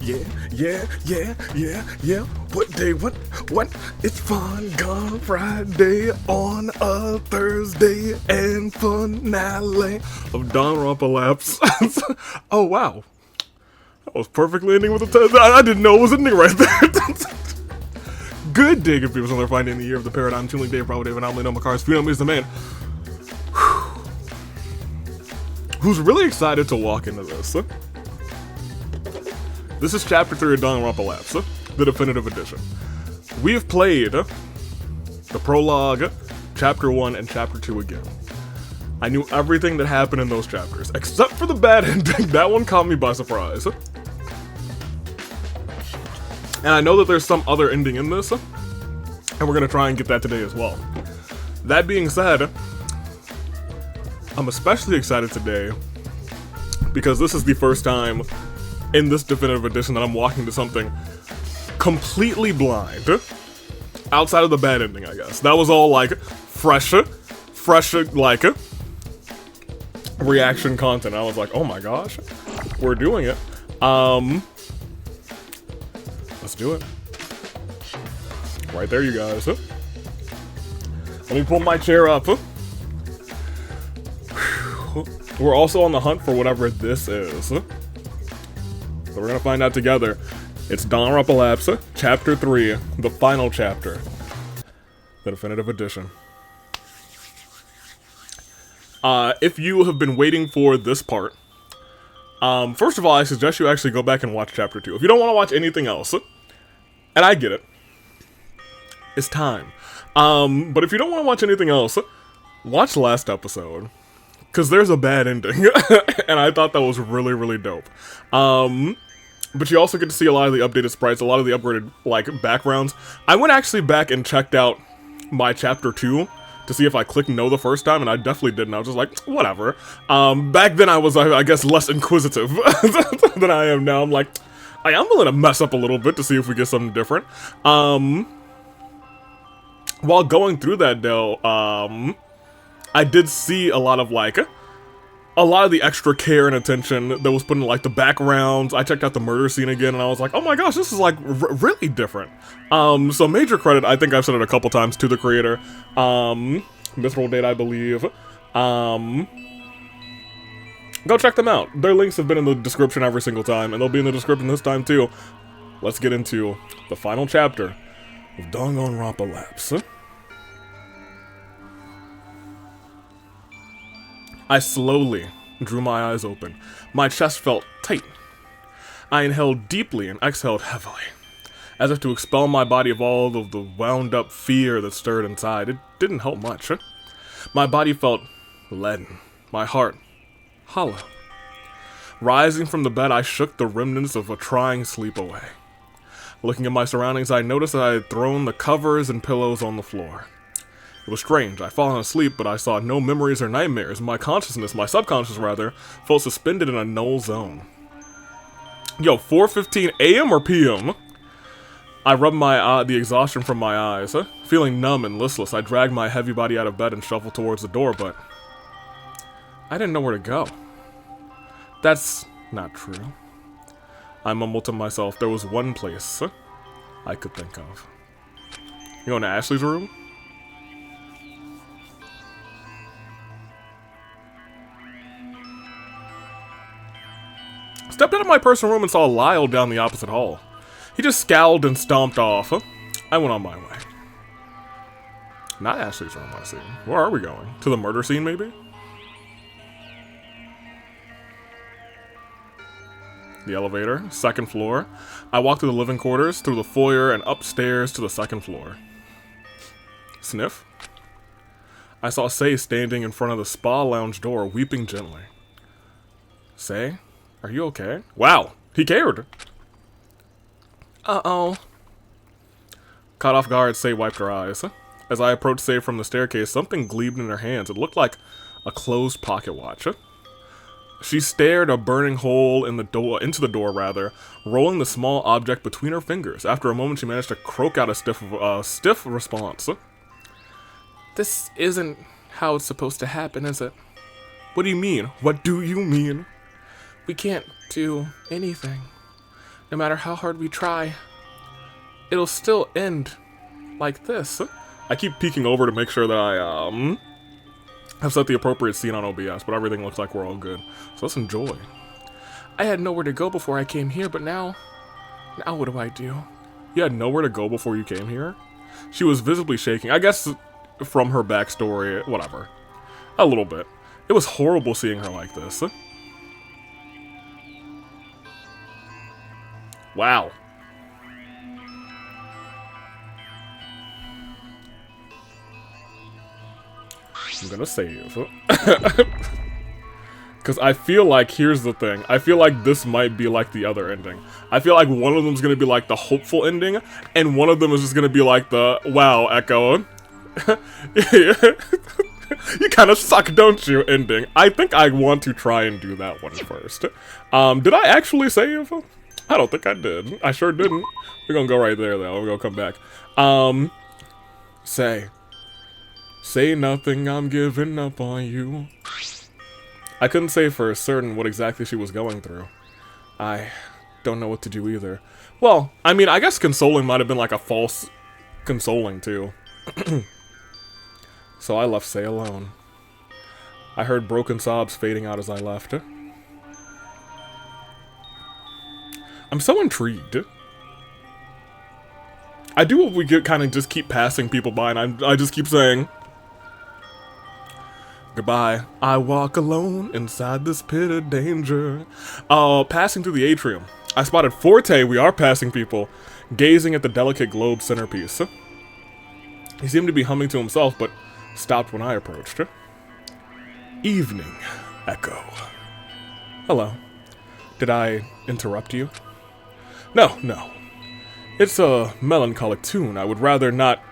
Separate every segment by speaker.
Speaker 1: yeah. What day? What? It's Fangan Friday on a Thursday and finale of Danganronpa Lapse. Oh wow, that was perfectly ending with a I didn't know it was ending right there. Good day, good people. They're finding the year of the paradigm. Tuning Dave, Bravo Dave, and I'm my cars. Freedom is the man. Who's really excited to walk into this. This is Chapter 3 of Danganronpa Lapse, the definitive edition. We have played the prologue, Chapter 1, and Chapter 2 again. I knew everything that happened in those chapters, except for the bad ending. That one caught me by surprise. And I know that there's some other ending in this, and we're going to try and get that today as well. That being said, I'm especially excited today because this is the first time in this definitive edition that I'm walking to something completely blind. Outside of the bad ending, I guess. That was all like fresh like reaction content. I was like, oh my gosh, we're doing it. Let's do it. Right there, you guys. Let me pull my chair up. We're also on the hunt for whatever this is. So we're gonna find out together. It's Danganronpa Lapse, Chapter 3, the final chapter. The definitive edition. If you have been waiting for this part, first of all, I suggest you actually go back and watch Chapter 2. If you don't want to watch anything else, and I get it, it's time. But if you don't want to watch anything else, watch the last episode. Because there's a bad ending, and I thought that was really, really dope. But you also get to see a lot of the updated sprites, a lot of the upgraded, like, backgrounds. I went actually back and checked out my Chapter 2 to see if I clicked no the first time, and I definitely didn't. I was just like, whatever. Back then I was, I guess, less inquisitive than I am now. I'm like, I am willing to mess up a little bit to see if we get something different. While going through that, though, I did see a lot of the extra care and attention that was put in like the backgrounds. I checked out the murder scene again and I was like, oh my gosh, this is like really different. So major credit, I think I've said it a couple times, to the creator. Mithril Date, I believe. Go check them out. Their links have been in the description every single time, and they'll be in the description this time too. Let's get into the final chapter of Danganronpa Lapse. I slowly drew my eyes open. My chest felt tight. I inhaled deeply and exhaled heavily, as if to expel my body of all of the wound-up fear that stirred inside. It didn't help much. My body felt leaden, my heart hollow. Rising from the bed, I shook the remnants of a trying sleep away. Looking at my surroundings, I noticed that I had thrown the covers and pillows on the floor. It was strange. I'd fallen asleep, but I saw no memories or nightmares. My consciousness, my subconscious rather, felt suspended in a null zone. Yo, 4:15 a.m. or p.m.? I rubbed the exhaustion from my eyes. Feeling numb and listless, I dragged my heavy body out of bed and shuffled towards the door, but I didn't know where to go. That's not true. I mumbled to myself. There was one place I could think of. You going to Ashley's room? Stepped out of my personal room and saw Lyle down the opposite hall. He just scowled and stomped off. I went on my way. Not Ashley's room, I see. Where are we going? To the murder scene, maybe? The elevator, second floor. I walked through the living quarters, through the foyer, and upstairs to the second floor. Sniff. I saw Sei standing in front of the spa lounge door, weeping gently. Sei? Are you okay? Wow, he cared. Uh-oh. Caught off guard, Sei wiped her eyes. As I approached Sei from the staircase, something gleamed in her hands. It looked like a closed pocket watch. She stared a burning hole in the door, into the door, rolling the small object between her fingers. After a moment, she managed to croak out a stiff response. This isn't how it's supposed to happen, is it? What do you mean? What do you mean? We can't do anything. No matter how hard we try, it'll still end like this. I keep peeking over to make sure that I have set the appropriate scene on OBS, but everything looks like we're all good. So let's enjoy. I had nowhere to go before I came here, but now what do I do? You had nowhere to go before you came here? She was visibly shaking. I guess from her backstory, whatever. A little bit. It was horrible seeing her like this. Wow. I'm gonna save. Because I feel like, here's the thing. I feel like this might be like the other ending. I feel like one of them's gonna be like the hopeful ending, and one of them is just gonna be like the, wow, Echo. You kind of suck, don't you, ending. I think I want to try and do that one first. Did I actually save? I don't think I did. I sure didn't. We're gonna go right there, though. We're gonna come back. Say nothing, I'm giving up on you. I couldn't say for certain what exactly she was going through. I don't know what to do either. Well, I mean, I guess consoling might have been like a false consoling, too. So I left Say alone. I heard broken sobs fading out as I left. I'm so intrigued. I do what we get, kind of just keep passing people by, and I just keep saying, goodbye. I walk alone inside this pit of danger. Passing through the atrium, I spotted Forte, we are passing people, gazing at the delicate globe centerpiece. He seemed to be humming to himself, but stopped when I approached. Evening, Echo. Hello. Did I interrupt you? No. It's a melancholic tune. I would rather not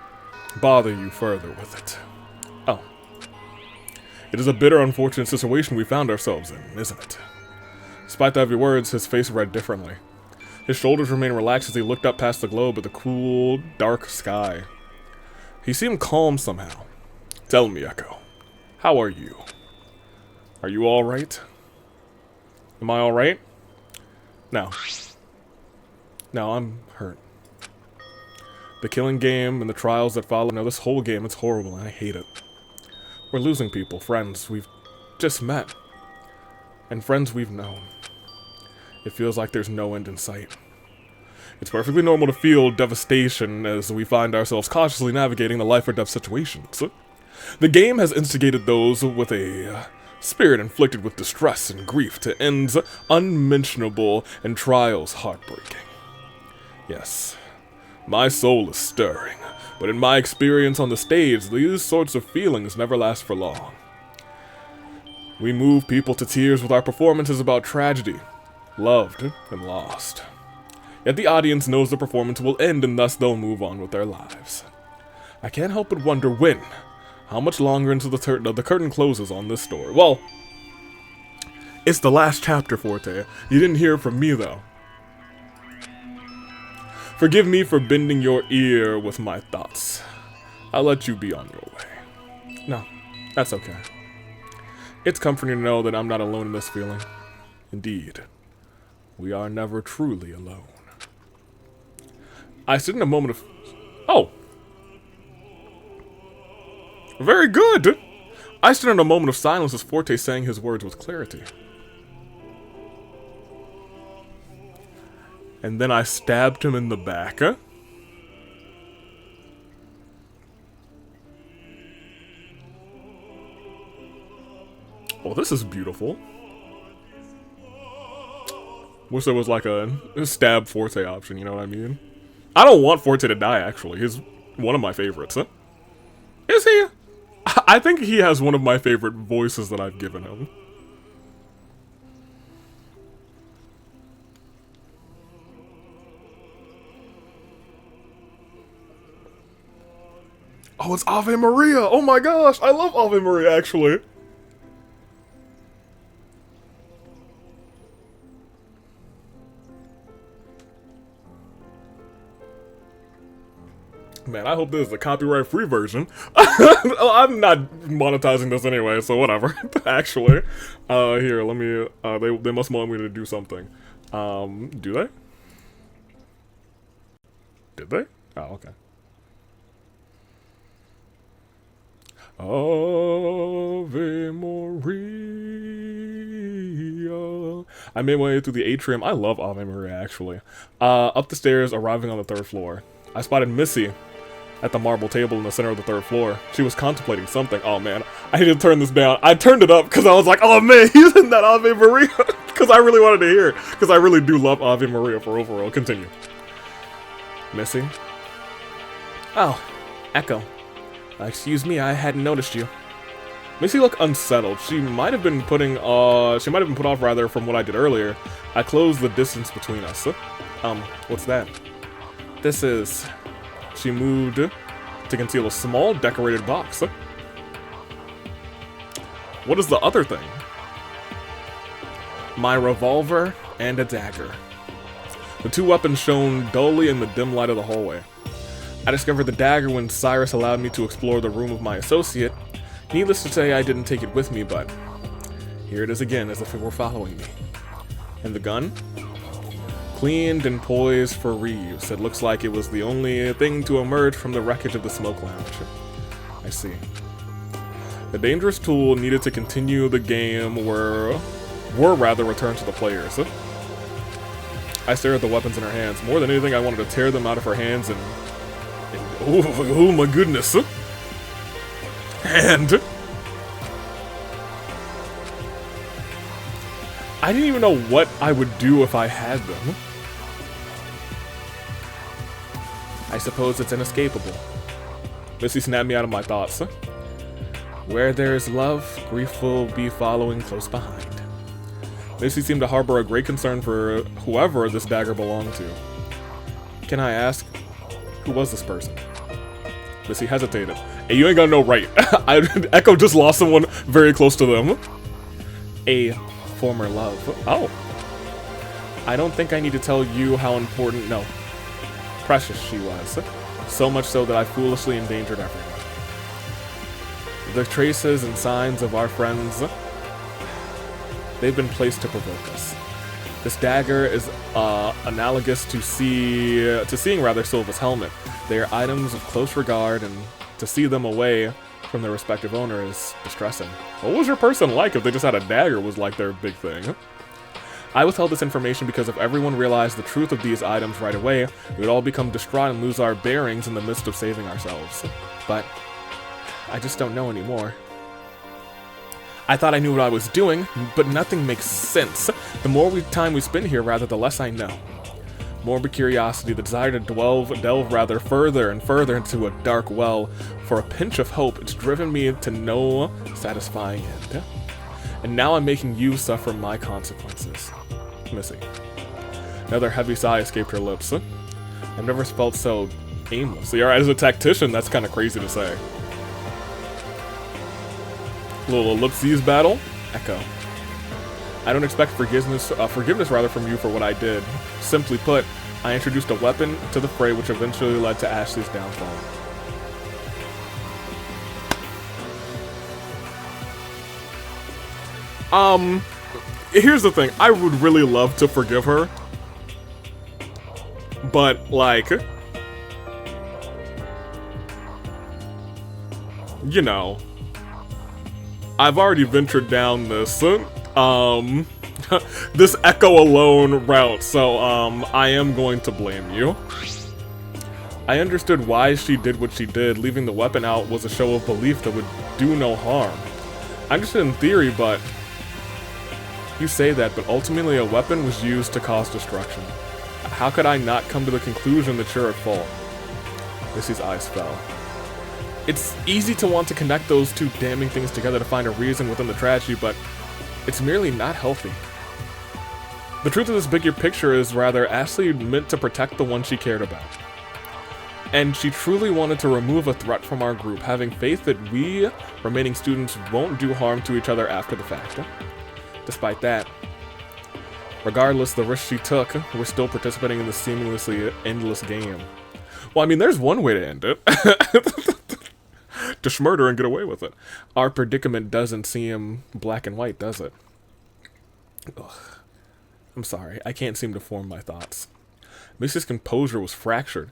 Speaker 1: bother you further with it. Oh. It is a bitter, unfortunate situation we found ourselves in, isn't it? Despite the heavy words, his face read differently. His shoulders remained relaxed as he looked up past the globe at the cool, dark sky. He seemed calm somehow. Tell me, Echo, how are you? Are you alright? Am I alright? No. No, I'm hurt. The killing game and the trials that follow. No, this whole game, it's horrible and I hate it. We're losing people, friends we've just met. And friends we've known. It feels like there's no end in sight. It's perfectly normal to feel devastation as we find ourselves cautiously navigating the life or death situations. The game has instigated those with a spirit inflicted with distress and grief to ends unmentionable and trials heartbreaking. Yes, my soul is stirring, but in my experience on the stage, these sorts of feelings never last for long. We move people to tears with our performances about tragedy, loved and lost. Yet the audience knows the performance will end and thus they'll move on with their lives. I can't help but wonder when, how much longer until the curtain closes on this story. Well, it's the last chapter, Forte. You didn't hear it from me, though. Forgive me for bending your ear with my thoughts. I'll let you be on your way. No, that's okay. It's comforting to know that I'm not alone in this feeling. Indeed, we are never truly alone. I stood in a moment of... Oh! Very good! I stood in a moment of silence as Forte sang his words with clarity. And then I stabbed him in the back. Oh, this is beautiful. Wish there was like a stab Forte option, you know what I mean? I don't want Forte to die, actually. He's one of my favorites. Is he? I think he has one of my favorite voices that I've given him. Oh, it's Ave Maria! Oh my gosh! I love Ave Maria, actually! Man, I hope this is a copyright-free version. I'm not monetizing this anyway, so whatever. Actually. Here, let me... they must want me to do something. Do they? Did they? Oh, okay. Ave Maria. I made my way through the atrium. I love Ave Maria, actually. Up the stairs, arriving on the 3rd floor. I spotted Missy at the marble table in the center of the 3rd floor. She was contemplating something. Oh man, I need to turn this down. I turned it up because I was like, oh man, he's in that Ave Maria. Because I really wanted to hear it. Because I really do love Ave Maria for overall. Continue. Missy? Oh, Echo. Excuse me, I hadn't noticed you. Missy looked unsettled. She might have been put off rather from what I did earlier. I closed the distance between us. What's that? This is... She moved to conceal a small decorated box. What is the other thing? My revolver and a dagger. The 2 weapons shone dully in the dim light of the hallway. I discovered the dagger when Cyrus allowed me to explore the room of my associate. Needless to say, I didn't take it with me, but here it is again, as if it were following me. And the gun? Cleaned and poised for reuse. It looks like it was the only thing to emerge from the wreckage of the smoke lounge. I see. The dangerous tool needed to continue the game were rather returned to the players. I stared at the weapons in her hands. More than anything, I wanted to tear them out of her hands and oh my goodness. And I didn't even know what I would do if I had them. I suppose it's inescapable. Missy snapped me out of my thoughts. Where there is love, grief will be following close behind. Missy seemed to harbor a great concern for whoever this dagger belonged to. Can I ask, who was this person? Missy hesitated. Hey, you ain't got no right. Echo just lost someone very close to them. A former love. Oh. I don't think I need to tell you how important, no, precious she was. So much so that I foolishly endangered everyone. The traces and signs of our friends, they've been placed to provoke us. This dagger is analogous to seeing Silva's helmet. They are items of close regard, and to see them away from their respective owner is distressing. What was your person like if they just had a dagger was like their big thing? I withheld this information because if everyone realized the truth of these items right away, we would all become distraught and lose our bearings in the midst of saving ourselves. But I just don't know anymore. I thought I knew what I was doing, but nothing makes sense. The more time we spend here, rather, the less I know. Morbid curiosity, the desire to delve rather further and further into a dark well for a pinch of hope, it's driven me to no satisfying end. And now I'm making you suffer my consequences. Missy. Another heavy sigh escaped her lips. I've never felt so aimless. So, as a tactician, that's kind of crazy to say. Little ellipses battle. Echo. I don't expect forgiveness rather from you for what I did. Simply put, I introduced a weapon to the fray which eventually led to Ashley's downfall. Here's the thing. I would really love to forgive her. But, like, you know, I've already ventured down this, this Echo alone route, so, I am going to blame you. I understood why she did what she did. Leaving the weapon out was a show of belief that would do no harm. I understood in theory, but you say that, but ultimately a weapon was used to cause destruction. How could I not come to the conclusion that you're at fault? Missy's eyes fell. It's easy to want to connect those two damning things together to find a reason within the tragedy, but it's merely not healthy. The truth of this bigger picture is rather Ashley meant to protect the one she cared about. And she truly wanted to remove a threat from our group, having faith that we, remaining students, won't do harm to each other after the fact. Despite that, regardless the risk she took, we're still participating in this seemingly endless game. Well, I mean, there's one way to end it. To schmurder and get away with it. Our predicament doesn't seem black and white, does it? Ugh. I'm sorry, I can't seem to form my thoughts. Missy's composure was fractured.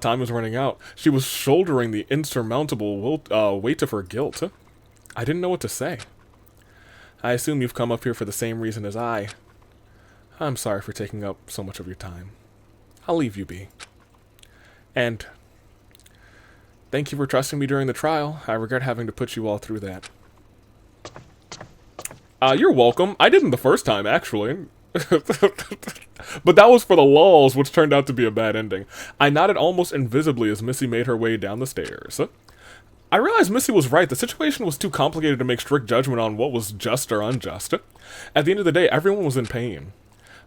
Speaker 1: Time was running out. She was shouldering the insurmountable weight of her guilt. I didn't know what to say. I assume you've come up here for the same reason as I. I'm sorry for taking up so much of your time. I'll leave you be. And thank you for trusting me during the trial. I regret having to put you all through that. You're welcome. I didn't the first time, actually. But that was for the lulz, which turned out to be a bad ending. I nodded almost invisibly as Missy made her way down the stairs. I realized Missy was right. The situation was too complicated to make strict judgment on what was just or unjust. At the end of the day, everyone was in pain.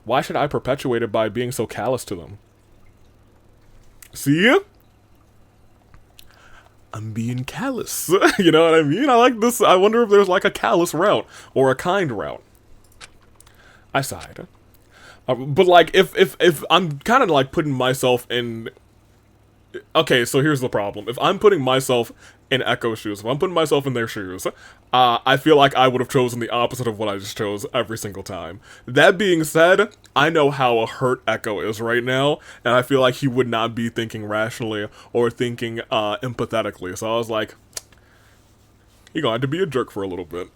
Speaker 1: Why should I perpetuate it by being so callous to them? See? I'm being callous. You know what I mean? I like this. I wonder if there's like a callous route or a kind route. I sighed. But like, if I'm kind of like putting myself in... Okay, so here's the problem. If I'm putting myself in Echo's shoes, if I'm putting myself in their shoes, I feel like I would have chosen the opposite of what I just chose every single time. That being said, I know how hurt Echo is right now, and I feel like he would not be thinking rationally or thinking empathetically. So I was like, you're going to have to be a jerk for a little bit.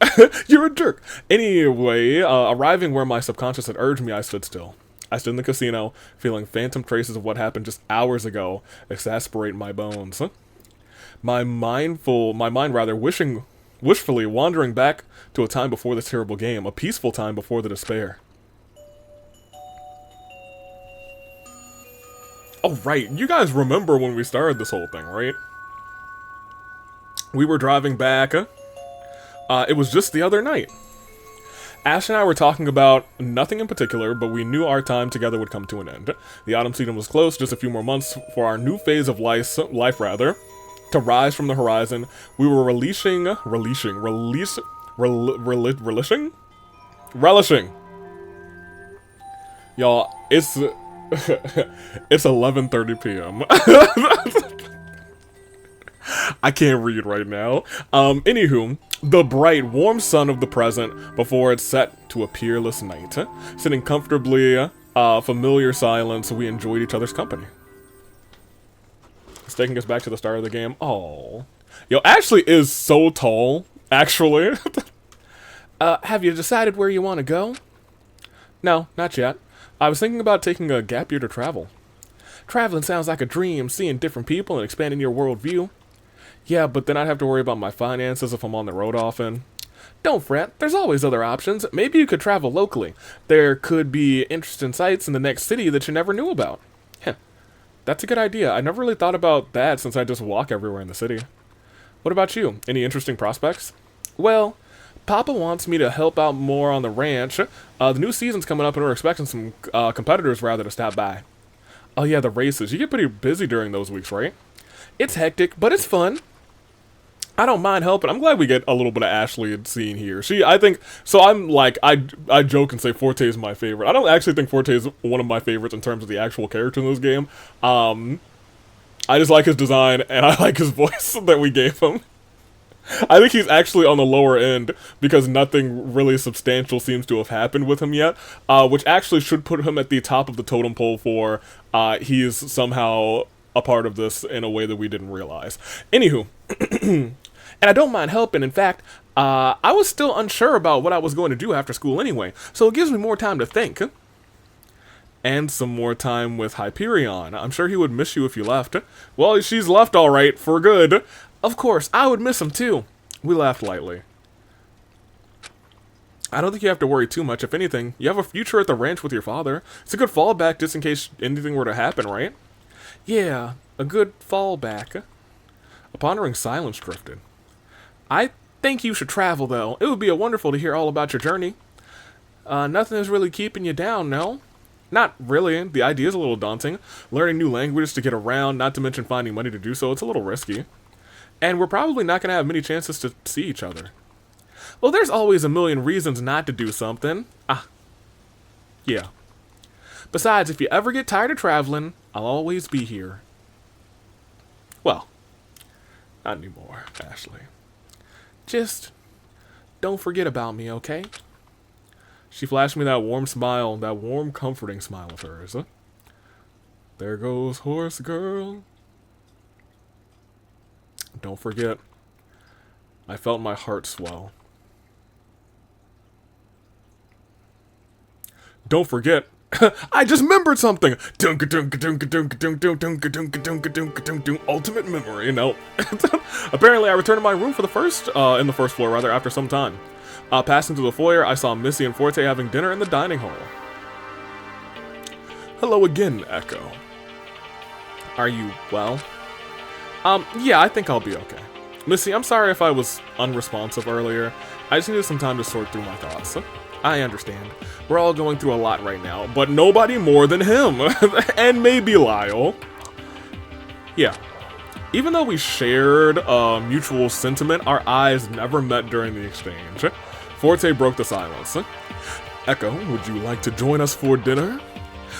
Speaker 1: You're a jerk. Anyway, arriving where my subconscious had urged me, I stood still. I stood in the casino, feeling phantom traces of what happened just hours ago exasperate my bones. My mind wishfully wandering back to a time before this terrible game, a peaceful time before the despair. Oh, right. You guys remember when we started this whole thing, right? We were driving back. It was just the other night. Ash and I were talking about nothing in particular, but we knew our time together would come to an end. The autumn season was close, just a few more months for our new phase of life to rise from the horizon. We were relishing. Y'all, it's 11:30 p.m. I can't read right now. Anywho, the bright, warm sun of the present before it set to a peerless night. Sitting comfortably, familiar silence, we enjoyed each other's company. It's taking us back to the start of the game. Oh, yo, Ashley is so tall, actually. Have you decided where you want to go? No, not yet. I was thinking about taking a gap year to travel. Traveling sounds like a dream, seeing different people and expanding your worldview. Yeah, but then I'd have to worry about my finances if I'm on the road often. Don't fret, there's always other options. Maybe you could travel locally. There could be interesting sights in the next city that you never knew about. Heh, that's a good idea. I never really thought about that since I just walk everywhere in the city. What about you? Any interesting prospects? Well, Papa wants me to help out more on the ranch. The new season's coming up and we're expecting some competitors rather to stop by. Oh yeah, the races. You get pretty busy during those weeks, right? It's hectic, but it's fun. I don't mind helping. I'm glad we get a little bit of Ashley seen here. I think, so I'm like, I joke and say Forte is my favorite. I don't actually think Forte is one of my favorites in terms of the actual character in this game. I just like his design, and I like his voice that we gave him. I think he's actually on the lower end, because nothing really substantial seems to have happened with him yet, which actually should put him at the top of the totem pole for, he is somehow a part of this in a way that we didn't realize. Anywho, and I don't mind helping. In fact, I was still unsure about what I was going to do after school anyway, so it gives me more time to think. And some more time with Hyperion. I'm sure he would miss you if you left. Well, she's left alright, for good. Of course, I would miss him too. We laughed lightly. I don't think you have to worry too much. If anything, you have a future at the ranch with your father. It's a good fallback just in case anything were to happen, right? Yeah, a good fallback. A pondering silence drifted. I think you should travel, though. It would be wonderful to hear all about your journey. Nothing is really keeping you down, no? Not really. The idea is a little daunting. Learning new languages to get around, not to mention finding money to do so, it's a little risky. And we're probably not going to have many chances to see each other. Well, there's always a million reasons not to do something. Yeah. Besides, if you ever get tired of traveling, I'll always be here. Well, not anymore, Ashley. Just don't forget about me, okay? She flashed me that warm smile, that warm, comforting smile of hers. There goes horse girl. Don't forget, I felt my heart swell. Don't forget, I just remembered something. Ultimate memory. No. Apparently, I returned to my room for the first floor rather after some time. Passing through the foyer, I saw Missy and Forte having dinner in the dining hall. Hello again, Echo. Are you well? Yeah, I think I'll be okay. Missy, I'm sorry if I was unresponsive earlier. I just needed some time to sort through my thoughts. I understand. We're all going through a lot right now, but nobody more than him. And maybe Lyle. Yeah. Even though we shared a mutual sentiment, our eyes never met during the exchange. Forte broke the silence. Echo, would you like to join us for dinner?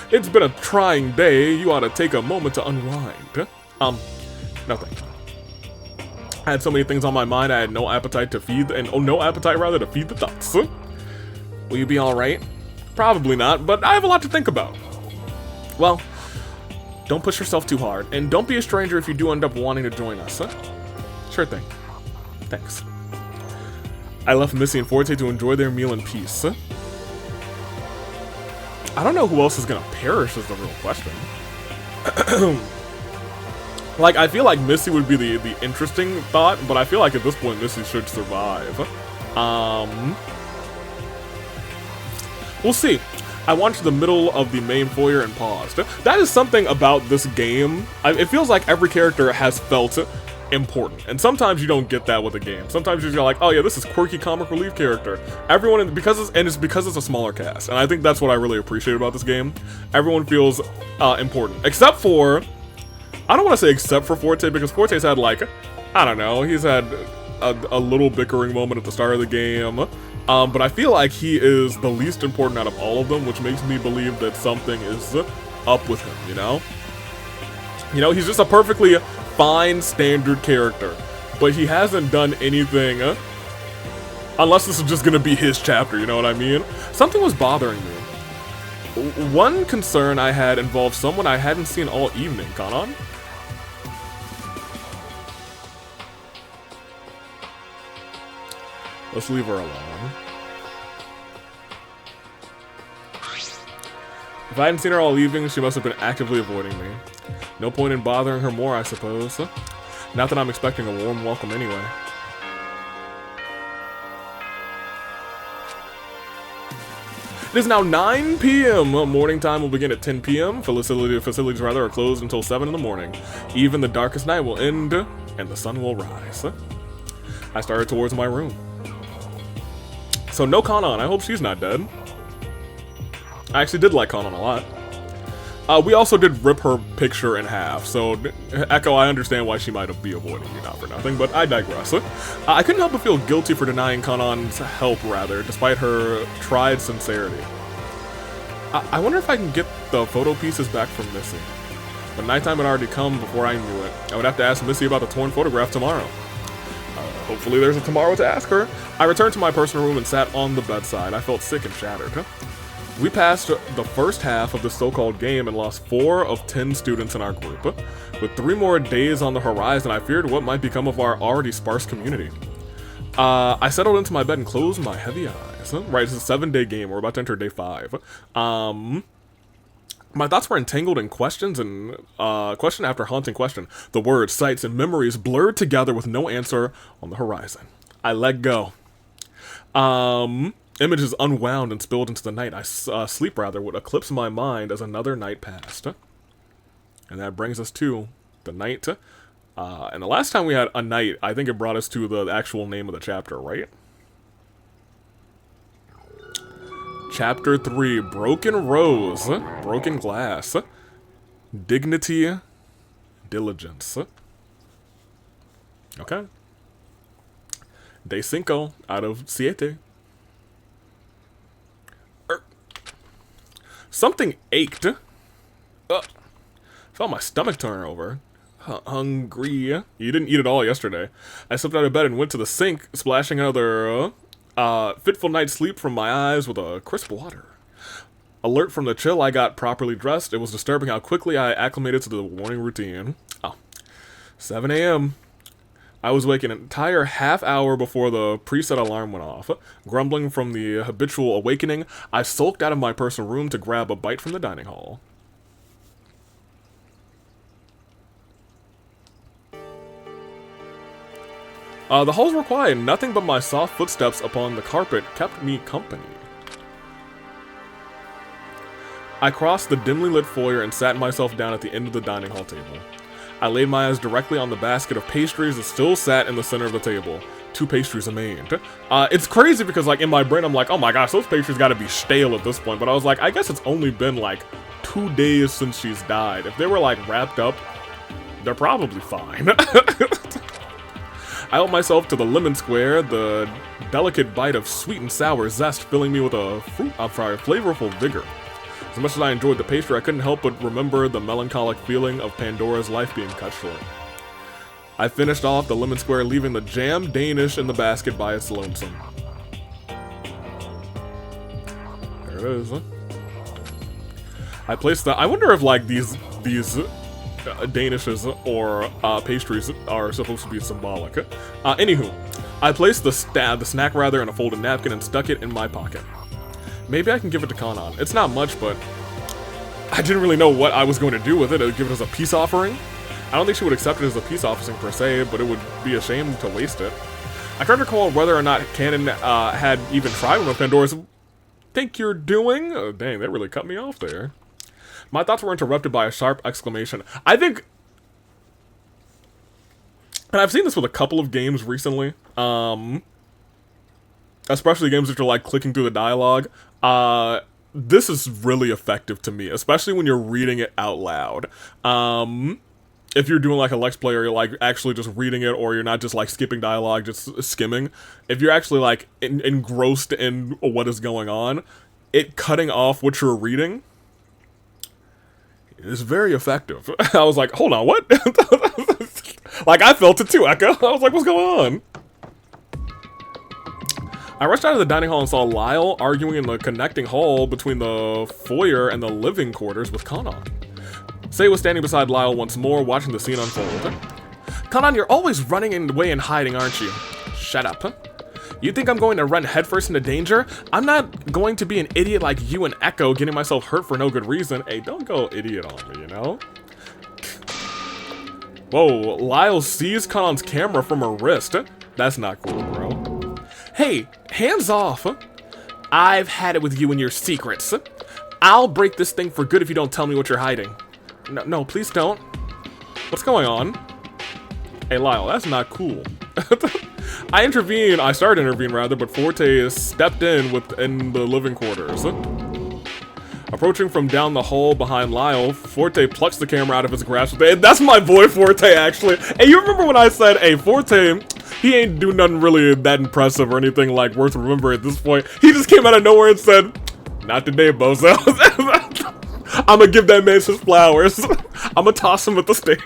Speaker 1: It's been a trying day. You ought to take a moment to unwind. No thank you. I had so many things on my mind, I had no appetite to feed, no appetite to feed the thoughts. Will you be alright? Probably not, but I have a lot to think about. Well, don't push yourself too hard, and don't be a stranger if you do end up wanting to join us. Sure thing. Thanks. I left Missy and Forte to enjoy their meal in peace. I don't know who else is gonna perish is the real question. Like, I feel like Missy would be the interesting thought, but I feel like at this point Missy should survive. We'll see. I wandered to the middle of the main foyer and paused. That is something about this game. It feels like every character has felt important, and sometimes you don't get that with a game. Sometimes you're like, oh yeah, this is quirky comic relief character. Everyone, it's because it's a smaller cast, and I think that's what I really appreciate about this game. Everyone feels important, except for, I don't want to say except for Forte, because Forte's had like, I don't know, he's had a little bickering moment at the start of the game. But I feel like he is the least important out of all of them, which makes me believe that something is up with him, you know? You know, he's just a perfectly fine, standard character, but he hasn't done anything, unless this is just gonna be his chapter, you know what I mean? Something was bothering me. One concern I had involved someone I hadn't seen all evening, Kanon. Let's leave her alone. If I hadn't seen her all evening, she must have been actively avoiding me. No point in bothering her more, I suppose. Not that I'm expecting a warm welcome anyway. It is now 9 p.m. Morning time will begin at 10 p.m. Facilities are closed until 7 in the morning. Even the darkest night will end, and the sun will rise. I started towards my room. So no Kanon, I hope she's not dead. I actually did like Kanon a lot. We also did rip her picture in half, so Echo, I understand why she might be avoiding you, not for nothing, but I digress. I couldn't help but feel guilty for denying Kanon's help, rather, despite her tried sincerity. I wonder if I can get the photo pieces back from Missy. But nighttime had already come before I knew it. I would have to ask Missy about the torn photograph tomorrow. Hopefully there's a tomorrow to ask her. I returned to my personal room and sat on the bedside. I felt sick and shattered. We passed the first half of the so-called game and lost 4 of 10 students in our group. With 3 more days on the horizon, I feared what might become of our already sparse community. I settled into my bed and closed my heavy eyes. Right, it's a 7-day game. We're about to enter day 5. My thoughts were entangled in questions and question after haunting question. The words, sights, and memories blurred together with no answer on the horizon. I let go. Images unwound and spilled into the night. Sleep would eclipse my mind as another night passed. And that brings us to the night. And the last time we had a night, I think it brought us to the actual name of the chapter, right? Chapter 3, Broken Rose, Broken Glass, Dignity, Diligence. Okay. Day 5 out of 7. Something ached. Felt my stomach turn over. Hungry. You didn't eat it all yesterday. I slipped out of bed and went to the sink, splashing another Fitful night's sleep from my eyes with a crisp water. Alert from the chill, I got properly dressed. It was disturbing how quickly I acclimated to the morning routine. 7 a.m. I was awake an entire half hour before the preset alarm went off. Grumbling from the habitual awakening, I sulked out of my personal room to grab a bite from the dining hall. The halls were quiet. Nothing but my soft footsteps upon the carpet kept me company. I crossed the dimly lit foyer and sat myself down at the end of the dining hall table. I laid my eyes directly on the basket of pastries that still sat in the center of the table. 2 pastries remained. It's crazy because, like, in my brain, I'm like, oh my gosh, those pastries gotta be stale at this point. But I was like, I guess it's only been, like, 2 days since she's died. If they were, like, wrapped up, they're probably fine. I helped myself to the lemon square, the delicate bite of sweet and sour zest filling me with a flavorful vigor. As much as I enjoyed the pastry, I couldn't help but remember the melancholic feeling of Pandora's life being cut short. I finished off the lemon square, leaving the jam Danish in the basket by its lonesome. There it is. I placed the. I wonder if like these Danishes or pastries are supposed to be symbolic. Anywho, I placed the snack rather in a folded napkin and stuck it in my pocket. Maybe I can give it to Kanan. It's not much, but I didn't really know what I was going to do with it. I would give it as a peace offering. I don't think she would accept it as a peace offering per se, but it would be a shame to waste it. I tried to recall whether or not Kanan had even tried one of Pandora's. Think you're doing? Oh, dang, that really cut me off there. My thoughts were interrupted by a sharp exclamation. I think, and I've seen this with a couple of games recently, especially games that you're like clicking through the dialogue. This is really effective to me, especially when you're reading it out loud. If you're doing like a Let's Play or you're like actually just reading it, or you're not just like skipping dialogue, just skimming. If you're actually like engrossed in what is going on, it cutting off what you're reading is very effective. I was like, hold on, what? Like, I felt it too, Echo. I was like, what's going on? I rushed out of the dining hall and saw Lyle arguing in the connecting hall between the foyer and the living quarters with Kanan. Sei was standing beside Lyle once more, watching the scene unfold. Kanan, you're always running away and hiding, aren't you? Shut up. You think I'm going to run headfirst into danger? I'm not going to be an idiot like you and Echo, getting myself hurt for no good reason. Hey, don't go idiot on me, you know? Whoa, Lyle seized Kanan's camera from her wrist. That's not cool, bro. Hey, hands off. I've had it with you and your secrets. I'll break this thing for good if you don't tell me what you're hiding. No, please don't. What's going on? Hey, Lyle, that's not cool. I started to intervene rather, but Forte stepped in within the living quarters. Approaching from down the hall behind Lyle, Forte plucks the camera out of his grasp. That's my boy Forte, actually. Hey, you remember when I said, hey, Forte, he ain't do nothing really that impressive or anything like worth remembering at this point. He just came out of nowhere and said, not today, bozo. I'm gonna give that man his flowers. I'm gonna toss him at the stage.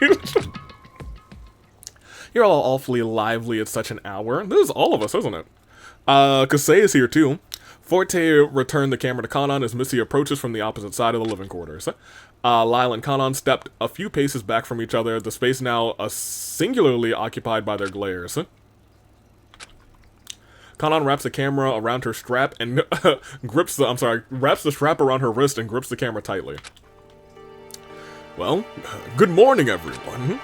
Speaker 1: You're all awfully lively at such an hour. This is all of us, isn't it? Kasei is here too. Forte returned the camera to Kanan as Missy approaches from the opposite side of the living quarters. Lyle and Kanan stepped a few paces back from each other, the space now singularly occupied by their glares. Kanan wraps the camera around her strap and wraps the strap around her wrist and grips the camera tightly. Well, good morning, everyone.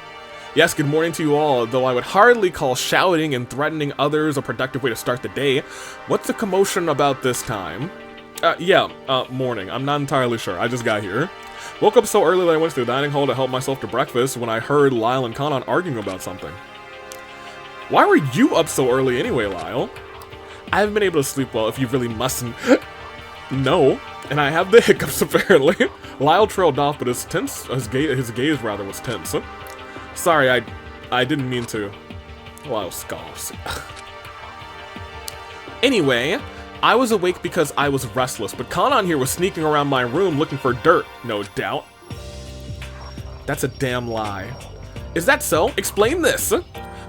Speaker 1: Yes, good morning to you all, though I would hardly call shouting and threatening others a productive way to start the day. What's the commotion about this time? Morning. I'm not entirely sure. I just got here. Woke up so early that I went to the dining hall to help myself to breakfast when I heard Lyle and Kanan arguing about something. Why were you up so early anyway, Lyle? I haven't been able to sleep well, if you really mustn't. No, and I have the hiccups apparently. Lyle trailed off, but his gaze rather was tense. Sorry, I didn't mean to. Lyle scoffs. Anyway, I was awake because I was restless, but Kanan here was sneaking around my room looking for dirt, no doubt. That's a damn lie. Is that so? Explain this.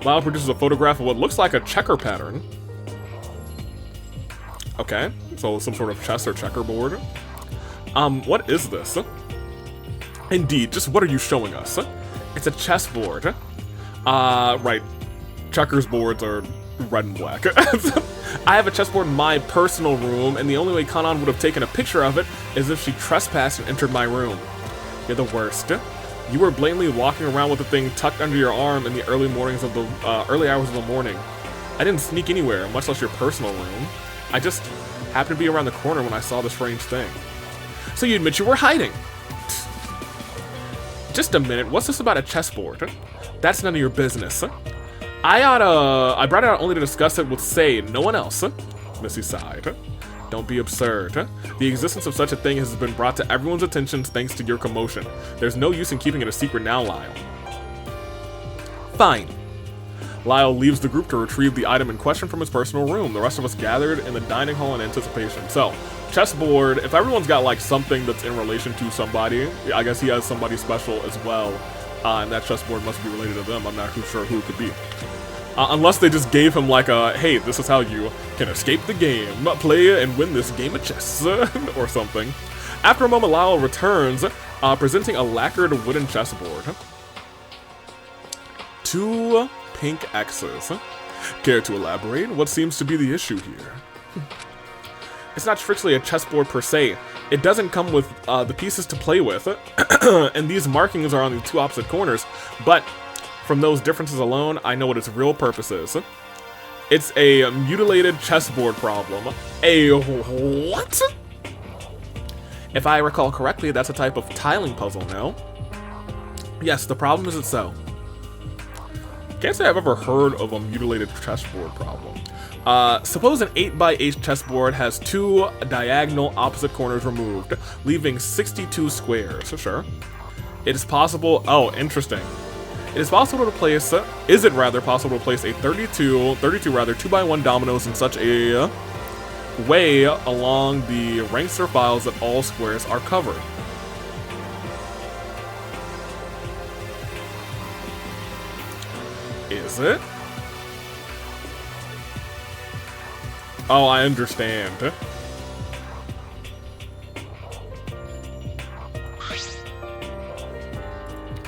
Speaker 1: Lyle produces a photograph of what looks like a checker pattern. Okay, so some sort of chess or checkerboard. What is this? Indeed, just what are you showing us? It's a chessboard. Right. Checkers boards are red and black. I have a chessboard in my personal room, and the only way Kanan would have taken a picture of it is if she trespassed and entered my room. You're the worst. You were blatantly walking around with the thing tucked under your arm in the early hours of the morning. I didn't sneak anywhere, much less your personal room. I just happened to be around the corner when I saw the strange thing. So you admit you were hiding? Just a minute, what's this about a chessboard? That's none of your business. I brought it out only to discuss it with Say, no one else. Missy sighed. Don't be absurd. The existence of such a thing has been brought to everyone's attention thanks to your commotion. There's no use in keeping it a secret now, Lyle. Fine. Lyle leaves the group to retrieve the item in question from his personal room. The rest of us gathered in the dining hall in anticipation. So, chessboard, if everyone's got like something that's in relation to somebody, I guess he has somebody special as well, and that chessboard must be related to them. I'm not too sure who it could be. Unless they just gave him like a, hey, this is how you can escape the game, play and win this game of chess, or something. After a moment, Lyle returns, presenting a lacquered wooden chessboard. 2 pink X's. Care to elaborate? What seems to be the issue here? It's not strictly a chessboard per se. It doesn't come with the pieces to play with, and these markings are on the 2 opposite corners, but from those differences alone, I know what its real purpose is. It's a mutilated chessboard problem. A what? If I recall correctly, that's a type of tiling puzzle, no? Yes, the problem is so. Can't say I've ever heard of a mutilated chessboard problem. Suppose an 8x8 chessboard has 2 diagonal opposite corners removed, leaving 62 squares. Sure. It is possible. Oh, interesting. It is possible to place. Is it rather possible to place a 32 2x1 dominoes in such a way along the ranked surfiles that all squares are covered? Is it? Oh, I understand.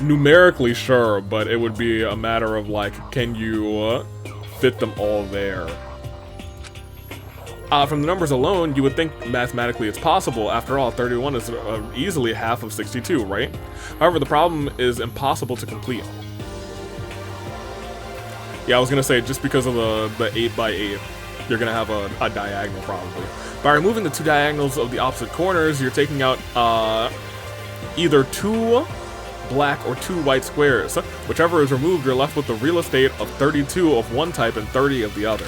Speaker 1: Numerically, sure, but it would be a matter of, like, can you fit them all there? From the numbers alone, you would think mathematically it's possible. After all, 31 is easily half of 62, right? However, the problem is impossible to complete. Yeah, I was gonna say, just because of the 8x8, you're gonna have a diagonal, probably. By removing the 2 diagonals of the opposite corners, you're taking out either 2 black or 2 white squares. Whichever is removed, you're left with the real estate of 32 of one type and 30 of the other.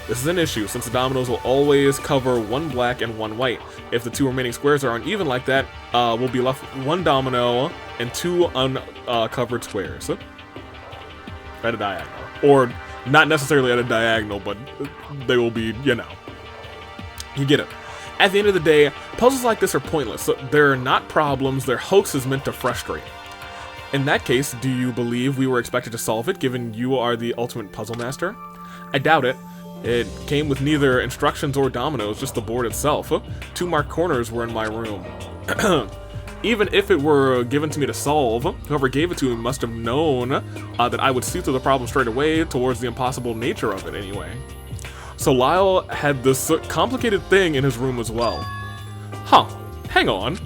Speaker 1: This is an issue, since the dominoes will always cover 1 black and 1 white. If the 2 remaining squares are uneven like that, we'll be left with 1 domino and 2 uncovered squares. At a diagonal. Or not necessarily at a diagonal, but they will be, you know. You get it. At the end of the day, puzzles like this are pointless. They're not problems, they're hoaxes meant to frustrate. In that case, do you believe we were expected to solve it, given you are the ultimate puzzle master? I doubt it. It came with neither instructions or dominoes, just the board itself. 2 marked corners were in my room. Even if it were given to me to solve, whoever gave it to me must have known that I would see through the problem straight away towards the impossible nature of it anyway. So Lyle had this complicated thing in his room as well. Huh, hang on.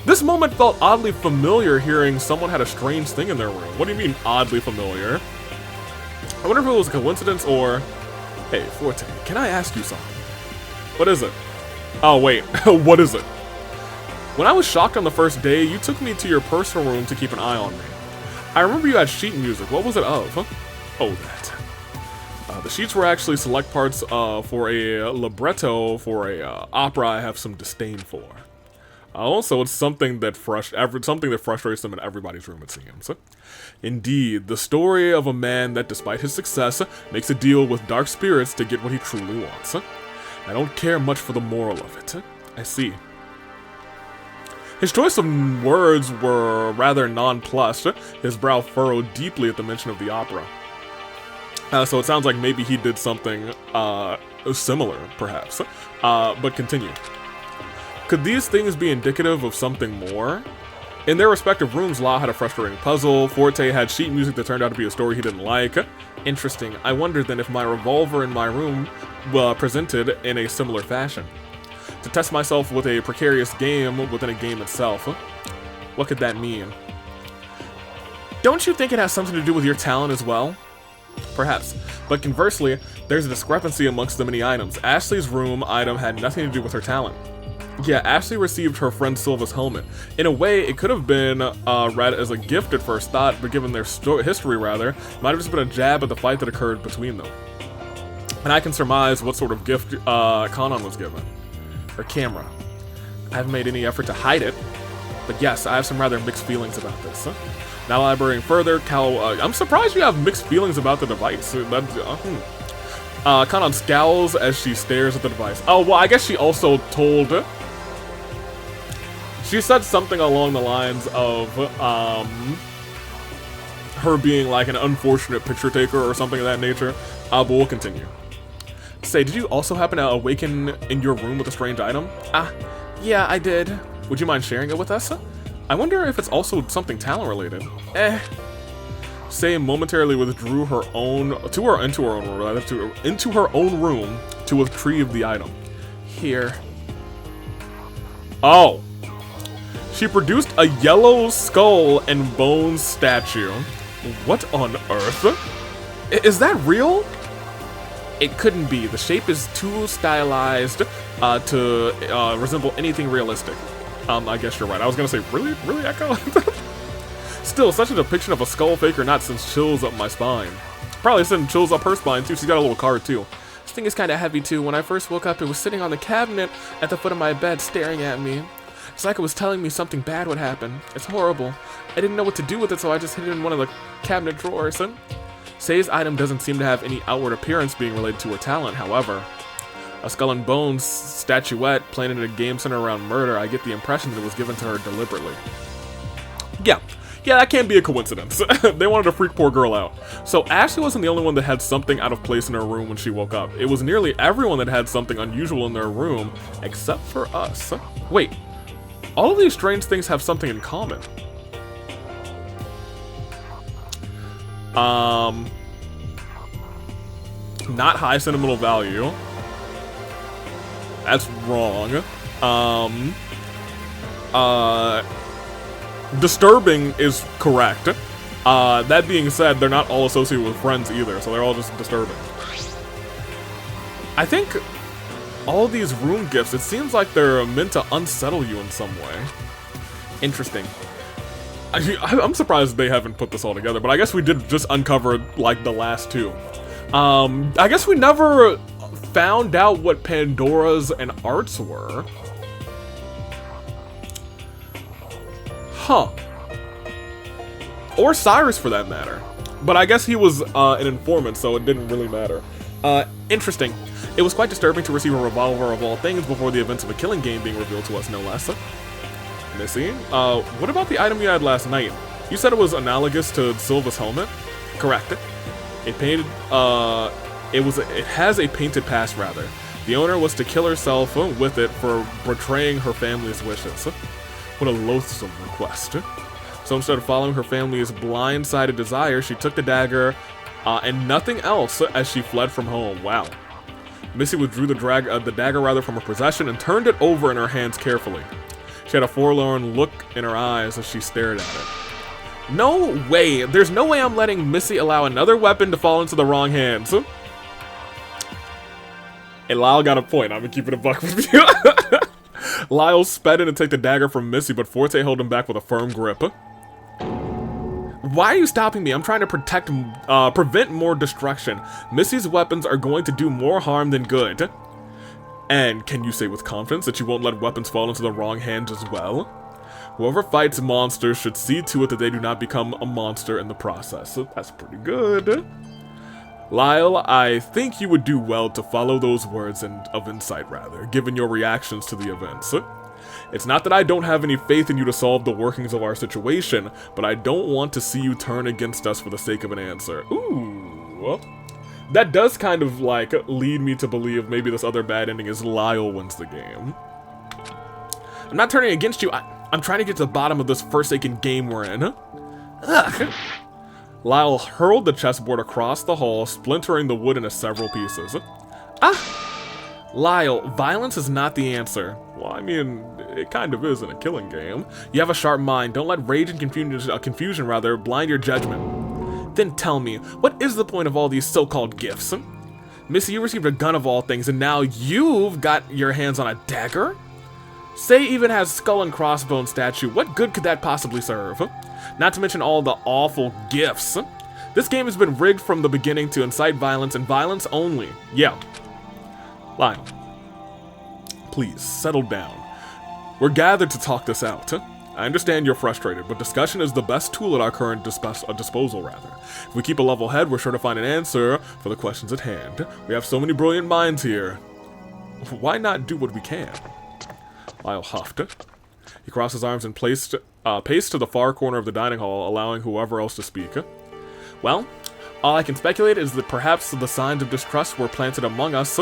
Speaker 1: This moment felt oddly familiar, hearing someone had a strange thing in their room. What do you mean oddly familiar? I wonder if it was a coincidence or... Hey, Forte, can I ask you something? What is it? Oh wait, what is it? When I was shocked on the first day, you took me to your personal room to keep an eye on me. I remember you had sheet music. What was it of? Oh, that. The sheets were actually select parts for a libretto for a opera I have some disdain for. Also, it's something that frustrates them in everybody's room, it seems. Indeed, the story of a man that, despite his success, makes a deal with dark spirits to get what he truly wants. I don't care much for the moral of it. I see. His choice of words were rather nonplussed. His brow furrowed deeply at the mention of the opera. So it sounds like maybe he did something similar, perhaps. But continue. Could these things be indicative of something more? In their respective rooms, Lau had a frustrating puzzle, Forte had sheet music that turned out to be a story he didn't like. Interesting. I wondered then if my revolver in my room presented in a similar fashion. To test myself with a precarious game within a game itself. What could that mean? Don't you think it has something to do with your talent as well? Perhaps. But conversely, there's a discrepancy amongst the many items. Ashley's room item had nothing to do with her talent. Yeah, Ashley received her friend Silva's helmet. In a way, it could have been read as a gift at first thought, but given their history rather, it might have just been a jab at the fight that occurred between them. And I can surmise what sort of gift Kanan was given. Her camera. I haven't made any effort to hide it, but yes, I have some rather mixed feelings about this. Now elaborating further, I'm surprised you have mixed feelings about the device. Kanan scowls as she stares at the device. Oh, well, I guess she also told... She said something along the lines of, her being like an unfortunate picture taker or something of that nature. But we'll continue. Say, did you also happen to awaken in your room with a strange item? Yeah, I did. Would you mind sharing it with us? I wonder if it's also something talent related. Say momentarily withdrew into her own room to retrieve the item. Here. Oh. She produced a yellow skull and bones statue. What on earth? Is that real? It couldn't be. The shape is too stylized to resemble anything realistic. I guess you're right. I was gonna say, really? Really, Echo? Still, such a depiction of a skull faker not sends chills up my spine. Probably sending chills up her spine, too. She's got a little card, too. This thing is kind of heavy, too. When I first woke up, it was sitting on the cabinet at the foot of my bed, staring at me. It's like it was telling me something bad would happen. It's horrible. I didn't know what to do with it, so I just hid it in one of the cabinet drawers. Say's item doesn't seem to have any outward appearance being related to her talent, however. A skull and bones statuette planted in a game centered around murder, I get the impression that it was given to her deliberately. Yeah, that can't be a coincidence. They wanted to freak poor girl out. So Ashley wasn't the only one that had something out of place in her room when she woke up. It was nearly everyone that had something unusual in their room, except for us. Wait, all of these strange things have something in common. Not high sentimental value. That's wrong. Disturbing is correct. That being said, they're not all associated with friends either, so they're all just disturbing. I think all these room gifts, it seems like they're meant to unsettle you in some way. Interesting. I'm surprised they haven't put this all together, but I guess we did just uncover, like, the last two. I guess we never found out what Pandora's and Art's were. Huh. Or Cyrus, for that matter. But I guess he was an informant, so it didn't really matter. Interesting. It was quite disturbing to receive a revolver of all things before the events of a killing game being revealed to us, no less. Missy, what about the item you had last night? You said it was analogous to Silva's helmet? Correct. It has a painted past, rather. The owner was to kill herself with it for betraying her family's wishes. What a loathsome request. So instead of following her family's blindsided desire, she took the dagger and nothing else as she fled from home. Wow. Missy withdrew the dagger from her possession and turned it over in her hands carefully. She had a forlorn look in her eyes as she stared at it. No way! There's no way I'm letting Missy allow another weapon to fall into the wrong hands. Hey, Lyle got a point. I'm gonna keep it a buck with you. Lyle sped in to take the dagger from Missy, but Forte held him back with a firm grip. Why are you stopping me? I'm trying to prevent more destruction. Missy's weapons are going to do more harm than good. And can you say with confidence that you won't let weapons fall into the wrong hands as well? Whoever fights monsters should see to it that they do not become a monster in the process. So that's pretty good. Lyle, I think you would do well to follow those words of insight, rather, given your reactions to the events. It's not that I don't have any faith in you to solve the workings of our situation, but I don't want to see you turn against us for the sake of an answer. Ooh. That does kind of, like, lead me to believe maybe this other bad ending is Lyle wins the game. I'm not turning against you. I'm trying to get to the bottom of this forsaken game we're in. Ugh. Lyle hurled the chessboard across the hall, splintering the wood into several pieces. Ah! Lyle, violence is not the answer. Well, I mean, it kind of is in a killing game. You have a sharp mind. Don't let rage and confusion blind your judgment. Then tell me, what is the point of all these so-called gifts? Missy, you received a gun of all things, and now you've got your hands on a dagger? Say even has skull and crossbone statue. What good could that possibly serve? Not to mention all the awful gifts. This game has been rigged from the beginning to incite violence and violence only. Yeah. Lyle, please, settle down. We're gathered to talk this out. I understand you're frustrated, but discussion is the best tool at our current disposal, rather. If we keep a level head, we're sure to find an answer for the questions at hand. We have so many brilliant minds here. Why not do what we can? Lyle huffed. He crossed his arms and paced to the far corner of the dining hall, allowing whoever else to speak. Well, all I can speculate is that perhaps the signs of distrust were planted among us.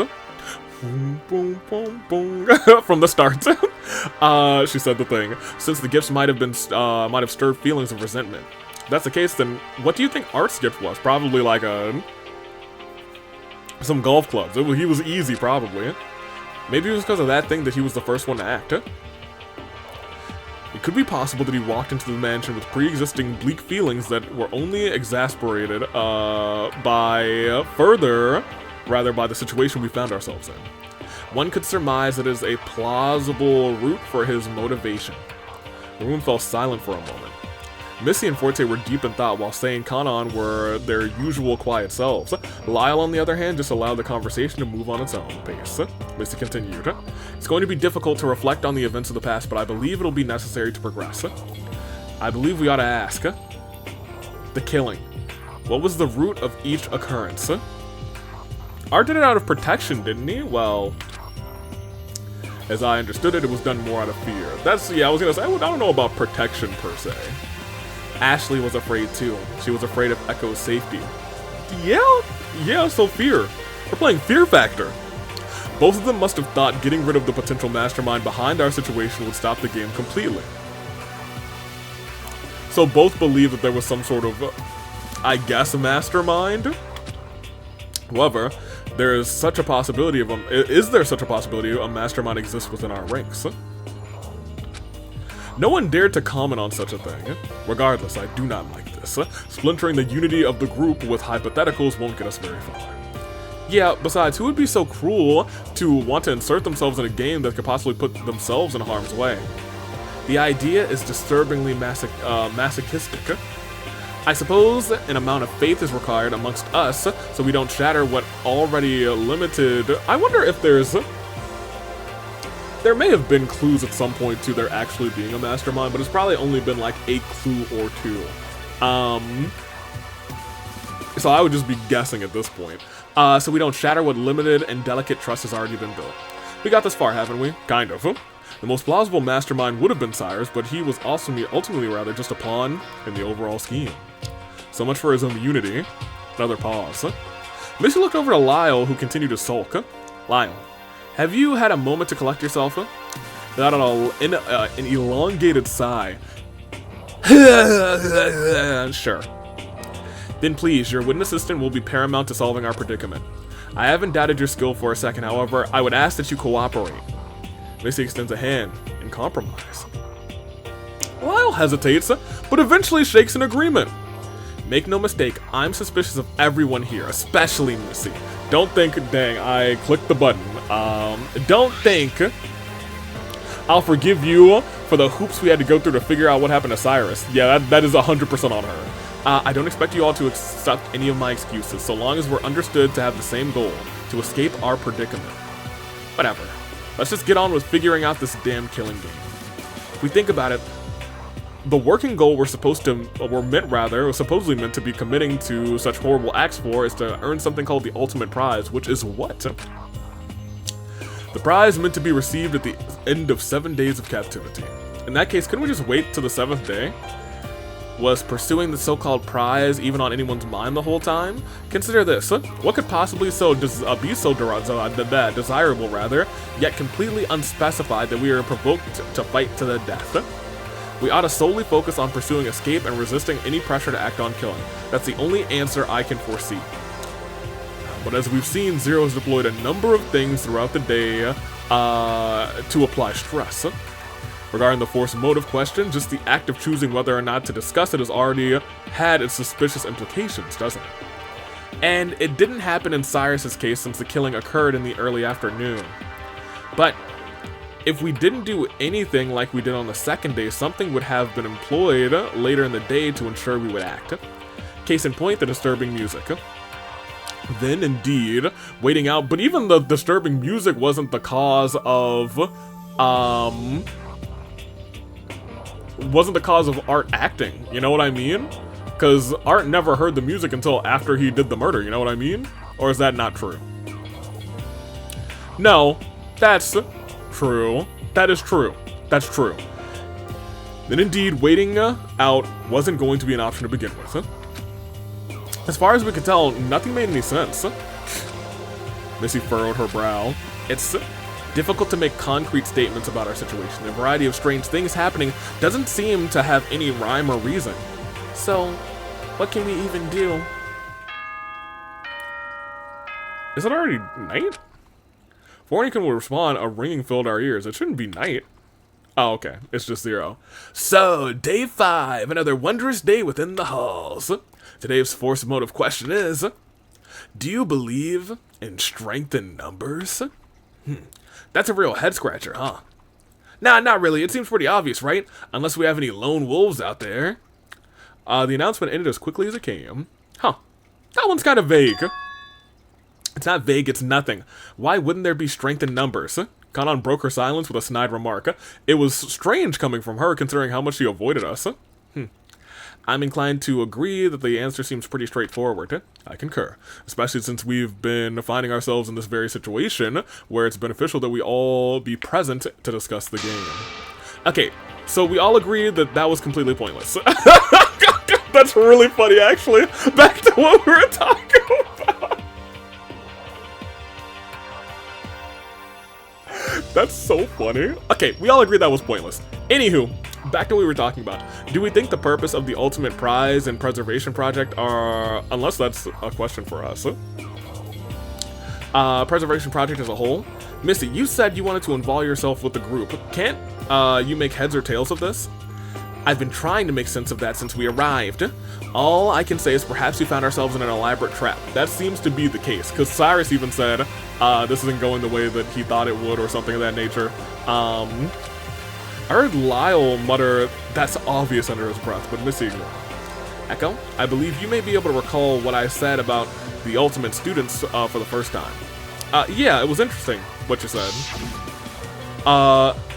Speaker 1: Boom, boom, boom, boom. From the start. She said the thing. Since the gifts might have stirred feelings of resentment. If that's the case, then what do you think Art's gift was? Probably like some golf clubs. He was easy, probably. Maybe it was because of that thing that he was the first one to act. It could be possible that he walked into the mansion with pre-existing bleak feelings that were only exasperated by the situation we found ourselves in. One could surmise it is a plausible route for his motivation. The room fell silent for a moment. Missy and Forte were deep in thought while Sei and Kanan were their usual quiet selves. Lyle, on the other hand, just allowed the conversation to move on its own pace. Missy continued. It's going to be difficult to reflect on the events of the past, but I believe it'll be necessary to progress. I believe we ought to ask. The killing. What was the root of each occurrence? Art did it out of protection, didn't he? Well, as I understood it, it was done more out of fear. I was gonna say, I don't know about protection per se. Ashley was afraid too. She was afraid of Echo's safety. Yeah, so fear. We're playing Fear Factor. Both of them must have thought getting rid of the potential mastermind behind our situation would stop the game completely. So both believe that there was some sort of, I guess, a mastermind. However, there is such a possibility of is there such a possibility a mastermind exists within our ranks? No one dared to comment on such a thing. Regardless, I do not like this. Splintering the unity of the group with hypotheticals won't get us very far. Yeah, besides, who would be so cruel to want to insert themselves in a game that could possibly put themselves in harm's way? The idea is disturbingly masochistic. I suppose an amount of faith is required amongst us, so we don't shatter what already limited. I wonder if there may have been clues at some point to there actually being a mastermind, but it's probably only been like a clue or two. So I would just be guessing at this point. So we don't shatter what limited and delicate trust has already been built. We got this far, haven't we? Kind of. The most plausible mastermind would have been Cyrus, but he was ultimately just a pawn in the overall scheme. So much for his own unity. Another pause. Missy looked over to Lyle, who continued to sulk. Lyle, have you had a moment to collect yourself? Without an elongated sigh. Sure. Then please, your witness assistant will be paramount to solving our predicament. I haven't doubted your skill for a second, however, I would ask that you cooperate. Missy extends a hand in compromise. Lyle hesitates, but eventually shakes in agreement. Make no mistake, I'm suspicious of everyone here, especially Missy. Don't think, dang, I clicked the button. Don't think I'll forgive you for the hoops we had to go through to figure out what happened to Cyrus. Yeah, that is 100% on her. I don't expect you all to accept any of my excuses, so long as we're understood to have the same goal, to escape our predicament. Whatever. Let's just get on with figuring out this damn killing game. If we think about it, the working goal was supposedly meant to be committing to such horrible acts for is to earn something called the ultimate prize, which is what? The prize meant to be received at the end of 7 days of captivity. In that case, couldn't we just wait till the 7th day? Was pursuing the so-called prize even on anyone's mind the whole time? Consider this. What could possibly be so desirable, rather, yet completely unspecified that we are provoked to fight to the death? We ought to solely focus on pursuing escape and resisting any pressure to act on killing. That's the only answer I can foresee. But as we've seen, Zero has deployed a number of things throughout the day to apply stress. Regarding the force motive question, just the act of choosing whether or not to discuss it has already had its suspicious implications, doesn't it? And it didn't happen in Cyrus's case since the killing occurred in the early afternoon. But if we didn't do anything like we did on the second day, something would have been employed later in the day to ensure we would act. Case in point, the disturbing music. Then, indeed, waiting out, but even the disturbing music wasn't the cause of, Art acting, you know what I mean? Because Art never heard the music until after he did the murder, you know what I mean? Or is that not true? No, that's true. That is true. That's true. Then indeed, waiting out wasn't going to be an option to begin with. As far as we could tell, nothing made any sense. Missy furrowed her brow. It's difficult to make concrete statements about our situation. The variety of strange things happening doesn't seem to have any rhyme or reason. So, what can we even do? Is it already night? Before anyone will respond, a ringing filled our ears. It shouldn't be night. Oh, okay. It's just Zero. So, day 5, another wondrous day within the halls. Today's force motive question is, do you believe in strength in numbers? That's a real head-scratcher, huh? Nah, not really. It seems pretty obvious, right? Unless we have any lone wolves out there. The announcement ended as quickly as it came. Huh. That one's kind of vague. It's not vague, it's nothing. Why wouldn't there be strength in numbers? Kanan broke her silence with a snide remark. It was strange coming from her, considering how much she avoided us. I'm inclined to agree that the answer seems pretty straightforward. I concur, especially since we've been finding ourselves in this very situation where it's beneficial that we all be present to discuss the game. Okay, so we all agreed that that was completely pointless. That's really funny, actually. Back to what we were talking about. That's so funny. Okay, we all agreed that was pointless. Anywho, back to what we were talking about. Do we think the purpose of the ultimate prize and preservation project are, unless that's a question for us, preservation project as a whole? Missy, you said you wanted to involve yourself with the group. Can't you make heads or tails of this? I've been trying to make sense of that since we arrived. All I can say is perhaps we found ourselves in an elaborate trap. That seems to be the case, because Cyrus even said this isn't going the way that he thought it would, or something of that nature. I heard Lyle mutter, "That's obvious," under his breath, but Missy ignored. Echo, I believe you may be able to recall what I said about the ultimate students for the first time. Yeah, it was interesting what you said.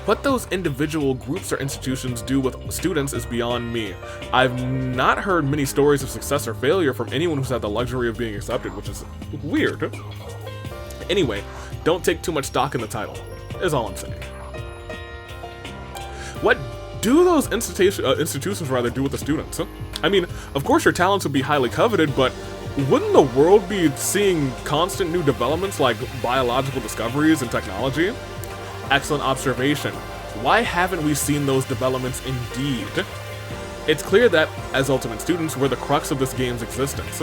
Speaker 1: What those individual groups or institutions do with students is beyond me. I've not heard many stories of success or failure from anyone who's had the luxury of being accepted, which is weird. Anyway, don't take too much stock in the title, is all I'm saying. What do those institutions rather do with the students? I mean, of course your talents would be highly coveted, but wouldn't the world be seeing constant new developments like biological discoveries and technology? Excellent observation. Why haven't we seen those developments indeed? It's clear that, as ultimate students, we're the crux of this game's existence.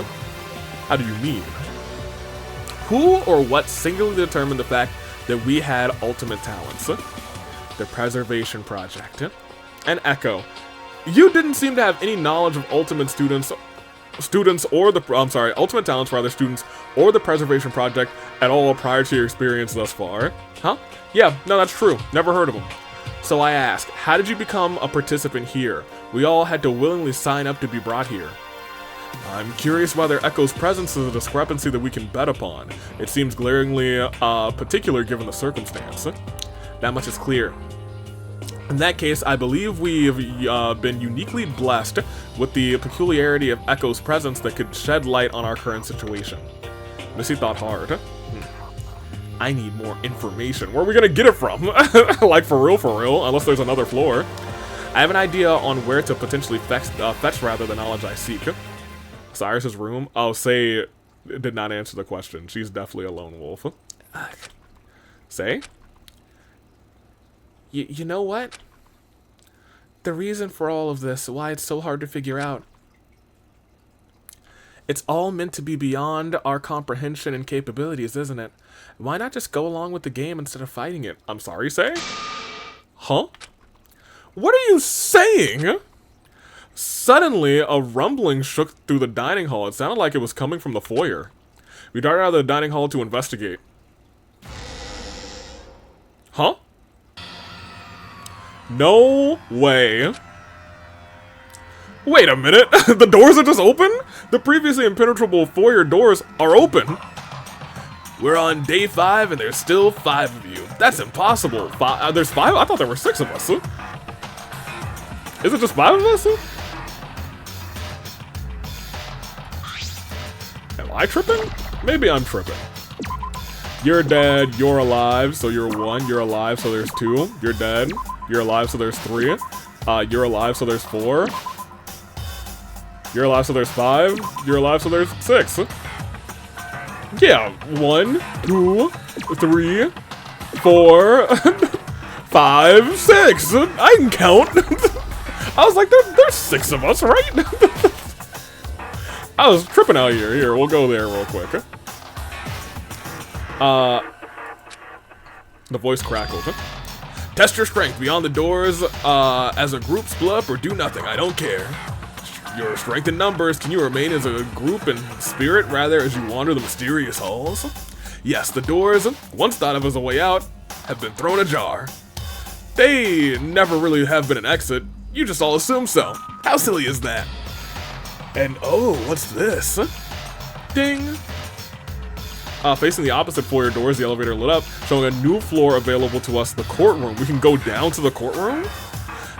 Speaker 1: How do you mean? Who or what singularly determined the fact that we had ultimate talents? The Preservation Project. And Echo, you didn't seem to have any knowledge of ultimate ultimate talents for other students or the Preservation Project at all prior to your experience thus far. Huh? Yeah, no, that's true. Never heard of them. So I ask, how did you become a participant here? We all had to willingly sign up to be brought here. I'm curious whether Echo's presence is a discrepancy that we can bet upon. It seems glaringly particular given the circumstance. That much is clear. In that case, I believe we've been uniquely blessed with the peculiarity of Echo's presence that could shed light on our current situation. Missy thought hard. I need more information. Where are we gonna get it from? Like, for real, unless there's another floor. I have an idea on where to potentially fetch rather the knowledge I seek. Cyrus's room? Oh, Say did not answer the question. She's definitely a lone wolf. Say? You know what? The reason for all of this, why it's so hard to figure out, it's all meant to be beyond our comprehension and capabilities, isn't it? Why not just go along with the game instead of fighting it? I'm sorry, Say? Huh? What are you saying? Suddenly, a rumbling shook through the dining hall. It sounded like it was coming from the foyer. We darted out of the dining hall to investigate. Huh? No way. Wait a minute. The doors are just open? The previously impenetrable foyer doors are open. We're on day 5 and there's still 5 of you. That's impossible. There's 5? I thought there were 6 of us. Is it just 5 of us? Am I tripping? Maybe I'm tripping. You're dead, you're alive, so you're 1. You're alive, so there's 2. You're dead, you're alive, so there's 3. You're alive, so there's 4. You're alive, so there's 5. You're alive, so there's 6. Yeah, 1, 2, 3, 4, 5, 6. I can count. I was like, there's 6 of us, right? I was tripping out here. Here, we'll go there real quick. The voice crackled. Test your strength beyond the doors as a group, split up, or do nothing. I don't care. Your strength in numbers. Can you remain as a group and spirit rather as you wander the mysterious halls? Yes, the doors, once thought of as a way out, have been thrown ajar. They never really have been an exit. You just all assume so. How silly is that? And oh, what's this? Ding! Facing the opposite foyer doors, the elevator lit up, showing a new floor available to us, the courtroom. We can go down to the courtroom?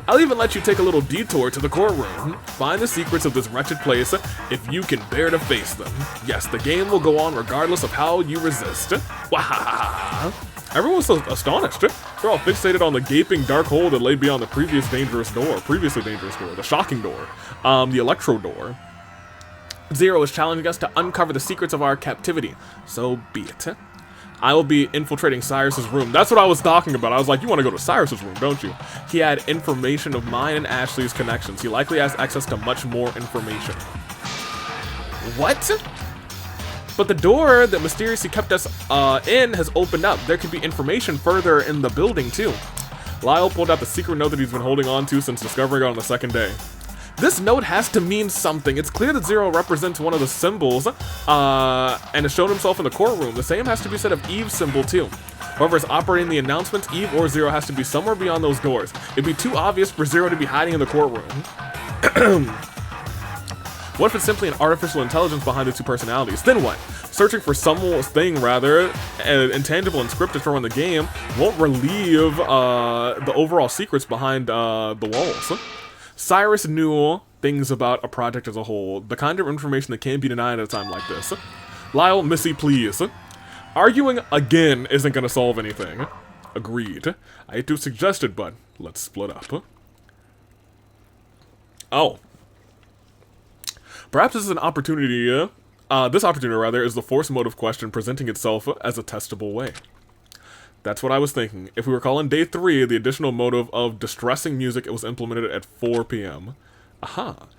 Speaker 1: I'll even let you take a little detour to the courtroom. Find the secrets of this wretched place if you can bear to face them. Yes, the game will go on regardless of how you resist. Wahahaha! Everyone's so astonished. They're all fixated on the gaping dark hole that lay beyond the previously dangerous door, the shocking door, the electro door. Zero is challenging us to uncover the secrets of our captivity. So be it. I will be infiltrating Cyrus's room. That's what I was talking about. I was like, you want to go to Cyrus's room, don't you? He had information of mine and Ashley's connections. He likely has access to much more information. What? But the door that mysteriously kept us in has opened up. There could be information further in the building, too. Lyle pulled out the secret note that he's been holding on to since discovering it on the second day. This note has to mean something. It's clear that Zero represents one of the symbols and has shown himself in the courtroom. The same has to be said of Eve's symbol, too. Whoever is operating the announcements, Eve or Zero has to be somewhere beyond those doors. It'd be too obvious for Zero to be hiding in the courtroom. What if it's simply an artificial intelligence behind the two personalities? Then what? Searching for something rather intangible and scripted from the game won't relieve the overall secrets behind the walls. Cyrus knew things about a project as a whole, the kind of information that can't be denied at a time like this. Lyle, Missy, please. Arguing again isn't going to solve anything. Agreed. I hate to suggest it, but let's split up. Oh. Perhaps this is an opportunity, this opportunity, rather, is the force motive question presenting itself as a testable way. That's what I was thinking. If we recall in day 3, the additional motive of distressing music was implemented at 4 p.m. Aha.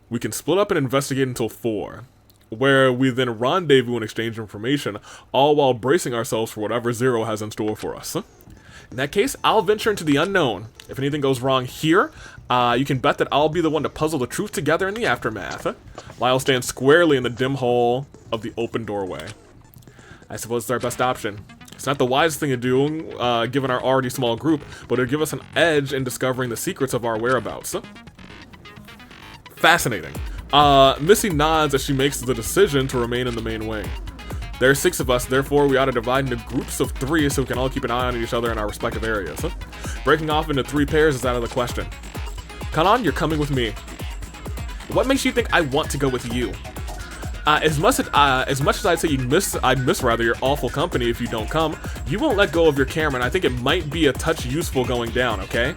Speaker 1: We can split up and investigate until 4, where we then rendezvous and exchange information, all while bracing ourselves for whatever Zero has in store for us. In that case, I'll venture into the unknown. If anything goes wrong here, you can bet that I'll be the one to puzzle the truth together in the aftermath. Lyle stands squarely in the dim hall of the open doorway. I suppose it's our best option. It's not the wisest thing to do, given our already small group, but it'll give us an edge in discovering the secrets of our whereabouts. Fascinating. Missy nods as she makes the decision to remain in the main wing. There are 6 of us, therefore we ought to divide into groups of 3 so we can all keep an eye on each other in our respective areas. Breaking off into 3 pairs is out of the question. Kanan, you're coming with me. What makes you think I want to go with you? As much as I'd say I'd miss rather your awful company if you don't come, you won't let go of your camera, and I think it might be a touch useful going down, okay?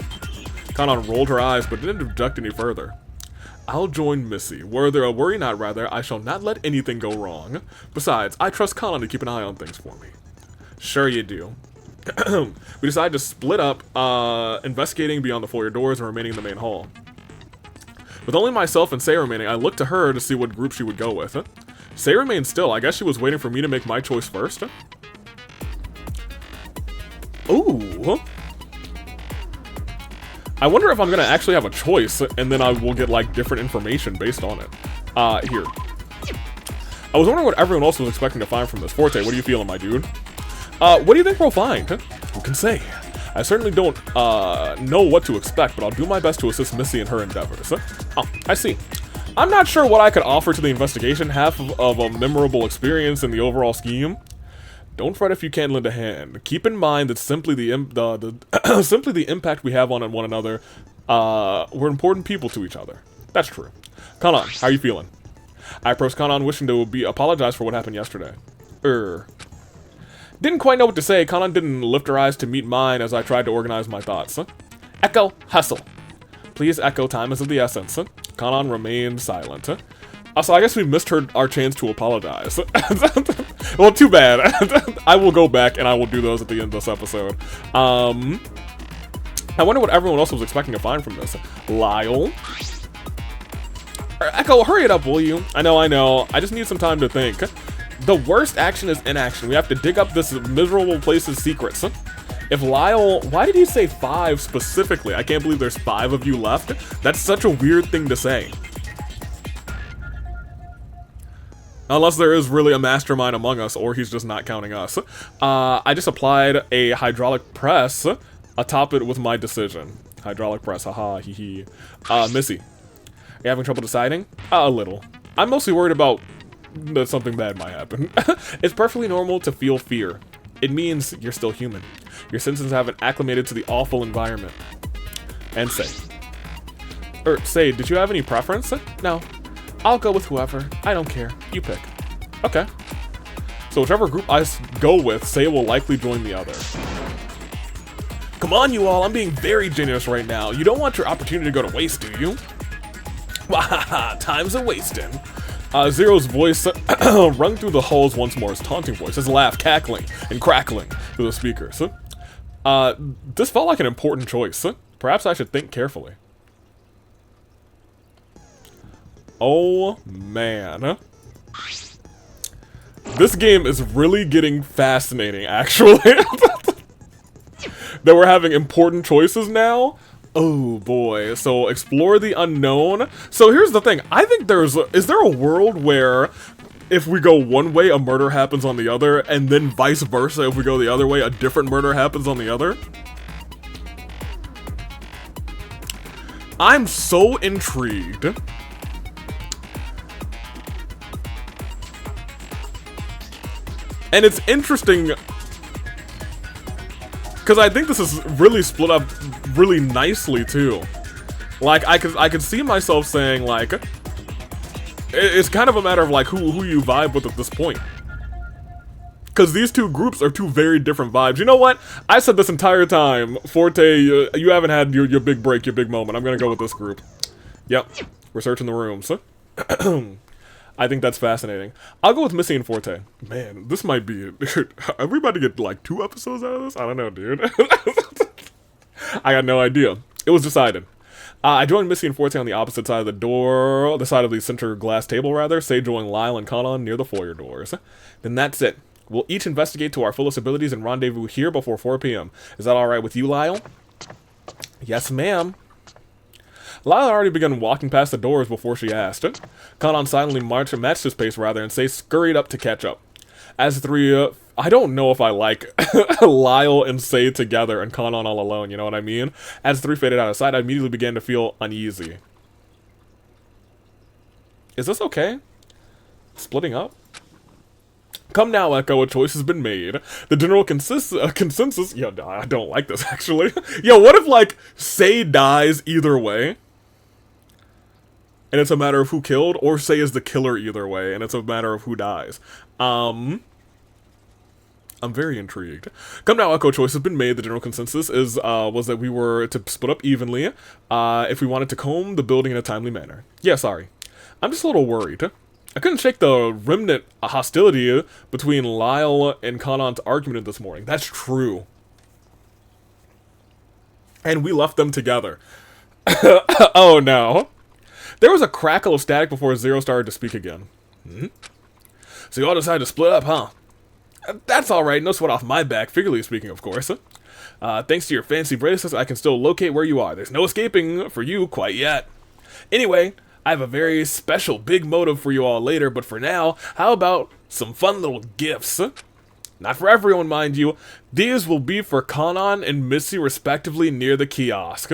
Speaker 1: Kanan rolled her eyes, but didn't object any further. I'll join Missy. Worry not, rather. I shall not let anything go wrong. Besides, I trust Kanan to keep an eye on things for me. Sure you do. We decided to split up, investigating beyond the foyer doors and remaining in the main hall. With only myself and Sei remaining, I looked to her to see what group she would go with. Sei remained still. I guess she was waiting for me to make my choice first. Ooh. I wonder if I'm gonna actually have a choice, and then I will get, like, different information based on it. Here. I was wondering what everyone else was expecting to find from this. Forte, what are you feeling, my dude? What do you think we'll find? Who can say? I certainly don't, know what to expect, but I'll do my best to assist Missy in her endeavors. Oh, I see. I'm not sure what I could offer to the investigation, half of a memorable experience in the overall scheme. Don't fret if you can't lend a hand. Keep in mind that simply simply the impact we have on one another, we're important people to each other. That's true. Kanan, how are you feeling? I approached Kanan wishing to apologize for what happened yesterday. Didn't quite know what to say. Kanan didn't lift her eyes to meet mine as I tried to organize my thoughts. Echo, hustle. Please, Echo, time is of the essence. Kanan remained silent. So I guess we missed our chance to apologize. Well, too bad. I will go back and I will do those at the end of this episode. I wonder what everyone else was expecting to find from this. Lyle. Echo, hurry it up, will you? I know. I just need some time to think. The worst action is inaction. We have to dig up this miserable place's secrets. If Lyle... Why did he say 5 specifically? I can't believe there's 5 of you left. That's such a weird thing to say. Unless there is really a mastermind among us, or he's just not counting us. I just applied a hydraulic press atop it with my decision. Hydraulic press, haha, hee hee. Missy, are you having trouble deciding? A little. I'm mostly worried about that something bad might happen. It's perfectly normal to feel fear. It means you're still human. Your senses haven't acclimated to the awful environment. And Sei. Sei, did you have any preference? No. I'll go with whoever. I don't care. You pick. Okay. So whichever group I go with, Sei will likely join the other. Come on, you all. I'm being very generous right now. You don't want your opportunity to go to waste, do you? Wahaha, time's a-wasting. Zero's voice rung through the halls once more, his taunting voice, his laugh cackling and crackling through the speakers. This felt like an important choice. Perhaps I should think carefully. Oh, man. This game is really getting fascinating, actually. That we're having important choices now. Oh boy, so explore the unknown. So here's the thing, I think is there a world where if we go one way, a murder happens on the other, and then vice versa, if we go the other way, a different murder happens on the other? I'm so intrigued. And it's interesting because I think this is really split up really nicely too. Like I could see myself saying like it's kind of a matter of like who you vibe with at this point. Because these two groups are two very different vibes. You know what? I said this entire time, Forte, you haven't had your big break, your big moment. I'm gonna go with this group. Yep, we're searching the rooms. I think that's fascinating. I'll go with Missy and Forte. Man, this might be it. Dude, everybody get like 2 episodes out of this? I don't know, dude. I got no idea. It was decided. I joined Missy and Forte on the opposite side of the door, the side of the center glass table, rather. Sei joined Lyle and Kanan near the foyer doors. Then that's it. We'll each investigate to our fullest abilities and rendezvous here before 4 p.m. Is that alright with you, Lyle? Yes, ma'am. Lyle already began walking past the doors before she asked. Kanan silently matched his pace, rather, and Sei scurried up to catch up. As the three, I don't know if I like Lyle and Sei together and Kanan all alone, you know what I mean? As the three faded out of sight, I immediately began to feel uneasy. Is this okay? Splitting up? Come now, Echo, a choice has been made. The general consensus... Yo, I don't like this, actually. Yo, what if, like, Sei dies either way? And it's a matter of who killed, or Sei is the killer either way, and it's a matter of who dies. I'm very intrigued. Come now, Echo, choice has been made. The general consensus is was that we were to split up evenly if we wanted to comb the building in a timely manner. Yeah, sorry. I'm just a little worried. I couldn't shake the remnant hostility between Lyle and Kanan's argument this morning. That's true. And we left them together. Oh no. There was a crackle of static before Zero started to speak again. So you all decided to split up, huh? That's alright, no sweat off my back, figuratively speaking, of course. Thanks to your fancy bracelets, I can still locate where you are. There's no escaping for you quite yet. Anyway, I have a very special big motive for you all later, but for now, how about some fun little gifts? Not for everyone, mind you. These will be for Kanan and Missy, respectively, near the kiosk.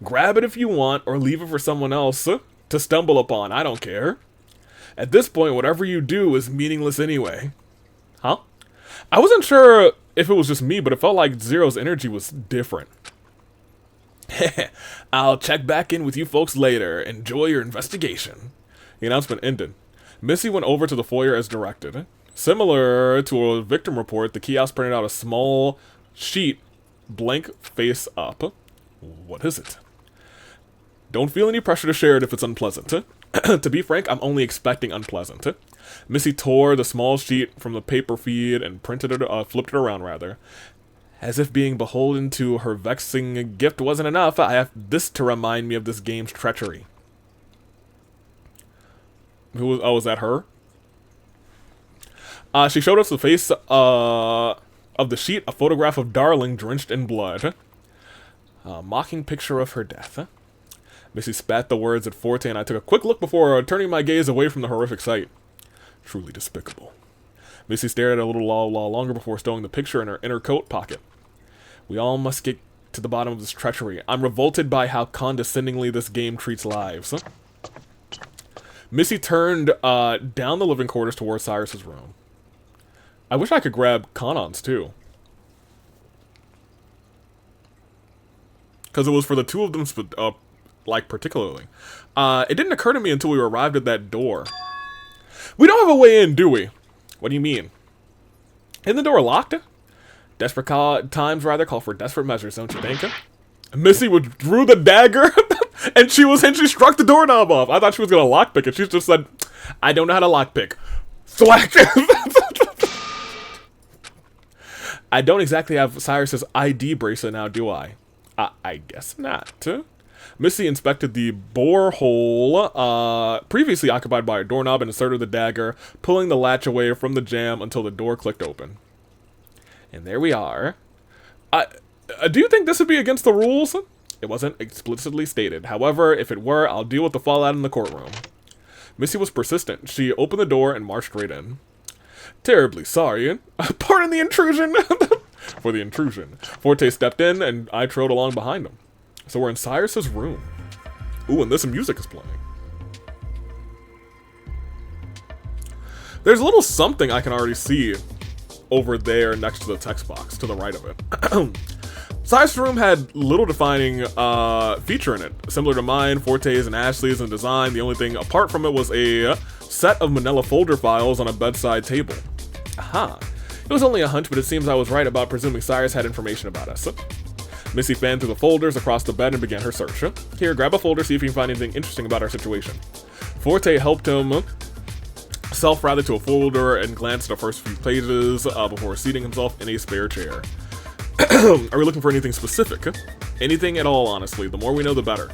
Speaker 1: Grab it if you want, or leave it for someone else to stumble upon. I don't care. At this point, whatever you do is meaningless anyway. Huh? I wasn't sure if it was just me, but it felt like Zero's energy was different. I'll check back in with you folks later. Enjoy your investigation. The announcement ended. Missy went over to the foyer as directed. Similar to a victim report, the kiosk printed out a small sheet, blank face up. What is it? Don't feel any pressure to share it if it's unpleasant. To be frank, I'm only expecting unpleasant. Missy tore the small sheet from the paper feed and flipped it around rather. As if being beholden to her vexing gift wasn't enough, I have this to remind me of this game's treachery. Was that her? She showed us the face of the sheet, a photograph of Darling drenched in blood. A mocking picture of her death. Missy spat the words at Forte, and I took a quick look before turning my gaze away from the horrific sight. Truly despicable. Missy stared at it a little longer before stowing the picture in her inner coat pocket. We all must get to the bottom of this treachery. I'm revolted by how condescendingly this game treats lives. Missy turned down the living quarters towards Cyrus's room. I wish I could grab Kanan's too. Because it was for the two of them, like, particularly. It didn't occur to me until we arrived at that door. We don't have a way in, do we? What do you mean? Isn't the door locked? Desperate times, rather, call for desperate measures, don't you think? Missy withdrew the dagger, and she struck the doorknob off. I thought she was going to lockpick it. She just said, I don't know how to lockpick. Thwack! I don't exactly have Cyrus's ID bracelet now, do I? I guess not. Missy inspected the borehole previously occupied by a doorknob and inserted the dagger, pulling the latch away from the jam until the door clicked open. And there we are. Do you think this would be against the rules? It wasn't explicitly stated. However, if it were, I'll deal with the fallout in the courtroom. Missy was persistent. She opened the door and marched right in. Terribly sorry. Pardon the intrusion. For the intrusion. Forte stepped in, and I trailed along behind him. So we're in Cyrus's room. Ooh, and this music is playing. There's a little something I can already see over there next to the text box, to the right of it. Cyrus's room had little defining feature in it. Similar to mine, Forte's and Ashley's in design, the only thing apart from it was a set of manila folder files on a bedside table. Aha. It was only a hunch, but it seems I was right about presuming Cyrus had information about us. Missy fanned through the folders across the bed and began her search. Here, grab a folder, see if you can find anything interesting about our situation. Forte helped him self-rather to a folder and glanced at the first few pages before seating himself in a spare chair. Are we looking for anything specific? Anything at all, honestly. The more we know, the better.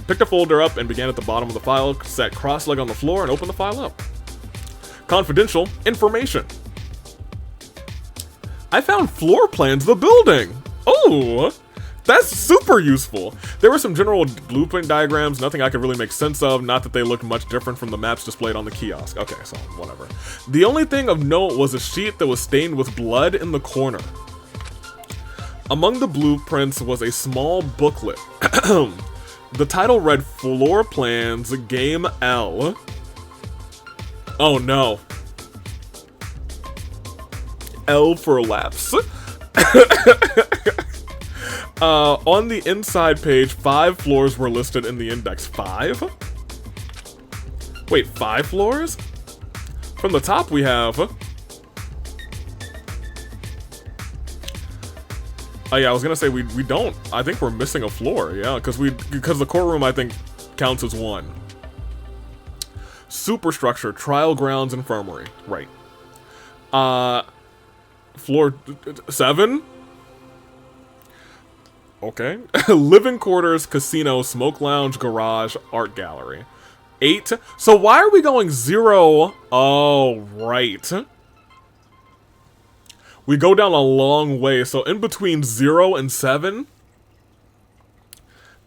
Speaker 1: Picked a folder up and began at the bottom of the file, sat cross-legged on the floor, and opened the file up. Confidential information. I found floor plans of the building. Oh, that's super useful. There were some general blueprint diagrams, nothing I could really make sense of, not that they looked much different from the maps displayed on the kiosk. Okay, so whatever. The only thing of note was a sheet that was stained with blood in the corner. Among the blueprints was a small booklet. The title read Floor Plans Game L. Oh no. L for Lapse. On the inside page, 5 floors were listed in the index. 5? Wait, 5 floors? From the top we have... Oh yeah, I was gonna say we don't. I think we're missing a floor. Yeah, because the courtroom I think counts as one. Superstructure, trial grounds, infirmary. Right. Floor 7. Okay. Living quarters, casino, smoke lounge, garage, art gallery. 8. So why are we going 0? Oh, right. We go down a long way, so in between 0 and 7,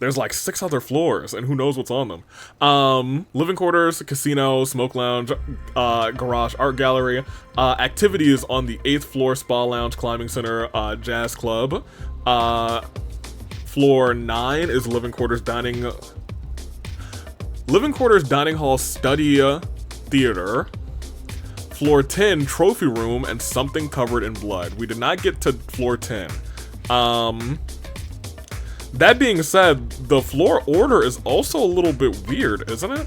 Speaker 1: there's like 6 other floors, and who knows what's on them. Living quarters, casino, smoke lounge, garage, art gallery. Activities on the 8th floor, spa lounge, climbing center, jazz club. Floor 9 is living quarters, dining hall, study, theater. Floor 10, trophy room, and something covered in blood. We did not get to floor 10. That being said, the floor order is also a little bit weird, isn't it?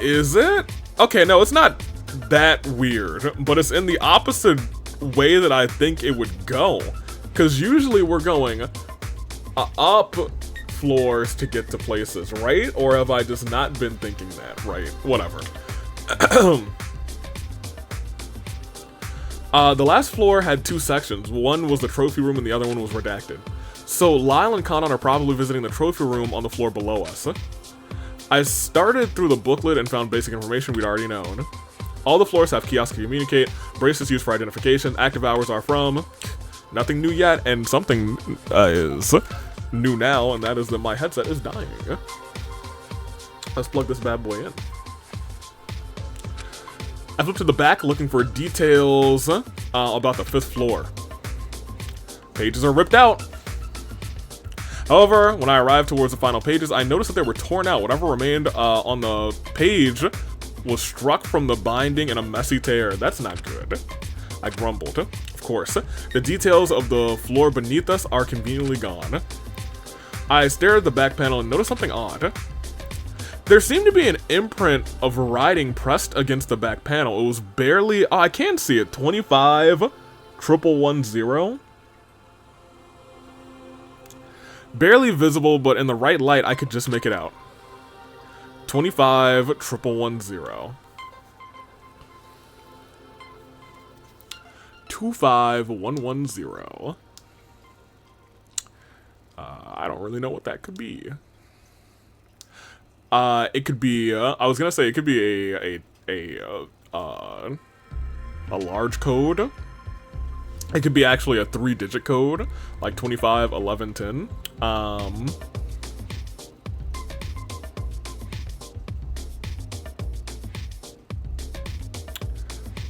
Speaker 1: Is it? Okay, no, it's not that weird, but it's in the opposite way that I think it would go. Because usually we're going up floors to get to places, right? Or have I just not been thinking that, right? Whatever. The last floor had 2 sections. One was the trophy room and the other one was redacted. So Lyle and Kanan are probably visiting the trophy room on the floor below us. I started through the booklet and found basic information we'd already known. All the floors have kiosks to communicate, bracelets used for identification, active hours are from... Nothing new yet, and something is new now, and that is that my headset is dying. Let's plug this bad boy in. I flipped to the back looking for details about the 5th floor. Pages are ripped out. However, when I arrived towards the final pages, I noticed that they were torn out. Whatever remained on the page was struck from the binding in a messy tear. That's not good. I grumbled. Of course. The details of the floor beneath us are conveniently gone. I stared at the back panel and noticed something odd. There seemed to be an imprint of writing pressed against the back panel. It was barely... Oh, I can see it. 25-111-0. Barely visible, but in the right light, I could just make it out. 25-111-0. 25110. I don't really know what that could be. It could be. I was gonna say it could be a large code. It could be actually a 3-digit code, like 25, 11, 10. I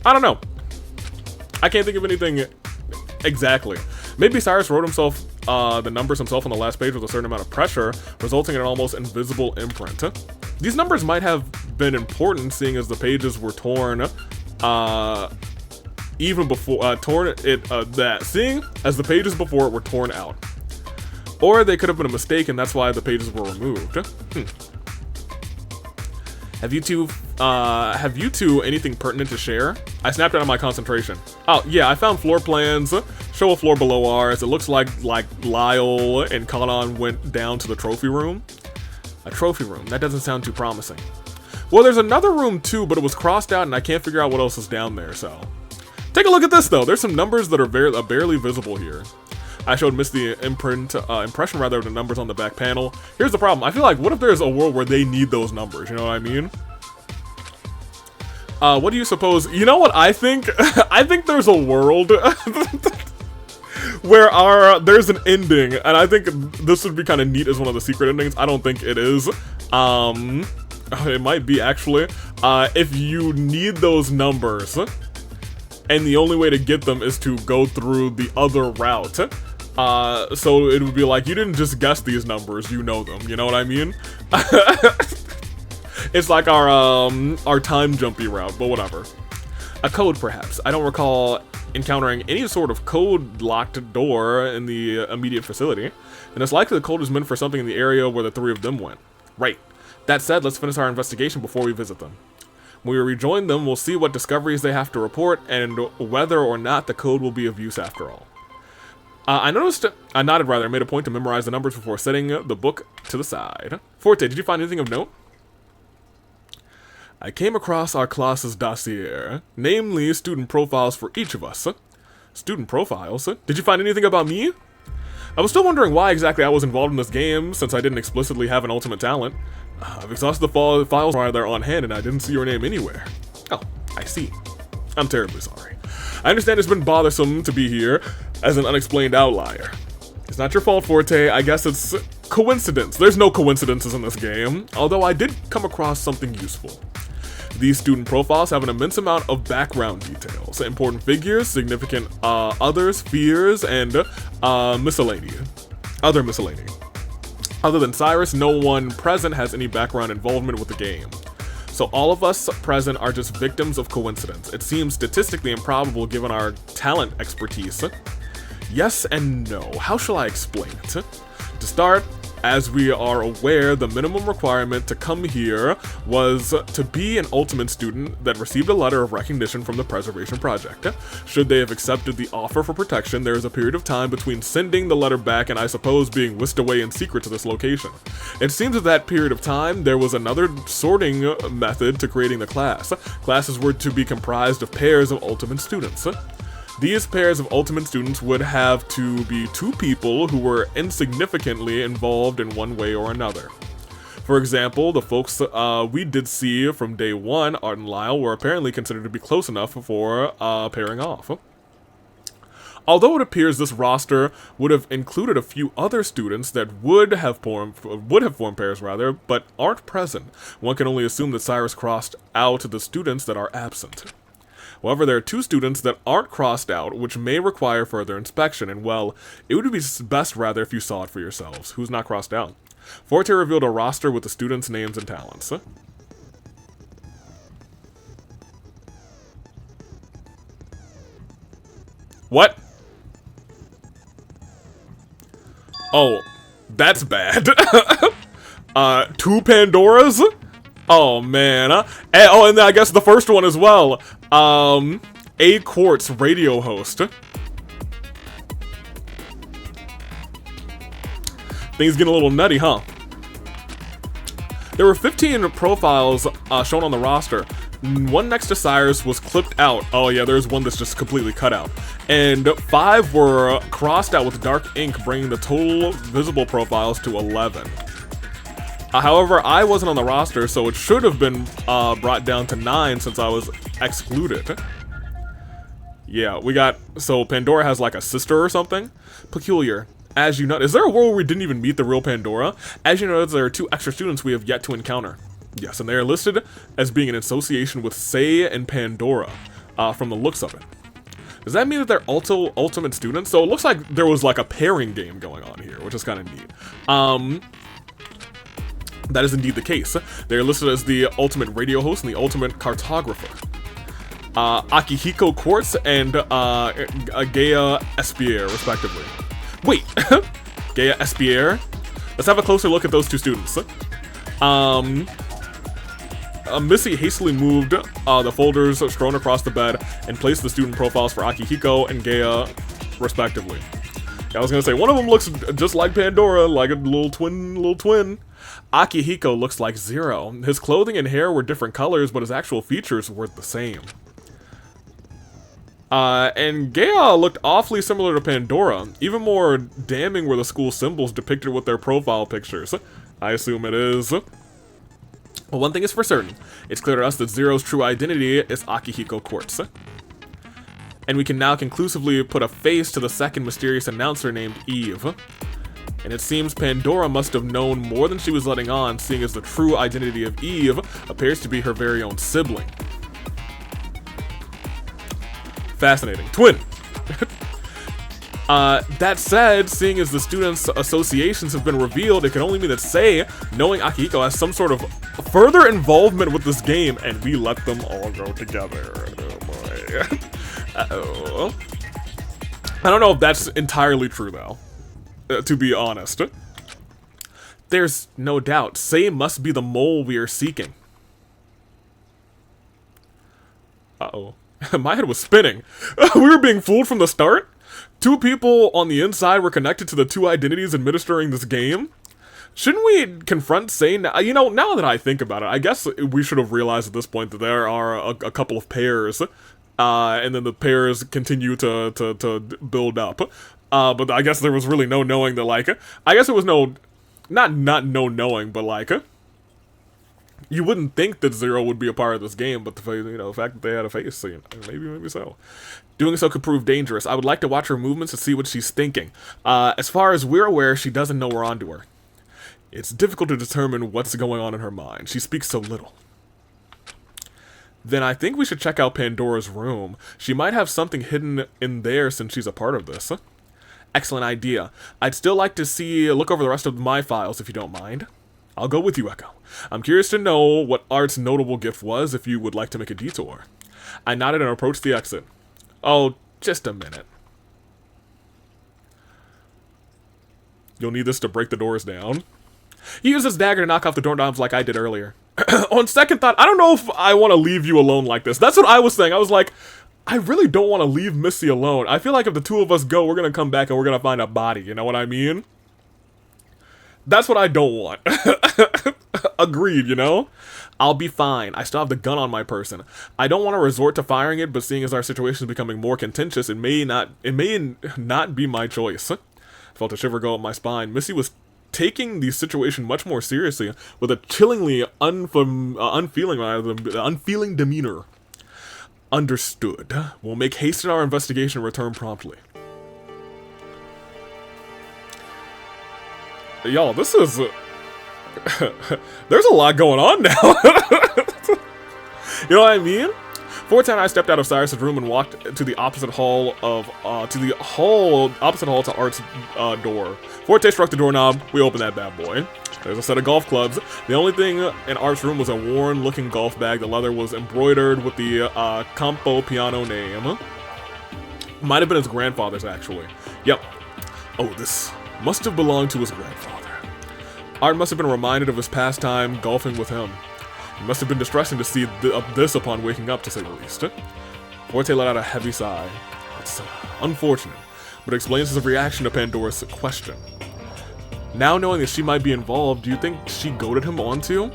Speaker 1: don't know. I can't think of anything exactly. Maybe Cyrus wrote himself the numbers himself on the last page with a certain amount of pressure, resulting in an almost invisible imprint. These numbers might have been important, seeing as the pages were torn even before seeing as the pages before it were torn out. Or they could have been a mistake, and that's why the pages were removed. Have you two anything pertinent to share? I snapped out of my concentration. Oh, yeah, I found floor plans. Show a floor below ours. It looks like Lyle and Kanan went down to the trophy room. A trophy room. That doesn't sound too promising. Well, there's another room too, but it was crossed out and I can't figure out what else is down there, so. Take a look at this though. There's some numbers that are barely visible here. I showed Miss the impression rather of the numbers on the back panel. Here's the problem. I feel like, what if there's a world where they need those numbers? You know what I mean? What do you suppose? You know what I think? I think there's a world where there's an ending, and I think this would be kind of neat as one of the secret endings. I don't think it is. It might be actually. If you need those numbers, and the only way to get them is to go through the other route. So it would be like, you didn't just guess these numbers, you know them. You know what I mean? It's like our time jumpy route, but whatever. A code, perhaps. I don't recall encountering any sort of code locked door in the immediate facility, and it's likely the code is meant for something in the area where the 3 of them went. Right. That said, let's finish our investigation before we visit them. When we rejoin them, we'll see what discoveries they have to report and whether or not the code will be of use after all. I nodded rather, and made a point to memorize the numbers before setting the book to the side. Forte, did you find anything of note? I came across our class's dossier, namely student profiles for each of us. Student profiles? Did you find anything about me? I was still wondering why exactly I was involved in this game, since I didn't explicitly have an ultimate talent. I've exhausted the files while they're on hand, and I didn't see your name anywhere. Oh, I see. I'm terribly sorry. I understand it's been bothersome to be here as an unexplained outlier. It's not your fault, Forte. I guess it's coincidence. There's no coincidences in this game, although I did come across something useful. These student profiles have an immense amount of background details, important figures, significant others, fears, and miscellany. Other miscellany. Other than Cyrus, no one present has any background involvement with the game. So all of us present are just victims of coincidence. It seems statistically improbable given our talent expertise. Yes and no. How shall I explain it? To start, as we are aware, the minimum requirement to come here was to be an ultimate student that received a letter of recognition from the Preservation Project. Should they have accepted the offer for protection, there is a period of time between sending the letter back and I suppose being whisked away in secret to this location. It seems at that period of time, there was another sorting method to creating the class. Classes were to be comprised of pairs of ultimate students. These pairs of ultimate students would have to be two people who were insignificantly involved in one way or another. For example, the folks we did see from day one, Art and Lyle, were apparently considered to be close enough for pairing off. Although it appears this roster would have included a few other students that would have formed pairs rather, but aren't present, one can only assume that Cyrus crossed out the students that are absent. However, there are two students that aren't crossed out, which may require further inspection, and well, it would be best rather if you saw it for yourselves. Who's not crossed out? Forte revealed a roster with the students' names and talents. What? Oh, that's bad. Two Pandoras? Oh man, and then I guess the first one as well. A Quartz radio host. Things getting a little nutty, huh? There were 15 profiles shown on the roster. One next to Cyrus was clipped out. Oh yeah, there's one that's just completely cut out. And 5 were crossed out with dark ink, bringing the total visible profiles to 11. However, I wasn't on the roster, so it should have been brought down to 9 since I was excluded. Yeah, we got... So, Pandora has like a sister or something? Peculiar. As you know... Is there a world where we didn't even meet the real Pandora? As you know, there are 2 extra students we have yet to encounter. Yes, and they are listed as being in association with Say and Pandora, from the looks of it. Does that mean that they're also ultimate students? So it looks like there was like a pairing game going on here, which is kind of neat. That is indeed the case. They're listed as the ultimate radio host and the ultimate cartographer. Akihiko Quartz and Gaia Espier, respectively. Wait, Gaia Espier? Let's have a closer look at those 2 students. Missy hastily moved the folders strewn across the bed and placed the student profiles for Akihiko and Gaia, respectively. I was gonna say, one of them looks just like Pandora, like a little twin. Akihiko looks like Zero. His clothing and hair were different colors, but his actual features were the same. And Gaia looked awfully similar to Pandora. Even more damning were the school symbols depicted with their profile pictures. I assume it is. Well, one thing is for certain. It's clear to us that Zero's true identity is Akihiko Quartz. And we can now conclusively put a face to the second mysterious announcer named Eve. And it seems Pandora must have known more than she was letting on, seeing as the true identity of Eve appears to be her very own sibling. Fascinating. Twin! That said, seeing as the students' associations have been revealed, it can only mean that Sei, knowing Akihiko, has some sort of further involvement with this game, and we let them all go together. Oh boy. Uh-oh. I don't know if that's entirely true, though. To be honest. There's no doubt. Sei must be the mole we are seeking. Uh-oh. My head was spinning. We were being fooled from the start? Two people on the inside were connected to the two identities administering this game? Shouldn't we confront Sei now? You know, now that I think about it, I guess we should have realized at this point that there are a couple of pairs, and then the pairs continue to build up. But I guess there was really no knowing that, like, I guess it was no, not no knowing, but like, you wouldn't think that Zero would be a part of this game, but the fact that they had a face scene, maybe so. Doing so could prove dangerous. I would like to watch her movements to see what she's thinking. As far as we're aware, she doesn't know we're onto her. It's difficult to determine what's going on in her mind. She speaks so little. Then I think we should check out Pandora's room. She might have something hidden in there since she's a part of this. Excellent idea. I'd still like to look over the rest of my files if you don't mind. I'll go with you, Echo. I'm curious to know what Art's notable gift was if you would like to make a detour. I nodded and approached the exit. Oh, just a minute. You'll need this to break the doors down. He used his dagger to knock off the doorknobs like I did earlier. On second thought, I don't know if I want to leave you alone like this. That's what I was saying. I was like, I really don't want to leave Missy alone. I feel like if the two of us go, we're going to come back and we're going to find a body. You know what I mean? That's what I don't want. Agreed, you know? I'll be fine. I still have the gun on my person. I don't want to resort to firing it, but seeing as our situation is becoming more contentious, it may not be my choice. I felt a shiver go up my spine. Missy was taking the situation much more seriously, with a chillingly unfeeling demeanor. Understood. We'll make haste in our investigation and return promptly. Y'all, this is... there's a lot going on now. You know what I mean? Forte and I stepped out of Cyrus's room and walked to the opposite hall to Art's door. Forte struck the doorknob. We opened that bad boy. There's a set of golf clubs. The only thing in Art's room was a worn-looking golf bag. The leather was embroidered with the Campo Piano name. Might have been his grandfather's, actually. Yep. Oh, this must have belonged to his grandfather. Art must have been reminded of his past time golfing with him. It must have been distressing to see this upon waking up, to say the least. Forte let out a heavy sigh. It's unfortunate, but it explains his reaction to Pandora's question. Now knowing that she might be involved, do you think she goaded him onto?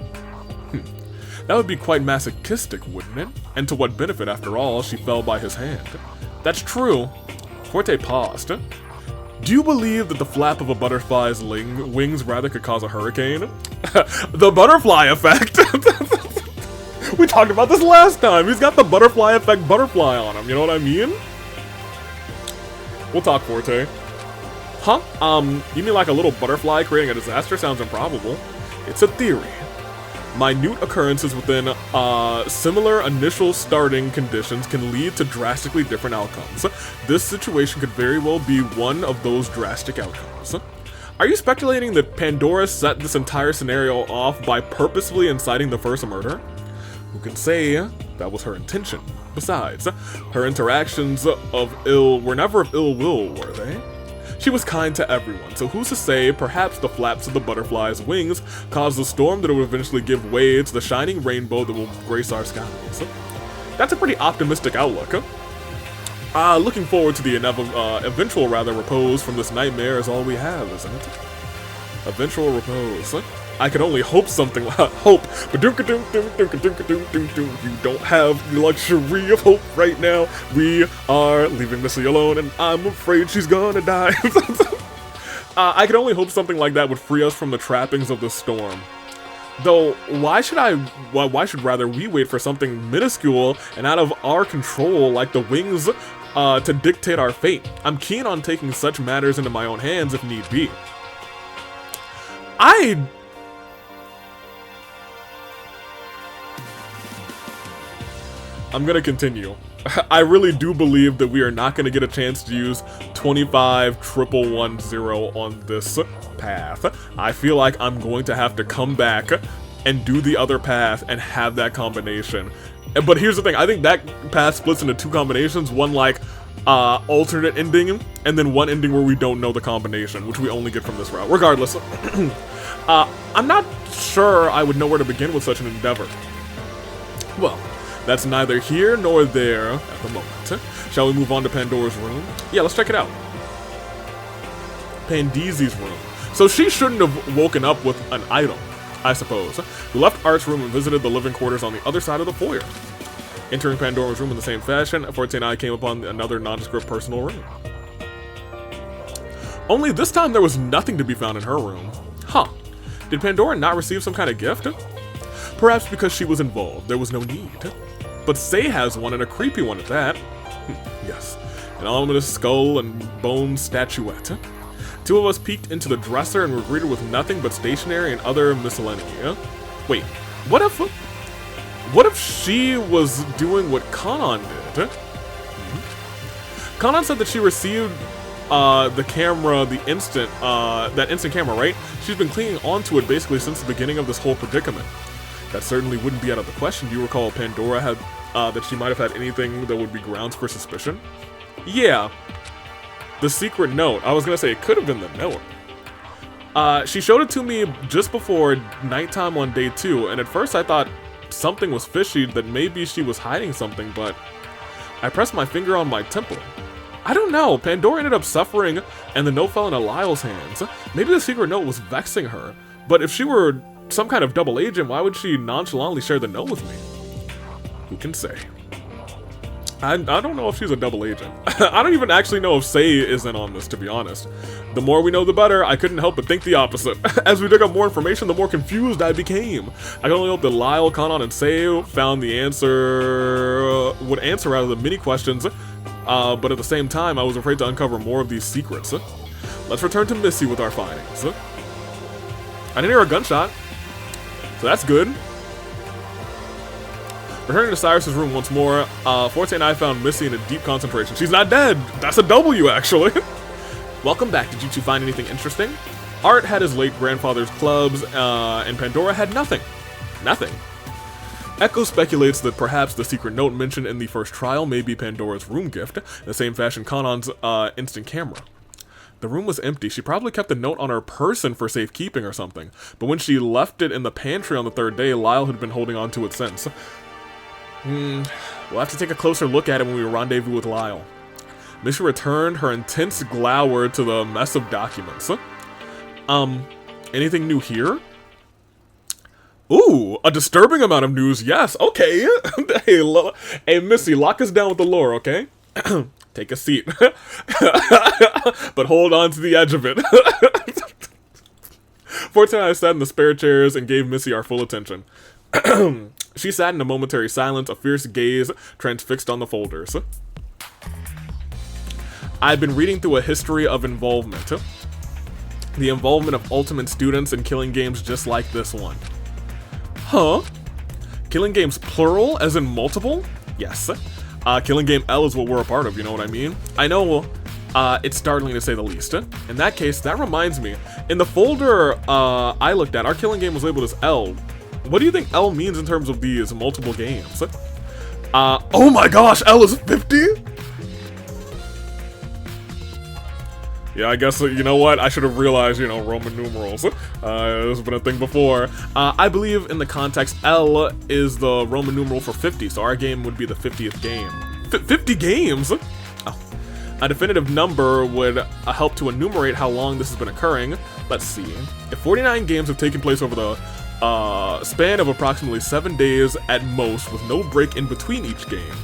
Speaker 1: That would be quite masochistic, wouldn't it? And to what benefit, after all, she fell by his hand. That's true. Forte paused. Do you believe that the flap of a butterfly's wings rather could cause a hurricane? The butterfly effect! We talked about this last time! He's got the butterfly effect butterfly on him, you know what I mean? We'll talk, Forte. Huh? You mean like a little butterfly creating a disaster? Sounds improbable. It's a theory. Minute occurrences within similar initial starting conditions can lead to drastically different outcomes. This situation could very well be one of those drastic outcomes. Are you speculating that Pandora set this entire scenario off by purposefully inciting the first murder? Who can say that was her intention? Besides, her interactions were never of ill will, were they? She was kind to everyone, so who's to say perhaps the flaps of the butterfly's wings caused the storm that would eventually give way to the shining rainbow that will grace our skies. That's a pretty optimistic outlook. Looking forward to the eventual repose from this nightmare is all we have, isn't it? Eventual repose. I can only hope something. Hope. But you don't have the luxury of hope right now. We are leaving Missy alone, and I'm afraid she's gonna die. I can only hope something like that would free us from the trappings of the storm. Though, why should rather we wait for something minuscule and out of our control, like the wings, to dictate our fate? I'm keen on taking such matters into my own hands if need be. I'm gonna continue. I really do believe that we are not gonna get a chance to use 25-1-1-0 on this path. I feel like I'm going to have to come back and do the other path and have that combination. But here's the thing, I think that path splits into two combinations. One like alternate ending, and then one ending where we don't know the combination, which we only get from this route. Regardless, I'm not sure I would know where to begin with such an endeavor. Well, that's neither here nor there at the moment. Shall we move on to Pandora's room? Yeah, let's check it out. Pandeezy's room. So she shouldn't have woken up with an item, I suppose. We left Art's room and visited the living quarters on the other side of the foyer. Entering Pandora's room in the same fashion, Forte and I came upon another nondescript personal room. Only this time there was nothing to be found in her room. Huh. Did Pandora not receive some kind of gift? Perhaps because she was involved, there was no need. But Sei has one, and a creepy one at that. Yes, an ominous skull and bone statuette. Two of us peeked into the dresser and were greeted with nothing but stationery and other miscellany. Wait, what if she was doing what Kanan did? Kanan said that she received the camera, that instant camera, right? She's been clinging onto it basically since the beginning of this whole predicament. That certainly wouldn't be out of the question. Do you recall Pandora had that she might have had anything that would be grounds for suspicion? Yeah. The secret note. I was gonna say it could have been the note. She showed it to me just before nighttime on day 2, and at first I thought something was fishy, that maybe she was hiding something, but I pressed my finger on my temple. I don't know, Pandora ended up suffering, and the note fell into Lyle's hands. Maybe the secret note was vexing her, but if she were some kind of double agent, why would she nonchalantly share the note with me? Who can say? I don't know if she's a double agent. I don't even actually know if Sei is in on this, to be honest. The more we know, the better. I couldn't help but think the opposite. As we dug up more information, the more confused I became. I can only hope that Lyle, Kanan, and Sei found the answer, would answer out of the many questions, but at the same time, I was afraid to uncover more of these secrets. Let's return to Missy with our findings. I didn't hear a gunshot, so that's good. Returning to Cyrus's room once more, Forte and I found Missy in a deep concentration. She's not dead! That's a W, actually! Welcome back. Did you two find anything interesting? Art had his late grandfather's clubs, and Pandora had nothing. Nothing. Echo speculates that perhaps the secret note mentioned in the first trial may be Pandora's room gift, in the same fashion Kanan's instant camera. The room was empty. She probably kept the note on her person for safekeeping or something, but when she left it in the pantry on the 3rd day, Lyle had been holding on to it since. We'll have to take a closer look at it when we rendezvous with Lyle. Missy returned her intense glower to the mess of documents. Anything new here? Ooh, a disturbing amount of news, yes, okay. Hey, Missy, lock us down with the lore, okay? Take a seat. But hold on to the edge of it. Forte and I sat in the spare chairs and gave Missy our full attention. She sat in a momentary silence, a fierce gaze transfixed on the folders. I've been reading through a history of involvement. The involvement of ultimate students in killing games just like this one. Huh? Killing games plural, as in multiple? Yes. Killing game L is what we're a part of, you know what I mean? I know it's startling to say the least. In that case, that reminds me. In the folder I looked at, our killing game was labeled as L. What do you think L means in terms of these multiple games? Oh my gosh, L is 50? Yeah, I guess, you know what? I should have realized, you know, Roman numerals. This has been a thing before. I believe in the context, L is the Roman numeral for 50, so our game would be the 50th game. 50 games? Oh. A definitive number would help to enumerate how long this has been occurring. Let's see. If 49 games have taken place over the span of approximately 7 days at most, with no break in between each game,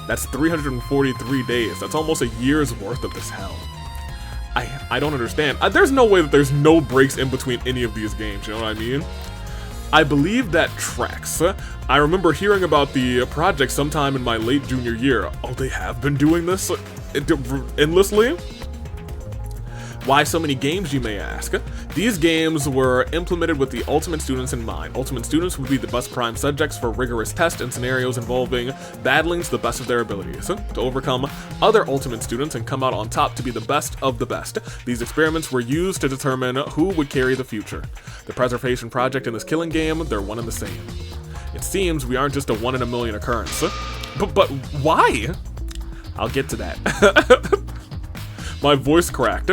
Speaker 1: that's 343 days. That's almost a year's worth of this hell. I don't understand. There's no way that there's no breaks in between any of these games, you know what I mean? I believe that tracks. I remember hearing about the project sometime in my late junior year. Oh, they have been doing this endlessly? Why so many games, you may ask? These games were implemented with the ultimate students in mind. Ultimate students would be the best prime subjects for rigorous tests and scenarios involving battling to the best of their abilities, to overcome other ultimate students and come out on top to be the best of the best. These experiments were used to determine who would carry the future. The preservation project and this killing game, they're one and the same. It seems we aren't just a 1 in a million occurrence. But why? I'll get to that. My voice cracked.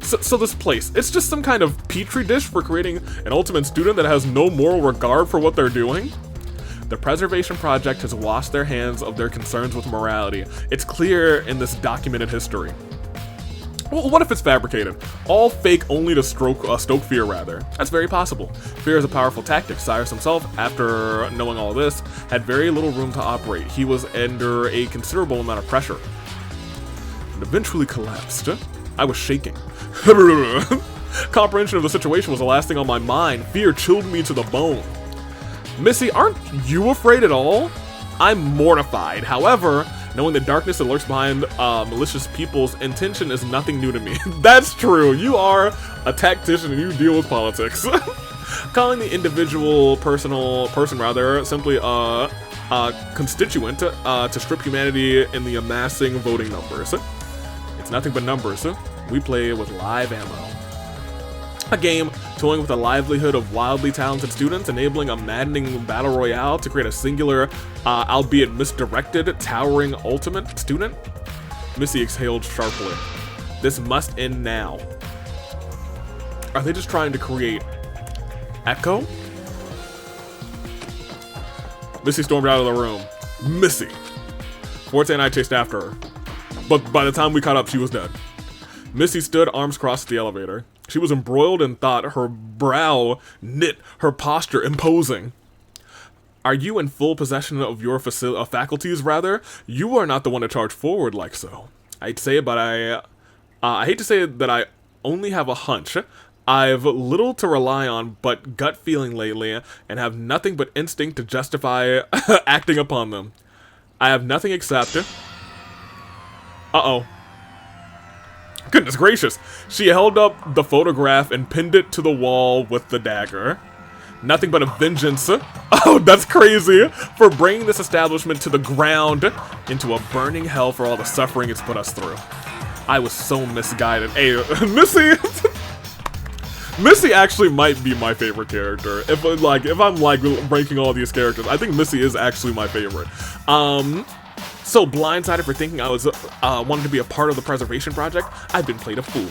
Speaker 1: So this place, it's just some kind of petri dish for creating an ultimate student that has no moral regard for what they're doing? The Preservation Project has washed their hands of their concerns with morality. It's clear in this documented history. Well, what if it's fabricated? All fake only to stoke fear, rather. That's very possible. Fear is a powerful tactic. Cyrus himself, after knowing all this, had very little room to operate. He was under a considerable amount of pressure. And eventually collapsed. I was shaking. Comprehension of the situation was the last thing on my mind. Fear chilled me to the bone. Missy, aren't you afraid at all? I'm mortified. However, knowing the darkness that lurks behind malicious people's intention is nothing new to me. That's true. You are a tactician and you deal with politics. Calling the individual person simply constituent to strip humanity in the amassing voting numbers. It's nothing but numbers. We play with live ammo. A game toying with the livelihood of wildly talented students, enabling a maddening battle royale to create a singular, albeit misdirected, towering ultimate student? Missy exhaled sharply. This must end now. Are they just trying to create echo? Missy stormed out of the room. Missy! Forte and I chased after her. But by the time we caught up, she was dead. Missy stood, arms crossed at the elevator. She was embroiled in thought, her brow knit, her posture imposing. Are you in full possession of your faculties, rather? You are not the one to charge forward like so. I hate to say it, but I hate to say that I only have a hunch. I've little to rely on but gut feeling lately, and have nothing but instinct to justify acting upon them. I have nothing except... Uh-oh. Goodness gracious. She held up the photograph and pinned it to the wall with the dagger. Nothing but a vengeance. Oh, that's crazy. For bringing this establishment to the ground into a burning hell for all the suffering it's put us through. I was so misguided. Hey, Missy! Missy actually might be my favorite character. If I'm ranking all these characters, I think Missy is actually my favorite. So blindsided for thinking I was wanted to be a part of the Preservation Project, I've been played a fool.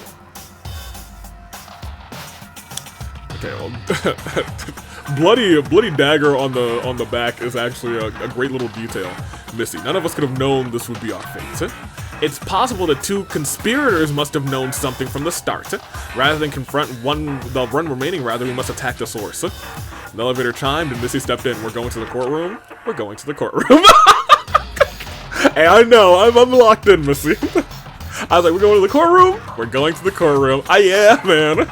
Speaker 1: Okay, well, bloody dagger on the back is actually a great little detail. Missy, none of us could have known this would be our fate. It's possible that two conspirators must have known something from the start. Rather than confront the one remaining, we must attack the source. The elevator chimed and Missy stepped in. We're going to the courtroom. We're going to the courtroom. Hey, I know, I'm locked in, Missy. I was like, we're going to the courtroom? We're going to the courtroom. Yeah, man.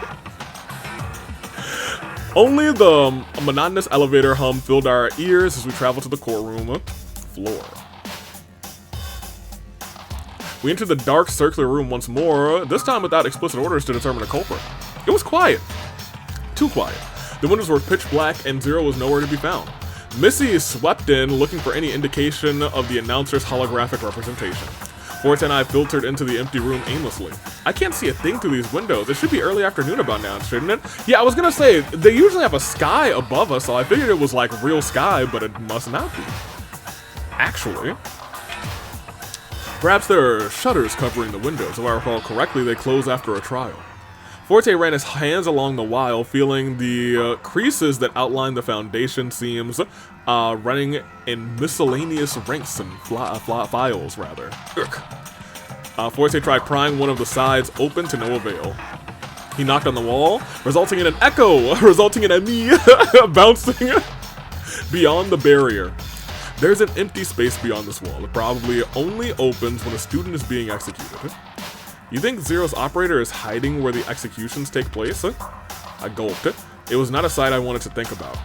Speaker 1: Only the monotonous elevator hum filled our ears as we traveled to the courtroom floor. We entered the dark circular room once more, this time without explicit orders to determine a culprit. It was quiet. Too quiet. The windows were pitch black and Zero was nowhere to be found. Missy swept in, looking for any indication of the announcer's holographic representation. Forte and I filtered into the empty room aimlessly. I can't see a thing through these windows. It should be early afternoon about now, shouldn't it? Yeah, I was gonna say, they usually have a sky above us, so I figured it was like real sky, but it must not be. Actually. Perhaps there are shutters covering the windows. If I recall correctly, they close after a trial. Forte ran his hands along the wall, feeling the creases that outline the foundation seams running in miscellaneous ranks and files, rather. Forte tried prying one of the sides open to no avail. He knocked on the wall, resulting in an echo, resulting in a me bouncing beyond the barrier. There's an empty space beyond this wall. It probably only opens when a student is being executed. You think Zero's operator is hiding where the executions take place? I gulped. It was not a sight I wanted to think about.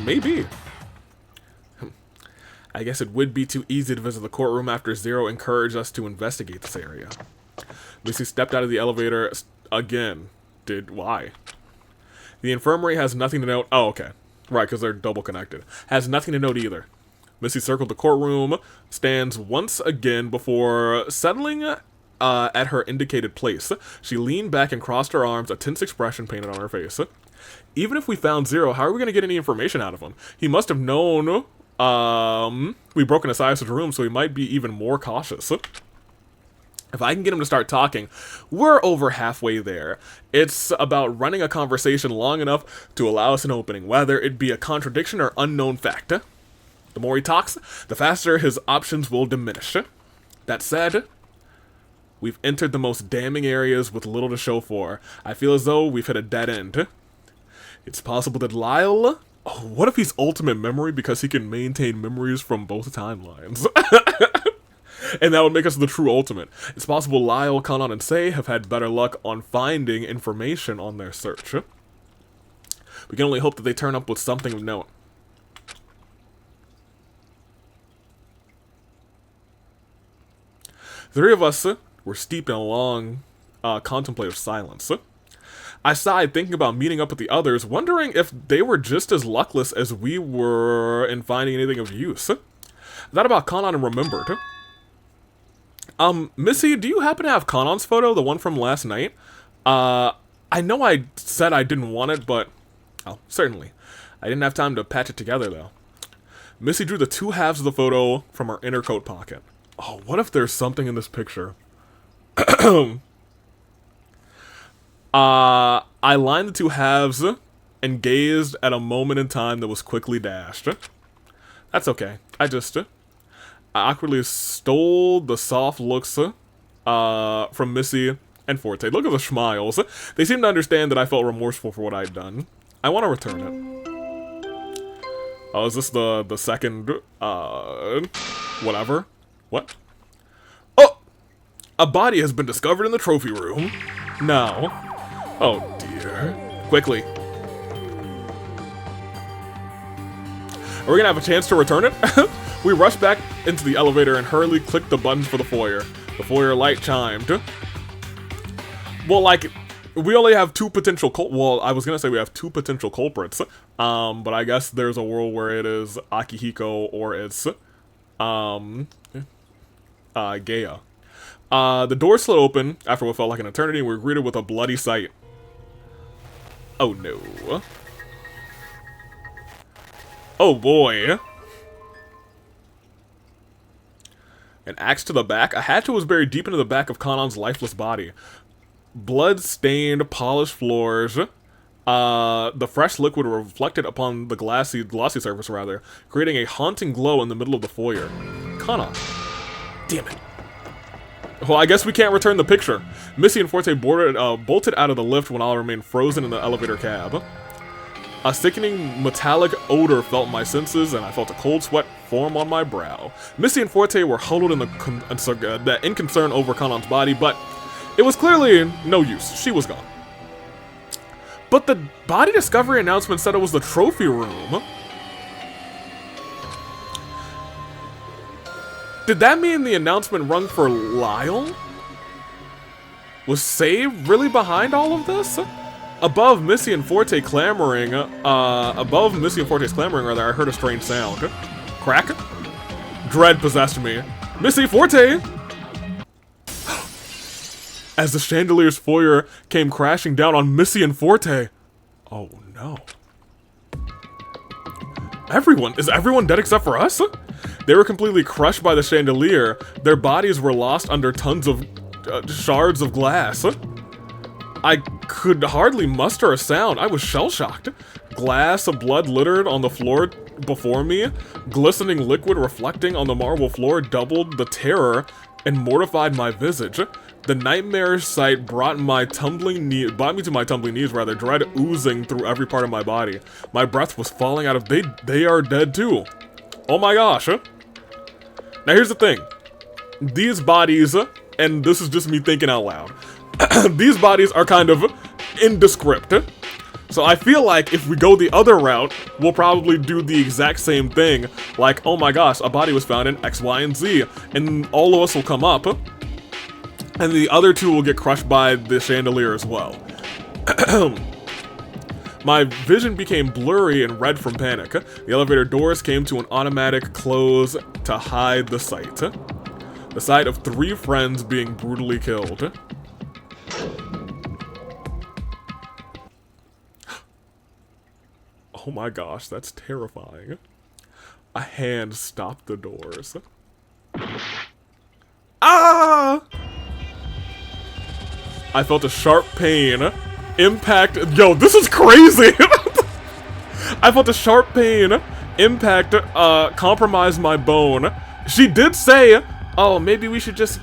Speaker 1: Maybe. I guess it would be too easy to visit the courtroom after Zero encouraged us to investigate this area. Missy stepped out of the elevator again. Why? The infirmary has nothing to note. Oh, okay. Right, because they're double connected. Has nothing to note either. Missy circled the courtroom, stands once again before settling at her indicated place. She leaned back and crossed her arms, a tense expression painted on her face. Even if we found Zero, how are we going to get any information out of him? He must have known We've broken a size of the room, so we might be even more cautious. If I can get him to start talking, we're over halfway there. It's about running a conversation long enough to allow us an opening, whether it be a contradiction or unknown fact. The more he talks, the faster his options will diminish. That said, we've entered the most damning areas with little to show for. I feel as though we've hit a dead end. It's possible that Lyle... Oh, what if he's ultimate memory because he can maintain memories from both timelines? And that would make us the true ultimate. It's possible Lyle, Kanan, and Sei have had better luck on finding information on their search. We can only hope that they turn up with something of note. The three of us were steeped in a long, contemplative silence. I sighed, thinking about meeting up with the others, wondering if they were just as luckless as we were in finding anything of use. I thought about Kanan and remembered. Missy, do you happen to have Kanan's photo, the one from last night? I know I said I didn't want it, but... Oh, certainly. I didn't have time to patch it together, though. Missy drew the two halves of the photo from her inner coat pocket. Oh, what if there's something in this picture? I lined the two halves and gazed at a moment in time that was quickly dashed. That's okay. I awkwardly stole the soft looks from Missy and Forte. Look at the smiles. They seem to understand that I felt remorseful for what I'd done. I want to return it. Oh, is this the second, whatever? What? Oh! A body has been discovered in the trophy room. No. Oh, dear. Quickly. Are we gonna have a chance to return it? We rushed back into the elevator and hurriedly clicked the buttons for the foyer. The foyer light chimed. Well, like, we only have two potential well, I was gonna say we have two potential culprits. But I guess there's a world where it is Akihiko or it's, Gaia. The door slid open after what felt like an eternity, and we were greeted with a bloody sight. Oh no. Oh boy. An axe to the back? A hatchet was buried deep into the back of Kanan's lifeless body. Blood-stained, polished floors. The fresh liquid reflected upon the glossy surface, creating a haunting glow in the middle of the foyer. Kanan. Damn it. Well, I guess we can't return the picture. Missy and Forte bolted out of the lift when I remained frozen in the elevator cab. A sickening metallic odor felt in my senses, and I felt a cold sweat form on my brow. Missy and Forte were huddled in concern over Kanan's body, but it was clearly no use. She was gone. But the body discovery announcement said it was the trophy room. Did that mean the announcement rung for Lyle? Was Sei really behind all of this? Above Missy and Forte clamoring, I heard a strange sound. Crack? Dread possessed me. Missy, Forte! As the chandelier's foyer came crashing down on Missy and Forte. Oh no. Is everyone dead except for us? They were completely crushed by the chandelier. Their bodies were lost under tons of shards of glass. I could hardly muster a sound. I was shell-shocked. Glass of blood littered on the floor before me. Glistening liquid reflecting on the marble floor doubled the terror and mortified my visage. The nightmarish sight brought me to my tumbling knees, dread oozing through every part of my body. My breath was falling out of... They are dead too. Oh my gosh. Now here's the thing. These bodies, and this is just me thinking out loud, these bodies are kind of indescript. So I feel like if we go the other route, we'll probably do the exact same thing. Like, oh my gosh, a body was found in X, Y, and Z. And all of us will come up. And the other two will get crushed by the chandelier as well. My vision became blurry and red from panic. The elevator doors came to an automatic close to hide the sight. The sight of 3 friends being brutally killed. Oh my gosh, that's terrifying. A hand stopped the doors. Ah! I felt a sharp pain impact. Yo, this is crazy! I felt a sharp pain impact compromise my bone. She did say, oh, maybe we should just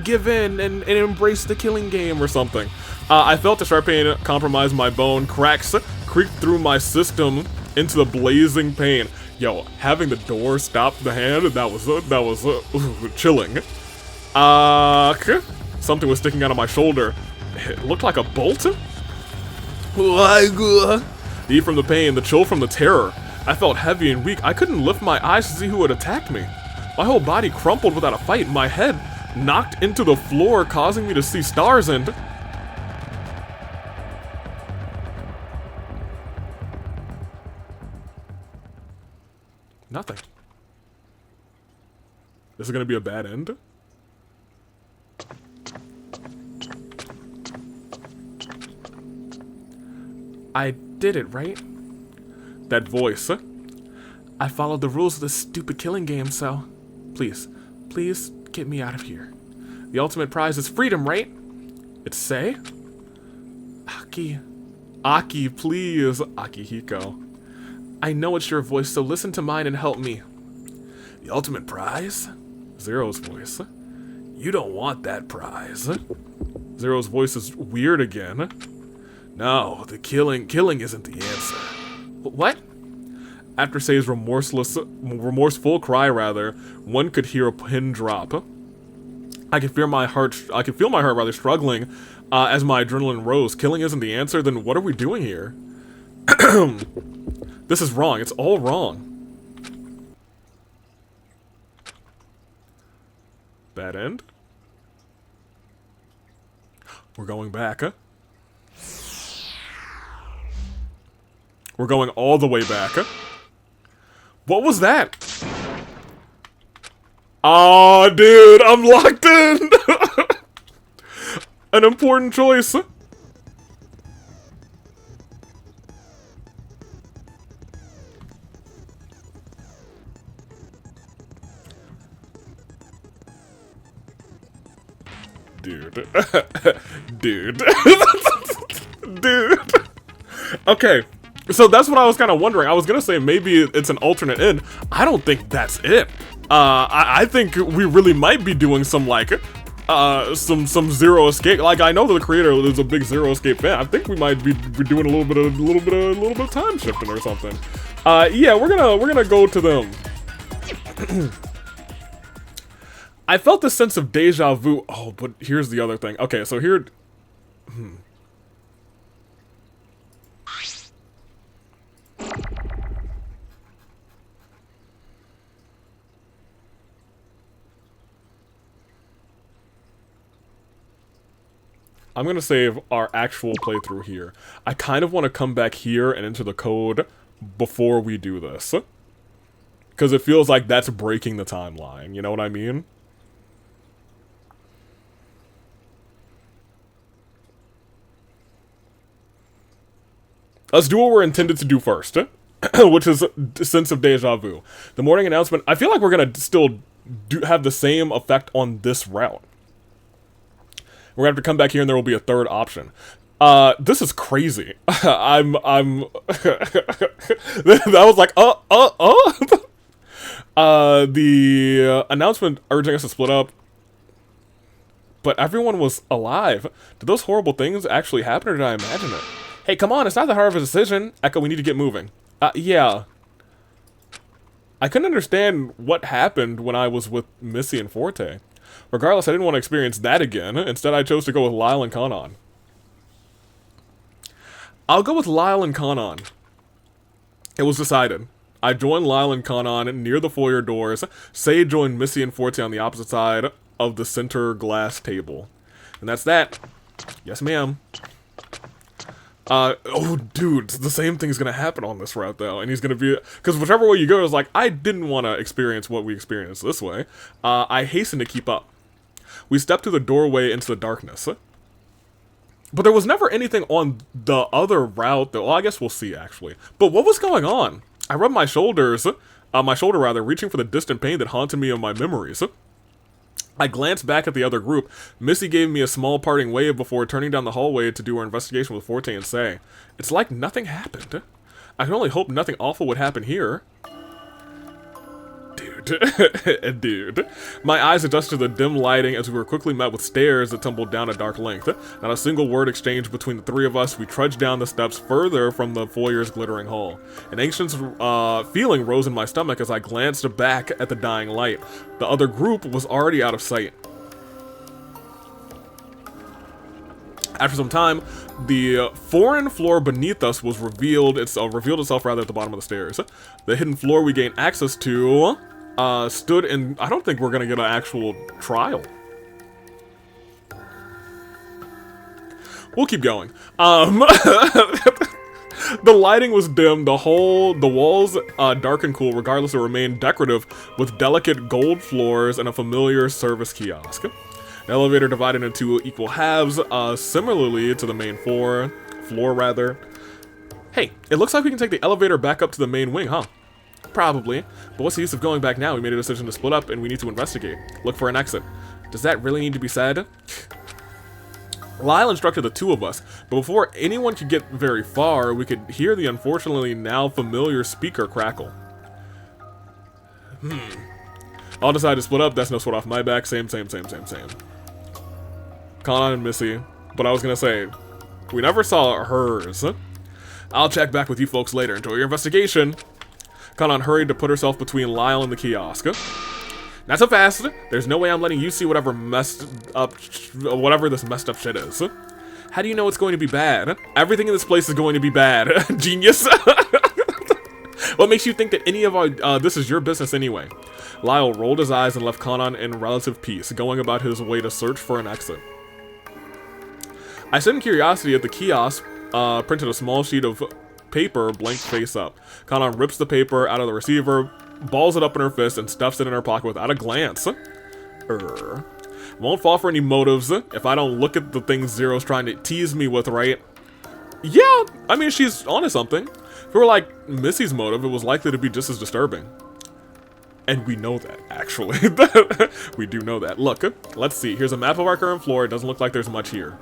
Speaker 1: give in and embrace the killing game or something. I felt a sharp pain compromise my bone. Cracks creaked through my system into the blazing pain. Yo, having the door stop the hand, that was chilling. Something was sticking out of my shoulder. It looked like a bolt. The heat from the pain, the chill from the terror. I felt heavy and weak. I couldn't lift my eyes to see who had attacked me. My whole body crumpled without a fight. My head knocked into the floor, causing me to see stars and... nothing. This is gonna be a bad end? I did it, right? That voice. I followed the rules of this stupid killing game, so... please, please get me out of here. The ultimate prize is freedom, right? It's say? Aki, please. Akihiko. I know it's your voice, so listen to mine and help me. The ultimate prize? Zero's voice. You don't want that prize. Zero's voice is weird again. No, the killing isn't the answer. What? After Say's remorseful cry, one could hear a pin drop. I could feel my heart rather struggling as my adrenaline rose. Killing isn't the answer, then what are we doing here? This is wrong. It's all wrong. Bad end? We're going back, huh? We're going all the way back, huh? What was that? Aw, dude, I'm locked in! An important choice. Dude. Dude. Dude. Okay. So that's what I was kind of wondering. I was gonna say maybe it's an alternate end. I don't think that's it. I think we really might be doing some like, some Zero Escape. Like I know that the creator is a big Zero Escape fan. I think we might be doing a little bit of time shifting or something. Yeah, we're gonna go to them. I felt this sense of deja vu. Oh, but here's the other thing. Okay, so here. I'm gonna save our actual playthrough here. I kind of want to come back here and enter the code before we do this. Because it feels like that's breaking the timeline, you know what I mean? Let's do what we're intended to do first, which is sense of deja vu. The morning announcement, I feel like we're gonna still have the same effect on this route. We're gonna have to come back here and there will be a third option. This is crazy. That was like, the announcement urging us to split up. But everyone was alive. Did those horrible things actually happen or did I imagine it? Hey, come on, it's not that hard of a decision. Echo, we need to get moving. Yeah. I couldn't understand what happened when I was with Missy and Forte. Regardless, I didn't want to experience that again. Instead, I chose to go with Lyle and Kanan. I'll go with Lyle and Kanan. It was decided. I joined Lyle and Kanan near the foyer doors. Say joined Missy and Forte on the opposite side of the center glass table. And that's that. Yes, ma'am. Oh, dude, the same thing's gonna happen on this route, though, and he's gonna be, because whichever way you go is like, I didn't want to experience what we experienced this way. I hastened to keep up. We stepped through the doorway into the darkness. But there was never anything on the other route, though. Well, I guess we'll see, actually. But what was going on? I rubbed my shoulders, my shoulder rather, reaching for the distant pain that haunted me in my memories. I glanced back at the other group. Missy gave me a small parting wave before turning down the hallway to do her investigation with Forte and say, "It's like nothing happened. I can only hope nothing awful would happen here." Dude. My eyes adjusted to the dim lighting as we were quickly met with stairs that tumbled down a dark length. Not a single word exchanged between the three of us. We trudged down the steps further from the foyer's glittering hall. An anxious feeling rose in my stomach as I glanced back at the dying light. The other group was already out of sight. After some time, the foreign floor beneath us was revealed itself rather at the bottom of the stairs. The hidden floor we gained access to stood in... I don't think we're gonna get an actual trial. We'll keep going. The lighting was dim, the walls dark and cool, regardless it remained decorative with delicate gold floors and a familiar service kiosk. The elevator divided into equal halves, similarly to the main floor rather. Hey, it looks like we can take the elevator back up to the main wing, huh? Probably, but what's the use of going back now? We made a decision to split up and we need to investigate. Look for an exit. Does that really need to be said? Lyle instructed the two of us, but before anyone could get very far, we could hear the unfortunately now familiar speaker crackle. I'll decide to split up, that's no sweat off my back, same. Kanan and Missy, but I was gonna say, we never saw hers. I'll check back with you folks later. Enjoy your investigation. Kanan hurried to put herself between Lyle and the kiosk. Not so fast. There's no way I'm letting you see whatever this messed up shit is. How do you know it's going to be bad? Everything in this place is going to be bad. Genius. What makes you think that any of this is your business anyway? Lyle rolled his eyes and left Kanan in relative peace, going about his way to search for an exit. I stood in curiosity at the kiosk, printed a small sheet of paper, blank face up. Kanan rips the paper out of the receiver, balls it up in her fist, and stuffs it in her pocket without a glance. Won't fall for any motives if I don't look at the things Zero's trying to tease me with, right? Yeah, I mean, she's onto something. If it were like Missy's motive, it was likely to be just as disturbing. And we know that, actually. We do know that. Look, let's see. Here's a map of our current floor. It doesn't look like there's much here.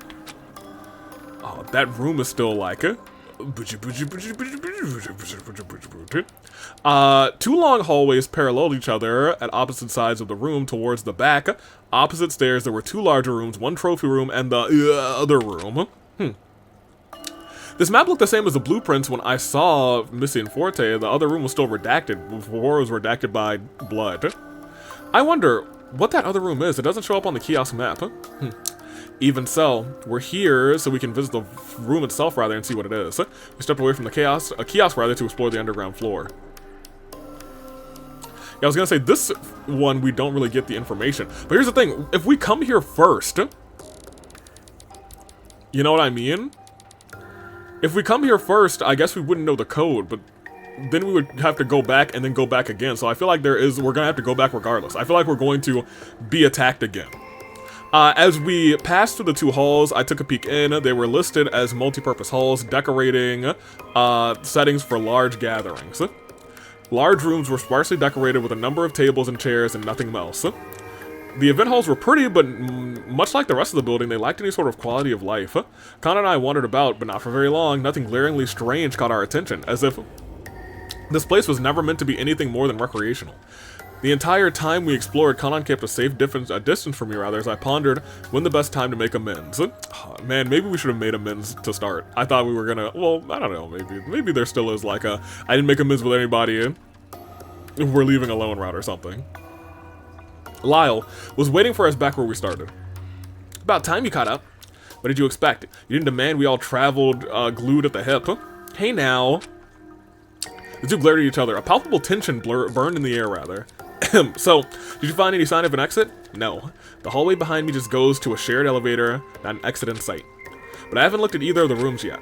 Speaker 1: Oh, that room is still like... two long hallways paralleled each other at opposite sides of the room towards the back. Opposite stairs, there were two larger rooms, one trophy room, and the other room. This map looked the same as the blueprints when I saw Missy and Forte. The other room was still redacted, before it was redacted by blood. I wonder what that other room is. It doesn't show up on the kiosk map. Even so, we're here so we can visit the room itself rather and see what it is. We stepped away from the kiosk rather to explore the underground floor. Yeah, I was gonna say, this one we don't really get the information. But here's the thing, if we come here first, you know what I mean? If we come here first, I guess we wouldn't know the code, but then we would have to go back and then go back again. So I feel like we're gonna have to go back regardless. I feel like we're going to be attacked again. As we passed through the two halls, I took a peek in. They were listed as multi-purpose halls, decorating settings for large gatherings. Large rooms were sparsely decorated with a number of tables and chairs and nothing else. The event halls were pretty, but much like the rest of the building, they lacked any sort of quality of life. Kana and I wandered about, but not for very long. Nothing glaringly strange caught our attention, as if this place was never meant to be anything more than recreational. The entire time we explored, Kanan kept a safe distance from me, rather, as I pondered when the best time to make amends. Oh, man, maybe we should have made amends to start. I thought we were gonna, well, I don't know, maybe there still is like a, I didn't make amends with anybody, we're leaving alone route or something. Lyle was waiting for us back where we started. About time you caught up. What did you expect? You didn't demand we all traveled glued at the hip. Hey now. The two glared at each other. A palpable tension burned in the air, rather. So, did you find any sign of an exit? No. The hallway behind me just goes to a shared elevator, not an exit in sight. But I haven't looked at either of the rooms yet.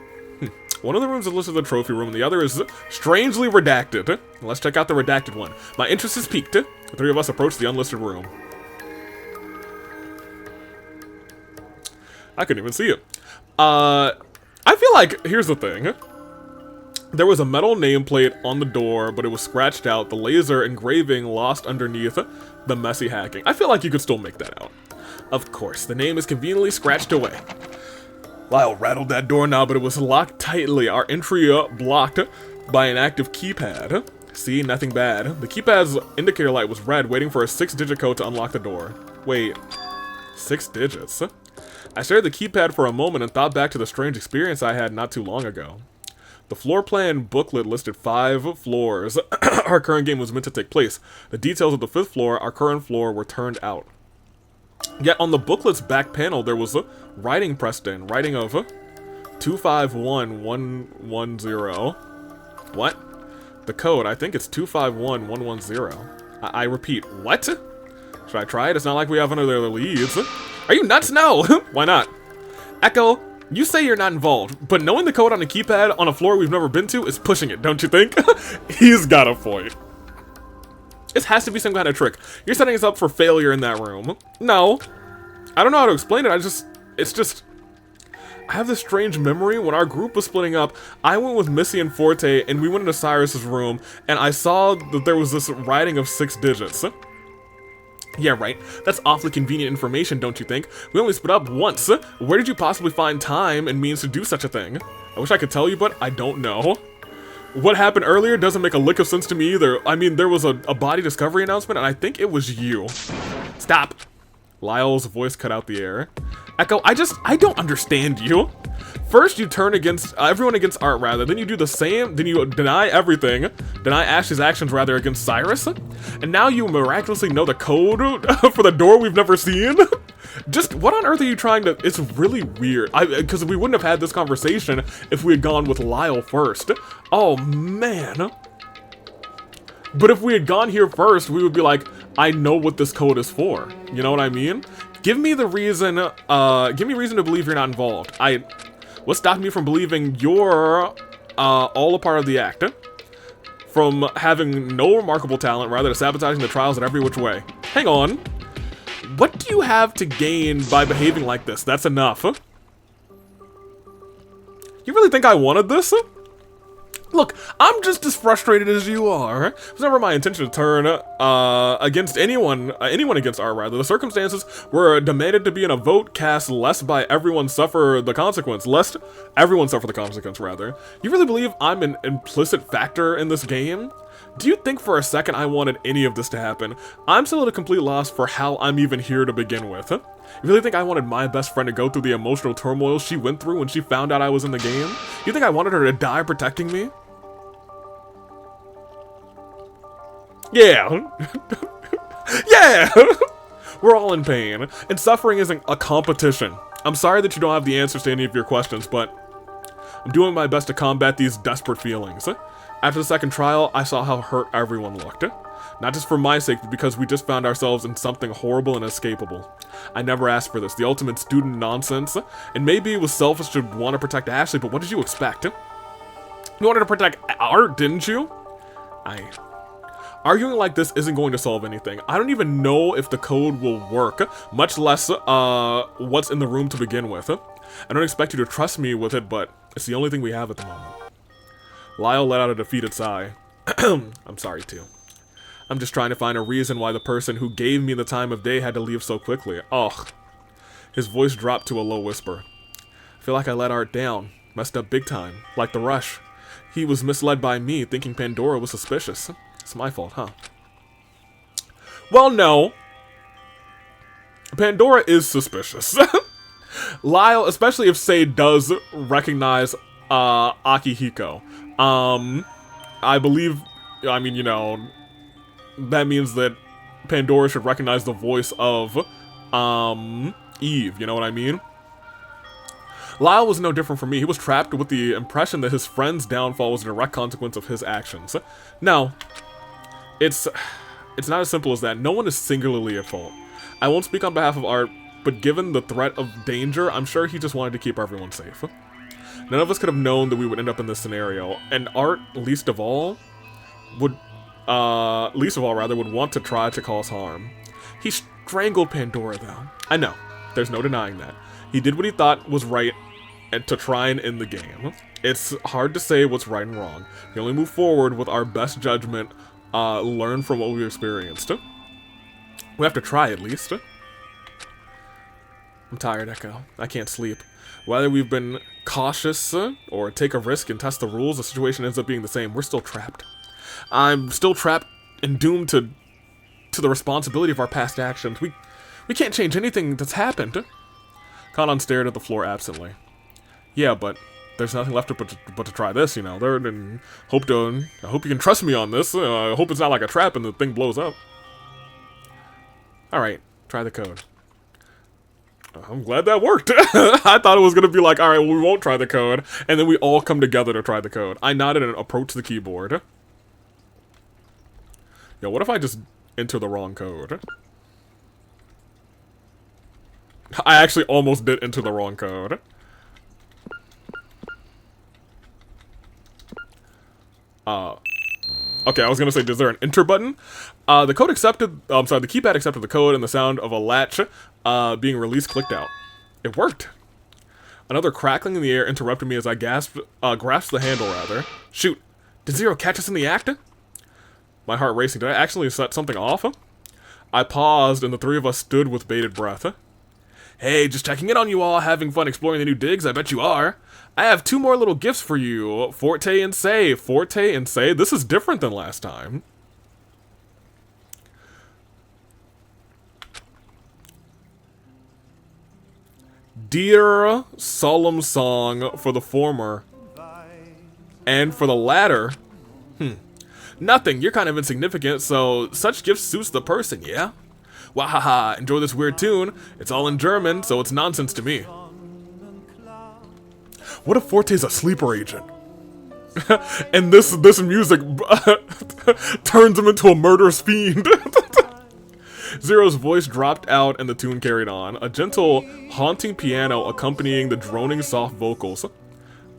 Speaker 1: One of the rooms is listed as the trophy room, and the other is strangely redacted. Let's check out the redacted one. My interest is piqued. The three of us approach the unlisted room. I couldn't even see it. I feel like, here's the thing. There was a metal nameplate on the door, but it was scratched out, the laser engraving lost underneath the messy hacking. I feel like you could still make that out. Of course, the name is conveniently scratched away. Lyle rattled that doorknob, but it was locked tightly, our entry blocked by an active keypad. See, nothing bad. The keypad's indicator light was red, waiting for a 6-digit code to unlock the door. Wait, 6 digits? I stared at the keypad for a moment and thought back to the strange experience I had not too long ago. The floor plan booklet listed 5 floors our current game was meant to take place. The details of the 5th floor, our current floor, were turned out. Yet on the booklet's back panel, there was a writing pressed in. Writing of 251110. What? The code, I think it's 251110. I repeat, what? Should I try it? It's not like we have any other leads. Are you nuts? No! Why not? Echo, you say you're not involved, but knowing the code on a keypad on a floor we've never been to is pushing it, don't you think? He's got a point. This has to be some kind of trick. You're setting us up for failure in that room. No. I don't know how to explain it, it's just... I have this strange memory. When our group was splitting up, I went with Missy and Forte, and we went into Cyrus's room, and I saw that there was this writing of 6 digits. Yeah, right. That's awfully convenient information, don't you think? We only split up once. Where did you possibly find time and means to do such a thing? I wish I could tell you, but I don't know. What happened earlier doesn't make a lick of sense to me either. I mean, there was a body discovery announcement, and I think it was you. Stop. Lyle's voice cut out the air. Echo, I don't understand you. First, you turn against everyone against Art, rather. Then you do the same. Then you deny everything. Deny Ash's actions, rather, against Cyrus. And now you miraculously know the code for the door we've never seen. Just, what on earth are you trying to... It's really weird. Because we wouldn't have had this conversation if we had gone with Lyle first. Oh, man. But if we had gone here first, we would be like, I know what this code is for. You know what I mean? Give me the reason, give me reason to believe you're not involved. What stopped me from believing you're, all a part of the act? From having no remarkable talent, rather than sabotaging the trials in every which way. Hang on. What do you have to gain by behaving like this? That's enough. You really think I wanted this? Look, I'm just as frustrated as you are. It was never my intention to turn against anyone against Art, rather. The circumstances were demanded to be in a vote cast lest everyone suffer the consequence, rather. You really believe I'm an implicit factor in this game? Do you think for a second I wanted any of this to happen? I'm still at a complete loss for how I'm even here to begin with. You really think I wanted my best friend to go through the emotional turmoil she went through when she found out I was in the game? You think I wanted her to die protecting me? Yeah. Yeah. We're all in pain, and suffering isn't a competition. I'm sorry that you don't have the answers to any of your questions, but I'm doing my best to combat these desperate feelings. After the second trial, I saw how hurt everyone looked. Not just for my sake, but because we just found ourselves in something horrible and inescapable. I never asked for this, the ultimate student nonsense, and maybe it was selfish to want to protect Ashley, but what did you expect? You wanted to protect Art, didn't you? Arguing like this isn't going to solve anything. I don't even know if the code will work, much less what's in the room to begin with. I don't expect you to trust me with it, but it's the only thing we have at the moment. Lyle let out a defeated sigh. I'm sorry too. I'm just trying to find a reason why the person who gave me the time of day had to leave so quickly. Ugh. His voice dropped to a low whisper. I feel like I let Art down. Messed up big time. Like the rush. He was misled by me, thinking Pandora was suspicious. It's my fault, huh? Well, no. Pandora is suspicious. Lyle, especially if Sei does recognize Akihiko. I believe, I mean, you know, that means that Pandora should recognize the voice of Eve, you know what I mean? Lyle was no different from me. He was trapped with the impression that his friend's downfall was a direct consequence of his actions. No, it's not as simple as that. No one is singularly at fault. I won't speak on behalf of Art, but given the threat of danger, I'm sure he just wanted to keep everyone safe. None of us could have known that we would end up in this scenario, and Art, least of all, would want to try to cause harm. He strangled Pandora, though. I know, there's no denying that. He did what he thought was right and to try and end the game. It's hard to say what's right and wrong. We only move forward with our best judgment, learn from what we've experienced. We have to try at least. I'm tired, Echo. I can't sleep. Whether we've been cautious or take a risk and test the rules, the situation ends up being the same. We're still trapped. I'm still trapped and doomed to the responsibility of our past actions. We can't change anything that's happened. Kanan stared at the floor absently. Yeah, but there's nothing left but to try this, you know. I hope you can trust me on this. I hope it's not like a trap and the thing blows up. Alright, try the code. I'm glad that worked. I thought it was going to be like, alright, well, we won't try the code, and then we all come together to try the code. I nodded and approached the keyboard. Yo, what if I just enter the wrong code? I actually almost did enter the wrong code. Okay, I was gonna say, is there an enter button? The keypad accepted the code, and the sound of a latch being released clicked out. It worked. Another crackling in the air interrupted me as I grasped the handle, rather. Shoot, did Zero catch us in the act? My heart racing. Did I actually set something off? I paused, and the three of us stood with bated breath. Hey, just checking in on you all, having fun exploring the new digs, I bet you are. I have 2 more little gifts for you, Forte and Say. Forte and Say, this is different than last time. Dear solemn song for the former, and for the latter, nothing, you're kind of insignificant, so such gifts suits the person, yeah? Wahaha, enjoy this weird tune. It's all in German, so it's nonsense to me. What if Forte's a sleeper agent? And this music turns him into a murderous fiend. Zero's voice dropped out and the tune carried on, a gentle, haunting piano accompanying the droning soft vocals.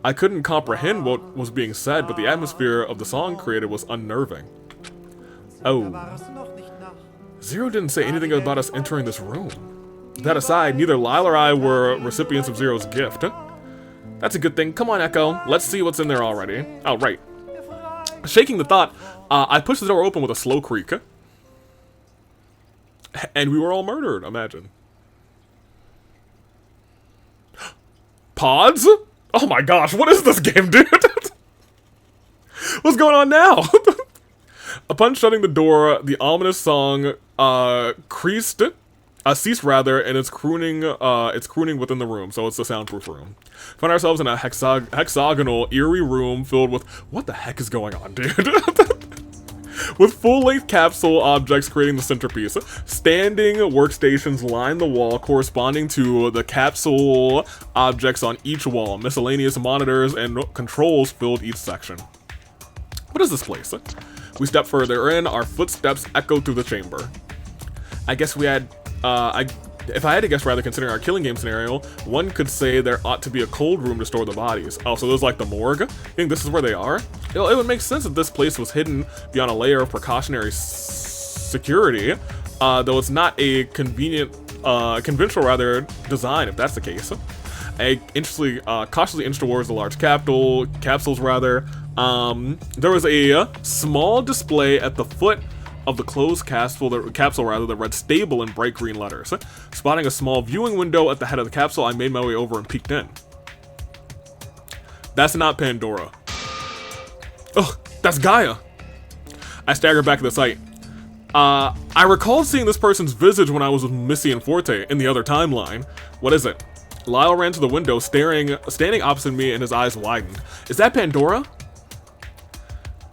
Speaker 1: I couldn't comprehend what was being said, but the atmosphere of the song created was unnerving. Oh. Zero didn't say anything about us entering this room. That aside, neither Lyle or I were recipients of Zero's gift. That's a good thing. Come on, Echo. Let's see what's in there already. Oh, right. Shaking the thought, I pushed the door open with a slow creak. And we were all murdered, imagine. Pods? Oh my gosh, what is this game, dude? What's going on now? Upon shutting the door, the ominous song ceased rather, and it's crooning within the room, so it's the soundproof room. Find ourselves in a hexagonal, eerie room filled with what the heck is going on, dude? With full-length capsule objects creating the centerpiece. Standing workstations line the wall corresponding to the capsule objects on each wall. Miscellaneous monitors and controls filled each section. What is this place? We step further in, our footsteps echo through the chamber. I guess we had, if I had to guess rather, considering our killing game scenario, one could say there ought to be a cold room to store the bodies. Oh, so there's like the morgue? I think this is where they are? It would make sense if this place was hidden beyond a layer of precautionary security, though it's not a conventional rather design, if that's the case. I cautiously inched towards the large capsules rather. There was a small display at the foot of the closed capsule that read stable in bright green letters. Spotting a small viewing window at the head of the capsule, I made my way over and peeked in. That's not Pandora. Ugh, that's Gaia. I staggered back to the site. I recalled seeing this person's visage when I was with Missy and Forte in the other timeline. What is it? Lyle ran to the window, standing opposite me, and his eyes widened. Is that Pandora?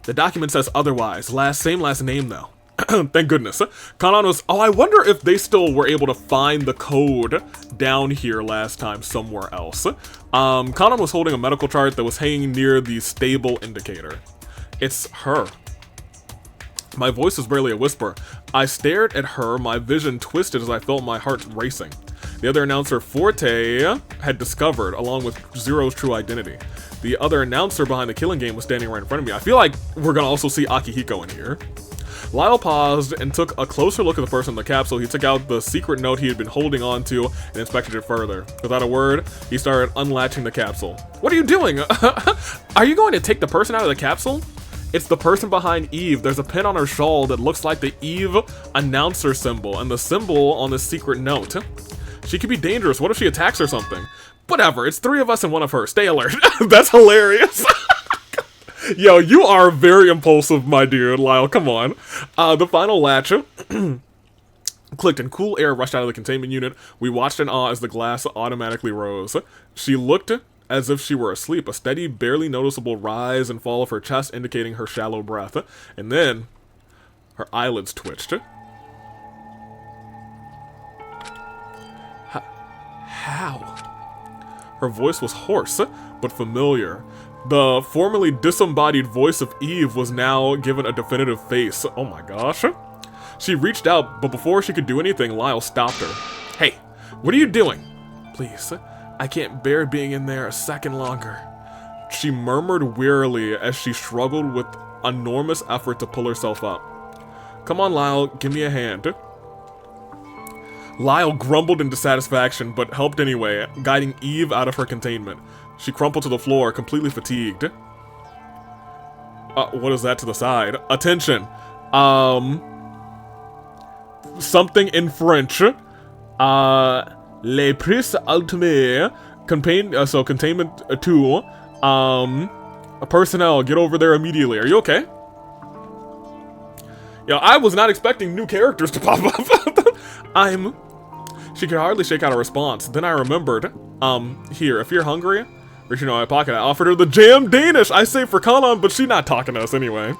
Speaker 1: The document says otherwise. Same last name though. Thank goodness. Kanan was, I wonder if they still were able to find the code down here last time somewhere else. Kanan was holding a medical chart that was hanging near the stable indicator. It's her. My voice was barely a whisper. I stared at her, my vision twisted as I felt my heart racing. The other announcer, Forte, had discovered, along with Zero's true identity. The other announcer behind the killing game was standing right in front of me. I feel like we're gonna also see Akihiko in here. Lyle paused and took a closer look at the person in the capsule. He took out the secret note he had been holding on to and inspected it further. Without a word, he started unlatching the capsule. What are you doing? Are you going to take the person out of the capsule? It's the person behind Eve. There's a pin on her shawl that looks like the Eve announcer symbol and the symbol on the secret note. She could be dangerous. What if she attacks or something? Whatever, it's 3 of us and 1 of her. Stay alert. That's hilarious. Yo, you are very impulsive, my dude. Lyle, come on. The final latch clicked and cool air rushed out of the containment unit. We watched in awe as the glass automatically rose. She looked as if she were asleep, a steady, barely noticeable rise and fall of her chest indicating her shallow breath. And then, her eyelids twitched. How? Her voice was hoarse, but familiar. The formerly disembodied voice of Eve was now given a definitive face. Oh my gosh. She reached out, but before she could do anything, Lyle stopped her. Hey, what are you doing? Please, I can't bear being in there a second longer. She murmured wearily as she struggled with enormous effort to pull herself up. Come on, Lyle, give me a hand. Lyle grumbled in dissatisfaction, but helped anyway, guiding Eve out of her containment. She crumpled to the floor, completely fatigued. What is that to the side? Attention. Something in French. Les prises ultimes. Containment 2. Personnel, get over there immediately. Are you okay? Yeah, I was not expecting new characters to pop up. She could hardly shake out a response. Then I remembered, here, if you're hungry, reaching out my pocket, I offered her the jam Danish I saved for Kanan, but she's not talking to us anyway.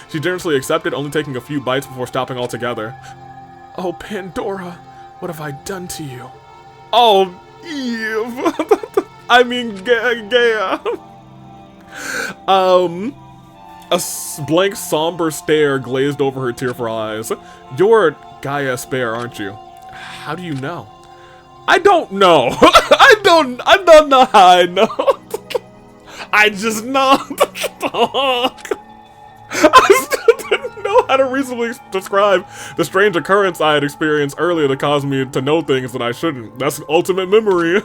Speaker 1: She generously accepted, only taking a few bites before stopping altogether. Oh, Pandora, what have I done to you? Oh, Eve. I mean, Gaia. A blank, somber stare glazed over her tearful eyes. You're Gaia Spare, aren't you? How do you know? I don't know. I don't know how I know. I just know. I still didn't know how to reasonably describe the strange occurrence I had experienced earlier that caused me to know things that I shouldn't. That's ultimate memory.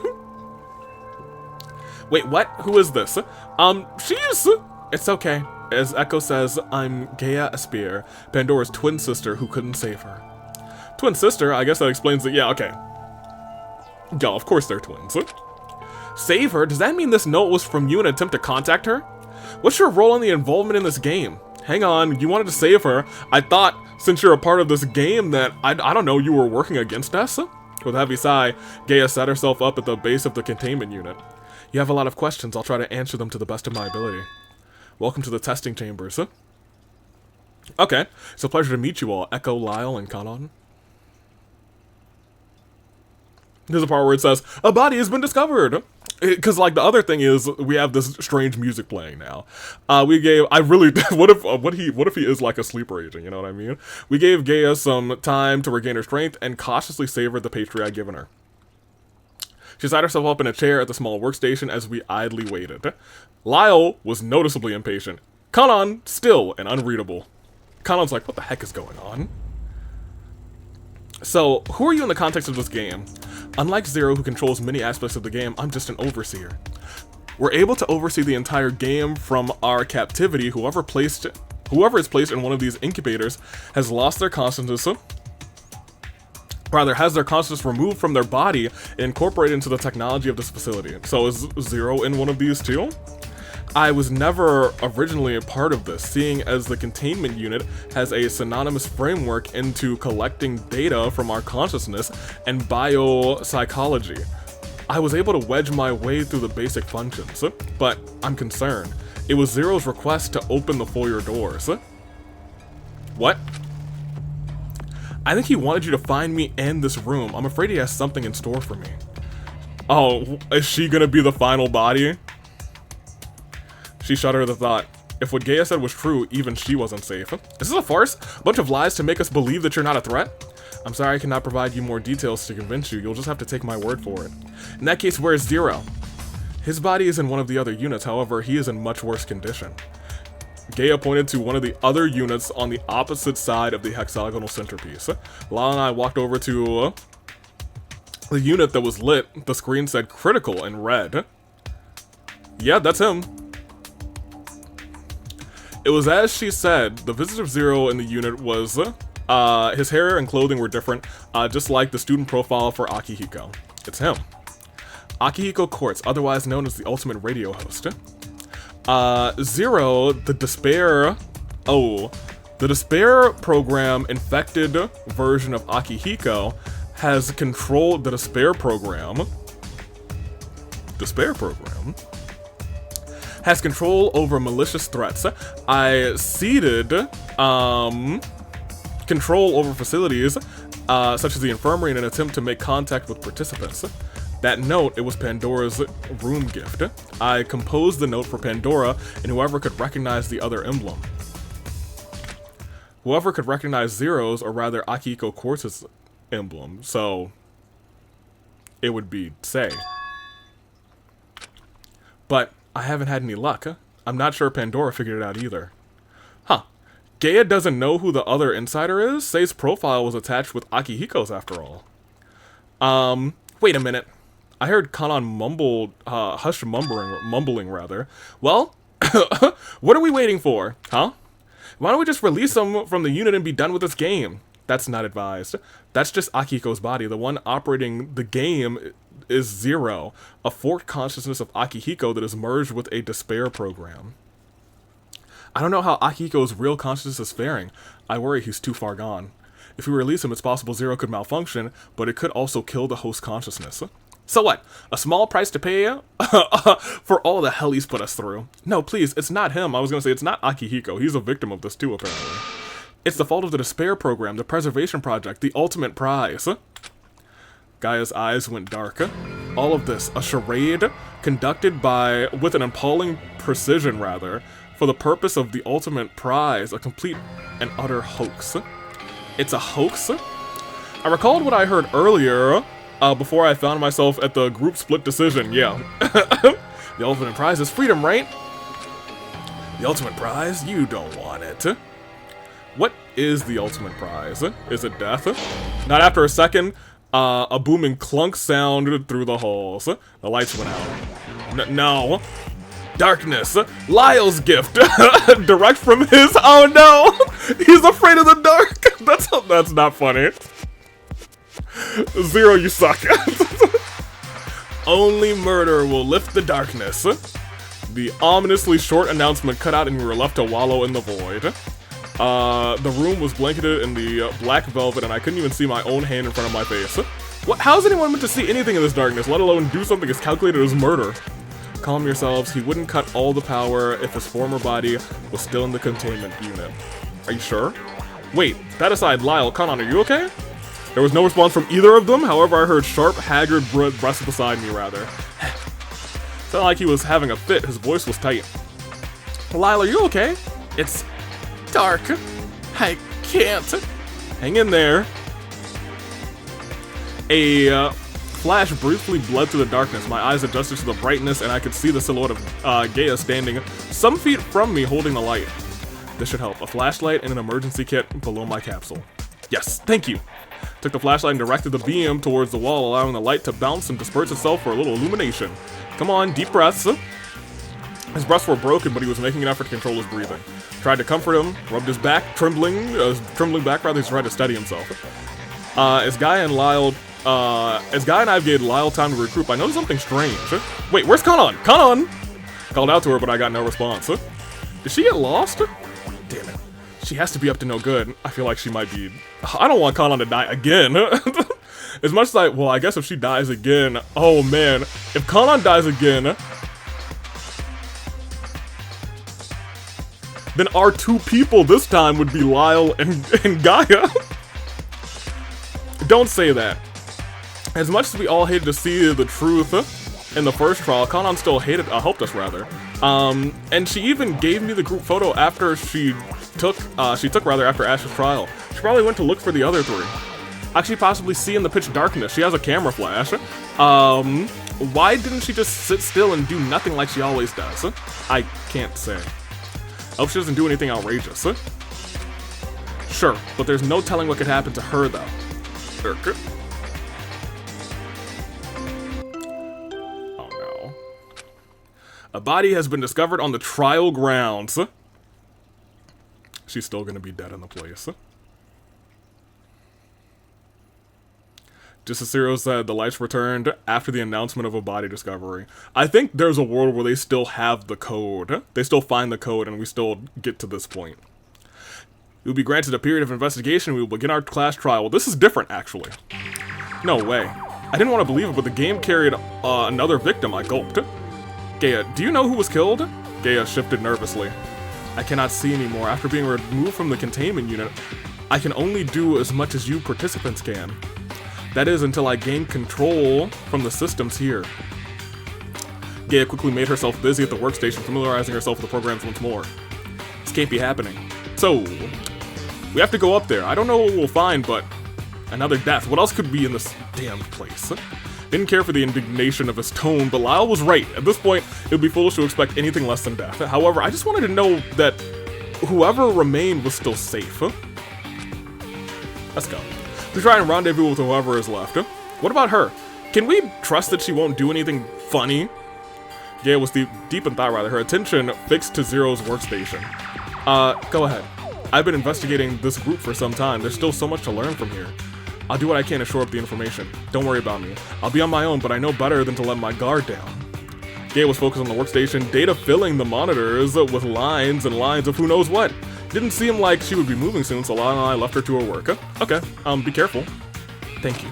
Speaker 1: Wait, what? Who is this? She's... It's okay. As Echo says, I'm Gaia Aspire, Pandora's twin sister who couldn't save her. Twin sister? I guess that explains it. Yeah, okay. Yeah, of course they're twins. Save her? Does that mean this note was from you in an attempt to contact her? What's your role in the involvement in this game? Hang on, you wanted to save her. I thought, since you're a part of this game, that, I don't know, you were working against us? With a heavy sigh, Gaia sat herself up at the base of the containment unit. You have a lot of questions. I'll try to answer them to the best of my ability. Welcome to the testing chambers. Okay, it's a pleasure to meet you all, Echo, Lyle, and Kanan. There's a part where it says, a body has been discovered. Because, like, the other thing is, we have this strange music playing now. What if he is like a sleeper agent, you know what I mean? We gave Gaia some time to regain her strength and cautiously savored the pastry I'd given her. She sat herself up in a chair at the small workstation as we idly waited. Lyle was noticeably impatient. Kanan, still and unreadable. Kanan's like, what the heck is going on? So, who are you in the context of this game? Unlike Zero, who controls many aspects of the game, I'm just an overseer. We're able to oversee the entire game from our captivity. Whoever is placed in one of these incubators has lost their consciousness, has their consciousness removed from their body and incorporated into the technology of this facility. So is Zero in one of these too? I was never originally a part of this, seeing as the containment unit has a synonymous framework into collecting data from our consciousness and biopsychology. I was able to wedge my way through the basic functions, but I'm concerned. It was Zero's request to open the foyer doors. What? I think he wanted you to find me in this room. I'm afraid he has something in store for me. Oh, is she gonna be the final body? She shuddered at the thought. If what Gaia said was true, even she wasn't safe. Is this a farce? A bunch of lies to make us believe that you're not a threat? I'm sorry I cannot provide you more details to convince you. You'll just have to take my word for it. In that case, where's Zero? His body is in one of the other units, however, he is in much worse condition. Gaia pointed to one of the other units on the opposite side of the hexagonal centerpiece. Lyle and I walked over to the unit that was lit. The screen said critical in red. Yeah, that's him. It was as she said. The visitor zero in the unit was, his hair and clothing were different, just like the student profile for Akihiko. It's him. Akihiko Quartz, otherwise known as the ultimate radio host. Zero, the despair... Oh, the despair program infected version of Akihiko has controlled the despair program. Despair program? Has control over malicious threats. I ceded control over facilities such as the infirmary in an attempt to make contact with participants. That note, it was Pandora's room gift. I composed the note for Pandora and whoever could recognize the other emblem. Whoever could recognize Zero's, or rather Akihiko Quartz's emblem, so it would be Sei. But I haven't had any luck. I'm not sure Pandora figured it out either. Huh. Gaia doesn't know who the other insider is? Sei's profile was attached with Akihiko's after all. Wait a minute. I heard Kanan mumble, mumbling rather. Well, what are we waiting for, huh? Why don't we just release him from the unit and be done with this game? That's not advised. That's just Akihiko's body. The one operating the game is Zero, a forked consciousness of Akihiko that is merged with a despair program. I don't know how Akihiko's real consciousness is faring. I worry he's too far gone. If we release him, it's possible Zero could malfunction, but it could also kill the host consciousness. So what? A small price to pay for all the hell he's put us through. No, please, it's not him. I was gonna say, it's not Akihiko. He's a victim of this too, apparently. It's the fault of the Despair Program, the Preservation Project, the ultimate prize. Gaia's eyes went dark. All of this, a charade conducted with an appalling precision, rather, for the purpose of the ultimate prize, a complete and utter hoax. It's a hoax? I recalled what I heard earlier, before I found myself at the group split decision, yeah. The ultimate prize is freedom, right? The ultimate prize? You don't want it. What is the ultimate prize? Is it death? Not after a second, a booming clunk sounded through the halls. The lights went out. No. Darkness. Lyle's gift. Direct from his... Oh no! He's afraid of the dark! That's not funny. Zero, you suck. Only murder will lift the darkness. The ominously short announcement cut out and we were left to wallow in the void. The room was blanketed in the black velvet and I couldn't even see my own hand in front of my face. What? How is anyone meant to see anything in this darkness, let alone do something as calculated as murder? Calm yourselves, he wouldn't cut all the power if his former body was still in the containment unit. Are you sure? Wait, that aside, Lyle, Kanan, are you okay? There was no response from either of them, however I heard sharp, haggard breaths beside me, rather. Sounded like he was having a fit, his voice was tight. Lyle, are you okay? It's dark. I can't. Hang in there. A flash briefly bled through the darkness. My eyes adjusted to the brightness and I could see the silhouette of Gaia standing some feet from me holding the light. This should help. A flashlight and an emergency kit below my capsule. Yes, thank you. Took the flashlight and directed the beam towards the wall, allowing the light to bounce and disperse itself for a little illumination. Come on, deep breaths. His breaths were broken, but he was making an effort to control his breathing. Tried to comfort him, rubbed his back, trembling back rather, he tried to steady himself. As Guy and I gave Lyle time to regroup, I noticed something strange. Wait, where's Kanan? Kanan! Called out to her, but I got no response. Did she get lost? Damn it. She has to be up to no good. I feel like she might be... I don't want Kanan to die again. As much as I guess if she dies again... Oh man, if Kanan dies again... then our two people this time would be Lyle and Gaia. Don't say that. As much as we all hated to see the truth in the first trial, Kanan still helped us rather. And she even gave me the group photo after she took after Ash's trial. She probably went to look for the other three. Actually possibly see in the pitch darkness. She has a camera flash. Why didn't she just sit still and do nothing like she always does? I can't say. Hope she doesn't do anything outrageous. Sure, but there's no telling what could happen to her, though. Oh no. A body has been discovered on the trial grounds. She's still gonna be dead in the place. Just as Cyril said, the lights returned after the announcement of a body discovery. I think there's a world where they still have the code. They still find the code and we still get to this point. We will be granted a period of investigation and we will begin our class trial. Well, this is different, actually. No way. I didn't want to believe it, but the game carried another victim. I gulped. Gaia, do you know who was killed? Gaia shifted nervously. I cannot see anymore. After being removed from the containment unit, I can only do as much as you participants can. That is until I gain control from the systems here. Gaia quickly made herself busy at the workstation, familiarizing herself with the programs once more. This can't be happening. So, we have to go up there. I don't know what we'll find, but another death. What else could be in this damned place? Didn't care for the indignation of his tone, but Lyle was right. At this point, it would be foolish to expect anything less than death. However, I just wanted to know that whoever remained was still safe. Let's go. We try and rendezvous with whoever is left. What about her? Can we trust that she won't do anything funny? Gaia was deep in thought, rather. Her attention fixed to Zero's workstation. Go ahead. I've been investigating this group for some time. There's still so much to learn from here. I'll do what I can to shore up the information. Don't worry about me. I'll be on my own, but I know better than to let my guard down. Gaia was focused on the workstation, data filling the monitors with lines and lines of who knows what. Didn't seem like she would be moving soon, so Lyle and I left her to her work. Okay, be careful. Thank you.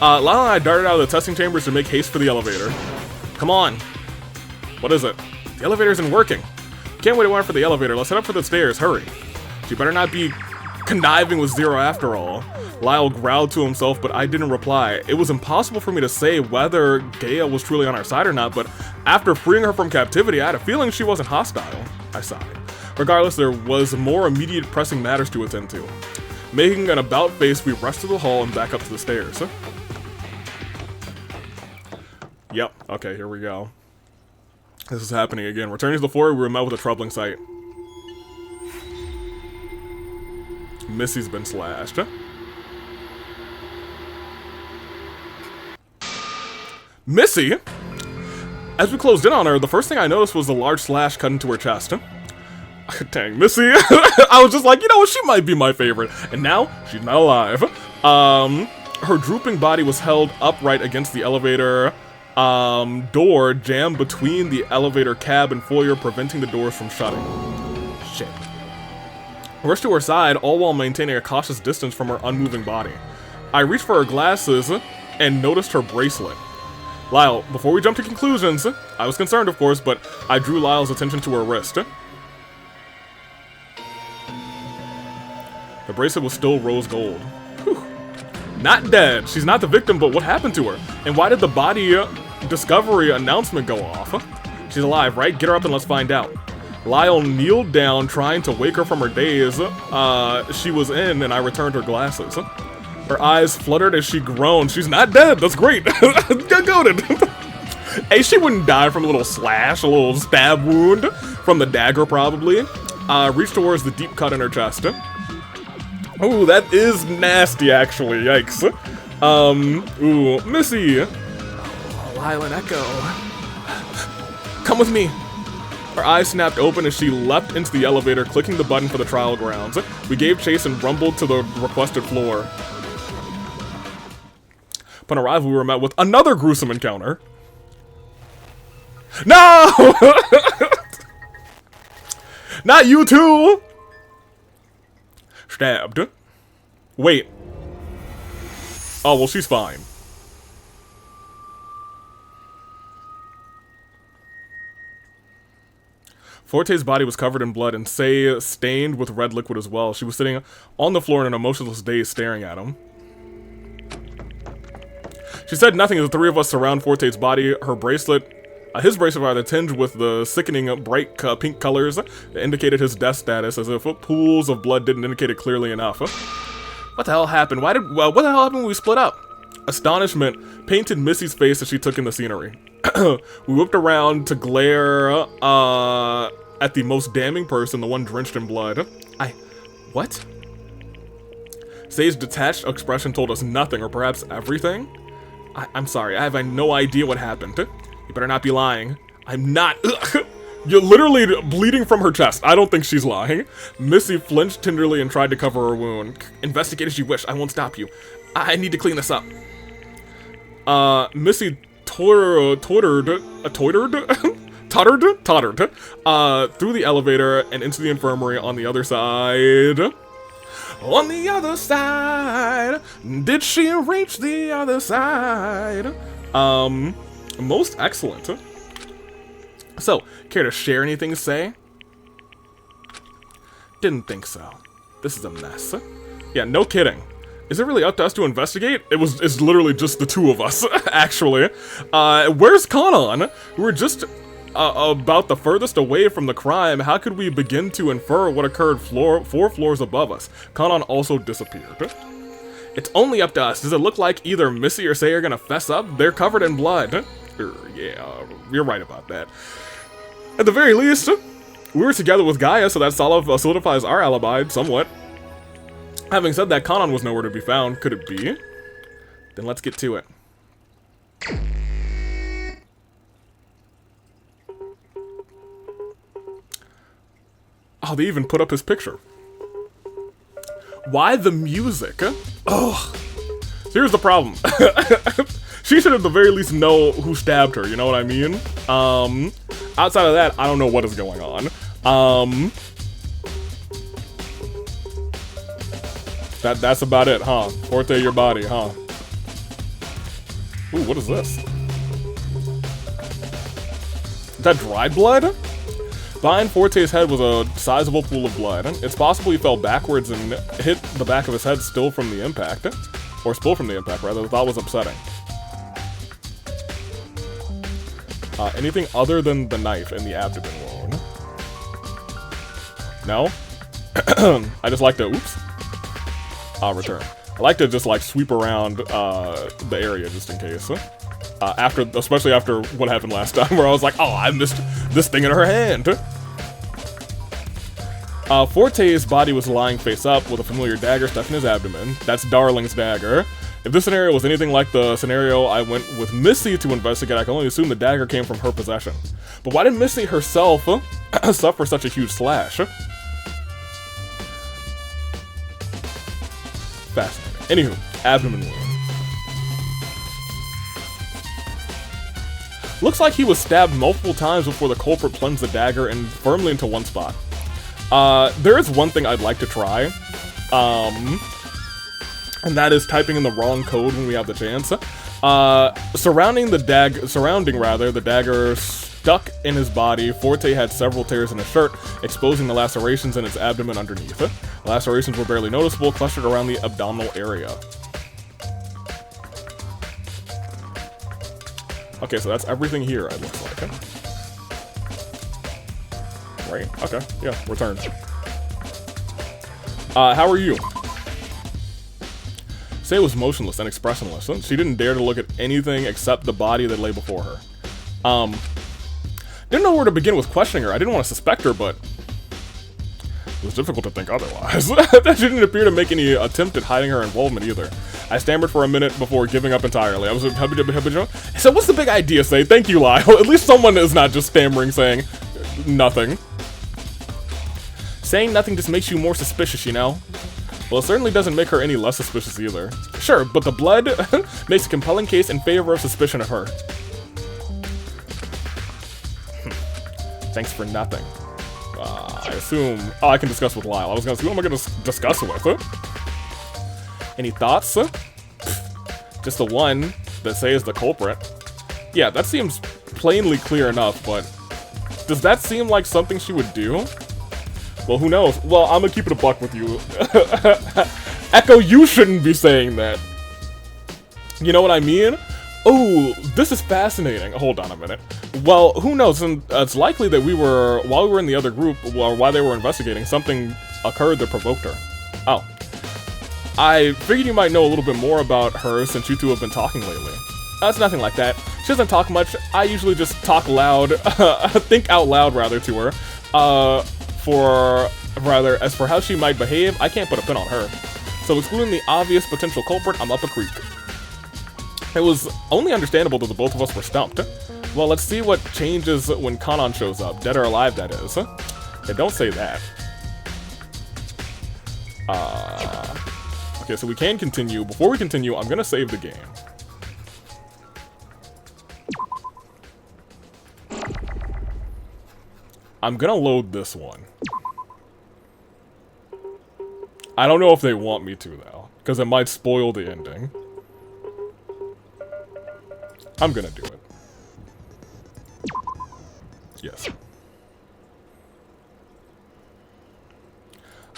Speaker 1: Lyle and I darted out of the testing chambers to make haste for the elevator. Come on. What is it? The elevator isn't working. Can't wait a while for the elevator. Let's head up for the stairs. Hurry. She better not be conniving with Zero after all. Lyle growled to himself, but I didn't reply. It was impossible for me to say whether Gaia was truly on our side or not, but after freeing her from captivity, I had a feeling she wasn't hostile. I sighed. Regardless, there was more immediate pressing matters to attend to. Making an about face, we rushed to the hall and back up to the stairs. Yep, okay, here we go. This is happening again. Returning to the floor, we were met with a troubling sight. Missy's been slashed. Missy? As we closed in on her, the first thing I noticed was the large slash cut into her chest. Dang, Missy. I was just like, you know what, she might be my favorite. And now, she's not alive. Her drooping body was held upright against the elevator door, jammed between the elevator cab and foyer, preventing the doors from shutting. Shit. I rushed to her side, all while maintaining a cautious distance from her unmoving body. I reached for her glasses and noticed her bracelet. Lyle, before we jump to conclusions, I was concerned, of course, but I drew Lyle's attention to her wrist. The bracelet was still rose gold. Whew. Not dead. She's not the victim, but what happened to her? And why did the body discovery announcement go off? She's alive, right? Get her up and let's find out. Lyle kneeled down, trying to wake her from her daze she was in, and I returned her glasses. Her eyes fluttered as she groaned. She's not dead. That's great. Got goated. Hey, she wouldn't die from a little slash, a little stab wound from the dagger, probably. Reached towards the deep cut in her chest. Ooh, that is nasty, actually. Yikes. Ooh, Missy. Oh, Lyle and Echo. Come with me. Her eyes snapped open as she leapt into the elevator, clicking the button for the trial grounds. We gave chase and rumbled to the requested floor. Upon arrival, we were met with another gruesome encounter. No! Not you too! Stabbed. Wait. Oh, well, she's fine. Forte's body was covered in blood and stained with red liquid as well. She was sitting on the floor in an emotionless daze, staring at him. She said nothing as the three of us surround Forte's body. Her bracelet, his bracelet rather, tinged with the sickening bright pink colors that indicated his death status, as if pools of blood didn't indicate it clearly enough. What the hell happened? What the hell happened when we split up? Astonishment painted Missy's face as she took in the scenery. We whipped around to glare at the most damning person, the one drenched in blood. What? Say's detached expression told us nothing, or perhaps everything? I'm sorry, I have no idea what happened. You better not be lying. I'm not. You're literally bleeding from her chest. I don't think she's lying. Missy flinched tenderly and tried to cover her wound. Investigate as you wish. I won't stop you. I need to clean this up. Missy tottered through the elevator and into the infirmary on the other side. On the other side, did she reach the other side? Most excellent. So, care to share anything, Say? Didn't think so. This is a mess. Yeah, no kidding. Is it really up to us to investigate? It's literally just the two of us, actually. Where's Kanan? We were just about the furthest away from the crime. How could we begin to infer what occurred 4 floors above us? Kanan also disappeared. It's only up to us. Does it look like either Missy or Say are gonna fess up? They're covered in blood. Yeah, you're right about that. At the very least, we were together with Gaia, so that solidifies our alibi somewhat. Having said that, Kanan was nowhere to be found. Could it be? Then let's get to it. Oh, they even put up his picture. Why the music? Ugh. So here's the problem. She should at the very least know who stabbed her, you know what I mean? Outside of that, I don't know what is going on. That's about it, huh? Forte your body, huh? Ooh, what is this? Is that dried blood? Behind Forte's head was a sizable pool of blood. It's possible he fell backwards and hit the back of his head still from the impact. Or spilled from the impact, rather. The thought was upsetting. Anything other than the knife in the abdomen wound? No? I just like to, oops. Return. I like to just like sweep around the area just in case. Especially after what happened last time where I was like, oh, I missed this thing in her hand. Forte's body was lying face up with a familiar dagger stuck in his abdomen. That's Darling's dagger. If this scenario was anything like the scenario I went with Missy to investigate, I can only assume the dagger came from her possession. But why did Missy herself suffer such a huge slash? Fascinating. Anywho, abdomen wound. Looks like he was stabbed multiple times before the culprit plunged the dagger and firmly into one spot. There is one thing I'd like to try. And that is typing in the wrong code when we have the chance. Surrounding the dagger stuck in his body, Forte had several tears in his shirt, exposing the lacerations in his abdomen underneath. The lacerations were barely noticeable, clustered around the abdominal area. Okay, so that's everything here, it looks like. Right, okay, yeah, return. How are you? Say was motionless and expressionless. She didn't dare to look at anything except the body that lay before her. Didn't know where to begin with questioning her. I didn't want to suspect her, but it was difficult to think otherwise. She didn't appear to make any attempt at hiding her involvement either. I stammered for a minute before giving up entirely. I was so what's the big idea, Say? Thank you, Lyle. At least someone is not just stammering saying nothing. Saying nothing just makes you more suspicious, you know? Well, it certainly doesn't make her any less suspicious either. Sure, but the blood makes a compelling case in favor of suspicion of her. Thanks for nothing. I assume... Oh, I can discuss with Lyle. I was gonna say, who am I gonna discuss with? Any thoughts? Just the one that Say is the culprit. Yeah, that seems plainly clear enough, but... Does that seem like something she would do? Well, who knows? Well, I'm gonna keep it a buck with you. Echo, you shouldn't be saying that. You know what I mean? Oh, this is fascinating. Hold on a minute. Well, who knows? And it's likely that while we were in the other group, or while they were investigating, something occurred that provoked her. Oh. I figured you might know a little bit more about her since you two have been talking lately. It's nothing like that. She doesn't talk much. I usually just talk loud, think out loud rather to her. As for how she might behave, I can't put a pin on her. So excluding the obvious potential culprit, I'm up a creek. It was only understandable that the both of us were stumped. Well, let's see what changes when Kanan shows up. Dead or alive, that is. Yeah, don't say that. Okay, so we can continue. Before we continue, I'm gonna save the game. I'm gonna load this one. I don't know if they want me to, though, because it might spoil the ending. I'm gonna do it. Yes.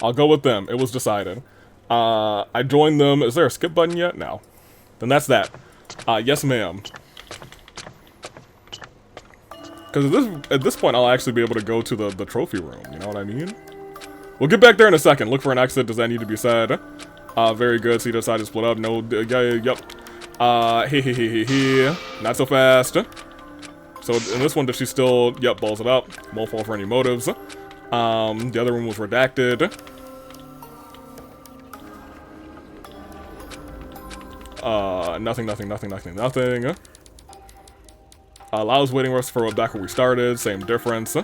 Speaker 1: I'll go with them. It was decided. I joined them. Is there a skip button yet? No. Then that's that. Yes, ma'am. Because at this point, I'll actually be able to go to the trophy room. You know what I mean? We'll get back there in a second. Look for an exit. Does that need to be said? Very good. See, decided to split up. No. Yep. Not so fast. So in this one, does she still? Yep, balls it up. Won't fall for any motives. The other one was redacted. Nothing. Lao's waiting for us for back where we started. Same difference.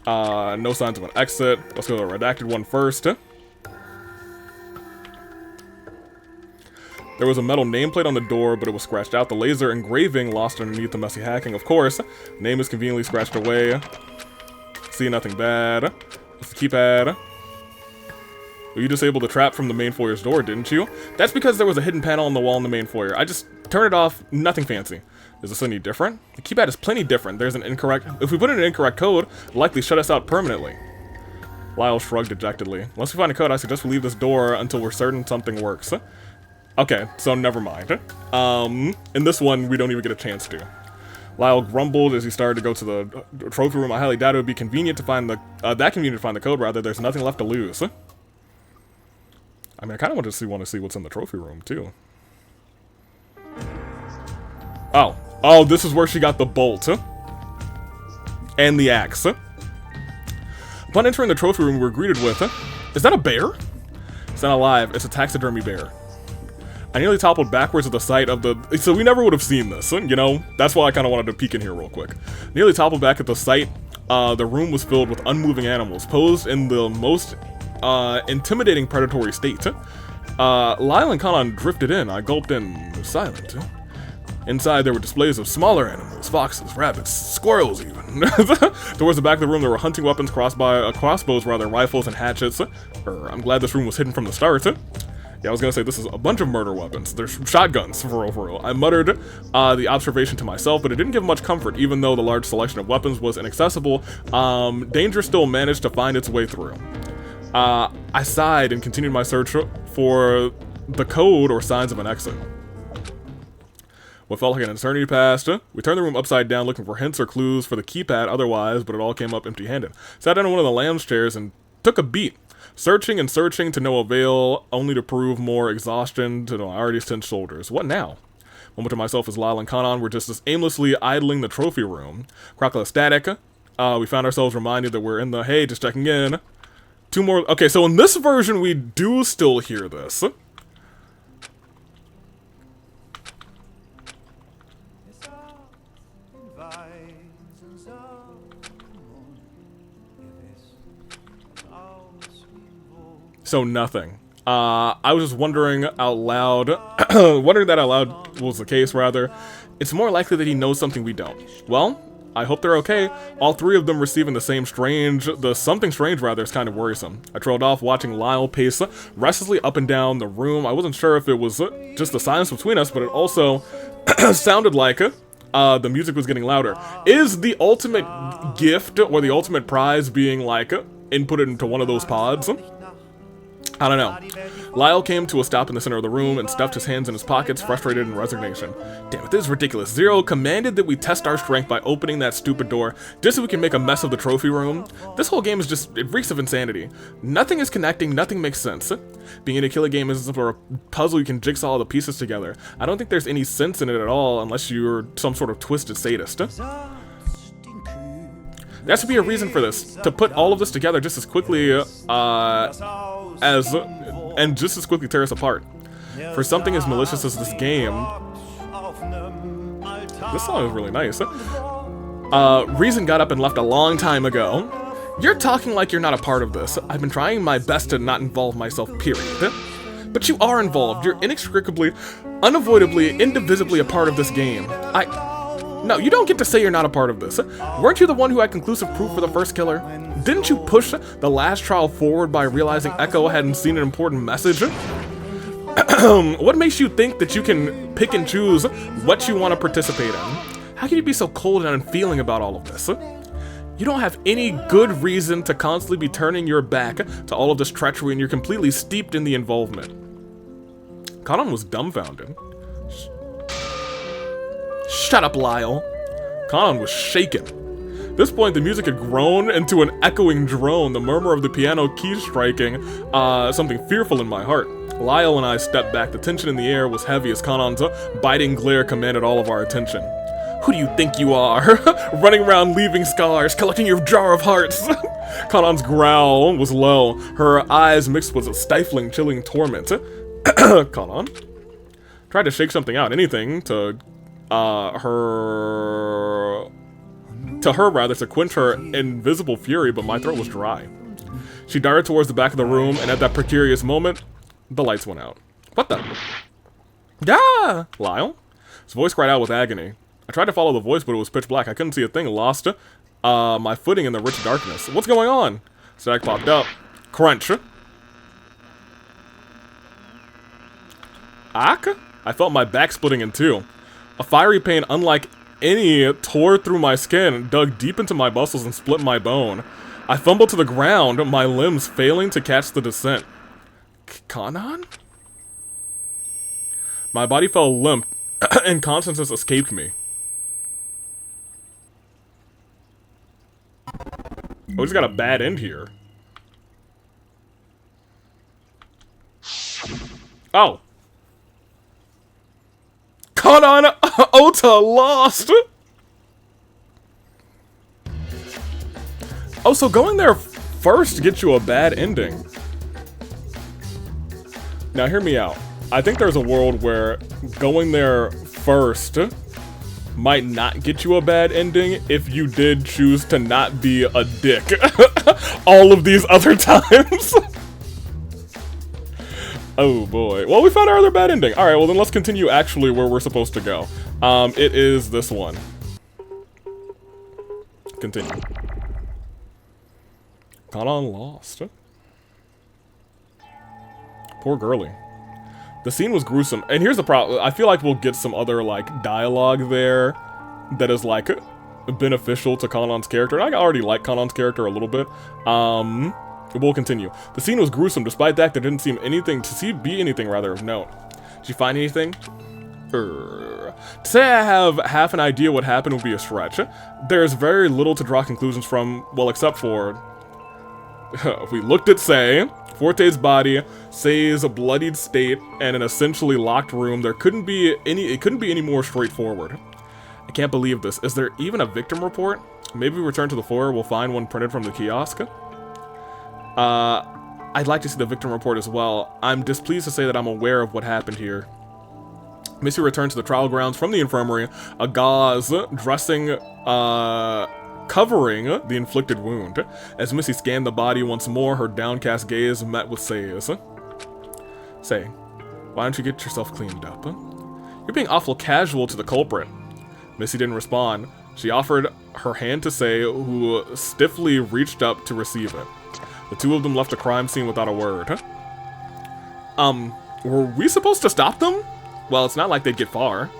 Speaker 1: No signs of an exit. Let's go to the redacted one first. There was a metal nameplate on the door, but it was scratched out. The laser engraving lost underneath the messy hacking. Of course, name is conveniently scratched away. See, nothing bad. It's the keypad. Well, you disabled the trap from the main foyer's door, didn't you? That's because there was a hidden panel on the wall in the main foyer. I just turned it off. Nothing fancy. Is this any different? The keypad is plenty different. There's an incorrect... If we put in an incorrect code, it'll likely shut us out permanently. Lyle shrugged dejectedly. Once we find a code, I suggest we leave this door until we're certain something works. Okay, so never mind. In this one, we don't even get a chance to. Lyle grumbled as he started to go to the trophy room. I highly doubt it would be convenient to find the... that convenient to find the code, rather. There's nothing left to lose. I mean, I kind of want to see what's in the trophy room, too. Oh, this is where she got the bolt. And the axe. Upon entering the trophy room, we were greeted with... Is that a bear? It's not alive. It's a taxidermy bear. I nearly toppled backwards at the sight of the... So we never would have seen this, you know? That's why I kind of wanted to peek in here real quick. Nearly toppled back at the sight. The room was filled with unmoving animals, posed in the most intimidating predatory state. Lyle and Kanan drifted in. I gulped in, silent. Inside, there were displays of smaller animals, foxes, rabbits, squirrels even. Towards the back of the room, there were hunting weapons, crossbows, rifles, and hatchets. I'm glad this room was hidden from the start. Yeah, I was gonna say, this is a bunch of murder weapons. There's shotguns, for real. I muttered the observation to myself, but it didn't give much comfort. Even though the large selection of weapons was inaccessible, danger still managed to find its way through. I sighed and continued my search for the code or signs of an exit. What felt like an eternity passed. We turned the room upside down looking for hints or clues for the keypad otherwise, but it all came up empty-handed. Sat down in one of the lounge chairs and took a beat. Searching and searching to no avail, only to prove more exhaustion to my already tense shoulders. What now? Moment to myself as Lyle and Kanan were just as aimlessly idling the trophy room. Crackle of static. We found ourselves reminded that we're in the, hey, just checking in. Two more, okay, so in this version we do still hear this. So nothing. I was just wondering out loud, wondering that out loud was the case, rather. It's more likely that he knows something we don't. Well, I hope they're okay. All three of them receiving the something strange rather is kind of worrisome. I trailed off watching Lyle pace restlessly up and down the room. I wasn't sure if it was just the silence between us, but it also sounded like the music was getting louder. Is the ultimate gift or the ultimate prize being like inputted into one of those pods? I don't know. Lyle came to a stop in the center of the room and stuffed his hands in his pockets, frustrated in resignation. Damn it, this is ridiculous. Zero commanded that we test our strength by opening that stupid door, just so we can make a mess of the trophy room. This whole game is just, it reeks of insanity. Nothing is connecting, nothing makes sense. Being in a killer game isn't for a puzzle you can jigsaw all the pieces together. I don't think there's any sense in it at all, unless you're some sort of twisted sadist. There has to be a reason for this, to put all of this together just as quickly and just as quickly tear us apart. For something as malicious as this game, this song is really nice. Reason got up and left a long time ago. You're talking like you're not a part of this. I've been trying my best to not involve myself, period. But you are involved. You're inextricably, unavoidably, indivisibly a part of this game. No, you don't get to say you're not a part of this. Weren't you the one who had conclusive proof for the first killer? Didn't you push the last trial forward by realizing Echo hadn't seen an important message? What makes you think that you can pick and choose what you want to participate in? How can you be so cold and unfeeling about all of this? You don't have any good reason to constantly be turning your back to all of this treachery, and you're completely steeped in the involvement. Kanan was dumbfounded. Shut up, Lyle. Kanan was shaken. At this point, the music had grown into an echoing drone, the murmur of the piano keys striking, something fearful in my heart. Lyle and I stepped back. The tension in the air was heavy as Kanan's biting glare commanded all of our attention. Who do you think you are? Running around leaving scars, collecting your jar of hearts. Kanan's growl was low. Her eyes mixed with a stifling, chilling torment. Kanan tried to shake something out, anything to to quench her invisible fury, but my throat was dry. She darted towards the back of the room, and at that precarious moment, the lights went out. What the? Ah! Lyle? His voice cried out with agony. I tried to follow the voice, but it was pitch black. I couldn't see a thing. Lost my footing in the rich darkness. What's going on? Static popped up. Crunch. Ack? I felt my back splitting in two. A fiery pain unlike any tore through my skin, dug deep into my muscles and split my bone. I fumbled to the ground, my limbs failing to catch the descent. Kanan? My body fell limp, and consciousness escaped me. Oh, he's got a bad end here. Oh. Kanan Ota lost! Oh, so going there first gets you a bad ending. Now, hear me out. I think there's a world where going there first might not get you a bad ending if you did choose to not be a dick all of these other times. Oh boy. Well, we found our other bad ending. Alright, well then let's continue actually where we're supposed to go. It is this one. Continue. Kanan lost. Poor girlie. The scene was gruesome. And here's the problem. I feel like we'll get some other, like, dialogue there that is, like, beneficial to Kanan's character. And I already like Kanan's character a little bit. We'll continue. The scene was gruesome. Despite that, there didn't seem anything to be anything rather of note. Did you find anything? To say I have half an idea what happened would be a stretch. There's very little to draw conclusions from, well, except for... we looked at Sei, Forte's body, Sei's bloodied state, and an essentially locked room. It couldn't be any more straightforward. I can't believe this. Is there even a victim report? Maybe we return to the floor, we'll find one printed from the kiosk. I'd like to see the victim report as well. I'm displeased to say that I'm aware of what happened here. Missy returned to the trial grounds from the infirmary, a gauze dressing, covering the inflicted wound. As Missy scanned the body once more, her downcast gaze met with Sei's. Sei, why don't you get yourself cleaned up? You're being awful casual to the culprit. Missy didn't respond. She offered her hand to Sei, who stiffly reached up to receive it. The two of them left the crime scene without a word. Were we supposed to stop them? Well, it's not like they'd get far.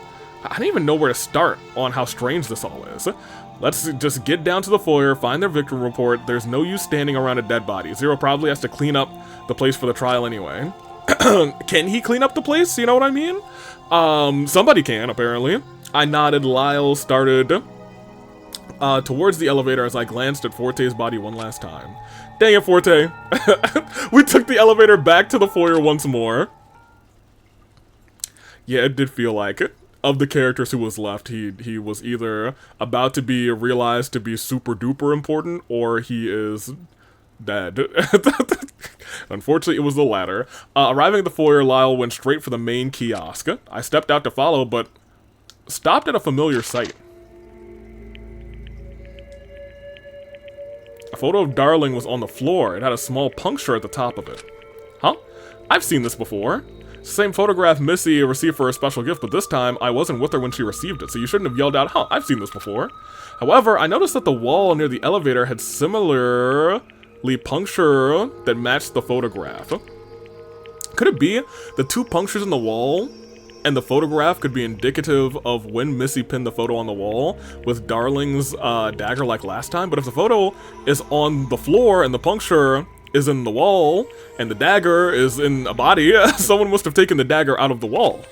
Speaker 1: I don't even know where to start on how strange this all is. Let's just get down to the foyer, find their victim report. There's no use standing around a dead body. Zero probably has to clean up the place for the trial anyway. Can he clean up the place? You know what I mean? Somebody can, apparently. I nodded. Lyle started towards the elevator as I glanced at Forte's body one last time. Dang it, Forte. We took the elevator back to the foyer once more. Yeah, it did feel like it. Of the characters who was left, he was either about to be realized to be super duper important, or he is dead. Unfortunately, it was the latter. Arriving at the foyer, Lyle went straight for the main kiosk. I stepped out to follow, but stopped at a familiar sight. A photo of Darling was on the floor. It had a small puncture at the top of it. Huh? I've seen this before. It's the same photograph Missy received for a special gift, but this time I wasn't with her when she received it, so you shouldn't have yelled out, huh, I've seen this before. However, I noticed that the wall near the elevator had similarly puncture that matched the photograph. Could it be the two punctures in the wall and the photograph could be indicative of when Missy pinned the photo on the wall with Darling's dagger like last time? But if the photo is on the floor and the puncture is in the wall, and the dagger is in a body, someone must have taken the dagger out of the wall.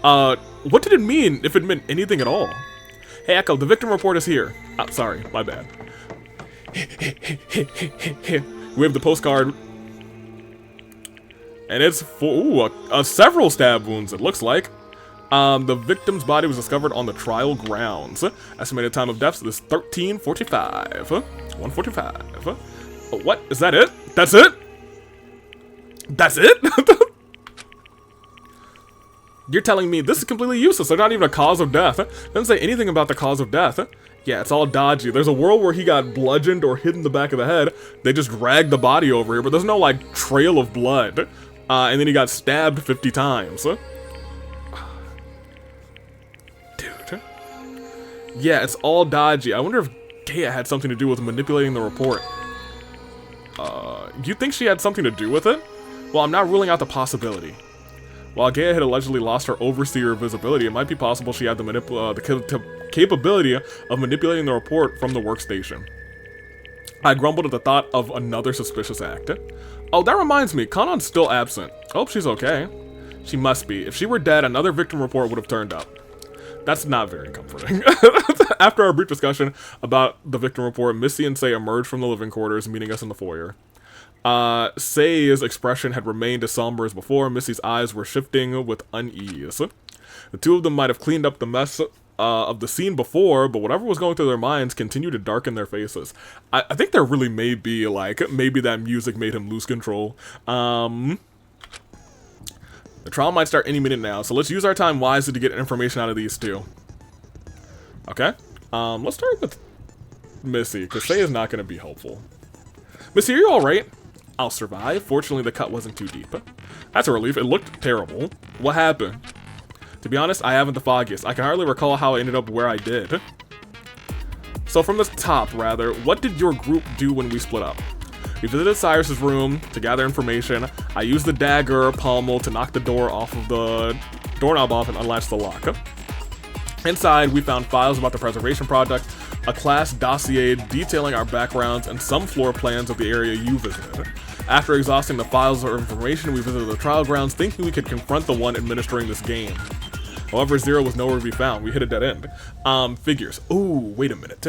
Speaker 1: What did it mean, if it meant anything at all? Hey, Echo, the victim report is here. Sorry, my bad. We have the postcard. And it's for, several stab wounds, it looks like. The victim's body was discovered on the trial grounds. Estimated time of death is 13:45. 1:45. What? Is that it? That's it? That's it? You're telling me this is completely useless. They're not even a cause of death. Doesn't say anything about the cause of death. Yeah, it's all dodgy. There's a world where he got bludgeoned or hit in the back of the head. They just dragged the body over here, but there's no, like, trail of blood. And then he got stabbed 50 times. Dude. Yeah, it's all dodgy. I wonder if Gaia had something to do with manipulating the report. Do you think she had something to do with it? Well, I'm not ruling out the possibility. While Gaia had allegedly lost her overseer visibility, it might be possible she had the capability of manipulating the report from the workstation. I grumbled at the thought of another suspicious act. Oh, that reminds me, Kanon's still absent. I hope she's okay. She must be. If she were dead, another victim report would have turned up. That's not very comforting. After our brief discussion about the victim report, Missy and Sei emerged from the living quarters, meeting us in the foyer. Sei's expression had remained as somber as before. Missy's eyes were shifting with unease. The two of them might have cleaned up the mess of the scene before, but whatever was going through their minds continued to darken their faces. I think there really may be, like, maybe that music made him lose control. The trial might start any minute now, so let's use our time wisely to get information out of these two. Okay? Let's start with Missy, because Sei is not going to be helpful. Missy, are you alright? I'll survive. Fortunately, the cut wasn't too deep. That's a relief. It looked terrible. What happened? To be honest, I haven't the foggiest. I can hardly recall how I ended up where I did. So from the top, rather, what did your group do when we split up? We visited Cyrus's room to gather information. I used the dagger pommel to knock the door off of the doorknob off and unlatch the lock. Inside, we found files about the preservation project, a class dossier detailing our backgrounds, and some floor plans of the area you visited. After exhausting the files of information, we visited the trial grounds, thinking we could confront the one administering this game. However, Zero was nowhere to be found. We hit a dead end. Figures. Ooh, wait a minute.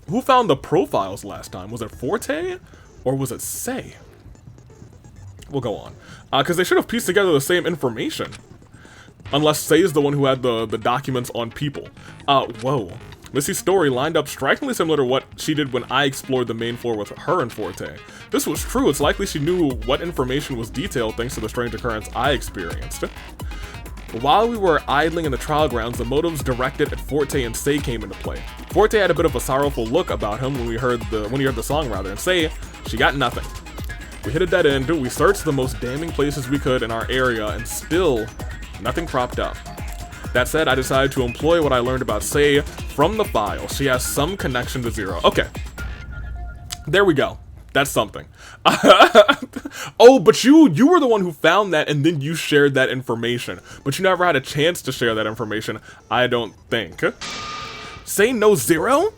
Speaker 1: Who found the profiles last time? Was it Forte? Or was it Sei? We'll go on. Because they should have pieced together the same information. Unless Sei is the one who had the documents on people. Whoa. Missy's story lined up strikingly similar to what she did when I explored the main floor with her and Forte. If this was true, it's likely she knew what information was detailed thanks to the strange occurrence I experienced. While we were idling in the trial grounds, the motives directed at Forte and Sei came into play. Forte had a bit of a sorrowful look about him when he heard the song, and Sei, she got nothing. We hit a dead end, we searched the most damning places we could in our area, and still, nothing cropped up. That said, I decided to employ what I learned about Sei from the file. She has some connection to Zero. Okay. There we go. That's something. Oh, but you were the one who found that, and then you shared that information. But you never had a chance to share that information, I don't think. Say no Zero?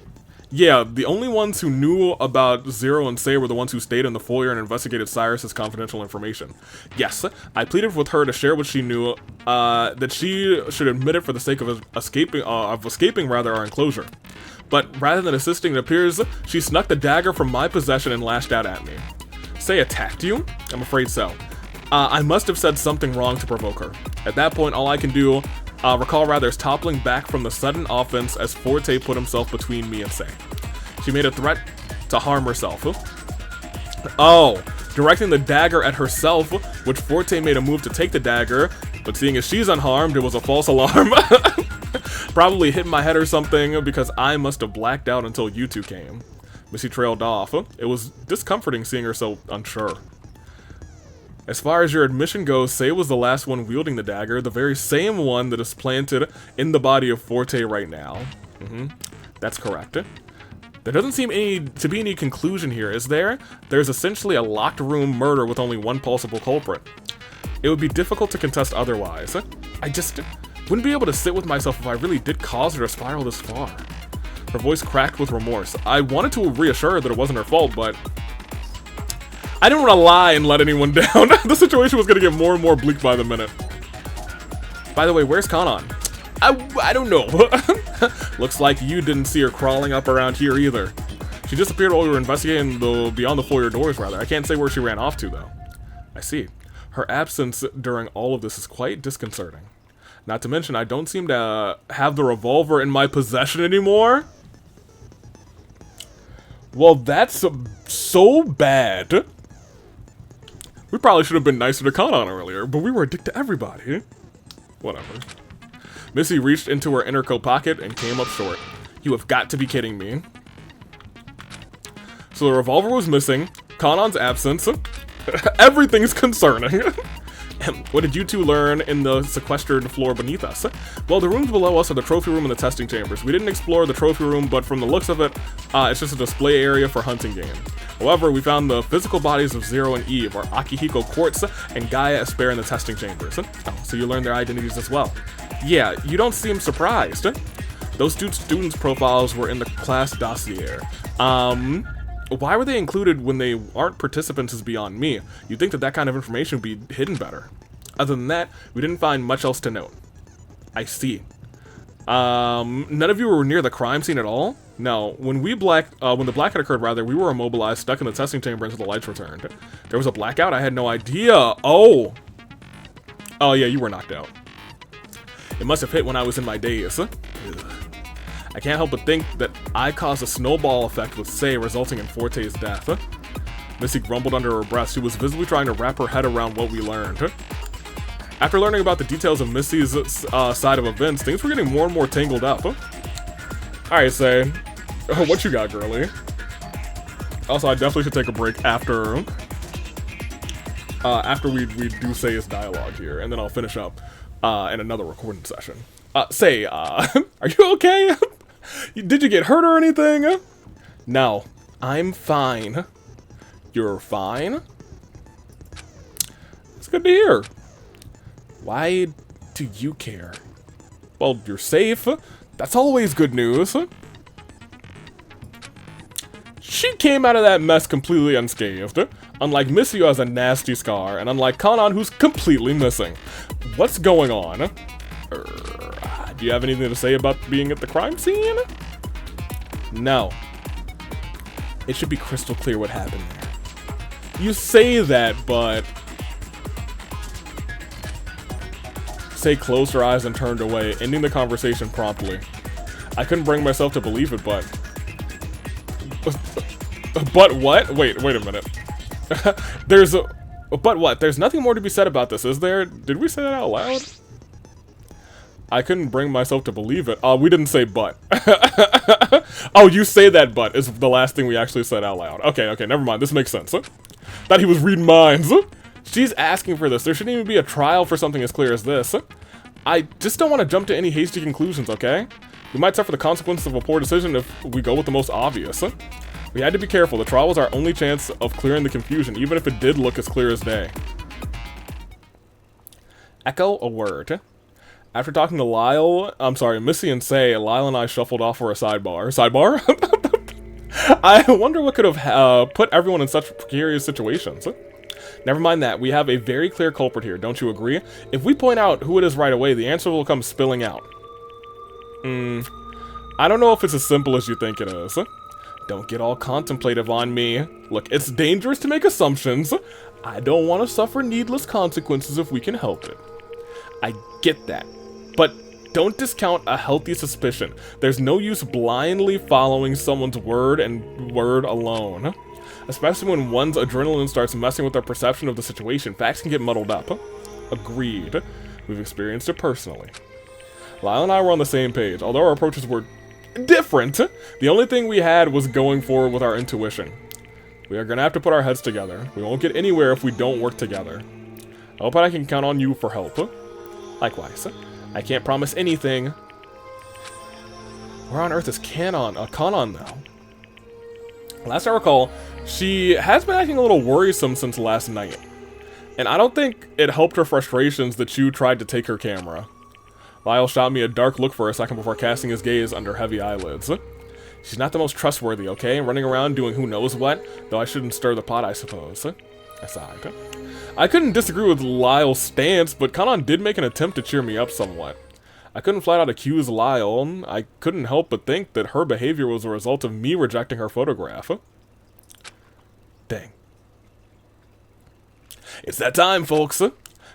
Speaker 1: Yeah, the only ones who knew about Zero and Say were the ones who stayed in the foyer and investigated Cyrus's confidential information. Yes, I pleaded with her to share what she knew, that she should admit it for the sake of escaping our enclosure. But rather than assisting, it appears she snuck the dagger from my possession and lashed out at me. Say attacked you? I'm afraid so. I must have said something wrong to provoke her. At that point, all I can do recall rather is toppling back from the sudden offense as Forte put himself between me and Say. She made a threat to harm herself. Oh, directing the dagger at herself, which Forte made a move to take the dagger, but seeing as she's unharmed, it was a false alarm. Probably hit my head or something, because I must have blacked out until you two came. Missy trailed off. It was discomforting seeing her so unsure. As far as your admission goes, Say was the last one wielding the dagger, the very same one that is planted in the body of Forte right now. That's correct. There doesn't seem to be any conclusion here, is there? There's essentially a locked room murder with only one possible culprit. It would be difficult to contest otherwise. I just wouldn't be able to sit with myself if I really did cause her to spiral this far. Her voice cracked with remorse. I wanted to reassure her that it wasn't her fault, but I didn't want to lie and let anyone down. The situation was going to get more and more bleak by the minute. By the way, where's Kanan? I don't know. Looks like you didn't see her crawling up around here either. She disappeared while we were investigating beyond the foyer doors, rather. I can't say where she ran off to, though. I see. Her absence during all of this is quite disconcerting. Not to mention, I don't seem to have the revolver in my possession anymore. Well, that's so bad. We probably should have been nicer to Kanan earlier, but we were a dick to everybody. Whatever. Missy reached into her inner coat pocket and came up short. You have got to be kidding me. So the revolver was missing, Kanan's absence, everything's concerning. What did you two learn in the sequestered floor beneath us? Well, the rooms below us are the trophy room and the testing chambers. We didn't explore the trophy room, but from the looks of it, it's just a display area for hunting game. However, we found the physical bodies of Zero and Eve, or Akihiko Quartz and Gaia Asper in the testing chambers. Oh, so you learned their identities as well. Yeah, you don't seem surprised. Those students' profiles were in the class dossier. Why were they included when they aren't participants is beyond me. You'd think that kind of information would be hidden better. Other than that, we didn't find much else to note. I see. None of you were near the crime scene at all? No. When the blackout occurred, rather, we were immobilized, stuck in the testing chamber until the lights returned. There was a blackout? I had no idea. Oh! Oh yeah, you were knocked out. It must have hit when I was in my daze. Ugh. I can't help but think that I caused a snowball effect with Say, resulting in Forte's death. Missy grumbled under her breath. She was visibly trying to wrap her head around what we learned. After learning about the details of Missy's side of events, things were getting more and more tangled up. Alright, Say. What you got, girlie? Also, I definitely should take a break after we do Say's dialogue here, and then I'll finish up in another recording session. Say, are you okay? Did you get hurt or anything? No, I'm fine. You're fine? It's good to hear. Why do you care? Well, you're safe. That's always good news. She came out of that mess completely unscathed. Unlike Missy, who has a nasty scar, and unlike Kanan, who's completely missing. What's going on? Do you have anything to say about being at the crime scene? No. It should be crystal clear what happened there. You say that, but... Say closed her eyes and turned away, ending the conversation promptly. I couldn't bring myself to believe it, but... But what? Wait a minute. But what? There's nothing more to be said about this, is there? Did we say that out loud? I couldn't bring myself to believe it. We didn't say but. Oh, you say that but is the last thing we actually said out loud. Okay, never mind. This makes sense. Thought he was reading minds. She's asking for this. There shouldn't even be a trial for something as clear as this. I just don't want to jump to any hasty conclusions, okay? We might suffer the consequences of a poor decision if we go with the most obvious. We had to be careful. The trial was our only chance of clearing the confusion, even if it did look as clear as day. Echo a word. After talking to Missy and Say, Lyle and I shuffled off for a sidebar. Sidebar? I wonder what could have put everyone in such precarious situations. Never mind that, we have a very clear culprit here, don't you agree? If we point out who it is right away, the answer will come spilling out. I don't know if it's as simple as you think it is. Don't get all contemplative on me. Look, it's dangerous to make assumptions. I don't want to suffer needless consequences if we can help it. I get that, but don't discount a healthy suspicion. There's no use blindly following someone's word and word alone. Especially when one's adrenaline starts messing with their perception of the situation. Facts can get muddled up. Agreed. We've experienced it personally. Lyle and I were on the same page, although our approaches were different. The only thing we had was going forward with our intuition. We are gonna have to put our heads together. We won't get anywhere if we don't work together. I hope I can count on you for help. Likewise. I can't promise anything. Where on earth is Kanon though? Last I recall, she has been acting a little worrisome since last night. And I don't think it helped her frustrations that Chu tried to take her camera. Lyle shot me a dark look for a second before casting his gaze under heavy eyelids. She's not the most trustworthy, okay? Running around doing who knows what, though I shouldn't stir the pot, I suppose. Aside. I couldn't disagree with Lyle's stance, but Kanon did make an attempt to cheer me up somewhat. I couldn't flat out accuse Lyle. I couldn't help but think that her behavior was a result of me rejecting her photograph. Dang. It's that time, folks.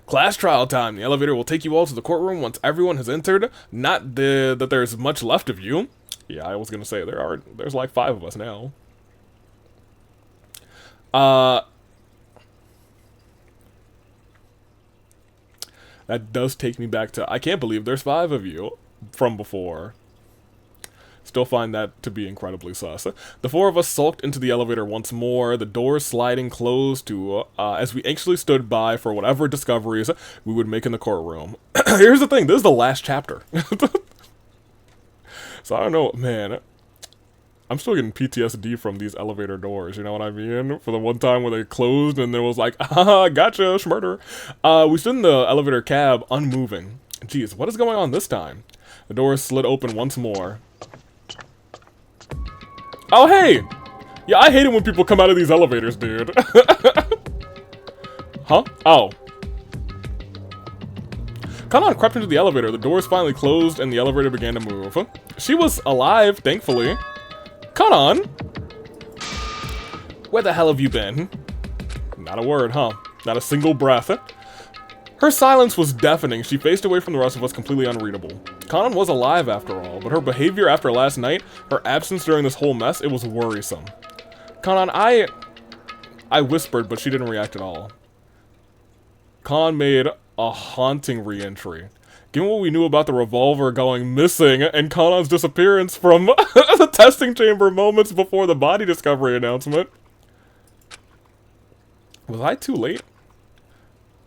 Speaker 1: Class trial time. The elevator will take you all to the courtroom once everyone has entered. Not that there's much left of you. Yeah, I was gonna say there's like 5 of us now. That does take me back to, I can't believe there's 5 of you from before. Still find that to be incredibly sus. The 4 of us sulked into the elevator once more, the doors sliding closed to, as we anxiously stood by for whatever discoveries we would make in the courtroom. Here's the thing, this is the last chapter. So I don't know, man. I'm still getting PTSD from these elevator doors, you know what I mean? For the one time where they closed and there was like, ah, gotcha, schmurder. We stood in the elevator cab, unmoving. Jeez, what is going on this time? The doors slid open once more. Oh, hey! Yeah, I hate it when people come out of these elevators, dude. Huh? Oh. Kanon crept into the elevator, the doors finally closed, and the elevator began to move. She was alive, thankfully. Kanon! Where the hell have you been? Not a word, huh? Not a single breath. Her silence was deafening. She faced away from the rest of us, completely unreadable. Kanon was alive after all, but her behavior after last night, her absence during this whole mess, it was worrisome. Kanon, I whispered, but she didn't react at all. Kanon made a haunting re-entry. Given what we knew about the revolver going missing and Kanon's disappearance from the testing chamber moments before the body discovery announcement. Was I too late?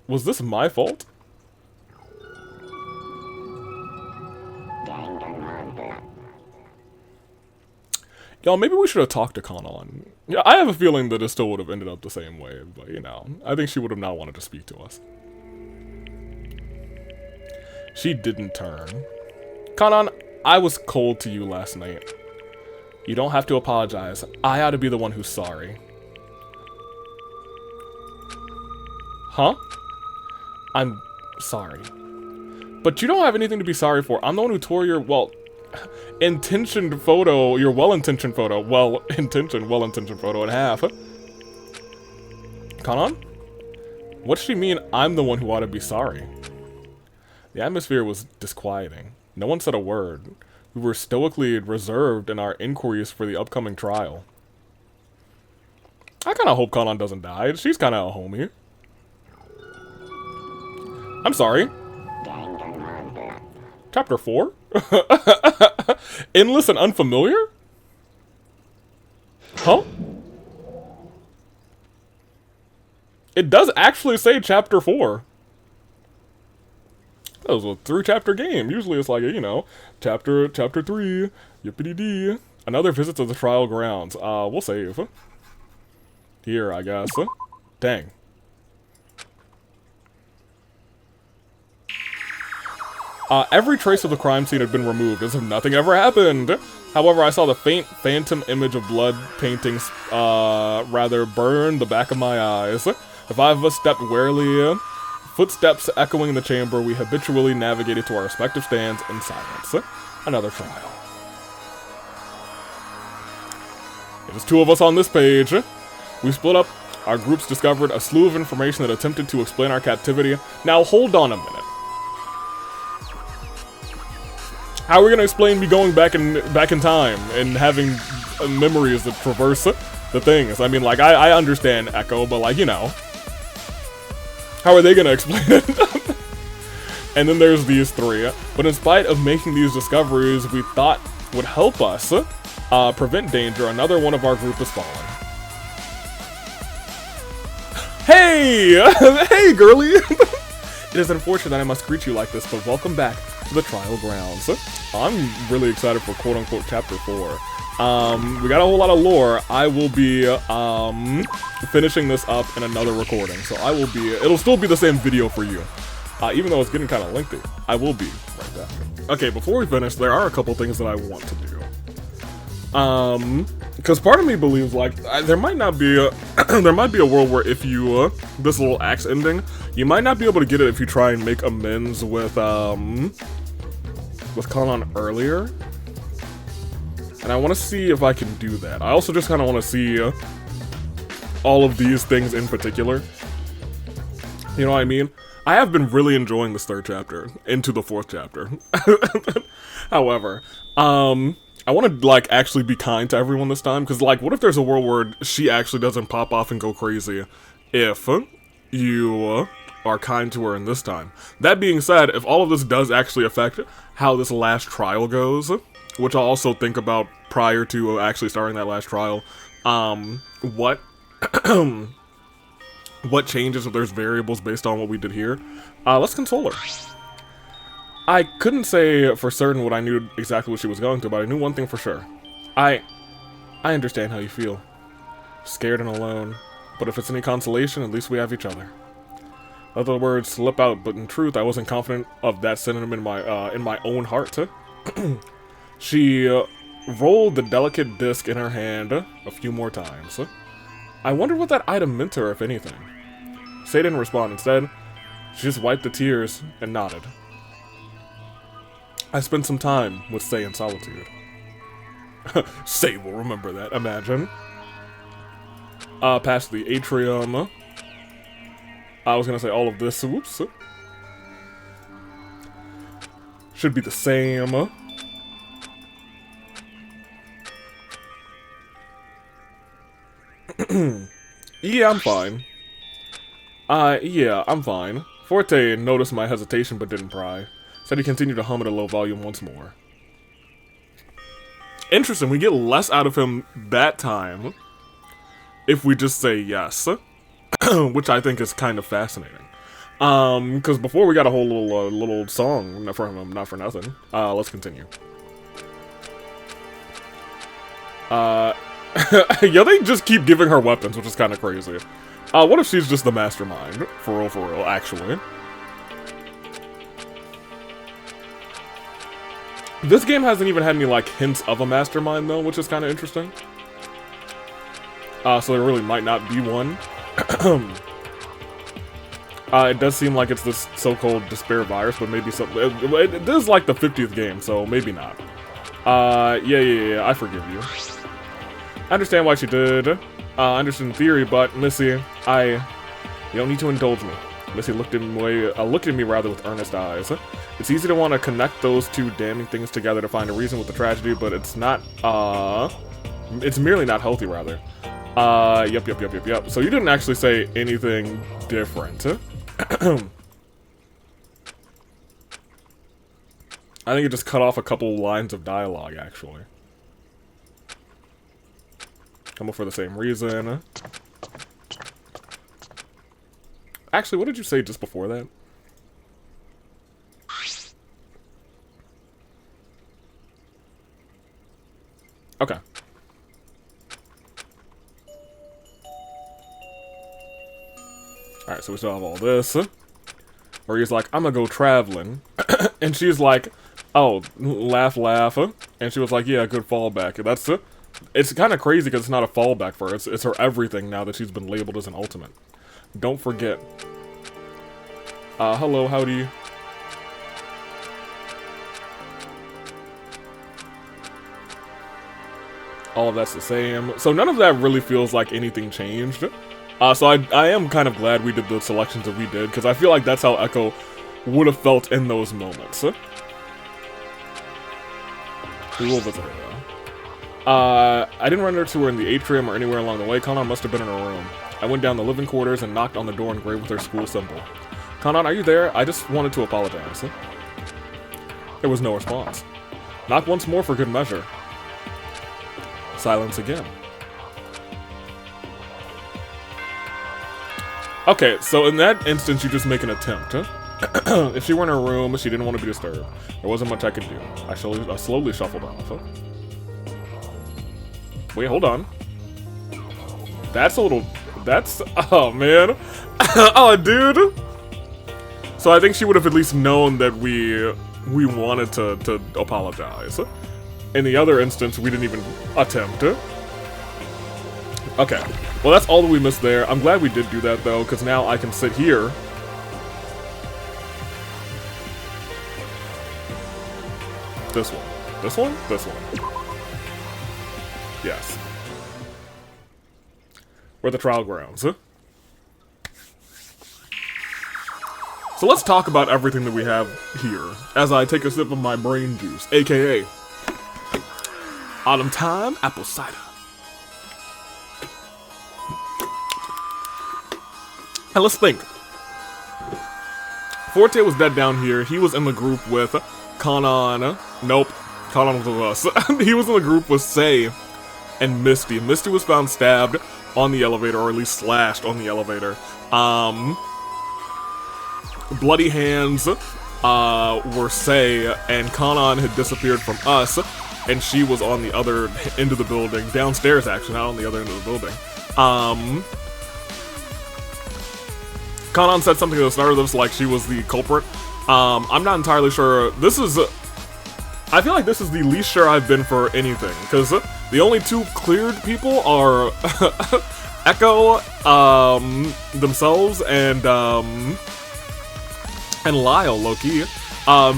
Speaker 1: Was this my fault? Y'all, maybe we should have talked to Kanon. Yeah, I have a feeling that it still would have ended up the same way, but you know, I think she would have not wanted to speak to us. She didn't turn. Kanon, I was cold to you last night. You don't have to apologize. I ought to be the one who's sorry. Huh? I'm sorry. But you don't have anything to be sorry for. I'm the one who tore your, well-intentioned photo in half. Kanon? What does she mean I'm the one who ought to be sorry? The atmosphere was disquieting. No one said a word. We were stoically reserved in our inquiries for the upcoming trial. I kinda hope Kanon doesn't die. She's kinda a homie. I'm sorry. Chapter 4? Endless and unfamiliar? Huh? It does actually say Chapter 4. That was a 3-chapter game. Usually it's like, you know, chapter 3, yippity-dee. Another visit to the trial grounds. We'll save. Here, I guess. Dang. Every trace of the crime scene had been removed, as if nothing ever happened. However, I saw the faint phantom image of blood paintings, burn the back of my eyes. The five of us stepped warily, footsteps echoing in the chamber. We habitually navigated to our respective stands in silence. Another trial. It was two of us on this page. We split up. Our groups discovered a slew of information that attempted to explain our captivity. Now, hold on a minute. How are we gonna explain me going back in time and having memories that traverse the things? I mean, like, I understand Echo, but, like, you know. How are they gonna explain it? And then there's these three. But in spite of making these discoveries we thought would help us prevent danger, another one of our group has fallen. Hey! Hey, girly! It is unfortunate that I must greet you like this, but welcome back to the trial grounds. I'm really excited for quote-unquote Chapter 4. We got a whole lot of lore. I will be finishing this up in another recording, so I will be, it'll still be the same video for you. Even though it's getting kind of lengthy, I will be right back. Okay, before we finish, there are a couple things that I want to do. Because part of me believes, like, there might not be a, there might be a world where if you, this little axe ending, you might not be able to get it if you try and make amends with Kanan earlier. And I want to see if I can do that. I also just kind of want to see all of these things in particular. You know what I mean? I have been really enjoying this third chapter into the fourth chapter. However, I want to, like, actually be kind to everyone this time, because, like, what if there's a world where she actually doesn't pop off and go crazy if you are kind to her in this time? That being said, if all of this does actually affect how this last trial goes, which I'll also think about prior to actually starting that last trial, what changes if there's variables based on what we did here, let's console her. I couldn't say for certain what I knew exactly what she was going through, but I knew one thing for sure. I understand how you feel. Scared and alone. But if it's any consolation, at least we have each other. Let the words slip out, but in truth, I wasn't confident of that sentiment in my own heart. She rolled the delicate disc in her hand a few more times. I wondered what that item meant to her, if anything. Say didn't respond. Instead, she just wiped the tears and nodded. I spent some time with Say in solitude. Say will remember that, imagine. Past the atrium. I was gonna say all of this, whoops. Should be the same. Yeah, I'm fine. Yeah, I'm fine. Forte noticed my hesitation but didn't pry. Said he continued to hum at a low volume once more. Interesting, we get less out of him that time if we just say yes. Which I think is kind of fascinating. Because before we got a whole little song from him, not for nothing. Let's continue. Yeah, they just keep giving her weapons, which is kind of crazy. What if she's just the mastermind? For real, actually. This game hasn't even had any, like, hints of a mastermind, though, which is kind of interesting. So there really might not be one. It does seem like it's this so-called despair virus, but maybe something. This is like the 50th game, so maybe not. Yeah, I forgive you. I understand why she did. I understand in theory, but Missy, you don't need to indulge me. Missy looked at me rather with earnest eyes. It's easy to want to connect those two damning things together to find a reason with the tragedy, but it's not, it's merely not healthy, rather. Yep. So you didn't actually say anything different. I think you just cut off a couple lines of dialogue, actually. Come up for the same reason. Actually, what did you say just before that? Okay. Alright, so we still have all this. Where he's like, I'm gonna go traveling. And she's like, oh, laugh, laugh. And she was like, yeah, good fallback. That's it's kind of crazy because it's not a fallback for her. It's her everything now that she's been labeled as an ultimate. Don't forget. Hello, howdy. All of that's the same. So none of that really feels like anything changed. So I am kind of glad we did the selections that we did, because I feel like that's how Echo would have felt in those moments. We will visit her, though. I didn't run into her in the atrium or anywhere along the way. Kanan must have been in her room. I went down the living quarters and knocked on the door engraved with her school symbol. Kanan, are you there? I just wanted to apologize. There was no response. Knock once more for good measure. Silence again. Okay, so in that instance, you just make an attempt, huh? If she were in her room, she didn't want to be disturbed. There wasn't much I could do. I slowly shuffled off. Huh? Wait, hold on. That's a little... That's... Oh, man. Oh, dude. So I think she would have at least known that we wanted to apologize. In the other instance, we didn't even attempt it. Okay. Well, that's all that we missed there. I'm glad we did do that, though, because now I can sit here. This one. This one? This one. Yes. We're the trial grounds. Huh? So let's talk about everything that we have here, as I take a sip of my brain juice, aka Autumn Time Apple Cider. And let's think. Forte was dead down here. He was in the group with Kanan. Nope. Kanan was with us. He was in the group with Sei and Misty. Misty was found stabbed on the elevator, or at least slashed on the elevator. Bloody hands were Sei, and Kanan had disappeared from us, and she was on the other end of the building. Downstairs, actually, not on the other end of the building. Kanan said something at the start of this like she was the culprit. I'm not entirely sure. This is... I feel like this is the least sure I've been for anything, because the only two cleared people are Echo themselves and Lyle, low-key.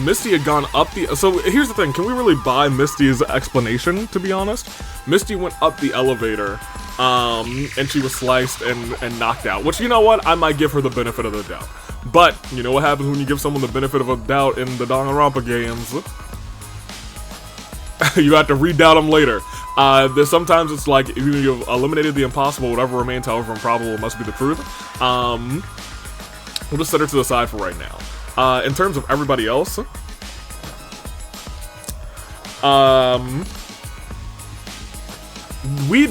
Speaker 1: Misty had gone up the... So here's the thing, can we really buy Misty's explanation, to be honest? Misty went up the elevator, and she was sliced and knocked out, which, you know what, I might give her the benefit of the doubt. But, you know what happens when you give someone the benefit of a doubt in the Danganronpa games? You have to redoubt them later. Sometimes it's like, you've eliminated the impossible, whatever remains, however improbable, must be the truth. We'll just set her to the side for right now. In terms of everybody else,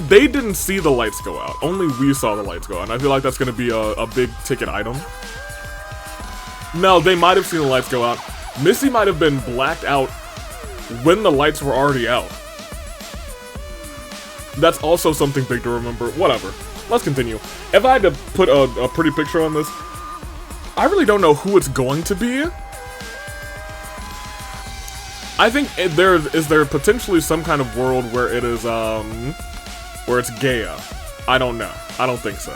Speaker 1: they didn't see the lights go out. Only we saw the lights go out, and I feel like that's going to be a big ticket item. No, they might have seen the lights go out. Missy might have been blacked out when the lights were already out. That's also something big to remember. Whatever. Let's continue. If I had to put a pretty picture on this, I really don't know who it's going to be. I think is there potentially some kind of world where it is, where it's Gaia. I don't know. I don't think so.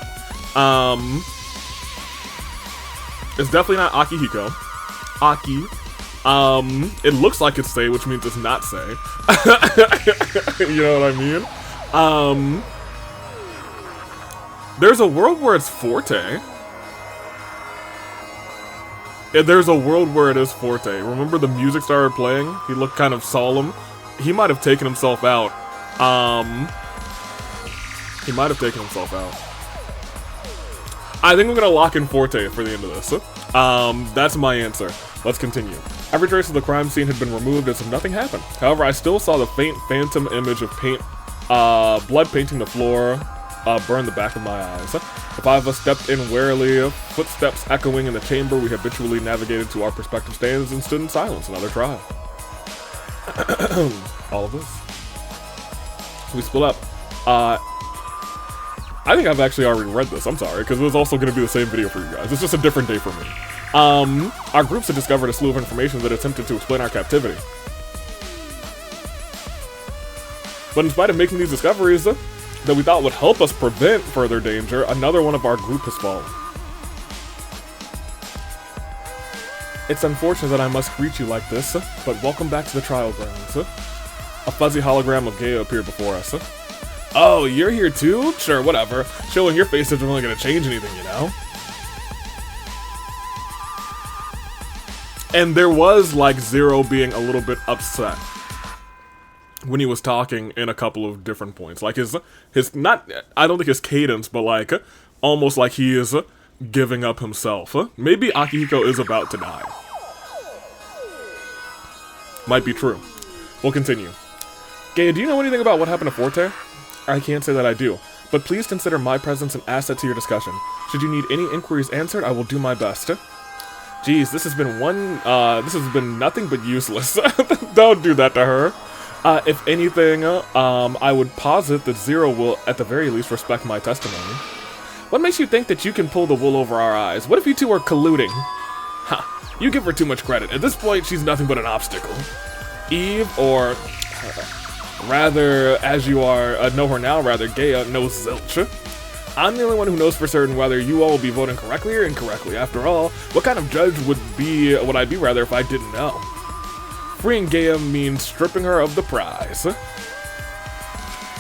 Speaker 1: It's definitely not Akihiko. Aki. It looks like it's Sei, which means it's not Sei. You know what I mean? There's a world where it's Forte. There's a world where it is Forte. Remember the music started playing? He looked kind of solemn. He might have taken himself out. He might have taken himself out. I think I'm gonna lock in Forte for the end of this. That's my answer. Let's continue. Every trace of the crime scene had been removed as if nothing happened. However, I still saw the faint phantom image of blood painting the floor, burn the back of my eyes. The five of us stepped in warily, footsteps echoing in the chamber. We habitually navigated to our respective stands and stood in silence. Another trial. All of this. We split up. I think I've actually already read this, I'm sorry, because it was also going to be the same video for you guys. It's just a different day for me. Our groups had discovered a slew of information that attempted to explain our captivity. But in spite of making these discoveries that we thought would help us prevent further danger, another one of our group has fallen. It's unfortunate that I must greet you like this, but welcome back to the trial grounds. A fuzzy hologram of Gaia appeared before us. Oh, you're here too? Sure, whatever. Showing your face isn't really gonna change anything, you know? And there was, like, Zero being a little bit upset when he was talking in a couple of different points. Like, his not, I don't think his cadence, but, like, almost like he is giving up himself. Maybe Akihiko is about to die. Might be true. We'll continue. Gaia, do you know anything about what happened to Forte? I can't say that I do, but please consider my presence an asset to your discussion. Should you need any inquiries answered, I will do my best. Jeez, this has been nothing but useless. Don't do that to her. If anything, I would posit that Zero will, at the very least, respect my testimony. What makes you think that you can pull the wool over our eyes? What if you two are colluding? Ha, you give her too much credit. At this point, she's nothing but an obstacle. Eve, or... rather, as you are, know her now, rather, Gaia knows zilch. I'm the only one who knows for certain whether you all will be voting correctly or incorrectly. After all, what kind of judge would I be rather if I didn't know? Freeing Gaia means stripping her of the prize.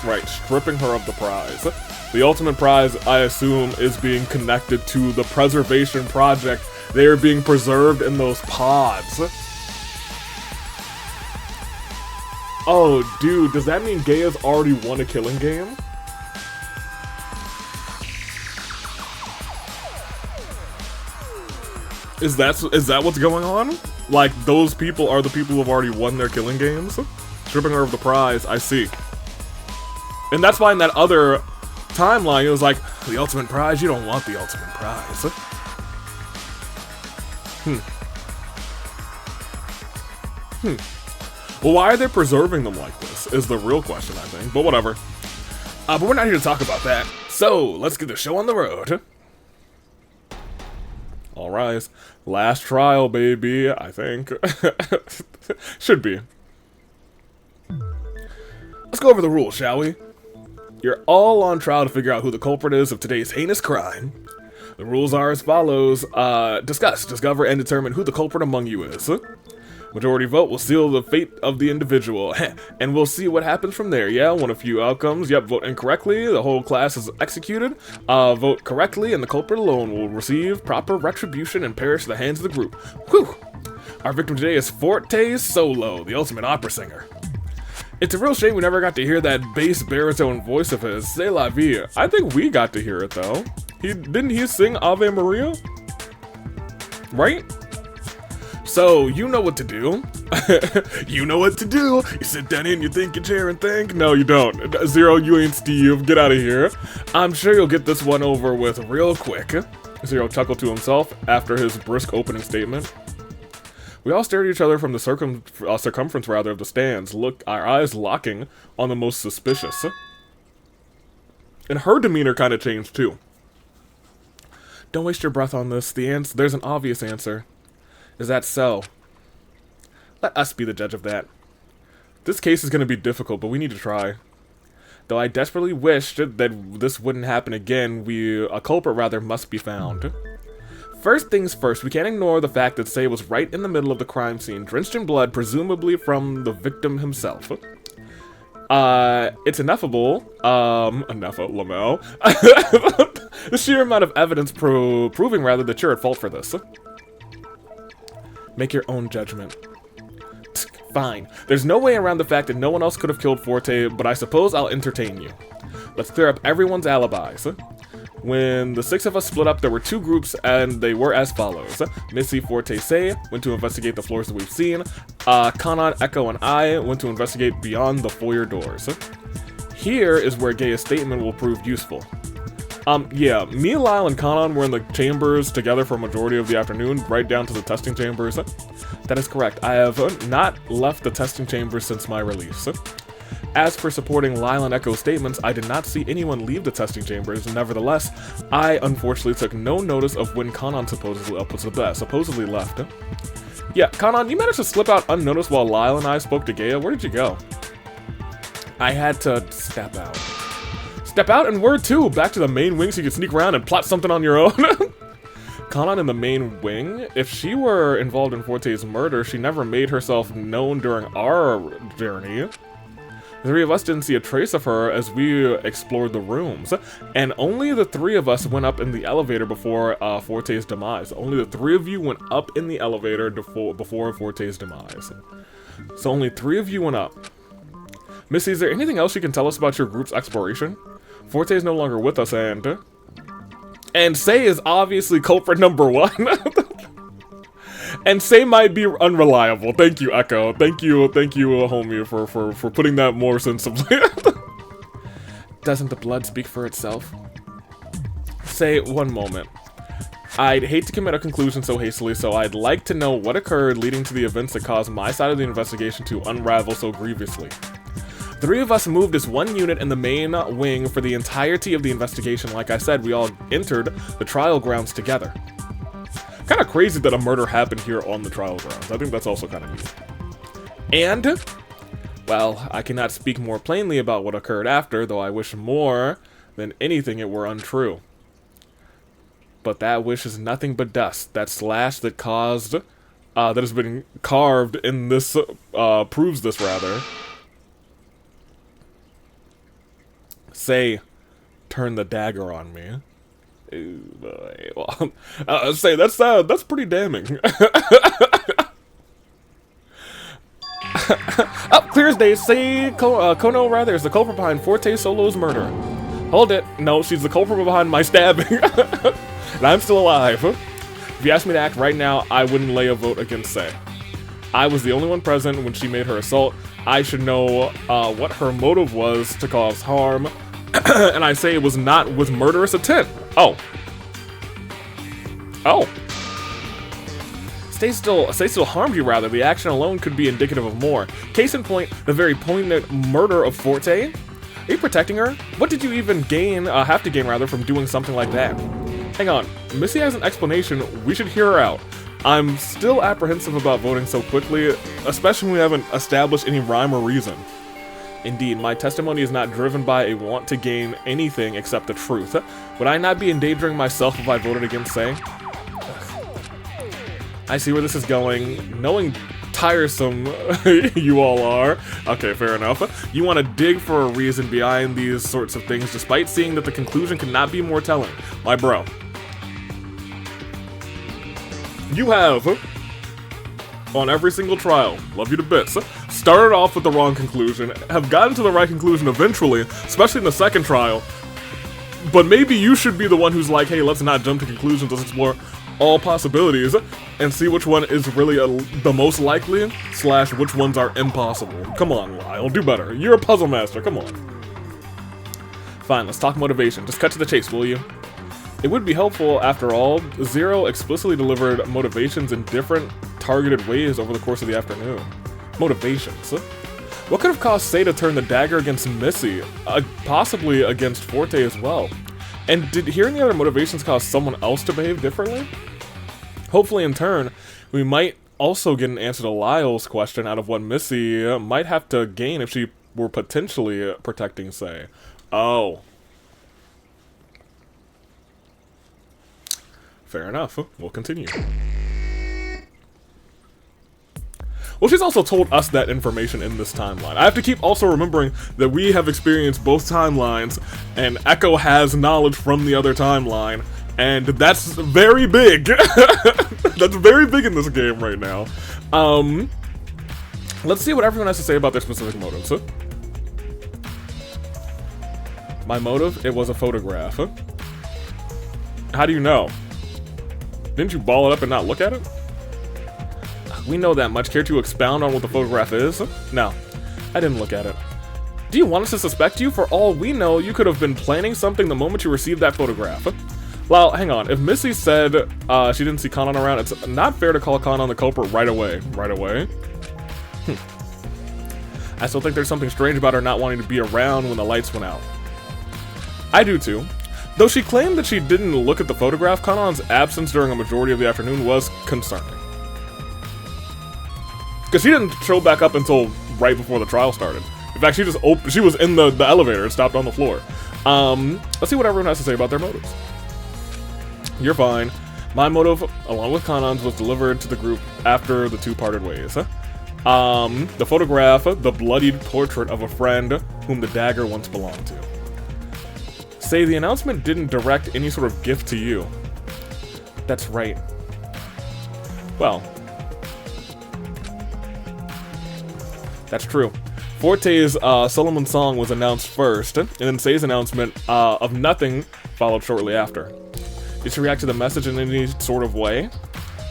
Speaker 1: Right, stripping her of the prize. The ultimate prize, I assume, is being connected to the preservation project. They are being preserved in those pods. Oh, dude, does that mean Gaia's already won a killing game? Is that what's going on? Like, those people are the people who have already won their killing games? Stripping her of the prize, I see. And that's why in that other timeline, it was like, the ultimate prize? You don't want the ultimate prize. Well, why are they preserving them like this, is the real question, I think. But whatever. But we're not here to talk about that. So, let's get the show on the road. All rise. Last trial, baby, I think. Should be. Let's go over the rules, shall we? You're all on trial to figure out who the culprit is of today's heinous crime. The rules are as follows. Discuss, discover, and determine who the culprit among you is. Majority vote will seal the fate of the individual, and we'll see what happens from there, yeah? One of few outcomes. Yep, vote incorrectly, the whole class is executed. Vote correctly, and the culprit alone will receive proper retribution and perish at the hands of the group. Whew! Our victim today is Forte Solo, the ultimate opera singer. It's a real shame we never got to hear that bass baritone voice of his, C'est la vie. I think we got to hear it, though. Didn't he sing Ave Maria? Right? So, you know what to do. You know what to do. You sit down in your thinking chair and think. No, you don't. Zero, you ain't Steve. Get out of here. I'm sure you'll get this one over with real quick. Zero chuckled to himself after his brisk opening statement. We all stared at each other from the circumference rather of the stands, our eyes locking on the most suspicious. And her demeanor kind of changed too. Don't waste your breath on this. There's an obvious answer. Is that so? Let us be the judge of that. This case is going to be difficult, but we need to try. Though I desperately wished that this wouldn't happen again, a culprit rather must be found. First things first, we can't ignore the fact that Sei was right in the middle of the crime scene, drenched in blood, presumably from the victim himself. It's ineffable, Lamel. The sheer amount of evidence proving rather that you're at fault for this. Make your own judgment. Fine. There's no way around the fact that no one else could have killed Forte, but I suppose I'll entertain you. Let's clear up everyone's alibis. When the six of us split up, there were two groups, and they were as follows. Missy, Forte, Sei went to investigate the floors that we've seen. Kanan, Echo, and I went to investigate beyond the foyer doors. Here is where Gaia's statement will prove useful. Yeah, me, Lyle, and Kanan were in the chambers together for a majority of the afternoon, right down to the testing chambers. That is correct. I have not left the testing chambers since my release. As for supporting Lyle and Echo's statements, I did not see anyone leave the testing chambers. Nevertheless, I unfortunately took no notice of when Kanan supposedly left. Yeah, Kanan, you managed to slip out unnoticed while Lyle and I spoke to Gaia. Where did you go? I had to step out. Step out and where to? Back to the main wing so you could sneak around and plot something on your own? Kanan in the main wing? If she were involved in Forte's murder, she never made herself known during our journey. The three of us didn't see a trace of her as we explored the rooms, and only the three of us went up in the elevator before Forte's demise. Only the three of you went up in the elevator before Forte's demise. So only 3 of you went up. Missy, is there anything else you can tell us about your group's exploration? Forte is no longer with us, and Sei is obviously culprit number 1. And Sei might be unreliable. Thank you, Echo. Thank you, homie, for putting that more sensibly. Doesn't the blood speak for itself? Sei, one moment. I'd hate to commit a conclusion so hastily, so I'd like to know what occurred leading to the events that caused my side of the investigation to unravel so grievously. 3 of us moved as one unit in the main wing for the entirety of the investigation. Like I said, we all entered the trial grounds together. Kind of crazy that a murder happened here on the trial grounds. I think that's also kind of neat. And, well, I cannot speak more plainly about what occurred after, though I wish more than anything it were untrue. But that wish is nothing but dust. That slash that caused, that has been carved in this, proves this rather. Say, turn the dagger on me. Well, say that's pretty damning. Up, clear as day. Say Kono rather is the culprit behind Forte Solo's murder. Hold it. No, she's the culprit behind my stabbing. And I'm still alive. If you asked me to act right now, I wouldn't lay a vote against Sei. I was the only one present when she made her assault. I should know what her motive was to cause harm. And I say it was not with murderous intent. Oh. Oh. Sei still harmed you, rather. The action alone could be indicative of more. Case in point, the very poignant murder of Forte. Are you protecting her? What did you even gain, have to gain, rather, from doing something like that? Hang on. Missy has an explanation. We should hear her out. I'm still apprehensive about voting so quickly, especially when we haven't established any rhyme or reason. Indeed, my testimony is not driven by a want to gain anything except the truth. Would I not be endangering myself if I voted against Sei? I see where this is going. Knowing tiresome you all are. Okay, fair enough. You want to dig for a reason behind these sorts of things, despite seeing that the conclusion cannot be more telling. My bro. You have, on every single trial, love you to bits, started off with the wrong conclusion, have gotten to the right conclusion eventually, especially in the second trial, but maybe you should be the one who's like, hey, let's not jump to conclusions, let's explore all possibilities, and see which one is really the most likely, / which ones are impossible. Come on, Lyle, do better. You're a puzzle master, come on. Fine, let's talk motivation. Just cut to the chase, will you? It would be helpful, after all. Zero explicitly delivered motivations in different targeted ways over the course of the afternoon. Motivations? What could have caused Sei to turn the dagger against Missy? Possibly against Forte as well. And did hearing the other motivations cause someone else to behave differently? Hopefully in turn, we might also get an answer to Lyle's question out of what Missy might have to gain if she were potentially protecting Sei. Oh. Fair enough. We'll continue. Well, she's also told us that information in this timeline. I have to keep also remembering that we have experienced both timelines, and Echo has knowledge from the other timeline, and that's very big. That's very big in this game right now. Let's see what everyone has to say about their specific motives. My motive? It was a photograph. How do you know? Didn't you ball it up and not look at it? We know that much. Care to expound on what the photograph is? No, I didn't look at it. Do you want us to suspect you? For all we know, you could have been planning something the moment you received that photograph. Well, hang on. If Missy said she didn't see Kanan around, it's not fair to call Kanan the culprit right away. Right away? I still think there's something strange about her not wanting to be around when the lights went out. I do too. Though she claimed that she didn't look at the photograph, Kanon's absence during a majority of the afternoon was concerning. Because she didn't show back up until right before the trial started. In fact, she was in the elevator and stopped on the floor. Let's see what everyone has to say about their motives. You're fine. My motive, along with Kanon's, was delivered to the group after the two parted ways. The photograph, the bloodied portrait of a friend whom the dagger once belonged to. Say the announcement didn't direct any sort of gift to you. That's right. Well, that's true. Forte's Solomon's Song was announced first, and then Say's announcement of nothing followed shortly after. Did she react to the message in any sort of way?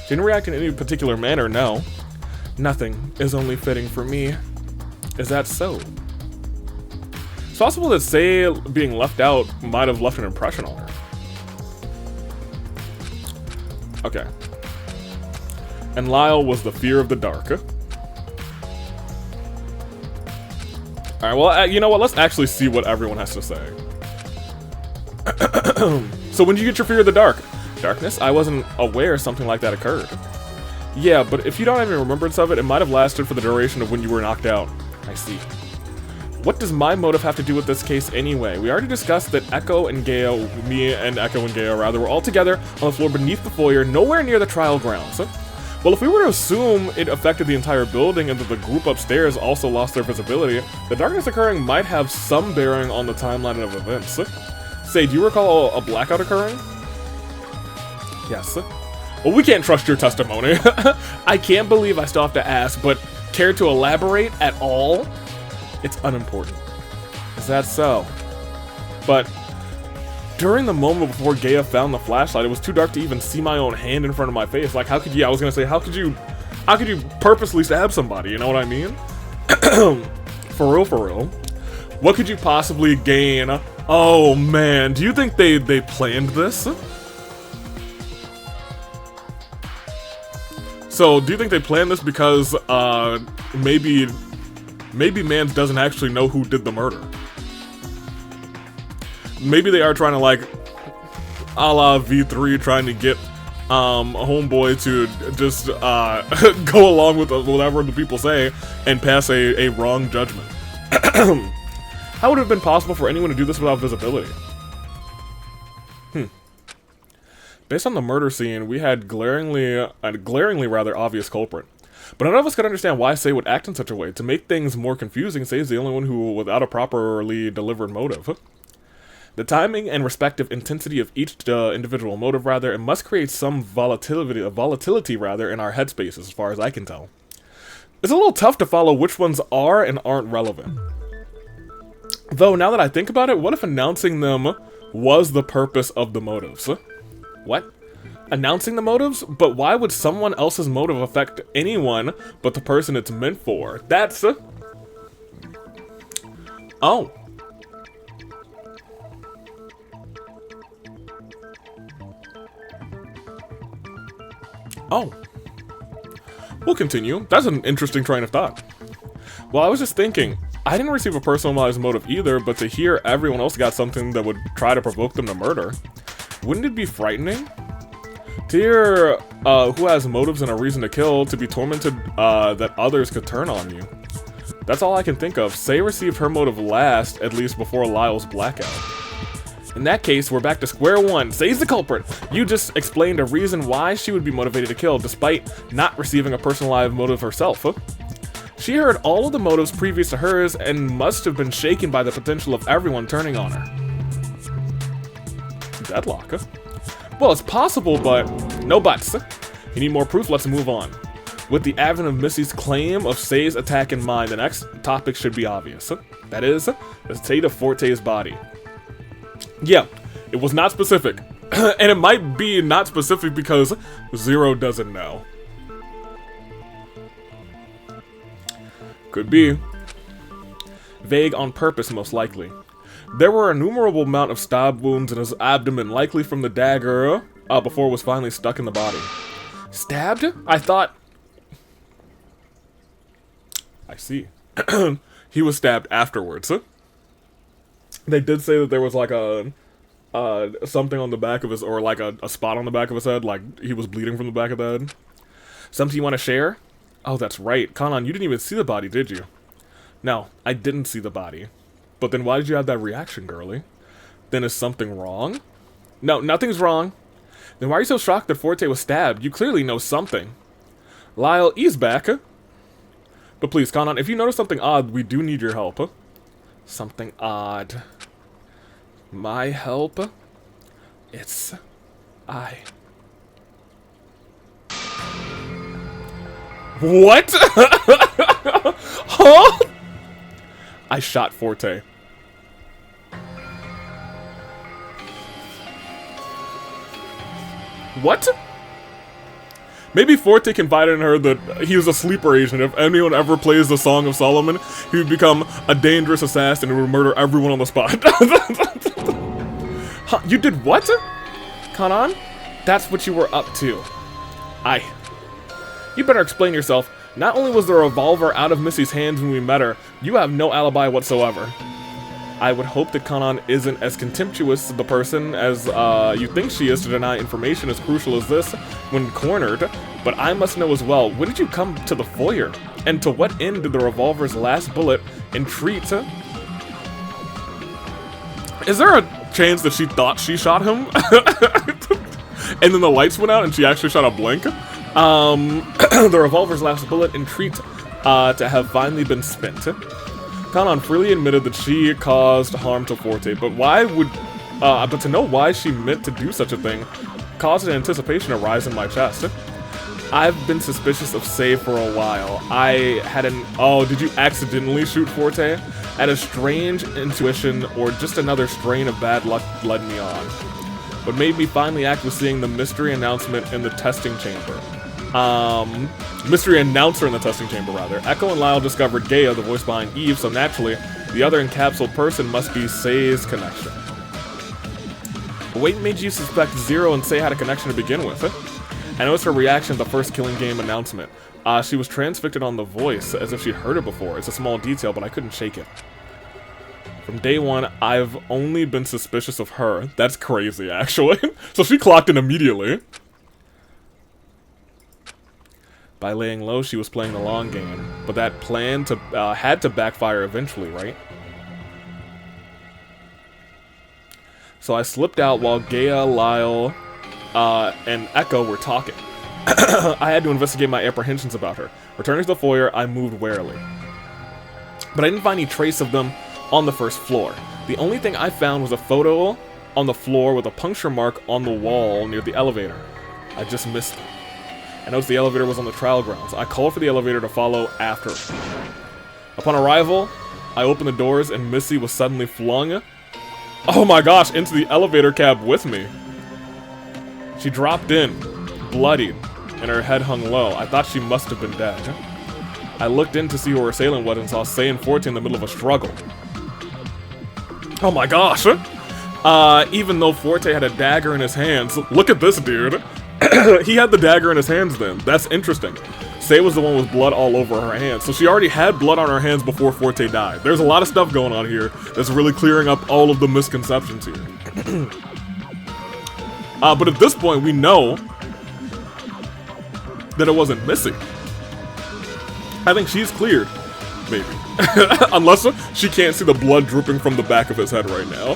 Speaker 1: She didn't react in any particular manner, no. Nothing is only fitting for me. Is that so? It's possible that Say being left out might have left an impression on her. Okay. And Lyle was the fear of the dark. Alright, well, you know what? Let's actually see what everyone has to say. So when did you get your fear of the dark? Darkness? I wasn't aware something like that occurred. Yeah, but if you don't have any remembrance of it, it might have lasted for the duration of when you were knocked out. I see. What does my motive have to do with this case anyway? We already discussed that me and Echo and Geo were all together on the floor beneath the foyer, nowhere near the trial grounds. Well, if we were to assume it affected the entire building and that the group upstairs also lost their visibility, the darkness occurring might have some bearing on the timeline of events. Say, do you recall a blackout occurring? Yes. Well, we can't trust your testimony. I can't believe I still have to ask, but care to elaborate at all? It's unimportant. Is that so? But during the moment before Gaia found the flashlight, it was too dark to even see my own hand in front of my face. Like, how could you, I was gonna say, how could you purposely stab somebody, you know what I mean? For real. What could you possibly gain? Oh man, do you think they planned this? So, do you think they planned this because, maybe Mans doesn't actually know who did the murder? Maybe they are trying to, like, a la V3, trying to get, a homeboy to just, go along with whatever the people say and pass a wrong judgment. How would it have been possible for anyone to do this without visibility? Based on the murder scene, we had a glaringly rather obvious culprit. But none of us could understand why Say would act in such a way. To make things more confusing, Say is the only one who, without a properly delivered motive. The timing and respective intensity of each individual motive, rather, it must create some volatility in our headspaces, as far as I can tell. It's a little tough to follow which ones are and aren't relevant. Though, now that I think about it, what if announcing them was the purpose of the motives? What? Announcing the motives? But why would someone else's motive affect anyone but the person it's meant for? That's... Oh. Oh. We'll continue. That's an interesting train of thought. Well, I was just thinking, I didn't receive a personalized motive either, but to hear everyone else got something that would try to provoke them to murder, wouldn't it be frightening? To hear who has motives and a reason to kill, to be tormented that others could turn on you. That's all I can think of. Say received her motive last, at least before Lyle's blackout. In that case, we're back to square one. Say's the culprit. You just explained a reason why she would be motivated to kill, despite not receiving a personalized motive herself. She heard all of the motives previous to hers and must have been shaken by the potential of everyone turning on her. Deadlock. Well, it's possible, but no buts. You need more proof, let's move on. With the advent of Missy's claim of Say's attack in mind, the next topic should be obvious. That is, the state of Forte's body. Yeah, it was not specific. And it might be not specific because Zero doesn't know. Could be. Vague on purpose, most likely. There were an innumerable amount of stab wounds in his abdomen, likely from the dagger before it was finally stuck in the body. Stabbed? I thought... I see. He was stabbed afterwards. They did say that there was like a something on the back of his, or like a spot on the back of his head, like he was bleeding from the back of the head. Something you want to share? Oh, that's right. Kanan, you didn't even see the body, did you? No, I didn't see the body. But then why did you have that reaction, girly? Then is something wrong? No, nothing's wrong. Then why are you so shocked that Forte was stabbed? You clearly know something. Lyle, ease back. But please, Kanan, if you notice something odd, we do need your help. Something odd. My help? It's... I... What? Huh? I shot Forte. What? Maybe Forte confided in her that he was a sleeper agent. If anyone ever plays the Song of Solomon, he would become a dangerous assassin and would murder everyone on the spot. Huh, you did what? Kanan? That's what you were up to. You better explain yourself. Not only was the revolver out of Missy's hands when we met her, you have no alibi whatsoever. I would hope that Kanan isn't as contemptuous of the person as you think she is to deny information as crucial as this when cornered, but I must know as well, when did you come to the foyer? And to what end did the revolver's last bullet entreat? Is there a chance that she thought she shot him? And then the lights went out and she actually shot a blank? The revolver's last bullet entreat to have finally been spent. Kanan freely admitted that she caused harm to Forte, but but to know why she meant to do such a thing caused an anticipation to rise in my chest. I've been suspicious of Sei for a while. Oh, did you accidentally shoot Forte? I had a strange intuition, or just another strain of bad luck led me on. What made me finally act was seeing the mystery announcement in the testing chamber. Mystery announcer in the testing chamber, rather. Echo and Lyle discovered Gaia, the voice behind Eve, so naturally, the other encapsulated person must be Sei's connection. What made you suspect Zero and Sei had a connection to begin with? I noticed her reaction to the first Killing Game announcement. She was transfixed on the voice, as if she'd heard it before. It's a small detail, but I couldn't shake it. From day one, I've only been suspicious of her. That's crazy, actually. So she clocked in immediately. By laying low, she was playing the long game. But that plan had to backfire eventually, right? So I slipped out while Gaia, Lyle, and Echo were talking. I had to investigate my apprehensions about her. Returning to the foyer, I moved warily. But I didn't find any trace of them on the first floor. The only thing I found was a photo on the floor with a puncture mark on the wall near the elevator. I just missed them. I noticed the elevator was on the trial grounds. I called for the elevator to follow after. Upon arrival, I opened the doors and Missy was suddenly flung, oh my gosh, into the elevator cab with me. She dropped in, bloodied, and her head hung low. I thought she must have been dead. I looked in to see who her assailant was and saw Sei and Forte in the middle of a struggle. Oh my gosh! Even though Forte had a dagger in his hands, look at this dude. He had the dagger in his hands then. That's interesting. Sei was the one with blood all over her hands. So she already had blood on her hands before Forte died. There's a lot of stuff going on here that's really clearing up all of the misconceptions here. But at this point, we know that it wasn't Missy. I think she's cleared. Maybe. Unless she can't see the blood dripping from the back of his head right now.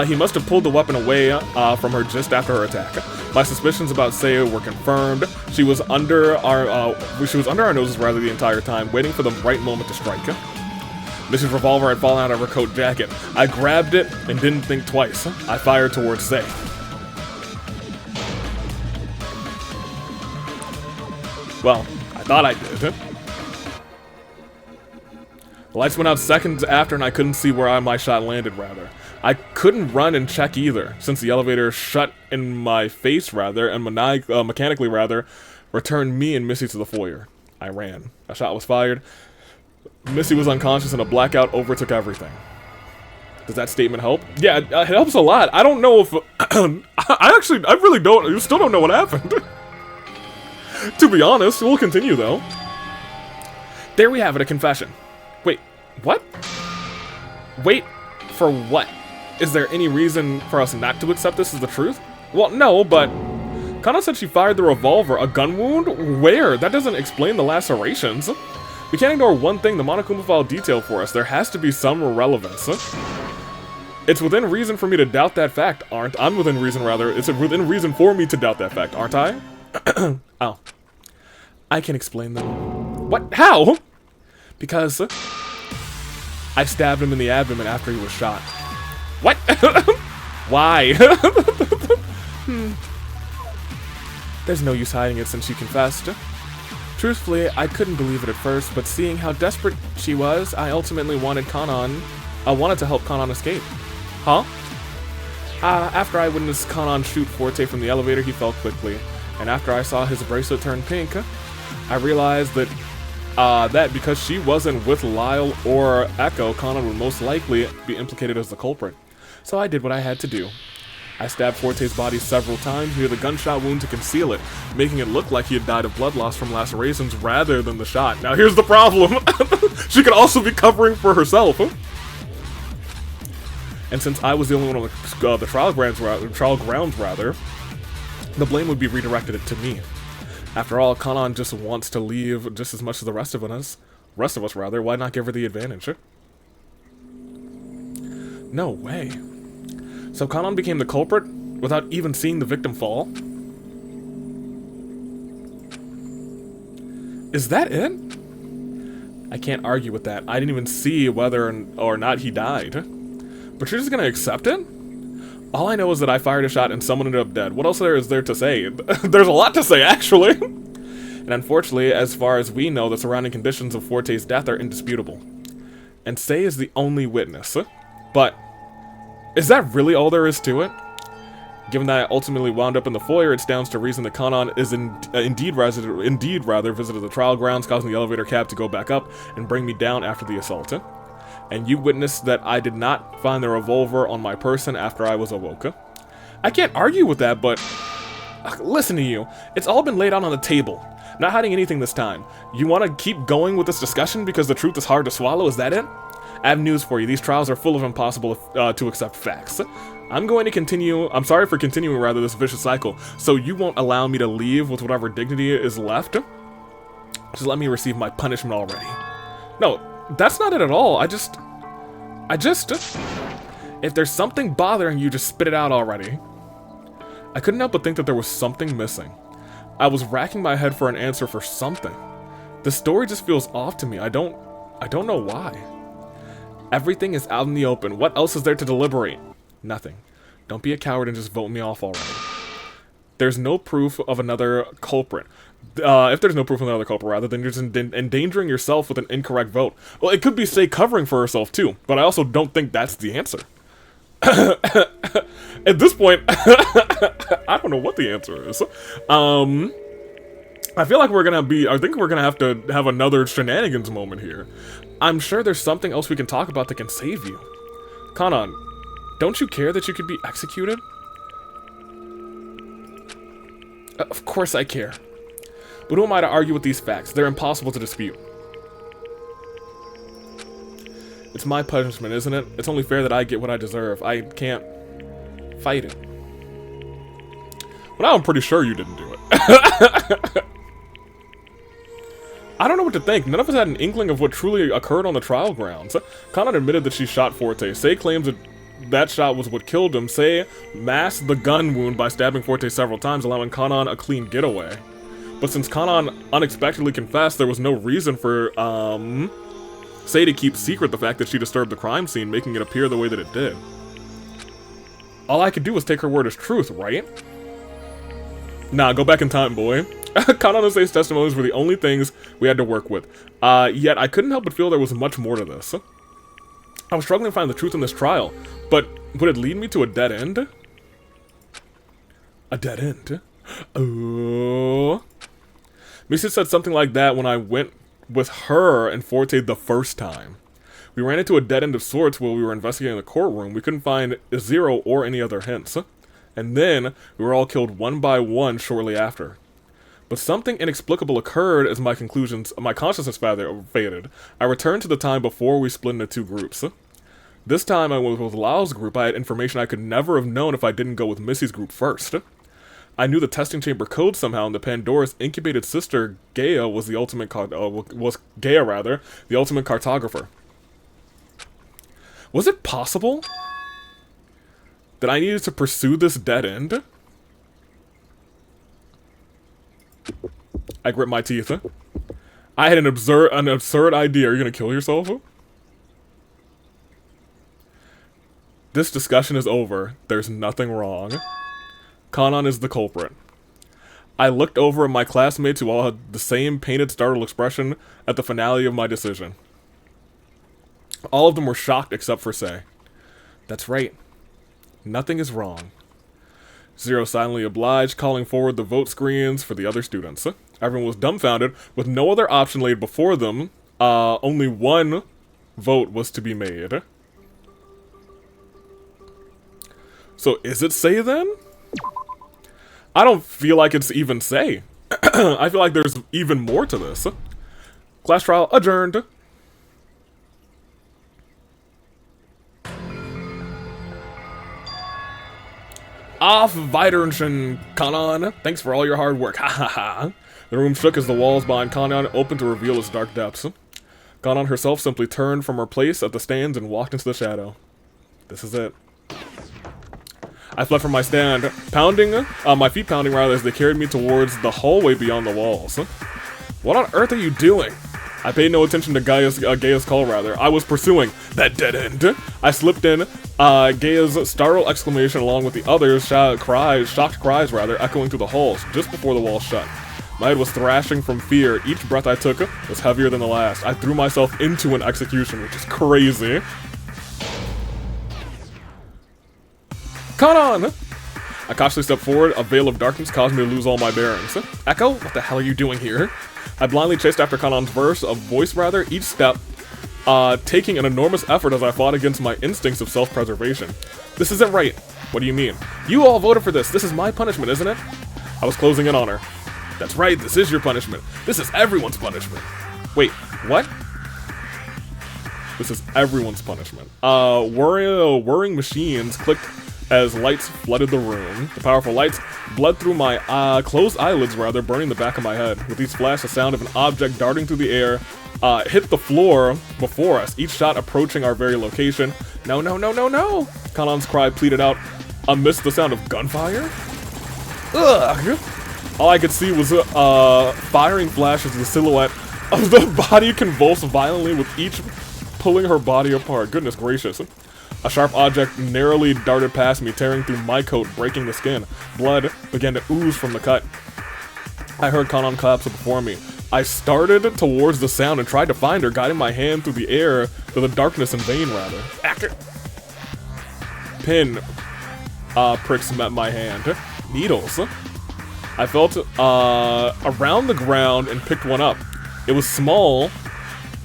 Speaker 1: He must have pulled the weapon away from her just after her attack. My suspicions about Sei were confirmed. She was under our noses rather the entire time, waiting for the right moment to strike. Missy's revolver had fallen out of her coat jacket. I grabbed it and didn't think twice. I fired towards Sei. Well, I thought I did. The lights went out seconds after and I couldn't see where my shot landed, rather. I couldn't run and check either, since the elevator shut in my face, rather, and mechanically, rather, returned me and Missy to the foyer. I ran. A shot was fired. Missy was unconscious and a blackout overtook everything. Does that statement help? Yeah, it helps a lot. I don't know if... I really don't... You still don't know what happened. To be honest, we'll continue, though. There we have it, a confession. Wait, what? Wait for what? Is there any reason for us not to accept this as the truth? Well, no, but Kana said she fired the revolver. A gun wound? Where? That doesn't explain the lacerations. We can't ignore one thing the Monokuma file detailed for us. There has to be some relevance. It's within reason for me to doubt that fact, aren't I? I'm within reason, rather. It's within reason for me to doubt that fact, aren't I? Oh. I can explain them. What? How? Because I stabbed him in the abdomen after he was shot. What? Why? There's no use hiding it since she confessed. Truthfully, I couldn't believe it at first, but seeing how desperate she was, I ultimately wanted to help Kanon escape. Huh? After I witnessed Kanon shoot Forte from the elevator, he fell quickly. And after I saw his bracelet turn pink, I realized that because she wasn't with Lyle or Echo, Kanon would most likely be implicated as the culprit. So I did what I had to do. I stabbed Forte's body several times near the gunshot wound to conceal it, making it look like he had died of blood loss from lacerations rather than the shot. Now here's the problem. She could also be covering for herself. And since I was the only one on the trial grounds, the blame would be redirected to me. After all, Kanon just wants to leave just as much as the rest of us. Why not give her the advantage? No way. So Kanon became the culprit without even seeing the victim fall? Is that it? I can't argue with that. I didn't even see whether or not he died. But you're just gonna accept it? All I know is that I fired a shot and someone ended up dead. What else is there to say? There's a lot to say, actually. And unfortunately, as far as we know, the surrounding conditions of Forte's death are indisputable. And Sei is the only witness. But is that really all there is to it? Given that I ultimately wound up in the foyer, it stands to reason that Kanon is indeed visited the trial grounds, causing the elevator cab to go back up and bring me down after the assault. And you witnessed that I did not find the revolver on my person after I was awoke. I can't argue with that, but listen to you. It's all been laid out on the table. Not hiding anything this time. You want to keep going with this discussion because the truth is hard to swallow? Is that it? I have news for you. These trials are full of impossible to accept facts. I'm sorry for continuing this vicious cycle, so you won't allow me to leave with whatever dignity is left? Just let me receive my punishment already. No, that's not it at all. If there's something bothering you, just spit it out already. I couldn't help but think that there was something missing. I was racking my head for an answer for something. The story just feels off to me. I don't know why. Everything is out in the open. What else is there to deliberate? Nothing. Don't be a coward and just vote me off already. There's no proof of another culprit. If there's no proof of another culprit, then you're just endangering yourself with an incorrect vote. Well, it could be Sei covering for herself too, but I also don't think that's the answer. At this point, I don't know what the answer is. I feel like I think we're gonna have to have another shenanigans moment here. I'm sure there's something else we can talk about that can save you. Kanon, don't you care that you could be executed? Of course I care. But who am I to argue with these facts? They're impossible to dispute. It's my punishment, isn't it? It's only fair that I get what I deserve. I can't fight it. Well, now I'm pretty sure you didn't do it. I don't know what to think. None of us had an inkling of what truly occurred on the trial grounds. Kanon admitted that she shot Forte. Sei claims that shot was what killed him. Sei masked the gun wound by stabbing Forte several times, allowing Kanon a clean getaway. But since Kanon unexpectedly confessed, there was no reason for Sei to keep secret the fact that she disturbed the crime scene, making it appear the way that it did. All I could do was take her word as truth, right? Nah, go back in time, boy. Kanon and Sei's testimonies were the only things we had to work with. Yet I couldn't help but feel there was much more to this. I was struggling to find the truth in this trial, but would it lead me to a dead end? A dead end? Oh. Misa said something like that when I went with her and Forte the first time. We ran into a dead end of sorts while we were investigating the courtroom. We couldn't find Zero or any other hints. And then, we were all killed one by one shortly after. But something inexplicable occurred as my consciousness faded. I returned to the time before we split into two groups. This time I was with Lao's group. I had information I could never have known if I didn't go with Missy's group first. I knew the testing chamber code somehow, and the Pandora's incubated sister, Gaia, was the ultimate the ultimate cartographer. Was it possible that I needed to pursue this dead end? I grit my teeth. I had an absurd idea. Are you gonna kill yourself? This discussion is over. There's nothing wrong. Kanan is the culprit. I looked over at my classmates who all had the same painted, startled expression at the finale of my decision. All of them were shocked except for Sei. That's right. Nothing is wrong. Zero silently obliged, calling forward the vote screens for the other students. Everyone was dumbfounded, with no other option laid before them. Only one vote was to be made. So is it Sei then? I don't feel like it's even Sei. I feel like there's even more to this. Class trial adjourned. Auf Wiedersehen, Kanan. Thanks for all your hard work. Ha ha ha. The room shook as the walls behind Kanan opened to reveal its dark depths. Kanan herself simply turned from her place at the stands and walked into the shadow. This is it. I fled from my stand, my feet pounding rather, as they carried me towards the hallway beyond the walls. What on earth are you doing? I paid no attention to Gaia's call, rather. I was pursuing that dead end. I slipped in, Gaia's startled exclamation along with the others' shocked cries, echoing through the halls, just before the walls shut. My head was thrashing from fear. Each breath I took was heavier than the last. I threw myself into an execution, which is crazy. Kanan! I cautiously stepped forward. A veil of darkness caused me to lose all my bearings. Echo? What the hell are you doing here? I blindly chased after Kanan's voice, each step taking an enormous effort as I fought against my instincts of self-preservation. This isn't right. What do you mean? You all voted for this. This is my punishment, isn't it? I was closing in on her. That's right, this is your punishment. This is everyone's punishment. Wait, what? This is everyone's punishment. Whirring machines clicked as lights flooded the room. The powerful lights bled through my closed eyelids, burning the back of my head. With each flash, the sound of an object darting through the air hit the floor before us, each shot approaching our very location. No, no, no, no, no! Kanan's cry pleaded out amidst the sound of gunfire. Ugh! All I could see was firing flashes of the silhouette of the body convulsed violently, with each pulling her body apart. Goodness gracious. A sharp object narrowly darted past me, tearing through my coat, breaking the skin. Blood began to ooze from the cut. I heard Kanan collapse before me. I started towards the sound and tried to find her, guiding my hand through the air, through the darkness in vain, rather. Pin pricks met my hand. Needles. I felt around the ground and picked one up. It was small,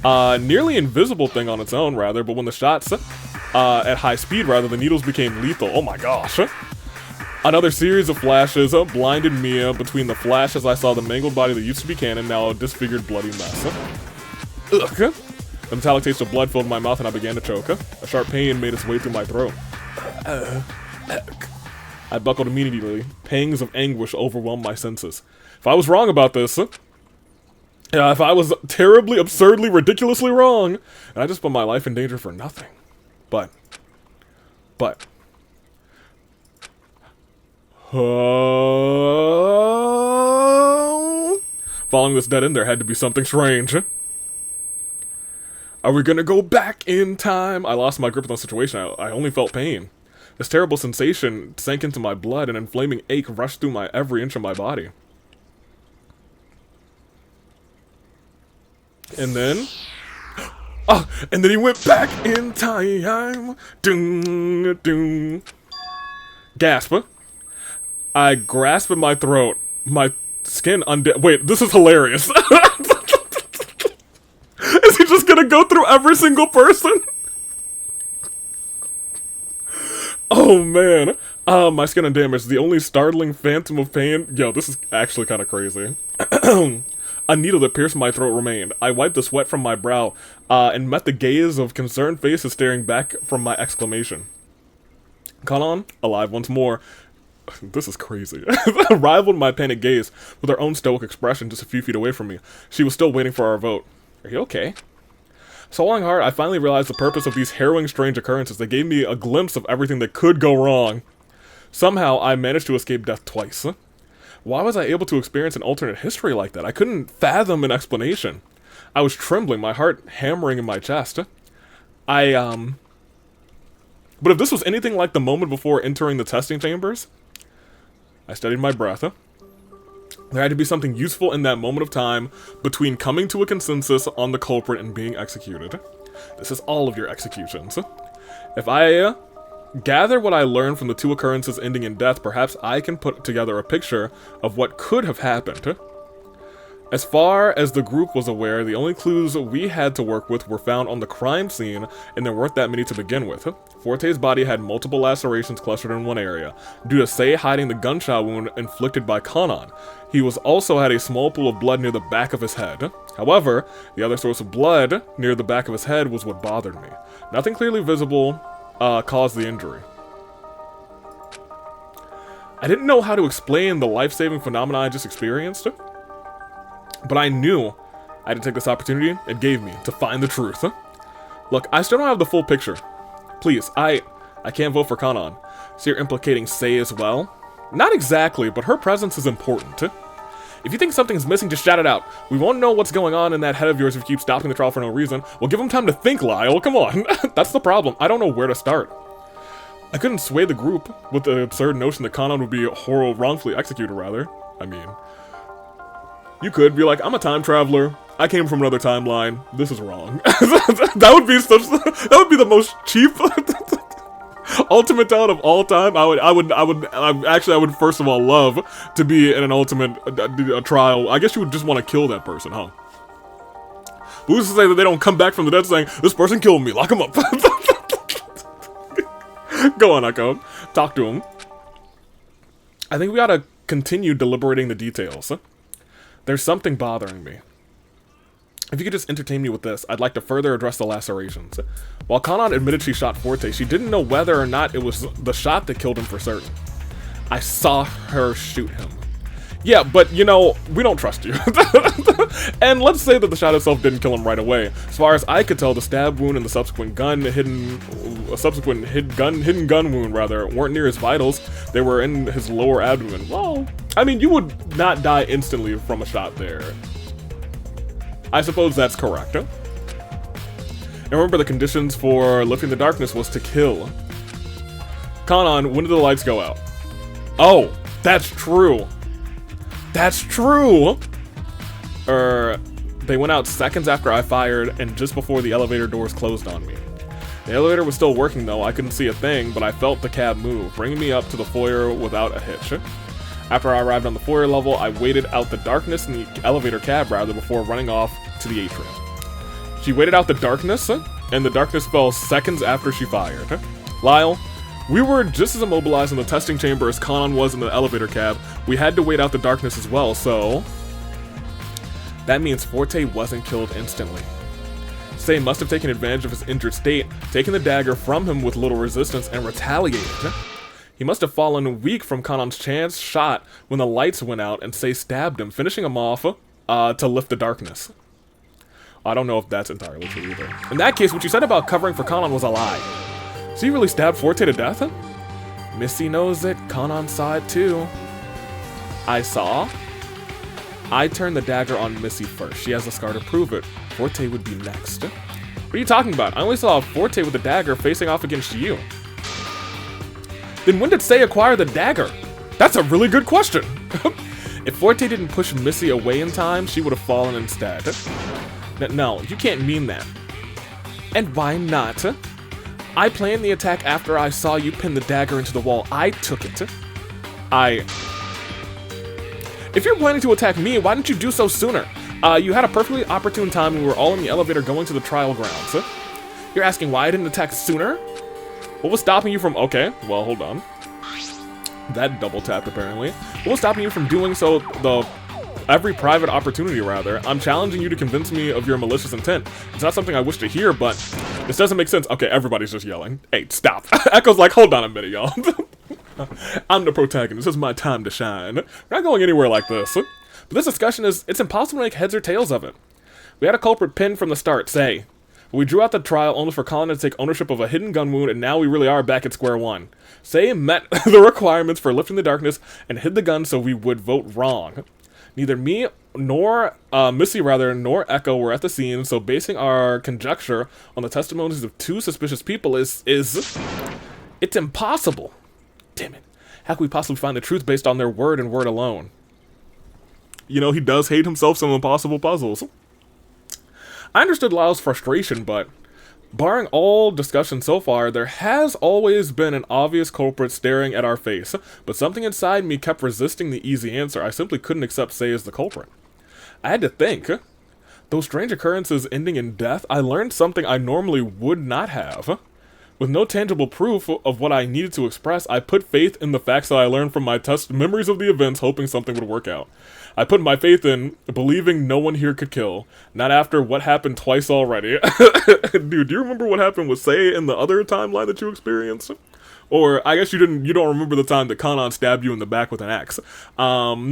Speaker 1: nearly invisible thing on its own, rather, but when the shots at high speed, the needles became lethal. Oh my gosh. Another series of flashes blinded me. Between the flashes, I saw the mangled body that used to be Canon, now a disfigured, bloody mess. Ugh. The metallic taste of blood filled my mouth and I began to choke. A sharp pain made its way through my throat. I buckled immediately. Pangs of anguish overwhelmed my senses. If I was wrong about this, if I was terribly, absurdly, ridiculously wrong, and I just put my life in danger for nothing. But, following this dead end, there had to be something strange. Are we gonna go back in time? I lost my grip on the situation. I only felt pain. This terrible sensation sank into my blood, and an inflaming ache rushed through every inch of my body. And then... oh, and then he went back in time. Doom, doom. Gasp. I grasped at my throat. My skin wait, this is hilarious. Is he just gonna go through every single person? Oh man. My skin undamaged. The only startling phantom of pain. Yo, this is actually kind of crazy. A needle that pierced my throat remained. I wiped the sweat from my brow, and met the gaze of concerned faces staring back from my exclamation. Kanan, alive once more. This is crazy. Rivaled my panic gaze with her own stoic expression just a few feet away from me. She was still waiting for our vote. Are you okay? Swallowing hard, I finally realized the purpose of these harrowing strange occurrences. They gave me a glimpse of everything that could go wrong. Somehow, I managed to escape death twice. Why was I able to experience an alternate history like that? I couldn't fathom an explanation. I was trembling, my heart hammering in my chest. But if this was anything like the moment before entering the testing chambers, I studied my breath. There had to be something useful in that moment of time between coming to a consensus on the culprit and being executed. This is all of your executions. If I gather what I learned from the two occurrences ending in death, perhaps I can put together a picture of what could have happened. As far as the group was aware, the only clues we had to work with were found on the crime scene, and there weren't that many to begin with. Forte's body had multiple lacerations clustered in one area, due to Sei hiding the gunshot wound inflicted by Kanan. He also had a small pool of blood near the back of his head. However, the other source of blood near the back of his head was what bothered me. Nothing clearly visible caused the injury. I didn't know how to explain the life-saving phenomena I just experienced, but I knew I had to take this opportunity it gave me to find the truth. Look, I still don't have the full picture. Please, I can't vote for Kanan. So you're implicating Sei as well? Not exactly, but her presence is important. If you think something's missing, just shout it out. We won't know what's going on in that head of yours if you keep stopping the trial for no reason. We'll give him time to think, Lyle. Come on. That's the problem. I don't know where to start. I couldn't sway the group with the absurd notion that Kanan would be wrongfully executed, rather. I mean, you could be like, I'm a time traveler. I came from another timeline. This is wrong. That would be the most cheap ultimate talent of all time. I would first of all love to be in an ultimate trial. I guess you would just want to kill that person, huh? Who's to say that they don't come back from the dead saying, this person killed me, lock him up. Go on, Akko. Talk to him. I think we ought to continue deliberating the details. There's something bothering me. If you could just entertain me with this, I'd like to further address the lacerations. While Kanan admitted she shot Forte, she didn't know whether or not it was the shot that killed him for certain. I saw her shoot him. Yeah, but, you know, we don't trust you. And let's say that the shot itself didn't kill him right away. As far as I could tell, the stab wound and the subsequent hidden gun wound, weren't near his vitals. They were in his lower abdomen. Well, I mean, you would not die instantly from a shot there. I suppose that's correct. And remember, the conditions for lifting the darkness was to kill. Kanan, when did the lights go out? Oh, that's true. That's true! They went out seconds after I fired and just before the elevator doors closed on me. The elevator was still working though, I couldn't see a thing, but I felt the cab move, bringing me up to the foyer without a hitch. After I arrived on the foyer level, I waited out the darkness in the elevator cab before running off to the atrium. She waited out the darkness, and the darkness fell seconds after she fired. Lyle, we were just as immobilized in the testing chamber as Kanan was in the elevator cab. We had to wait out the darkness as well, so that means Forte wasn't killed instantly. Sei must have taken advantage of his injured state, taken the dagger from him with little resistance, and retaliated. He must have fallen weak from Kanan's chance shot when the lights went out and Sei stabbed him, finishing him off to lift the darkness. I don't know if that's entirely true either. In that case, what you said about covering for Kanan was a lie. So you really stabbed Forte to death? Missy knows it. Kanan saw it too. I saw? I turned the dagger on Missy first. She has a scar to prove it. Forte would be next. What are you talking about? I only saw Forte with the dagger facing off against you. Then when did Sei acquire the dagger? That's a really good question. If Forte didn't push Missy away in time, she would have fallen instead. No, you can't mean that. And why not? I planned the attack after I saw you pin the dagger into the wall. I took it. If you're planning to attack me, why didn't you do so sooner? You had a perfectly opportune time when we were all in the elevator going to the trial grounds. You're asking why I didn't attack sooner? What was stopping you from... Okay, well, hold on. That double tapped apparently. What was stopping you from doing so every private opportunity, rather? I'm challenging you to convince me of your malicious intent. It's not something I wish to hear, but this doesn't make sense. Okay, everybody's just yelling. Hey, stop. Echo's like, hold on a minute, y'all. I'm the protagonist. This is my time to shine. We're not going anywhere like this. But this discussion it's impossible to make heads or tails of it. We had a culprit pinned from the start, say. We drew out the trial only for Colin to take ownership of a hidden gun wound, and now we really are back at square one. Say met the requirements for lifting the darkness and hid the gun so we would vote wrong. Neither me nor Missy nor Echo were at the scene, so basing our conjecture on the testimonies of two suspicious people is it's impossible. Damn it. How can we possibly find the truth based on their word and word alone? You know, he does hate himself some impossible puzzles. I understood Lyle's frustration, but barring all discussion so far, there has always been an obvious culprit staring at our face, but something inside me kept resisting the easy answer. I simply couldn't accept Say as the culprit. I had to think. Those strange occurrences ending in death, I learned something I normally would not have. With no tangible proof of what I needed to express, I put faith in the facts that I learned from my memories of the events, hoping something would work out. I put my faith in believing no one here could kill. Not after what happened twice already. Dude, do you remember what happened with Say in the other timeline that you experienced? Or, I guess you don't remember the time that Kanan stabbed you in the back with an axe. So,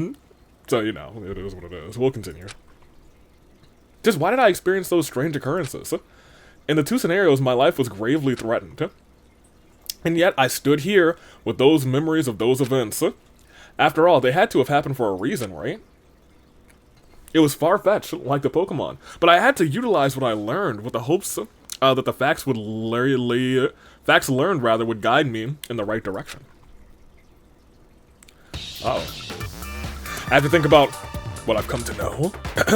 Speaker 1: you know, it is what it is. We'll continue. Just why did I experience those strange occurrences? In the two scenarios, my life was gravely threatened. And yet, I stood here with those memories of those events. After all, they had to have happened for a reason, right? It was far-fetched, like the Pokemon. But I had to utilize what I learned with the hopes that the facts learned would guide me in the right direction. Uh-oh. I have to think about what I've come to know.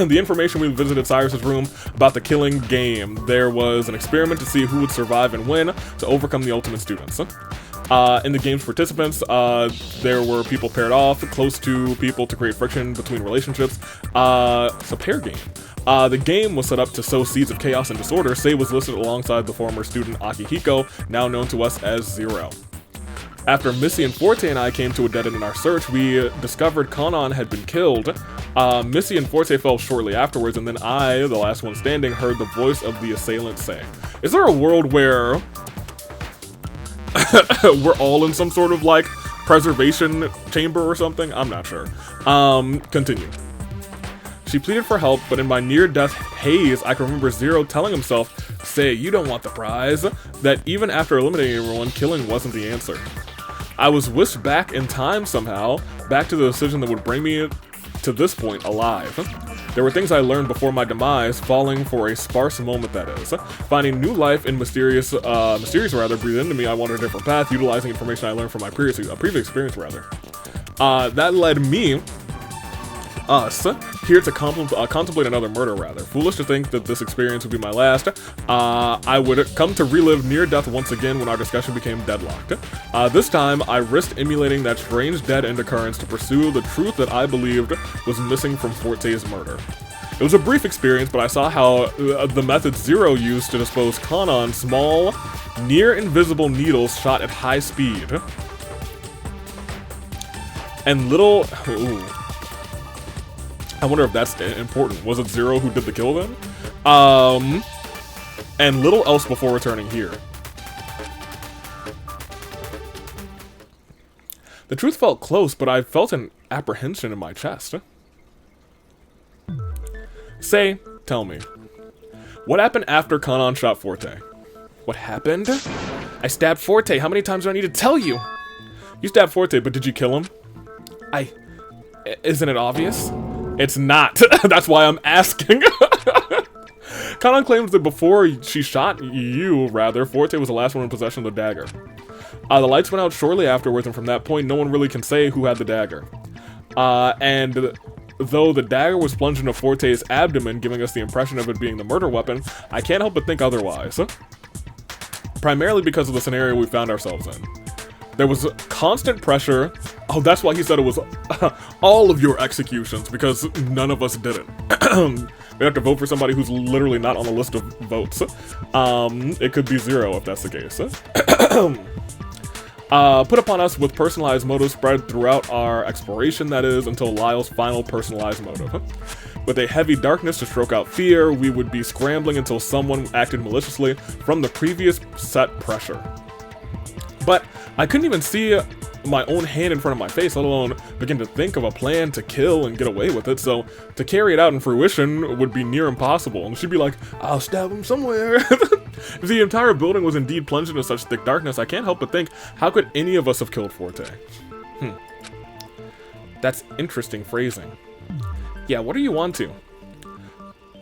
Speaker 1: The information we visited Cyrus's room about the killing game. There was an experiment to see who would survive and win to overcome the ultimate students. In the game's participants, there were people paired off, close to people to create friction between relationships. It's a pair game. The game was set up to sow seeds of chaos and disorder. Sei was listed alongside the former student Akihiko, now known to us as Zero. After Missy and Forte and I came to a dead end in our search, we discovered Kanan had been killed. Missy and Forte fell shortly afterwards, and then I, the last one standing, heard the voice of the assailant say, "Is there a world where we're all in some sort of, like, preservation chamber or something?" I'm not sure. Continue. She pleaded for help, but in my near-death haze, I can remember Zero telling himself, "Say, you don't want the prize," that even after eliminating everyone, killing wasn't the answer. I was whisked back in time somehow, back to the decision that would bring me to this point alive. There were things I learned before my demise, falling for a sparse moment, that is. Finding new life in mysterious breathed into me. I wanted a different path, utilizing information I learned from my previous experience, that led me, us, here to contemplate another murder, rather. Foolish to think that this experience would be my last. I would come to relive near death once again when our discussion became deadlocked. This time, I risked emulating that strange dead-end occurrence to pursue the truth that I believed was missing from Forte's murder. It was a brief experience, but I saw how the method Zero used to dispose Kanan, small, near-invisible needles shot at high speed. And little... Ooh. I wonder if that's important. Was it Zero who did the kill then? And little else before returning here. The truth felt close, but I felt an apprehension in my chest. Say, tell me. What happened after Kanan shot Forte? What happened? I stabbed Forte. How many times do I need to tell you? You stabbed Forte, but did you kill him? Isn't it obvious? It's not. That's why I'm asking. Kanan claims that before she shot you, Forte was the last one in possession of the dagger. The lights went out shortly afterwards, and from that point, no one really can say who had the dagger. And though the dagger was plunged into Forte's abdomen, giving us the impression of it being the murder weapon, I can't help but think otherwise. Primarily because of the scenario we found ourselves in. There was constant pressure. Oh, that's why he said it was all of your executions, because none of us did it. We have to vote for somebody who's literally not on the list of votes. It could be Zero if that's the case. Put upon us with personalized motives spread throughout our exploration, that is, until Lyle's final personalized motive. With a heavy darkness to stroke out fear, we would be scrambling until someone acted maliciously from the previous set pressure. But I couldn't even see my own hand in front of my face, let alone begin to think of a plan to kill and get away with it, so to carry it out in fruition would be near impossible, and she'd be like, I'll stab him somewhere. If the entire building was indeed plunged into such thick darkness, I can't help but think, how could any of us have killed Forte? That's interesting phrasing. Yeah, what are you on to?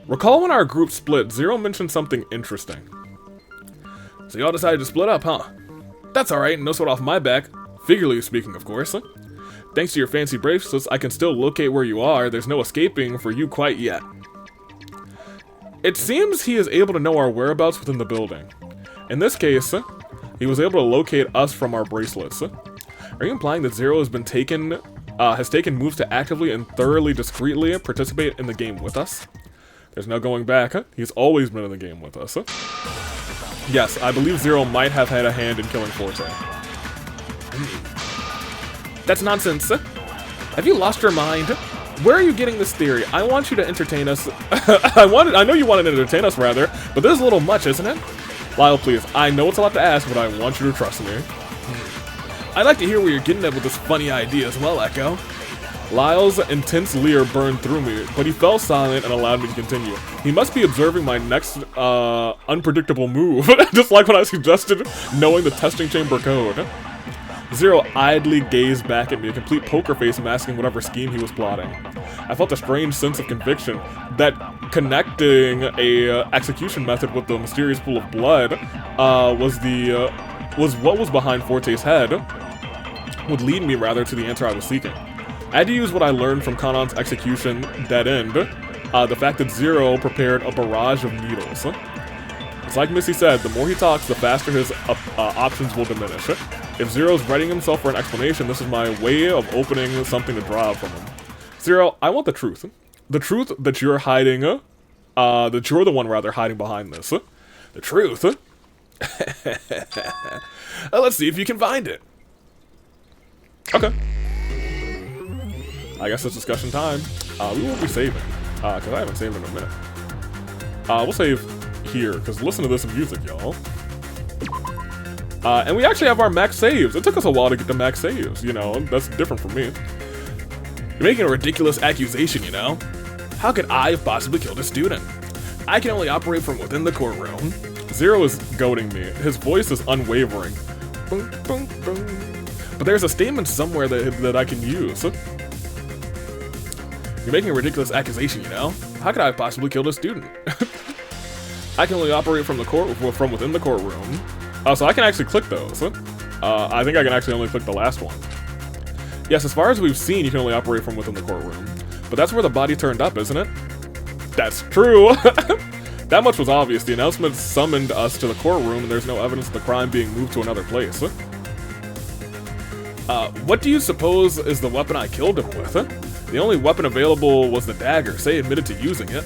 Speaker 1: Recall when our group split, Zero mentioned something interesting. So y'all decided to split up, huh? That's alright, no sweat off my back. Figuratively speaking, of course. Thanks to your fancy bracelets, I can still locate where you are. There's no escaping for you quite yet. It seems he is able to know our whereabouts within the building. In this case, he was able to locate us from our bracelets. Are you implying that Zero has taken moves to actively and thoroughly discreetly participate in the game with us? There's no going back. He's always been in the game with us. Yes, I believe Zero might have had a hand in killing Forte. That's nonsense. Have you lost your mind? Where are you getting this theory? I want you to entertain us. I know you want to entertain us, rather, but this is a little much, isn't it? Lyle, please. I know it's a lot to ask, but I want you to trust me. I'd like to hear where you're getting at with this funny idea as well, Echo. Lyle's intense leer burned through me, but he fell silent and allowed me to continue. He must be observing my next, unpredictable move, just like when I suggested knowing the testing chamber code. Zero idly gazed back at me, a complete poker face masking whatever scheme he was plotting. I felt a strange sense of conviction that connecting a execution method with the mysterious pool of blood was what was behind Forte's head, would lead me rather to the answer I was seeking. I had to use what I learned from Kanon's execution dead end, the fact that Zero prepared a barrage of needles. It's like Missy said, the more he talks, the faster his options will diminish. If Zero's readying himself for an explanation, this is my way of opening something to draw out from him. Zero, I want the truth. The truth that you're hiding, that you're the one rather hiding behind this. The truth? Let's see if you can find it. Okay. I guess it's discussion time. We won't be saving, because I haven't saved in a minute. We'll save here, because listen to this music, y'all. And we actually have our max saves. It took us a while to get the max saves, you know, that's different from me. You're making a ridiculous accusation, you know? How could I have possibly killed a student? I can only operate from within the courtroom. Zero is goading me. His voice is unwavering. Boom, boom, boom. But there's a statement somewhere that I can use. You're making a ridiculous accusation, you know? How could I have possibly killed a student? I can only operate from within the courtroom. So I can actually click those. I think I can actually only click the last one. Yes, as far as we've seen, you can only operate from within the courtroom. But that's where the body turned up, isn't it? That's true! That much was obvious. The announcement summoned us to the courtroom, and there's no evidence of the crime being moved to another place. What do you suppose is the weapon I killed him with? The only weapon available was the dagger. Say admitted to using it.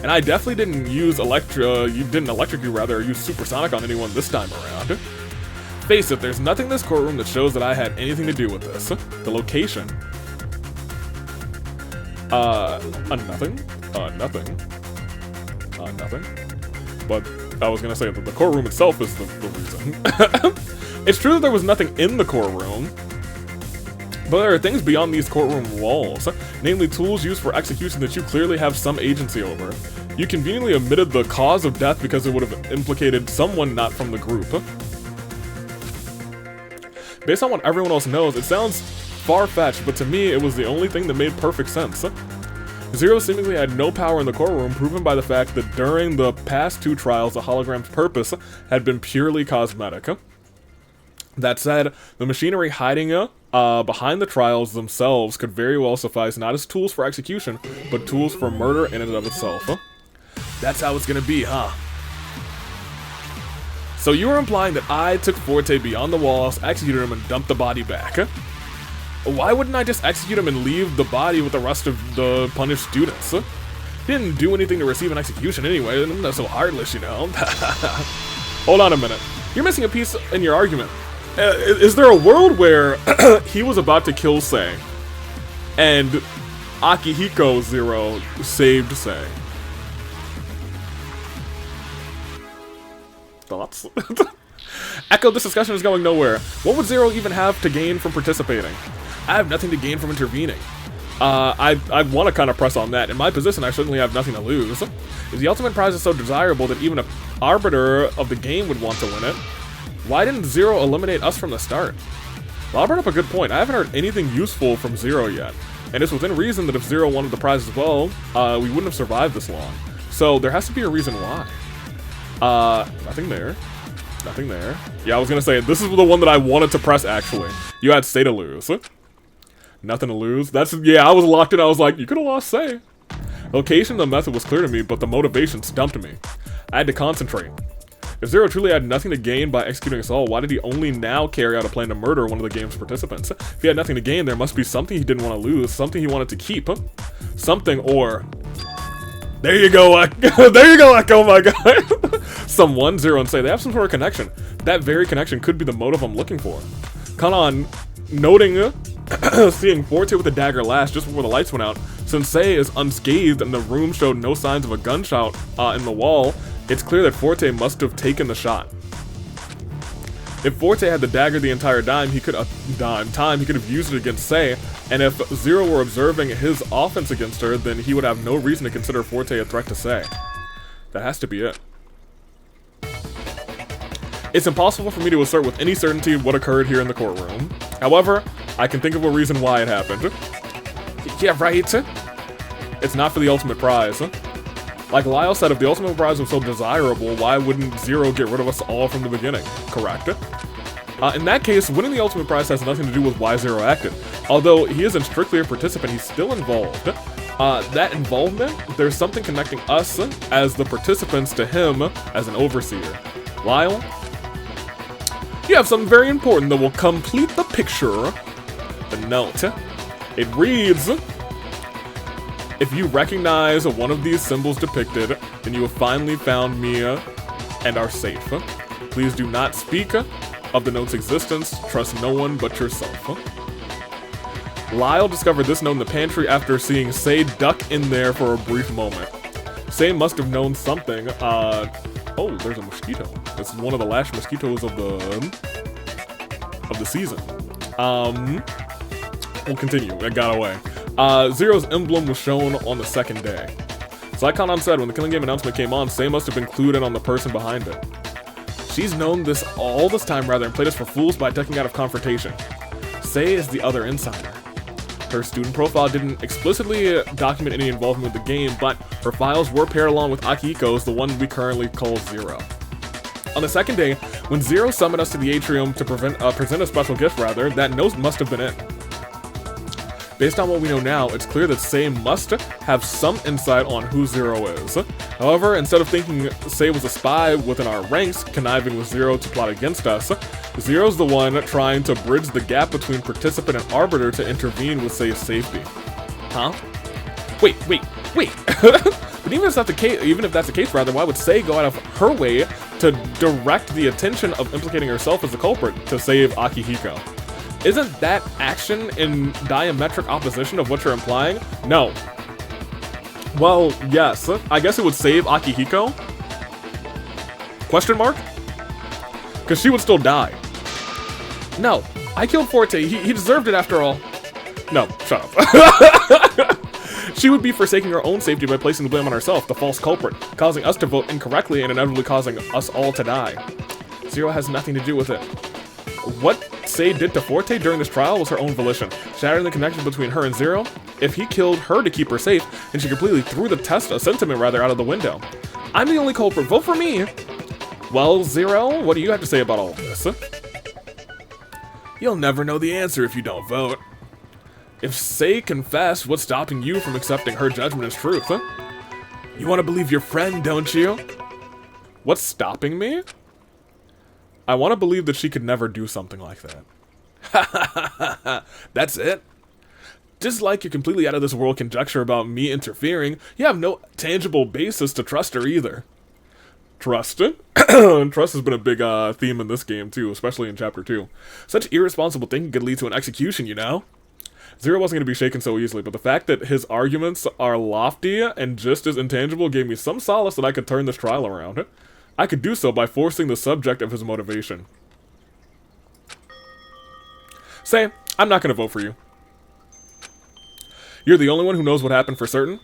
Speaker 1: And I definitely didn't use electrocute rather, or use supersonic on anyone this time around. Face it, there's nothing in this courtroom that shows that I had anything to do with this. The location. Nothing. Nothing. But I was gonna say that the courtroom itself is the reason. It's true that there was nothing in the courtroom, but there are things beyond these courtroom walls, namely tools used for execution that you clearly have some agency over. You conveniently omitted the cause of death because it would have implicated someone not from the group. Based on what everyone else knows, it sounds far-fetched, but to me, it was the only thing that made perfect sense. Zero seemingly had no power in the courtroom, proven by the fact that during the past 2 trials, the hologram's purpose had been purely cosmetic. That said, the machinery hiding behind the trials themselves could very well suffice not as tools for execution, but tools for murder in and of itself. That's how it's gonna be, huh? So you were implying that I took Forte beyond the walls, executed him, and dumped the body back? Why wouldn't I just execute him and leave the body with the rest of the punished students? He didn't do anything to receive an execution anyway, and I'm not so heartless, you know? Hold on a minute. You're missing a piece in your argument. Is there a world where he was about to kill Sei, and Akihiko Zero saved Sei? Thoughts? Echo, this discussion is going nowhere. What would Zero even have to gain from participating? I have nothing to gain from intervening. I want to kind of press on that. In my position, I certainly have nothing to lose. If the ultimate prize is so desirable that even an arbiter of the game would want to win it, why didn't Zero eliminate us from the start? Well, I brought up a good point. I haven't heard anything useful from Zero yet. And it's within reason that if Zero wanted the prize as well, we wouldn't have survived this long. So there has to be a reason why. Nothing there. Nothing there. Yeah, I was gonna say, this is the one that I wanted to press, actually. You had Sei to lose. Nothing to lose. Yeah, I was locked in. I was like, you could have lost Sei. Location of the method was clear to me, but the motivation stumped me. I had to concentrate. If Zero truly had nothing to gain by executing us all, why did he only now carry out a plan to murder one of the game's participants? If he had nothing to gain, there must be something he didn't want to lose, something he wanted to keep. Something, or... There you go, there you go, Echo, my guy. Someone, Zero and Sei, they have some sort of connection. That very connection could be the motive I'm looking for. Kanon, noting seeing Forte with the dagger last just before the lights went out, since Sei is unscathed and the room showed no signs of a gunshot in the wall, it's clear that Forte must have taken the shot. If Forte had the dagger the entire time, he could have used it against Sei, and if Zero were observing his offense against her, then he would have no reason to consider Forte a threat to Sei. That has to be it. It's impossible for me to assert with any certainty what occurred here in the courtroom. However, I can think of a reason why it happened. Yeah, right. It's not for the ultimate prize. Like Lyle said, if the ultimate prize was so desirable, why wouldn't Zero get rid of us all from the beginning? Correct? In that case, winning the ultimate prize has nothing to do with why Zero acted. Although he isn't strictly a participant, he's still involved. That involvement, there's something connecting us as the participants to him as an overseer. Lyle, you have something very important that will complete the picture. The note. It reads, if you recognize one of these symbols depicted, then you have finally found me and are safe. Please do not speak of the note's existence. Trust no one but yourself. Lyle discovered this note in the pantry after seeing Sei duck in there for a brief moment. Sei must have known something. Oh, there's a mosquito. This is one of the last mosquitoes of the season. We'll continue. It got away. Zero's emblem was shown on the second day. So like Kanan said, when the Killing Game announcement came on, Sei must have been clued in on the person behind it. She's known this all this time rather and played us for fools by ducking out of confrontation. Sei is the other insider. Her student profile didn't explicitly document any involvement with the game, but her files were paired along with Akihiko's, the one we currently call Zero. On the second day, when Zero summoned us to the atrium to present a special gift, that note must have been it. Based on what we know now, it's clear that Sei must have some insight on who Zero is. However, instead of thinking Sei was a spy within our ranks, conniving with Zero to plot against us, Zero's the one trying to bridge the gap between participant and arbiter to intervene with Sei's safety. Huh? Wait. But even if that's the case, why would Sei go out of her way to direct the attention of implicating herself as the culprit to save Akihiko? Isn't that action in diametric opposition of what you're implying? No. Well, yes. I guess it would save Akihiko? Question mark? Because she would still die. No. I killed Forte. He deserved it after all. No, shut up. She would be forsaking her own safety by placing the blame on herself, the false culprit, causing us to vote incorrectly and inevitably causing us all to die. Zero has nothing to do with it. What Sei did to Forte during this trial was her own volition, shattering the connection between her and Zero. If he killed her to keep her safe, then she completely threw the sentiment out of the window. I'm the only culprit. Vote for me! Well, Zero, what do you have to say about all of this? You'll never know the answer if you don't vote. If Sei confessed, what's stopping you from accepting her judgment as truth? You want to believe your friend, don't you? What's stopping me? I want to believe that she could never do something like that. Ha. That's it? Just like your completely out of this world conjecture about me interfering, you have no tangible basis to trust her either. Trust. Trust has been a big theme in this game too, especially in Chapter 2. Such irresponsible thinking could lead to an execution, you know? Zero wasn't going to be shaken so easily, but the fact that his arguments are lofty and just as intangible gave me some solace that I could turn this trial around. I could do so by forcing the subject of his motivation. Say, I'm not going to vote for you. You're the only one who knows what happened for certain.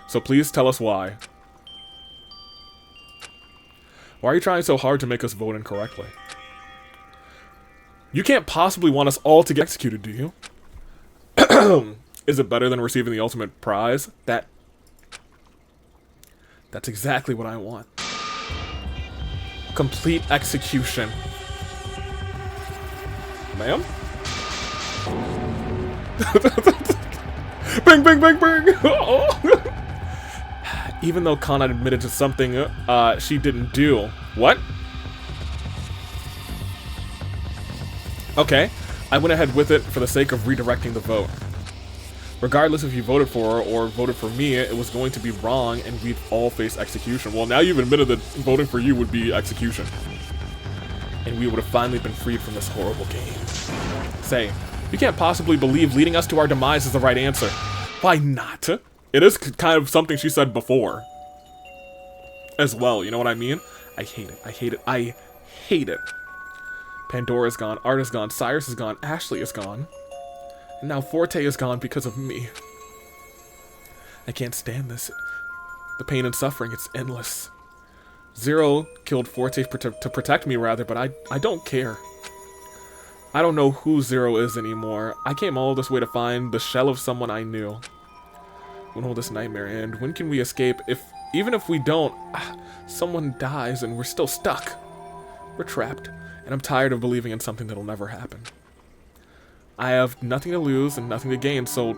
Speaker 1: So please tell us why. Why are you trying so hard to make us vote incorrectly? You can't possibly want us all to get executed, do you? Is it better than receiving the ultimate prize? That's exactly what I want. Complete execution. Ma'am? Bang, bang, bang, bang! Even though Kana admitted to something she didn't do. What? Okay, I went ahead with it for the sake of redirecting the vote. Regardless if you voted for her or voted for me, it was going to be wrong and we'd all face execution. Well, now you've admitted that voting for you would be execution. And we would have finally been freed from this horrible game. Say, you can't possibly believe leading us to our demise is the right answer. Why not? It is kind of something she said before. As well, you know what I mean? I hate it. I hate it. I hate it. Pandora's gone, Art is gone, Cyrus is gone, Ashley is gone. And now Forte is gone because of me. I can't stand this. The pain and suffering, it's endless. Zero killed Forte to protect me, rather, but I don't care. I don't know who Zero is anymore. I came all this way to find the shell of someone I knew. When will this nightmare end? When can we escape? Even if we don't, someone dies and we're still stuck. We're trapped. And I'm tired of believing in something that'll never happen. I have nothing to lose and nothing to gain, so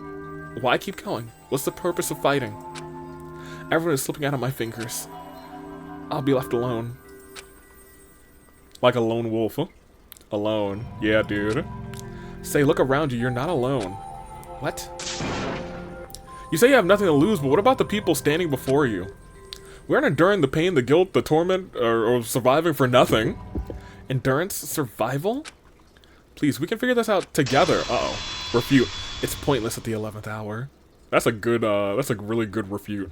Speaker 1: why keep going? What's the purpose of fighting? Everyone is slipping out of my fingers. I'll be left alone. Like a lone wolf, huh? Alone. Yeah, dude. Say, look around you, you're not alone. What? You say you have nothing to lose, but what about the people standing before you? We aren't enduring the pain, the guilt, the torment, or surviving for nothing. Endurance? Survival? Please, we can figure this out together. Uh-oh. Refute. It's pointless at the 11th hour. That's a good, that's a really good refute.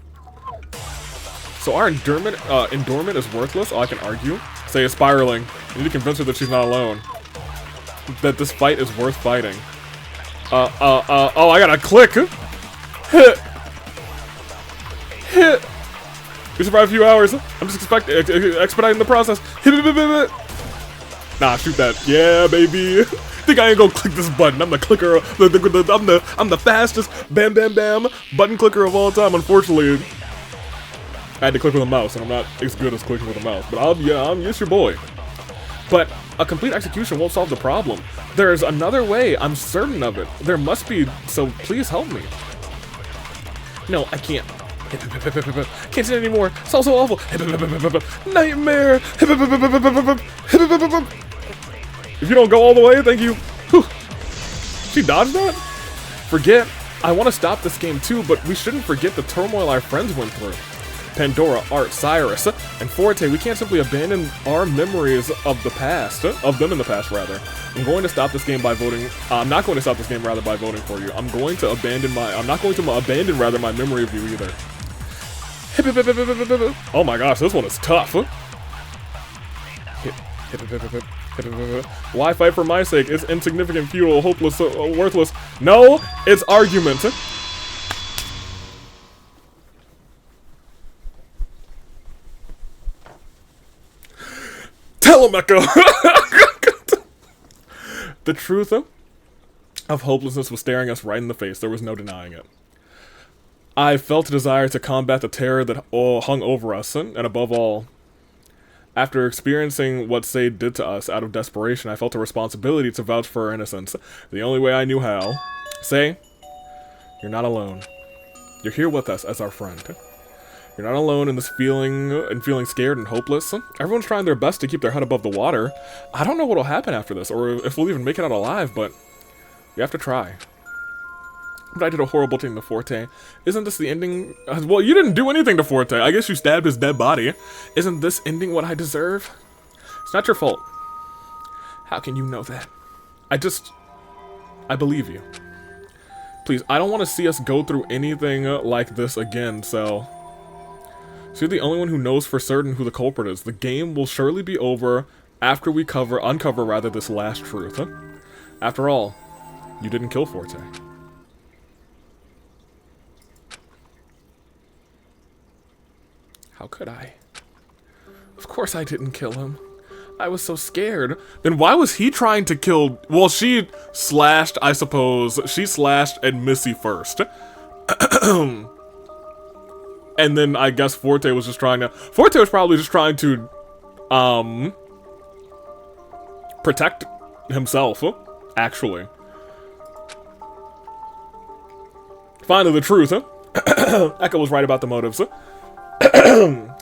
Speaker 1: So our endurement is worthless? Oh, I can argue. Say it's spiraling. You need to convince her that she's not alone. That this fight is worth fighting. Oh, I gotta click! Hit! Hit! We survived a few hours. I'm just expediting the process. Hit it, hit it. Nah, shoot that. Yeah, baby. Think I ain't gonna click this button. I'm the clicker. I'm the fastest bam bam bam button clicker of all time. Unfortunately, I had to click with a mouse, and I'm not as good as clicking with a mouse. But I'm just your boy. But a complete execution won't solve the problem. There's another way. I'm certain of it. There must be. So please help me. No, I can't. Can't see it anymore. It's all so awful. Nightmare. If you don't go all the way, thank you. Whew. She dodged that? Forget. I want to stop this game too, but we shouldn't forget the turmoil our friends went through. Pandora, Art, Cyrus, and Forte, we can't simply abandon our memories of the past. Of them in the past, rather. I'm going to stop this game by voting. I'm not going to stop this game, rather, by voting for you. I'm not going to abandon, rather, my memory of you either. Oh my gosh, this one is tough. Why fight for my sake? It's insignificant, futile, hopeless, worthless. No, it's argument. Telemecho! The truth of hopelessness was staring us right in the face. There was no denying it. I felt a desire to combat the terror that hung over us, and above all, after experiencing what Sade did to us out of desperation, I felt a responsibility to vouch for her innocence, the only way I knew how. Say, you're not alone. You're here with us as our friend. You're not alone in this feeling scared and hopeless. Everyone's trying their best to keep their head above the water. I don't know what'll happen after this, or if we'll even make it out alive, but we have to try. But I did a horrible thing to Forte. Isn't this the ending? Well, you didn't do anything to Forte. I guess you stabbed his dead body. Isn't this ending what I deserve? It's not your fault. How can you know that? I believe you. Please, I don't want to see us go through anything like this again, so you're the only one who knows for certain who the culprit is. The game will surely be over after we uncover this last truth. After all, you didn't kill Forte. How could I? Of course I didn't kill him. I was so scared. Then why was he trying to kill... Well, she slashed, I suppose. She slashed at Missy first. And then I guess Forte was just trying to... Forte was probably just trying to... protect himself, actually. Finally, the truth, Echo was right about the motives.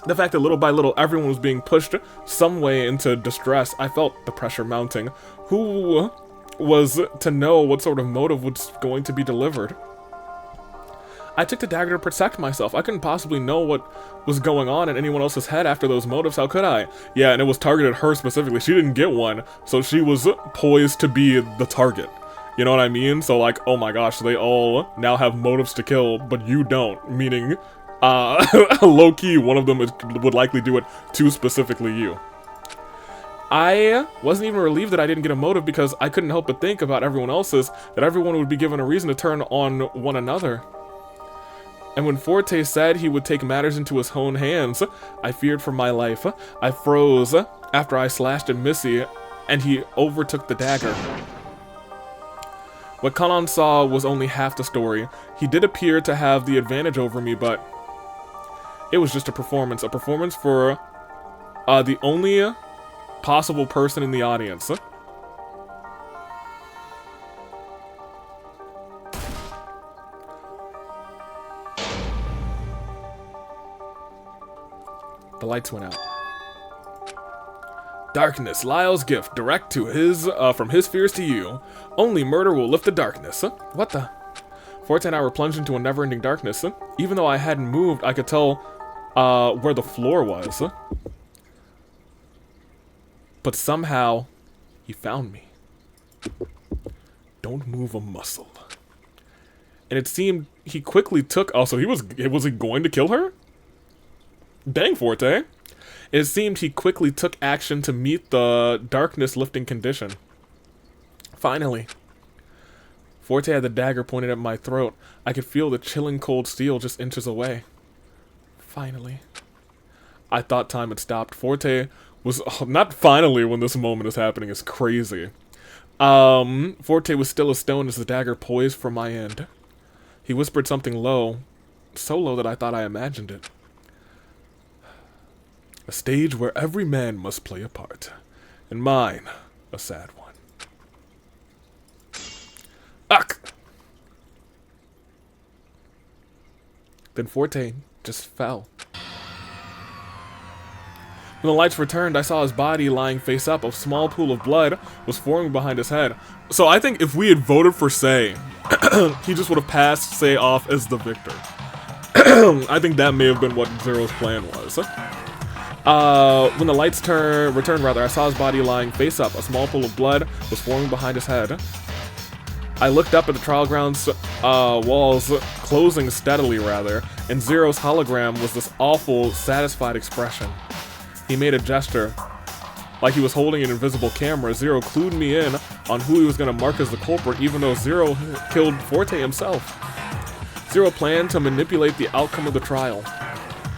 Speaker 1: The fact that little by little everyone was being pushed some way into distress, I felt the pressure mounting. Who was to know what sort of motive was going to be delivered? I took the dagger to protect myself. I couldn't possibly know what was going on in anyone else's head after those motives. How could I? Yeah, and it was targeted her specifically. She didn't get one, so she was poised to be the target. You know what I mean? So like, oh my gosh, they all now have motives to kill, but you don't. Meaning, low-key, one of them would likely do it to specifically you. I wasn't even relieved that I didn't get a motive because I couldn't help but think about everyone else's, that everyone would be given a reason to turn on one another. And when Forte said he would take matters into his own hands, I feared for my life. I froze after I slashed at Missy, and he overtook the dagger. What Kanan saw was only half the story. He did appear to have the advantage over me, but it was just a performance for the only possible person in the audience. The lights went out. Darkness, Lyle's gift, direct to his, from his fears to you. Only murder will lift the darkness. What the? Forte and I were plunged into a never-ending darkness. Even though I hadn't moved, I could tell where the floor was. But somehow, he found me. Don't move a muscle. And it seemed he quickly took... Oh, so was he going to kill her? Dang, Forte. It seemed he quickly took action to meet the darkness-lifting condition. Finally. Forte had the dagger pointed at my throat. I could feel the chilling cold steel just inches away. Finally. I thought time had stopped. Forte was... Oh, not finally when this moment is happening. It's crazy. Forte was still as stone as the dagger poised for my end. He whispered something low. So low that I thought I imagined it. A stage where every man must play a part. And mine, a sad one. Ugh! Then Forte just fell. When the lights returned, I saw his body lying face up. A small pool of blood was forming behind his head. So I think if we had voted for Sei, he just would have passed Sei off as the victor. I think that may have been what Zero's plan was. When the lights returned, I saw his body lying face up. A small pool of blood was forming behind his head. I looked up at the trial grounds walls closing steadily, and Zero's hologram was this awful, satisfied expression. He made a gesture, like he was holding an invisible camera. Zero clued me in on who he was going to mark as the culprit, even though Zero killed Forte himself. Zero planned to manipulate the outcome of the trial.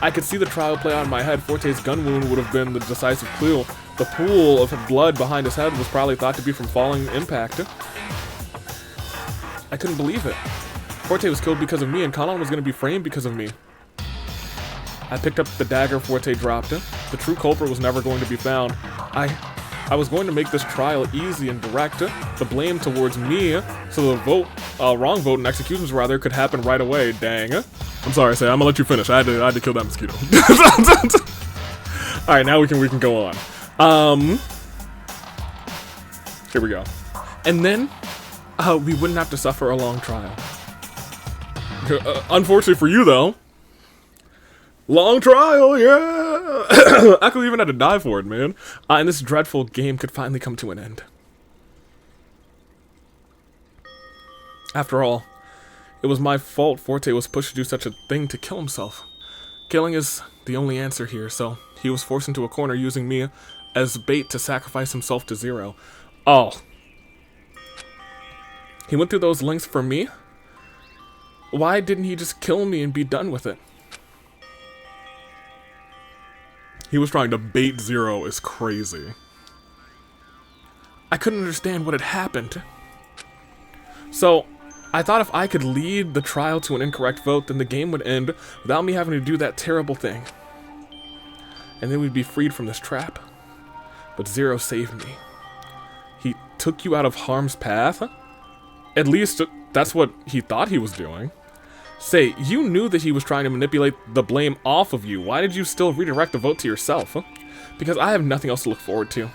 Speaker 1: I could see the trial play out in my head. Forte's gun wound would have been the decisive clue. The pool of blood behind his head was probably thought to be from falling impact. I couldn't believe it. Forte was killed because of me, and Kanan was going to be framed because of me. I picked up the dagger Forte dropped. The true culprit was never going to be found. I was going to make this trial easy and direct. The blame towards me, so the wrong vote and executions could happen right away. Dang. I'm sorry, Sei. I'm gonna let you finish. I had to kill that mosquito. All right, now we can go on. Here we go. And then we wouldn't have to suffer a long trial. Unfortunately for you, though. Long trial, yeah! Echo even had to die for it, man. And this dreadful game could finally come to an end. After all, it was my fault Forte was pushed to do such a thing to kill himself. Killing is the only answer here, so he was forced into a corner using me as bait to sacrifice himself to Zero. Oh. He went through those lengths for me? Why didn't he just kill me and be done with it? He was trying to bait Zero is crazy. I couldn't understand what had happened. So, I thought if I could lead the trial to an incorrect vote, then the game would end without me having to do that terrible thing. And then we'd be freed from this trap. But Zero saved me. He took you out of harm's path? At least, that's what he thought he was doing. Say, you knew that he was trying to manipulate the blame off of you. Why did you still redirect the vote to yourself? Because I have nothing else to look forward to.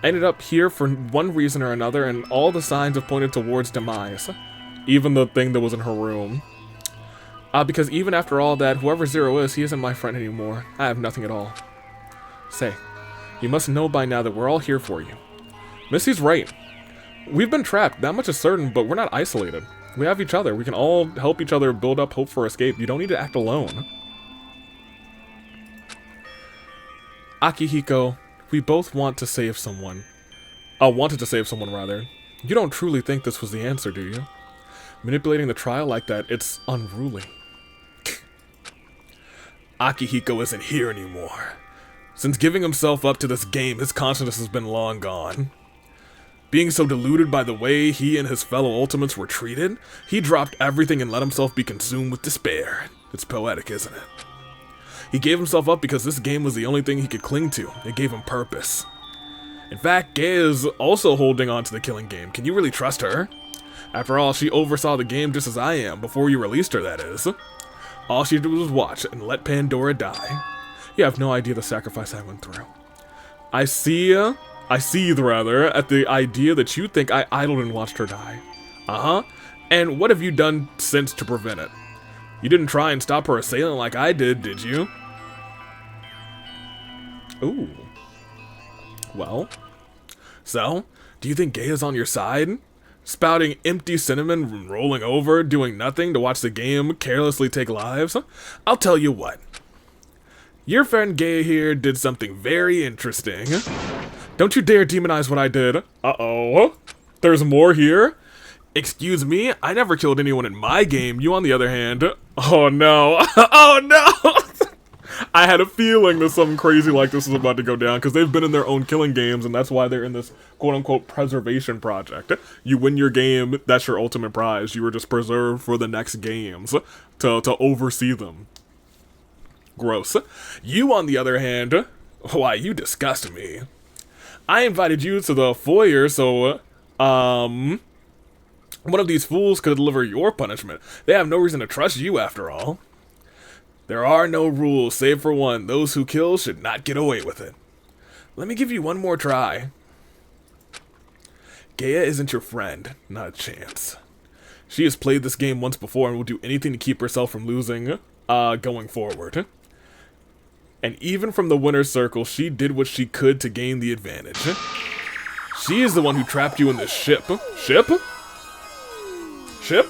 Speaker 1: I ended up here for one reason or another, and all the signs have pointed towards demise. Even the thing that was in her room. Because even after all that, whoever Zero is, he isn't my friend anymore. I have nothing at all. Say, you must know by now that we're all here for you. Missy's right. We've been trapped, that much is certain, but we're not isolated. We have each other. We can all help each other build up hope for escape. You don't need to act alone. Akihiko, we both want to save someone. Wanted to save someone, rather. You don't truly think this was the answer, do you? Manipulating the trial like that, it's unruly. Akihiko isn't here anymore. Since giving himself up to this game, his consciousness has been long gone. Being so deluded by the way he and his fellow Ultimates were treated, he dropped everything and let himself be consumed with despair. It's poetic, isn't it? He gave himself up because this game was the only thing he could cling to. It gave him purpose. In fact, Gaia is also holding on to the killing game. Can you really trust her? After all, she oversaw the game just as I am, before you released her, that is. All she did was watch and let Pandora die. You have no idea the sacrifice I went through. I seethe, rather, at the idea that you think I idled and watched her die. Uh-huh. And what have you done since to prevent it? You didn't try and stop her assailant like I did you? Ooh. Well. So, do you think Gaia's on your side? Spouting empty cinnamon, rolling over, doing nothing to watch the game carelessly take lives? I'll tell you what. Your friend Gaia here did something very interesting. Don't you dare demonize what I did. Uh-oh. There's more here? Excuse me, I never killed anyone in my game. You, on the other hand... Oh, no. Oh, no! I had a feeling that something crazy like this was about to go down, because they've been in their own killing games, and that's why they're in this quote-unquote preservation project. You win your game, that's your ultimate prize. You were just preserved for the next games to oversee them. Gross. You, on the other hand... Why, you disgust me. I invited you to the foyer so, one of these fools could deliver your punishment. They have no reason to trust you, after all. There are no rules, save for one. Those who kill should not get away with it. Let me give you one more try. Gaia isn't your friend. Not a chance. She has played this game once before and will do anything to keep herself from losing, going forward. And even from the winner's circle, she did what she could to gain the advantage. She is the one who trapped you in this ship. Ship? Ship?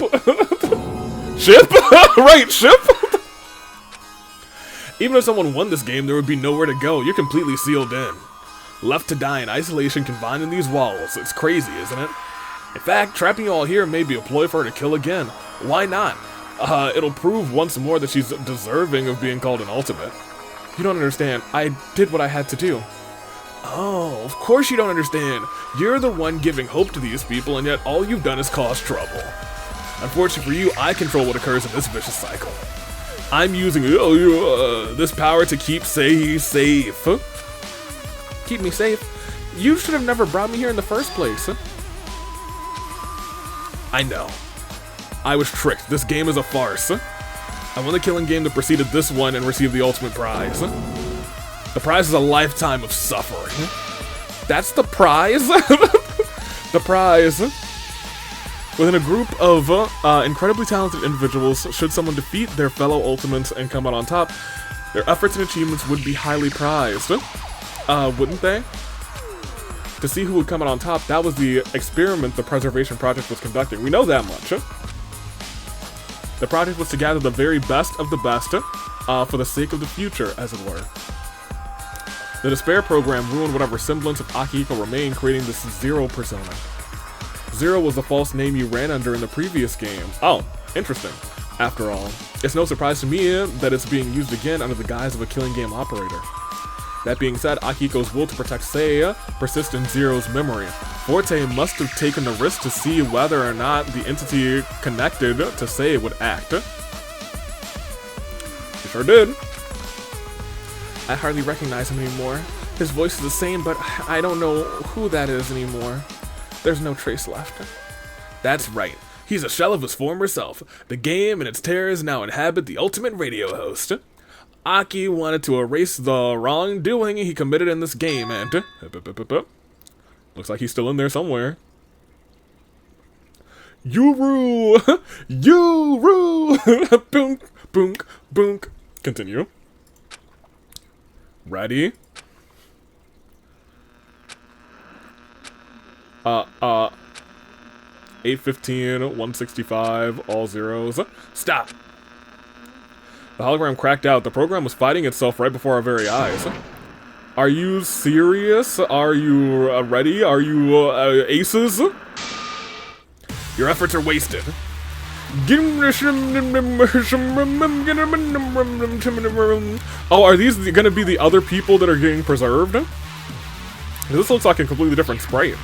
Speaker 1: Ship? Right, ship? Even if someone won this game, there would be nowhere to go. You're completely sealed in. Left to die in isolation, confined in these walls. It's crazy, isn't it? In fact, trapping you all here may be a ploy for her to kill again. Why not? It'll prove once more that she's deserving of being called an ultimate. You don't understand. I did what I had to do. Oh, of course you don't understand. You're the one giving hope to these people, and yet all you've done is cause trouble. Unfortunately for you, I control what occurs in this vicious cycle. I'm using this power to keep safe. Keep me safe? You should have never brought me here in the first place. I know. I was tricked. This game is a farce. I won the killing game that preceded this one and received the ultimate prize. The prize is a lifetime of suffering. That's the prize? The prize Within a group of incredibly talented individuals, should someone defeat their fellow Ultimates and come out on top, their efforts and achievements would be highly prized. Wouldn't they? To see who would come out on top, that was the experiment the Preservation Project was conducting. We know that much. The project was to gather the very best of the best for the sake of the future, as it were. The Despair program ruined whatever semblance of Akihiko remained, creating this Zero persona. Zero was the false name you ran under in the previous game. Oh, interesting. After all, it's no surprise to me that it's being used again under the guise of a killing game operator. That being said, Akihiko's will to protect Seiya persists in Zero's memory. Forte must have taken the risk to see whether or not the entity connected to Seiya would act. He sure did. I hardly recognize him anymore. His voice is the same, but I don't know who that is anymore. There's no trace left. That's right. He's a shell of his former self. The game and its terrors now inhabit the ultimate radio host. Aki wanted to erase the wrongdoing he committed in this game, and looks like he's still in there somewhere. Yuru! Yuru! Boonk, boonk, boonk. Continue. Ready? 815, 165, all zeros. Stop! The hologram cracked out. The program was fighting itself right before our very eyes. Are you serious? Are you ready? Are you aces? Your efforts are wasted. Oh, are these gonna be the other people that are getting preserved? This looks like a completely different sprite.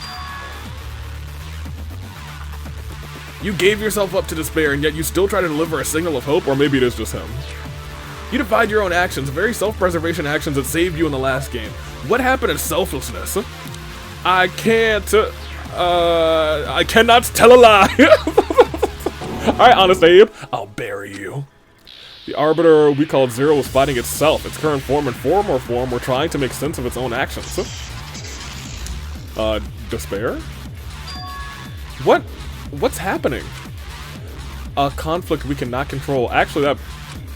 Speaker 1: You gave yourself up to despair, and yet you still try to deliver a signal of hope, or maybe it is just him. You defied your own actions, very self-preservation actions that saved you in the last game. What happened to selflessness? I cannot tell a lie. Alright, Honest Abe, I'll bury you. The Arbiter we called Zero was fighting itself, its current form and former form were trying to make sense of its own actions. Despair? What's happening? A conflict we cannot control. Actually,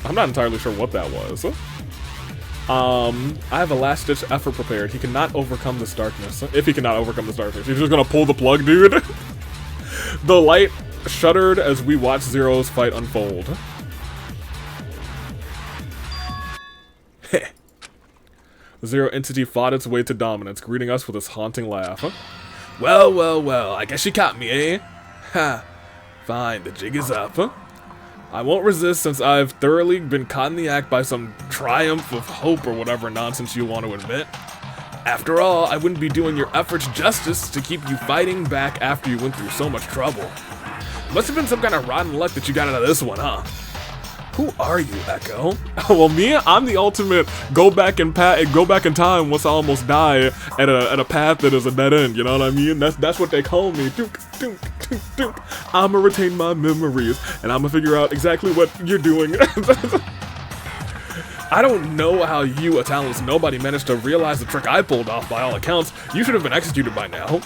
Speaker 1: I'm not entirely sure what that was. I have a last-ditch effort prepared. He cannot overcome this darkness. If he cannot overcome this darkness. He's just gonna pull the plug, dude. The light shuddered as we watched Zero's fight unfold. Heh. The Zero entity fought its way to dominance, greeting us with its haunting laugh. Well, well, well, I guess you caught me, eh? Ha. Fine, the jig is up. I won't resist since I've thoroughly been caught in the act by some triumph of hope or whatever nonsense you want to admit. After all, I wouldn't be doing your efforts justice to keep you fighting back after you went through so much trouble. Must have been some kind of rotten luck that you got out of this one, huh? Who are you, Echo? Well, me, I'm the ultimate go back in time once I almost die at a path that is a dead end. You know what I mean? That's what they call me. I'ma retain my memories, and I'ma figure out exactly what you're doing. I don't know how you, a talentless nobody, managed to realize the trick I pulled off. By all accounts, you should have been executed by now.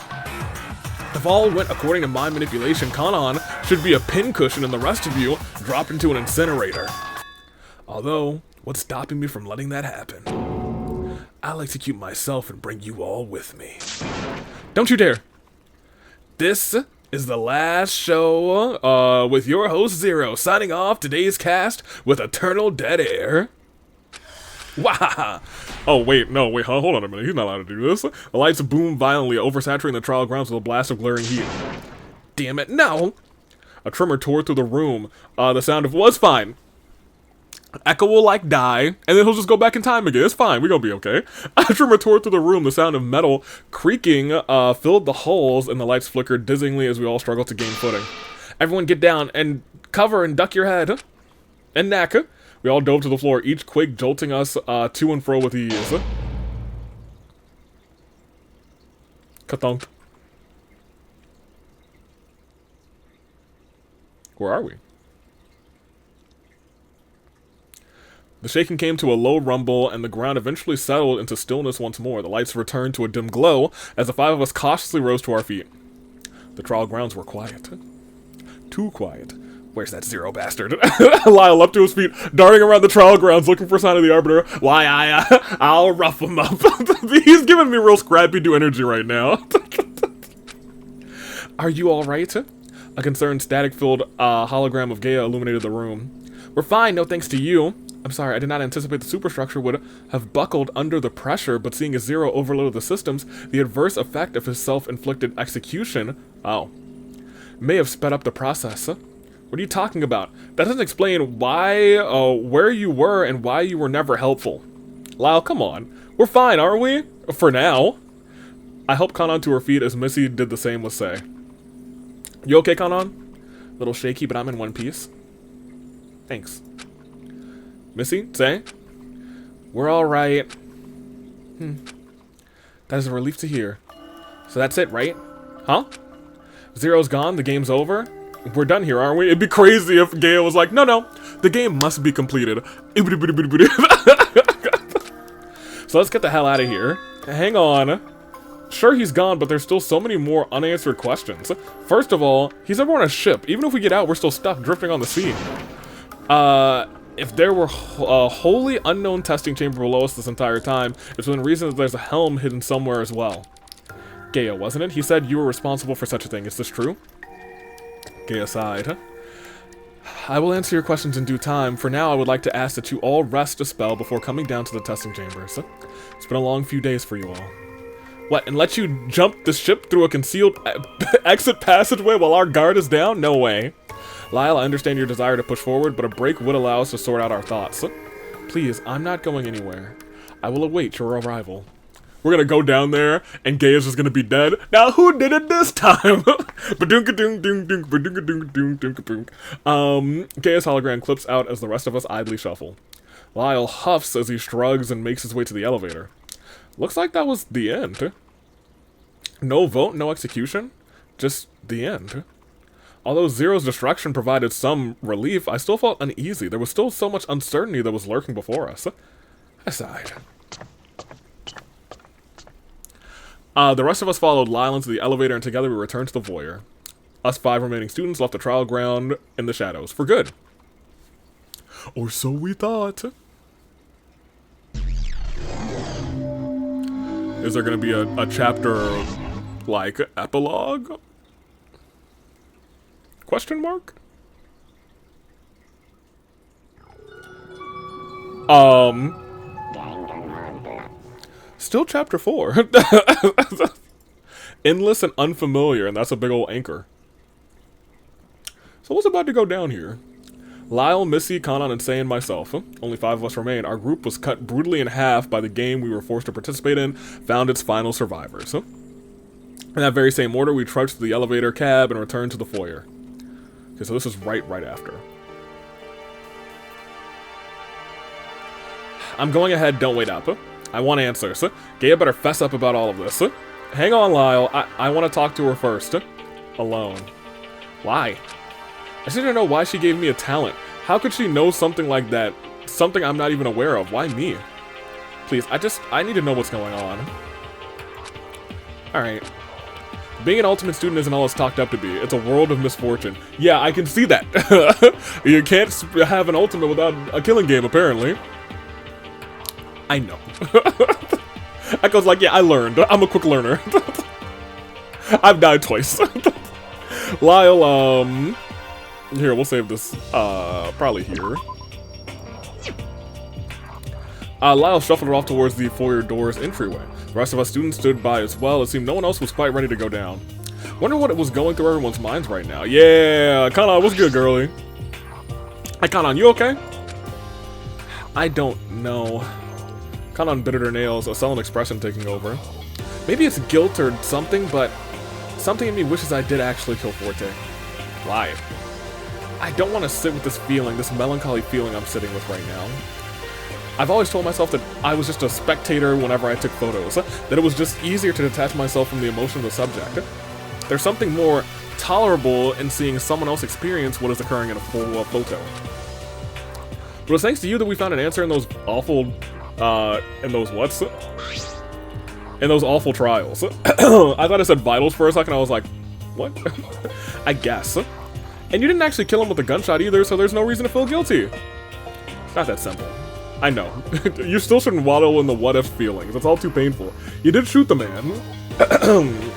Speaker 1: If all went according to my manipulation, Kanon should be a pincushion and the rest of you dropped into an incinerator. Although, what's stopping me from letting that happen? I'll execute myself and bring you all with me. Don't you dare! This is the last show with your host Zero, signing off today's cast with Eternal Dead Air. Wow! Oh, wait, hold on a minute, he's not allowed to do this. The lights boom violently, oversaturating the trial grounds with a blast of glaring heat. Damn it, no! A tremor tore through the room. The sound of, was fine. Echo will, like, die, and then he'll just go back in time again. It's fine, we're gonna be okay. A tremor tore through the room. The sound of metal creaking filled the halls, and the lights flickered dizzyingly as we all struggled to gain footing. Everyone get down, and cover and duck your head. And neck. We all dove to the floor, each quake jolting us to and fro with ease. Kathunk. Where are we? The shaking came to a low rumble, and the ground eventually settled into stillness once more. The lights returned to a dim glow as the five of us cautiously rose to our feet. The trial grounds were quiet. Too quiet. Where's that Zero bastard? Lyle up to his feet, darting around the trial grounds looking for a sign of the Arbiter. Why, I'll rough him up. He's giving me real Scrappy-Doo energy right now. Are you alright? A concerned, static-filled hologram of Gaia illuminated the room. We're fine, no thanks to you. I'm sorry, I did not anticipate the superstructure would have buckled under the pressure, but seeing as Zero overloaded the systems, the adverse effect of his self-inflicted execution, may have sped up the process. What are you talking about? That doesn't explain why, where you were and why you were never helpful. Lyle, come on. We're fine, aren't we? For now. I helped Kanan to her feet as Missy did the same with Sei. You okay, Kanan? Little shaky, but I'm in one piece. Thanks. Missy, Sei? We're alright. That is a relief to hear. So that's it, right? Huh? Zero's gone, the game's over? We're done here, aren't we? It'd be crazy if Gaia was like, no, the game must be completed. So let's get the hell out of here. Hang on. Sure, he's gone, but there's still so many more unanswered questions. First of all, he's never on a ship. Even if we get out, we're still stuck drifting on the sea. If there were a wholly unknown testing chamber below us this entire time, it's within reason that there's a helm hidden somewhere as well. Gaia, wasn't it? He said you were responsible for such a thing. Is this true? Gaia sighed. I will answer your questions in due time. For now, I would like to ask that you all rest a spell before coming down to the testing chambers. It's been a long few days for you all. What, and let you jump the ship through a concealed exit passageway while our guard is down? No way. Lyle, I understand your desire to push forward, but a break would allow us to sort out our thoughts. Please, I'm not going anywhere. I will await your arrival. We're gonna go down there, and Gaia's just gonna be dead. Now, who did it this time? Gaia's hologram clips out as the rest of us idly shuffle. Lyle huffs as he shrugs and makes his way to the elevator. Looks like that was the end. No vote, no execution. Just the end. Although Zero's destruction provided some relief, I still felt uneasy. There was still so much uncertainty that was lurking before us. I sighed. The rest of us followed Lyle into the elevator, and together we returned to the foyer. Us 5 remaining students left the trial ground in the shadows, for good. Or so we thought. Is there gonna be a chapter, like, epilogue? Question mark? Still chapter 4. Endless and unfamiliar, and that's a big old anchor. So what's about to go down here? Lyle, Missy, Kanan, and Sei, and myself. Only 5 of us remain. Our group was cut brutally in half by the game we were forced to participate in, found its final survivors. In that very same order, we trudged to the elevator cab and returned to the foyer. Okay, so this is right after. I'm going ahead, don't wait up. I want answers. Gaia better fess up about all of this. Hang on, Lyle. I want to talk to her first. Alone. Why? I just need to know why she gave me a talent. How could she know something like that? Something I'm not even aware of. Why me? Please, I need to know what's going on. Alright. Being an ultimate student isn't all it's talked up to be. It's a world of misfortune. Yeah, I can see that. You can't have an ultimate without a killing game, apparently. I know. Echo's like, yeah, I learned. I'm a quick learner. I've died twice. Lyle, here, we'll save this, probably here. Lyle shuffled off towards the foyer door's entryway. The rest of us students stood by as well. It seemed no one else was quite ready to go down. Wonder what was going through everyone's minds right now. Yeah, Kanan, what's good, girly? Hey, Kanan, you okay? I don't know. Kanan bitted her nails, a sullen expression taking over. Maybe it's guilt or something, but something in me wishes I did actually kill Forte. Why? I don't want to sit with this feeling, this melancholy feeling I'm sitting with right now. I've always told myself that I was just a spectator whenever I took photos, that it was just easier to detach myself from the emotion of the subject. There's something more tolerable in seeing someone else experience what is occurring in a full photo. But it's thanks to you that we found an answer in those awful, in those awful trials. I thought I said vitals for a second, I was like, what? I guess. And you didn't actually kill him with a gunshot either, so there's no reason to feel guilty. It's not that simple. I know. You still shouldn't wallow in the what-if feelings. It's all too painful. You did shoot the man.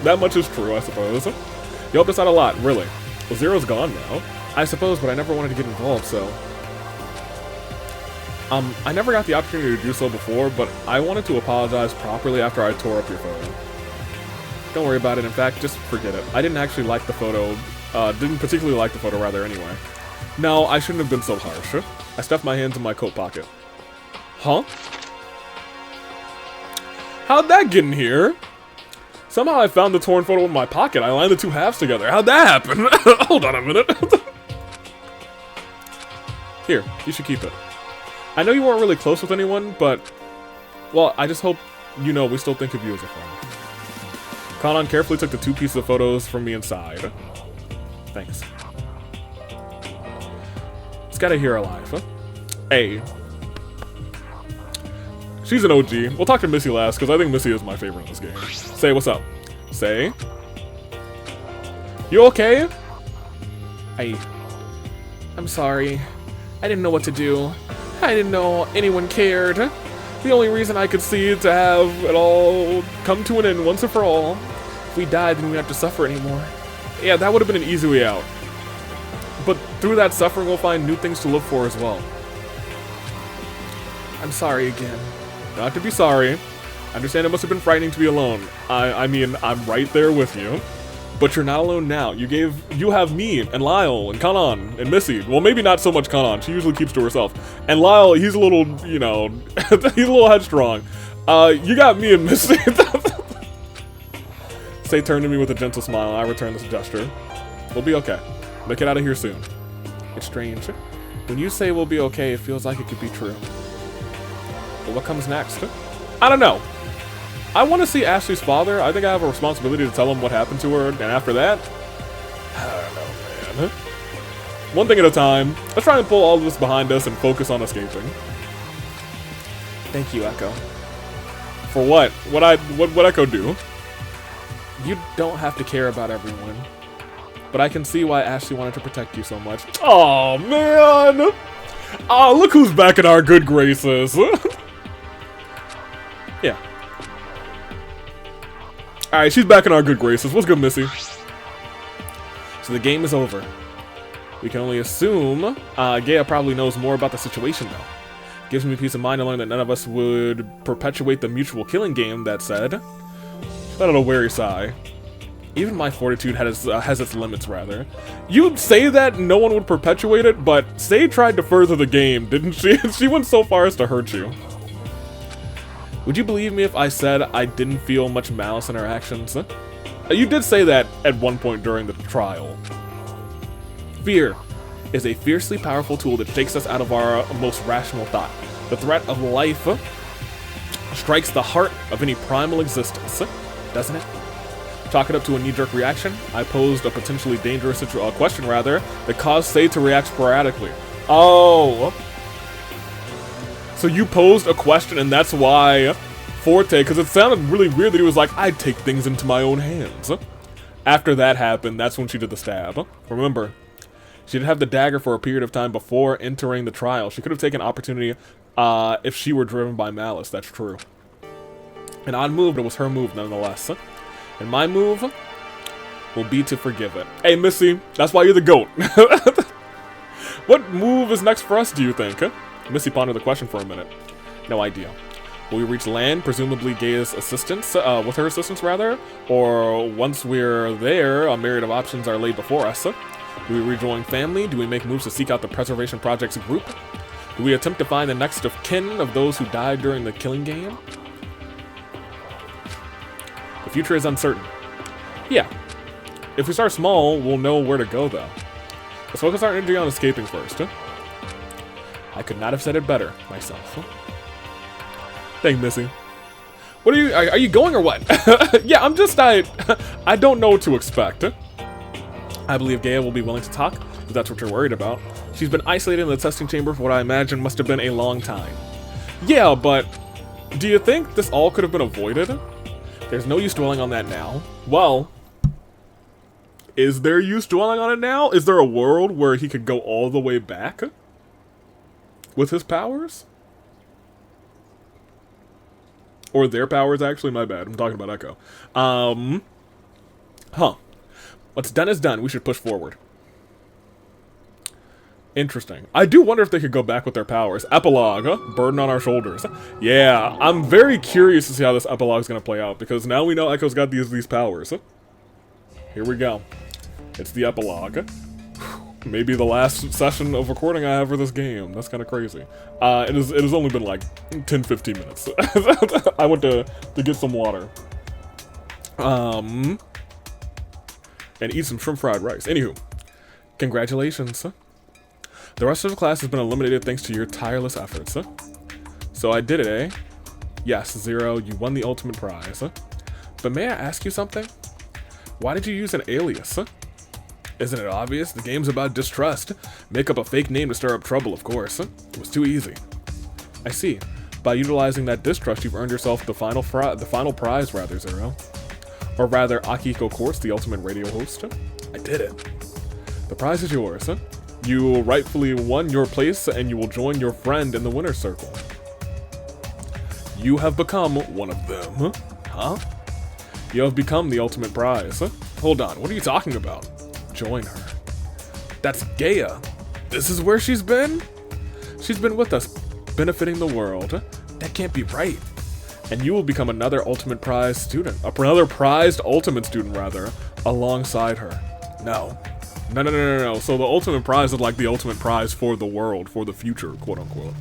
Speaker 1: That much is true, I suppose. You helped us out a lot, really. Well, Zero's gone now. I suppose, but I never wanted to get involved, so... I never got the opportunity to do so before, but I wanted to apologize properly after I tore up your photo. Don't worry about it, in fact, just forget it. I didn't actually like the photo, didn't particularly like the photo, rather, anyway. No, I shouldn't have been so harsh. I stuffed my hands in my coat pocket. Huh? How'd that get in here? Somehow I found the torn photo in my pocket. I lined the two halves together. How'd that happen? Hold on a minute. Here, you should keep it. I know you weren't really close with anyone, but... Well, I just hope you know we still think of you as a friend. Kanan carefully took the two pieces of photos from me inside. Thanks. It's gotta hear alive, huh? Hey. She's an OG. We'll talk to Missy last, because I think Missy is my favorite in this game. Say, what's up? Say. You okay?
Speaker 2: I'm sorry. I didn't know what to do. I didn't know anyone cared. The only reason I could see to have it all come to an end once and for all. If we died, then we wouldn't have to suffer anymore.
Speaker 1: Yeah, that would have been an easy way out. But through that suffering, we'll find new things to live for as well.
Speaker 2: I'm sorry again.
Speaker 1: Not to be sorry. I understand it must have been frightening to be alone. I mean, I'm right there with you. But you're not alone now. You have me, and Lyle, and Kanan, and Missy. Well, maybe not so much Kanan. She usually keeps to herself. And Lyle, he's a little, you know, he's a little headstrong. You got me and Missy. Say turned to me with a gentle smile. I returned this gesture. We'll be okay. Make it out of here soon.
Speaker 2: It's strange. When you say we'll be okay, it feels like it could be true. But what comes next?
Speaker 1: I don't know. I want to see Ashley's father. I think I have a responsibility to tell him what happened to her, and after that, I don't know, man. One thing at a time. Let's try and pull all of this behind us and focus on escaping.
Speaker 2: Thank you, Echo.
Speaker 1: For what? What Echo do?
Speaker 2: You don't have to care about everyone. But I can see why Ashley wanted to protect you so much.
Speaker 1: Oh, man! Oh, look who's back in our good graces. Yeah. Alright, she's back in our good graces. What's good, Missy?
Speaker 2: So the game is over. We can only assume Gaia probably knows more about the situation, though. Gives me peace of mind to learn that none of us would perpetuate the mutual killing game, that said.
Speaker 1: Let out a weary sigh. Even my fortitude has its limits, rather. You'd say that no one would perpetuate it, but Say tried to further the game, didn't she? She went so far as to hurt you. Would you believe me if I said I didn't feel much malice in her actions? You did say that at one point during the trial. Fear is a fiercely powerful tool that takes us out of our most rational thought. The threat of life strikes the heart of any primal existence, doesn't it? Chalk it up to a knee-jerk reaction. I posed a potentially dangerous question, rather, that caused Say to react sporadically. Oh. So you posed a question, and that's why Forte, because it sounded really weird that he was like, I'd take things into my own hands. After that happened, that's when she did the stab. Remember, she didn't have the dagger for a period of time before entering the trial. She could have taken opportunity if she were driven by malice, that's true. An odd move, but it was her move nonetheless. And my move will be to forgive it. Hey, Missy, that's why you're the GOAT. What move is next for us, do you think? Missy pondered the question for a minute. No idea. Will we reach land, presumably Gaia's assistance, with her assistance rather? Or once we're there, a myriad of options are laid before us. Do we rejoin family? Do we make moves to seek out the Preservation Project's group? Do we attempt to find the next of kin of those who died during the killing game? The future is uncertain. Yeah. If we start small, we'll know where to go though. Let's focus our energy on escaping first. I could not have said it better myself. Thank Missy. What are you going or what? Yeah, I don't know what to expect. I believe Gaia will be willing to talk, if that's what you're worried about. She's been isolated in the testing chamber for what I imagine must have been a long time. Yeah, but do you think this all could have been avoided? There's no use dwelling on that now. Well, Is there use dwelling on it now? Is there a world where he could go all the way back with his powers? Or their powers, actually? My bad. I'm talking about Echo. What's done is done. We should push forward. Interesting. I do wonder if they could go back with their powers. Epilogue, huh? Burden on our shoulders. Yeah, I'm very curious to see how this epilogue is going to play out, because now we know Echo's got these powers. Here we go. It's the epilogue. Maybe the last session of recording I have for this game. That's kind of crazy. It has only been like 10-15 minutes. I went to get some water. And eat some shrimp fried rice. Anywho, congratulations. The rest of the class has been eliminated thanks to your tireless efforts. So I did it, eh? Yes, Zero, you won the ultimate prize. But may I ask you something? Why did you use an alias? Isn't it obvious? The game's about distrust. Make up a fake name to stir up trouble, of course. It was too easy. I see. By utilizing that distrust, you've earned yourself the final prize, rather, Zero. Or rather, Akihiko Quartz, the ultimate radio host. I did it. The prize is yours. You rightfully won your place, and you will join your friend in the winner's circle. You have become one of them. Huh? You have become the ultimate prize. Hold on, what are you talking about? Join her. That's Gaia. This is where she's been? She's been with us, benefiting the world. That can't be right. And you will become another ultimate prize student. Another prized ultimate student, rather, alongside her. No. No. So the ultimate prize is like the ultimate prize for the world, for the future, quote unquote.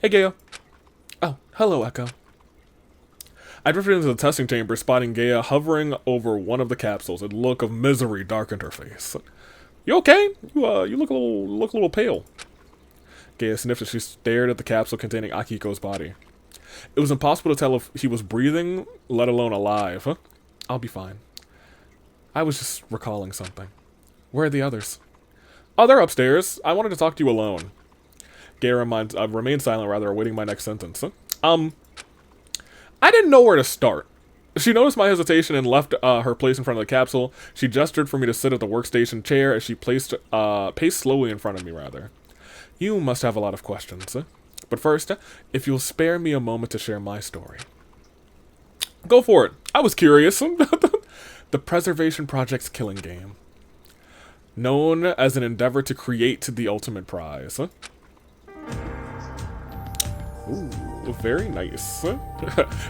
Speaker 1: Hey, Gaia. Oh, hello, Echo. I drifted into the testing chamber, spotting Gaia hovering over one of the capsules. A look of misery darkened her face. You okay? You look a little pale. Gaia sniffed as she stared at the capsule containing Akihiko's body. It was impossible to tell if he was breathing, let alone alive. I'll be fine. I was just recalling something. Where are the others? Oh, they're upstairs. I wanted to talk to you alone. Gaia remained silent, rather, awaiting my next sentence. I didn't know where to start. She noticed my hesitation and left her place in front of the capsule. She gestured for me to sit at the workstation chair as she paced slowly in front of me, rather. You must have a lot of questions. But first, if you'll spare me a moment to share my story. Go for it. I was curious. The Preservation Project's killing game. Known as an endeavor to create the ultimate prize. Ooh, very nice.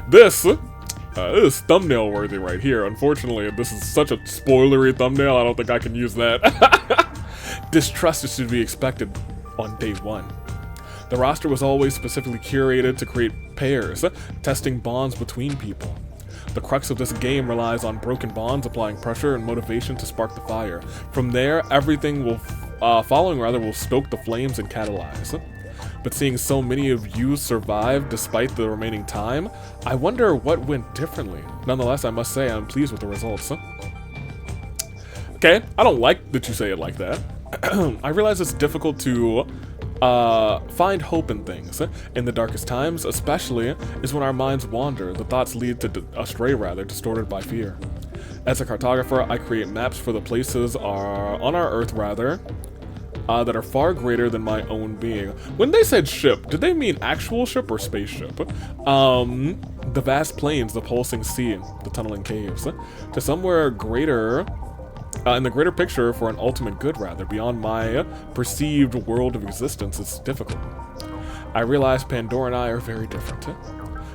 Speaker 1: This is thumbnail worthy right here. Unfortunately, this is such a spoilery thumbnail, I don't think I can use that. Distrust is to be expected on day one. The roster was always specifically curated to create pairs, testing bonds between people. The crux of this game relies on broken bonds, applying pressure and motivation to spark the fire. From there, everything will stoke the flames and catalyze. But seeing so many of you survive despite the remaining time, I wonder what went differently. Nonetheless, I must say I'm pleased with the results. Okay, I don't like that you say it like that. I realize it's difficult to find hope in things. In the darkest times, especially, is when our minds wander. The thoughts lead to astray, rather, distorted by fear. As a cartographer, I create maps for the places on our Earth, rather, that are far greater than my own being. When they said ship, did they mean actual ship or spaceship? The vast plains, the pulsing sea, the tunneling caves. To somewhere greater, in the greater picture for an ultimate good, rather, beyond my perceived world of existence, it's difficult. I realize Pandora and I are very different.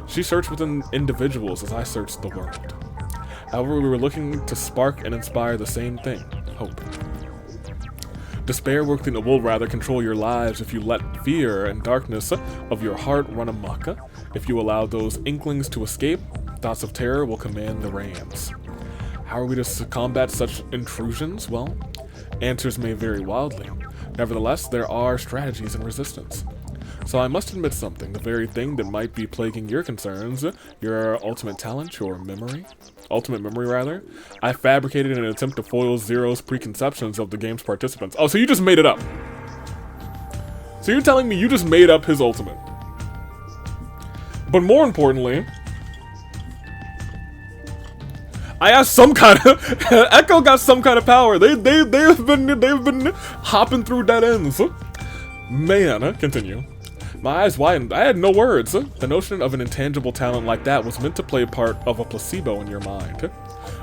Speaker 1: She searched within individuals as I searched the world. However, we were looking to spark and inspire the same thing, hope. Despair will rather control your lives if you let fear and darkness of your heart run amok. If you allow those inklings to escape, thoughts of terror will command the reins. How are we to combat such intrusions? Well, answers may vary wildly. Nevertheless, there are strategies and resistance. So I must admit something, the very thing that might be plaguing your concerns, your ultimate talent, your ultimate memory rather, I fabricated in an attempt to foil Zero's preconceptions of the game's participants. Oh, so you just made it up. So you're telling me you just made up his ultimate. But more importantly, I have some kind of Echo got some kind of power. They've been hopping through dead ends. Man, continue. My eyes widened. I had no words. The notion of an intangible talent like that was meant to play a part of a placebo in your mind.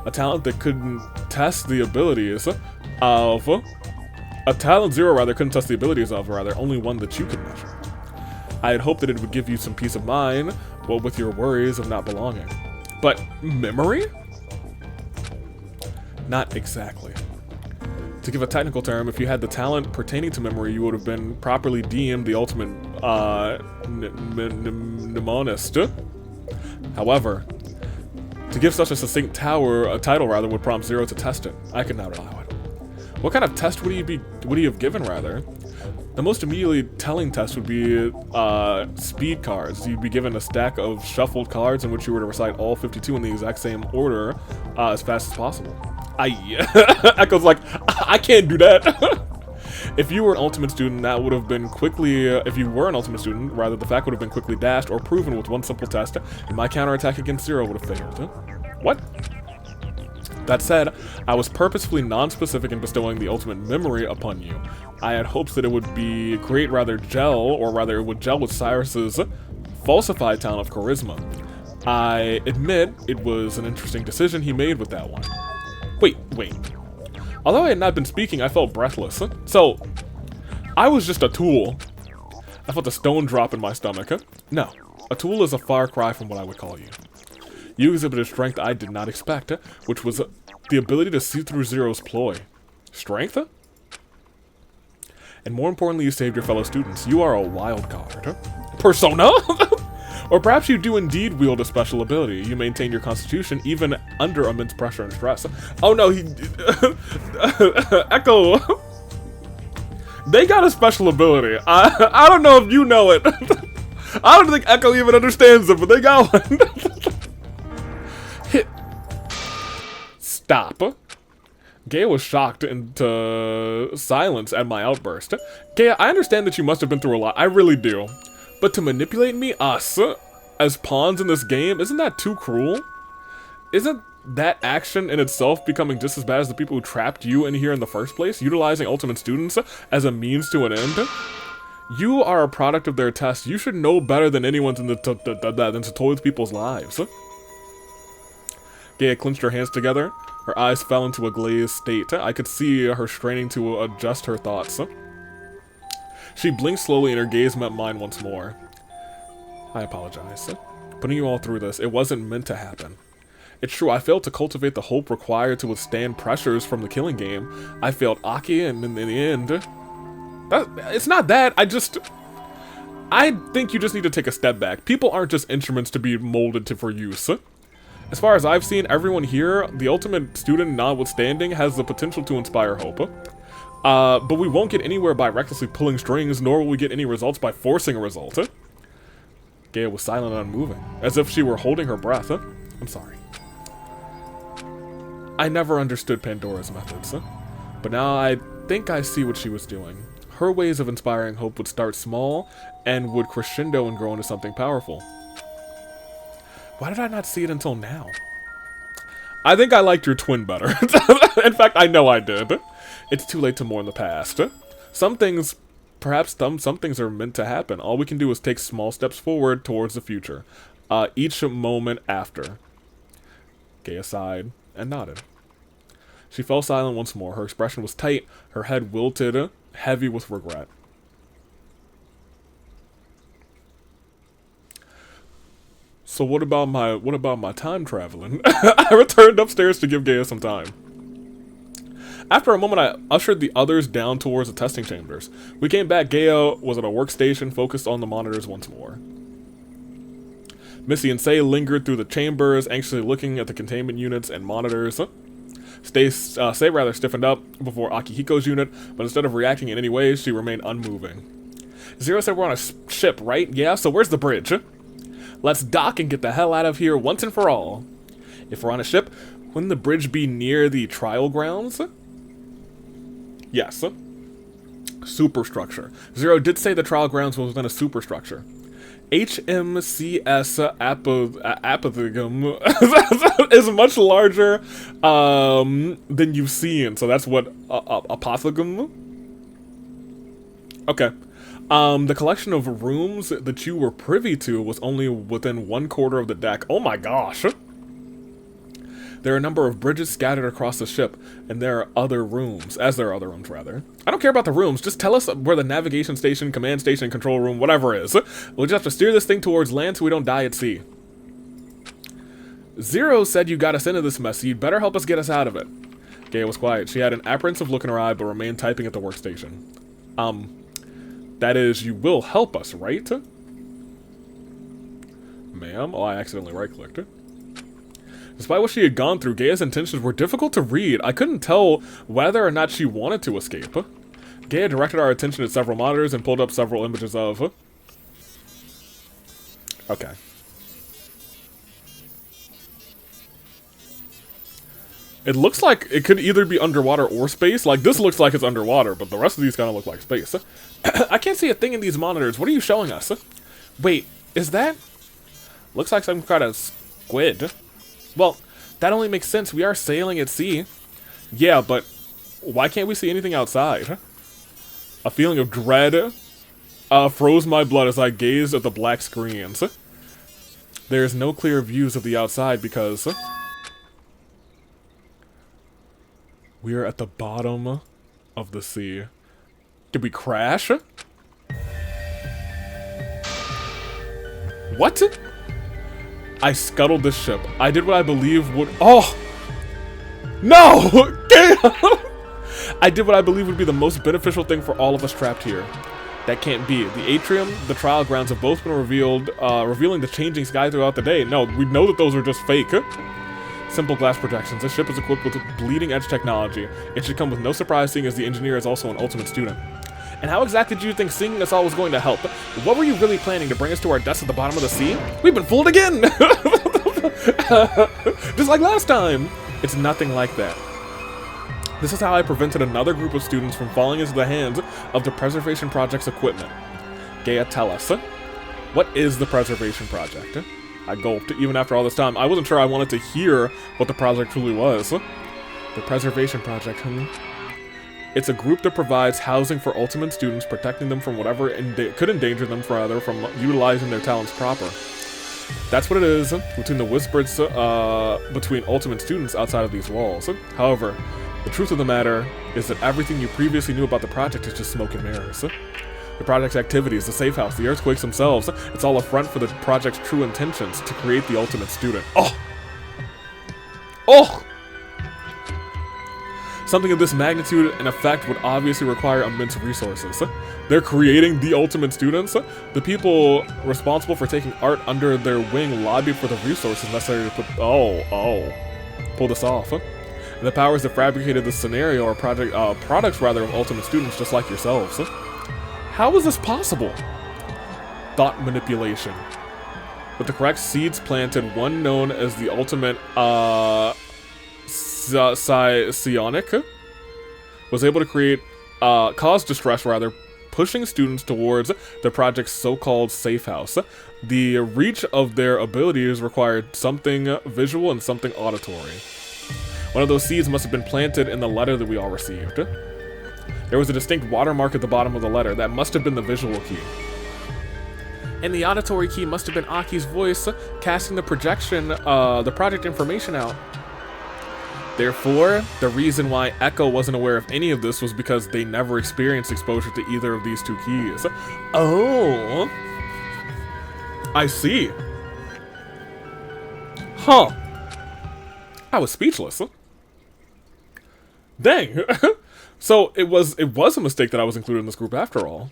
Speaker 1: A talent that couldn't test the abilities of... A talent zero, rather, couldn't test the abilities of, rather, only one that you could measure. I had hoped that it would give you some peace of mind, what with your worries of not belonging. But memory? Not exactly. To give a technical term, if you had the talent pertaining to memory, you would have been properly deemed the ultimate mnemonist. However, to give such a succinct title rather would prompt Zero to test it. I could not allow it. What kind of test would he have given rather? The most immediately telling test would be speed cards. You'd be given a stack of shuffled cards in which you were to recite all 52 in the exact same order as fast as possible. Echo's like, I can't do that. If you were an ultimate student, that would have been quickly, if you were an ultimate student, rather, the fact would have been quickly dashed or proven with one simple test, and my counterattack against Zero would have failed. What? That said, I was purposefully non-specific in bestowing the ultimate memory upon you. I had hopes that it would it would gel with Cyrus's falsified talent of charisma. I admit it was an interesting decision he made with that one. Wait. Although I had not been speaking, I felt breathless. So, I was just a tool. I felt a stone drop in my stomach. No, a tool is a far cry from what I would call you. You exhibited strength I did not expect, which was the ability to see through Zero's ploy. Strength? And more importantly, you saved your fellow students. You are a wild card. Persona? Or perhaps you do indeed wield a special ability. You maintain your constitution even under immense pressure and stress. Oh no, Echo. They got a special ability. I don't know if you know it. I don't think Echo even understands it, but they got one. Stop. Gaia was shocked into silence at my outburst. Gaia, I understand that you must have been through a lot. I really do. But to manipulate me, us, as pawns in this game, isn't that too cruel? Isn't that action in itself becoming just as bad as the people who trapped you in here in the first place, utilizing ultimate students as a means to an end? You are a product of their test. You should know better than anyone than to toy with people's lives. Gaia clenched her hands together. Her eyes fell into a glazed state. I could see her straining to adjust her thoughts. She blinked slowly and her gaze met mine once more. I apologize. Putting you all through this, it wasn't meant to happen. It's true, I failed to cultivate the hope required to withstand pressures from the killing game. I failed Aki, and in the end... it's not that, I think you just need to take a step back. People aren't just instruments to be molded for use. As far as I've seen, everyone here, the ultimate student notwithstanding, has the potential to inspire hope. But we won't get anywhere by recklessly pulling strings, nor will we get any results by forcing a result. Gaia was silent and unmoving, as if she were holding her breath. I'm sorry. I never understood Pandora's methods, but now I think I see what she was doing. Her ways of inspiring hope would start small, and would crescendo and grow into something powerful. Why did I not see it until now? I think I liked your twin better. In fact, I know I did. It's too late to mourn the past. Some things, perhaps some things are meant to happen. All we can do is take small steps forward towards the future. Each moment after. Gaia sighed and nodded. She fell silent once more. Her expression was tight, her head wilted, heavy with regret. So what about my time traveling? I returned upstairs to give Gaia some time. After a moment, I ushered the others down towards the testing chambers. We came back. Gaia was at a workstation focused on the monitors once more. Missy and Sei lingered through the chambers, anxiously looking at the containment units and monitors. Sei rather stiffened up before Akihiko's unit, but instead of reacting in any way, she remained unmoving. Zero said we're on a ship, right? Yeah, so where's the bridge? Let's dock and get the hell out of here once and for all. If we're on a ship, wouldn't the bridge be near the trial grounds? Yes. Superstructure. Zero did say the trial grounds was within a superstructure.
Speaker 2: HMCS apothegum is much larger than you've seen. So that's what apothegum. Okay. The collection of rooms that you were privy to was only within 1/4 of the deck. Oh my gosh. There are a number of bridges scattered across the ship, and there are other rooms, rather. I don't care about the rooms, just tell us where the navigation station, command station, control room, whatever is. We'll just have to steer this thing towards land so we don't die at sea. Zero said you got us into this mess, so you'd better help us get us out of it. Gaia was quiet. She had an apprehensive look in her eye, but remained typing at the workstation. That is, you will help us, right? Ma'am? Oh, I accidentally right-clicked. Despite what she had gone through, Gaia's intentions were difficult to read. I couldn't tell whether or not she wanted to escape. Gaia directed our attention at several monitors and pulled up several images of... Okay. It looks like it could either be underwater or space. Like, this looks like it's underwater, but the rest of these kind of look like space. I can't see a thing in these monitors. What are you showing us? Wait, is that... Looks like some kind of squid. Well, that only makes sense. We are sailing at sea. Yeah, but why can't we see anything outside? A feeling of dread froze my blood as I gazed at the black screens. There's no clear views of the outside because... we are at the bottom of the sea. Did we crash? What? I scuttled the ship. I did what I believe would... Oh! No! I did what I believe would be the most beneficial thing for all of us trapped here. That can't be. The atrium, the trial grounds have both been revealed, revealing the changing sky throughout the day. No, we know that those are just fake. Simple glass projections. This ship is equipped with bleeding-edge technology. It should come with no surprise, seeing as the engineer is also an ultimate student. And how exactly did you think seeing us all was going to help? What were you really planning, to bring us to our deaths at the bottom of the sea? We've been fooled again! Just like last time! It's nothing like that. This is how I prevented another group of students from falling into the hands of the Preservation Project's equipment. Gaia, tell us. What is the Preservation Project? I gulped. Even after all this time, I wasn't sure I wanted to hear what the project truly was. The Preservation Project, It's a group that provides housing for ultimate students, protecting them from whatever could endanger them from utilizing their talents proper. That's what it is between the whispers between ultimate students outside of these walls. However, the truth of the matter is that everything you previously knew about the project is just smoke and mirrors. The project's activities, the safe house, the earthquakes themselves, it's all a front for the project's true intentions to create the ultimate student. Oh! Oh! Something of this magnitude and effect would obviously require immense resources. They're creating the ultimate students. The people responsible for taking art under their wing lobby for the resources necessary to pull this off. And the powers that fabricated this scenario are products rather of ultimate students just like yourselves. How is this possible? Thought manipulation. With the correct seeds planted, one known as the ultimate psionic was able to cause distress rather, pushing students towards the project's so-called safe house. The reach of their abilities required something visual and something auditory. One of those seeds must have been planted in the letter that we all received. There was a distinct watermark at the bottom of the letter. That must have been the visual key. And the auditory key must have been Aki's voice casting the project information out. Therefore, the reason why Echo wasn't aware of any of this was because they never experienced exposure to either of these two keys. Oh. I see. Huh. I was speechless. Dang. So it was a mistake that I was included in this group after all.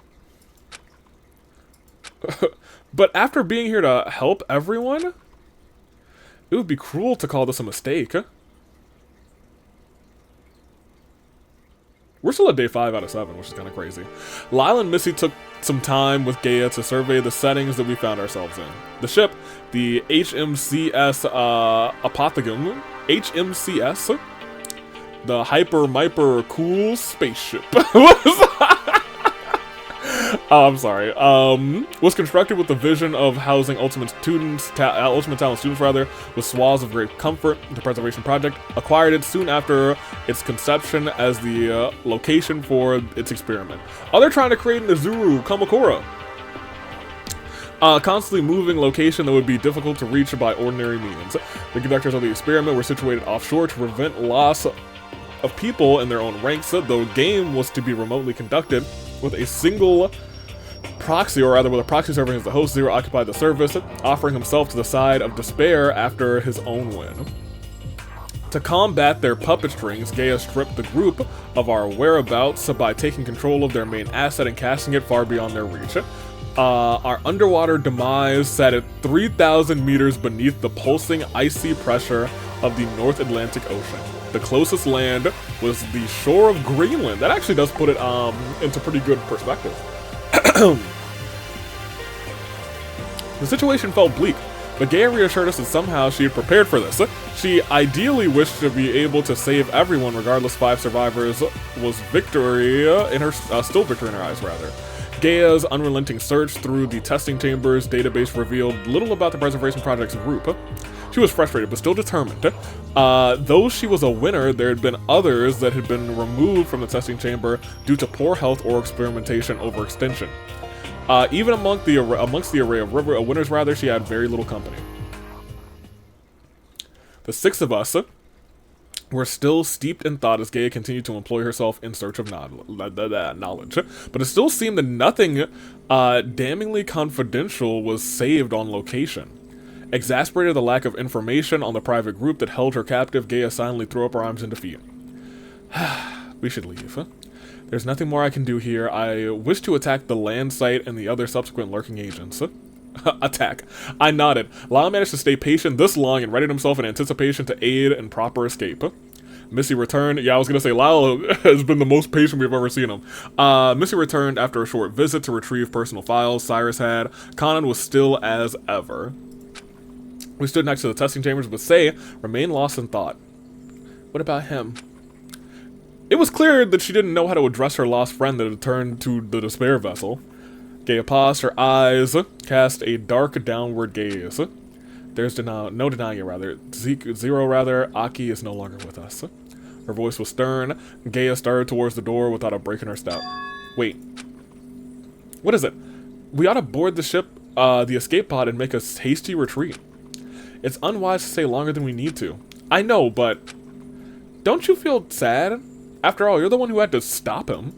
Speaker 2: But after being here to help everyone, it would be cruel to call this a mistake. We're still at day 5 out of 7, which is kind of crazy. Lyle and Missy took some time with Gaia to survey the settings that we found ourselves in. The ship, the HMCS Apothegum, HMCS, the Hyper Cool Spaceship. Oh, I'm sorry. Was constructed with the vision of housing ultimate talent students rather, with swaths of great comfort. The Preservation Project acquired it soon after its conception as the location for its experiment. Oh, they're trying to create an Izuru Kamakura. Constantly moving location that would be difficult to reach by ordinary means. The conductors of the experiment were situated offshore to prevent loss of people in their own ranks. The game was to be remotely conducted with a single proxy, or rather with a proxy serving as the host. Zero occupied the service, offering himself to the side of despair after his own win. To combat their puppet strings, Gaia stripped the group of our whereabouts by taking control of their main asset and casting it far beyond their reach. Our underwater demise sat at 3,000 meters beneath the pulsing icy pressure of the North Atlantic Ocean. The closest land was the shore of Greenland. That actually does put it into pretty good perspective. The situation felt bleak, but Gaia reassured us that somehow she had prepared for this. She ideally wished to be able to save everyone, regardless. 5 survivors was victory in her, still victory in her eyes, rather. Gaia's unrelenting search through the testing chambers database revealed little about the Preservation Project's group. She was frustrated, but still determined. Though she was a winner, there had been others that had been removed from the testing chamber due to poor health or experimentation overextension. Even amongst the array of winners, rather, she had very little company. The 6 of us were still steeped in thought as Gaia continued to employ herself in search of knowledge. But it still seemed that nothing damningly confidential was saved on location. Exasperated at the lack of information on the private group that held her captive, Gaia silently threw up her arms in defeat. We should leave. There's nothing more I can do here. I wish to attack the land site and the other subsequent lurking agents. Attack. I nodded. Lau managed to stay patient this long and readied himself in anticipation to aid in proper escape. Missy returned. Yeah, I was gonna say, Lau has been the most patient we've ever seen him. Missy returned after a short visit to retrieve personal files. Cyrus had. Conan was still as ever. We stood next to the testing chambers, but Sei remained lost in thought. What about him? It was clear that she didn't know how to address her lost friend that had returned to the despair vessel. Gaia paused, her eyes cast a dark downward gaze. There's no denying it, rather. Zero, rather, Aki is no longer with us. Her voice was stern. Gaia started towards the door without a break in her step. Wait. What is it? We ought to board the ship, the escape pod, and make a hasty retreat. It's unwise to stay longer than we need to. I know, but don't you feel sad? After all, you're the one who had to stop him.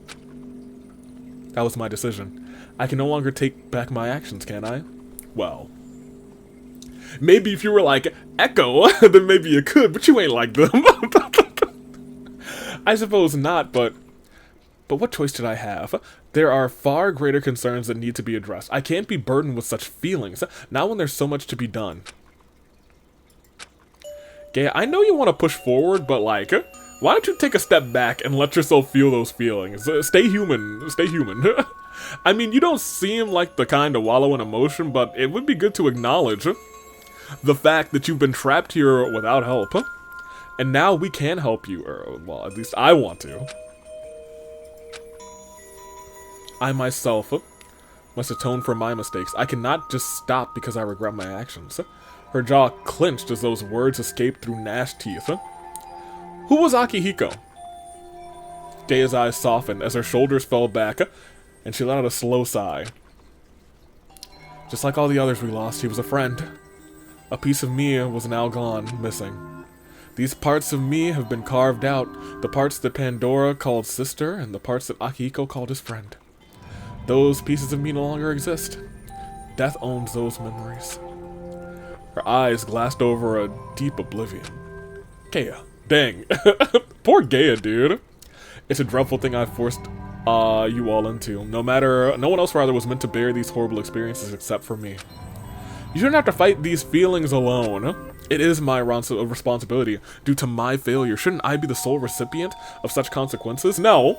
Speaker 2: That was my decision. I can no longer take back my actions, can I? Well, maybe if you were like Echo, then maybe you could, but you ain't like them. I suppose not, but what choice did I have? There are far greater concerns that need to be addressed. I can't be burdened with such feelings, not when there's so much to be done. Gaia, I know you want to push forward, but like, why don't you take a step back and let yourself feel those feelings? Stay human. Stay human. I mean, you don't seem like the kind to wallow in emotion, but it would be good to acknowledge the fact that you've been trapped here without help. And now we can help you, or, well, at least I want to. I myself must atone for my mistakes. I cannot just stop because I regret my actions. Her jaw clenched as those words escaped through gnashed teeth. Who was Akihiko? Gaia's eyes softened as her shoulders fell back, and she let out a slow sigh. Just like all the others we lost, he was a friend. A piece of me was now gone, missing. These parts of me have been carved out, the parts that Pandora called sister, and the parts that Akihiko called his friend. Those pieces of me no longer exist. Death owns those memories. Her eyes glassed over a deep oblivion. Gaia. Dang. Poor Gaia, dude. It's a dreadful thing I've forced you all into. No one else rather was meant to bear these horrible experiences except for me. You shouldn't have to fight these feelings alone. It is my responsibility due to my failure. Shouldn't I be the sole recipient of such consequences? No.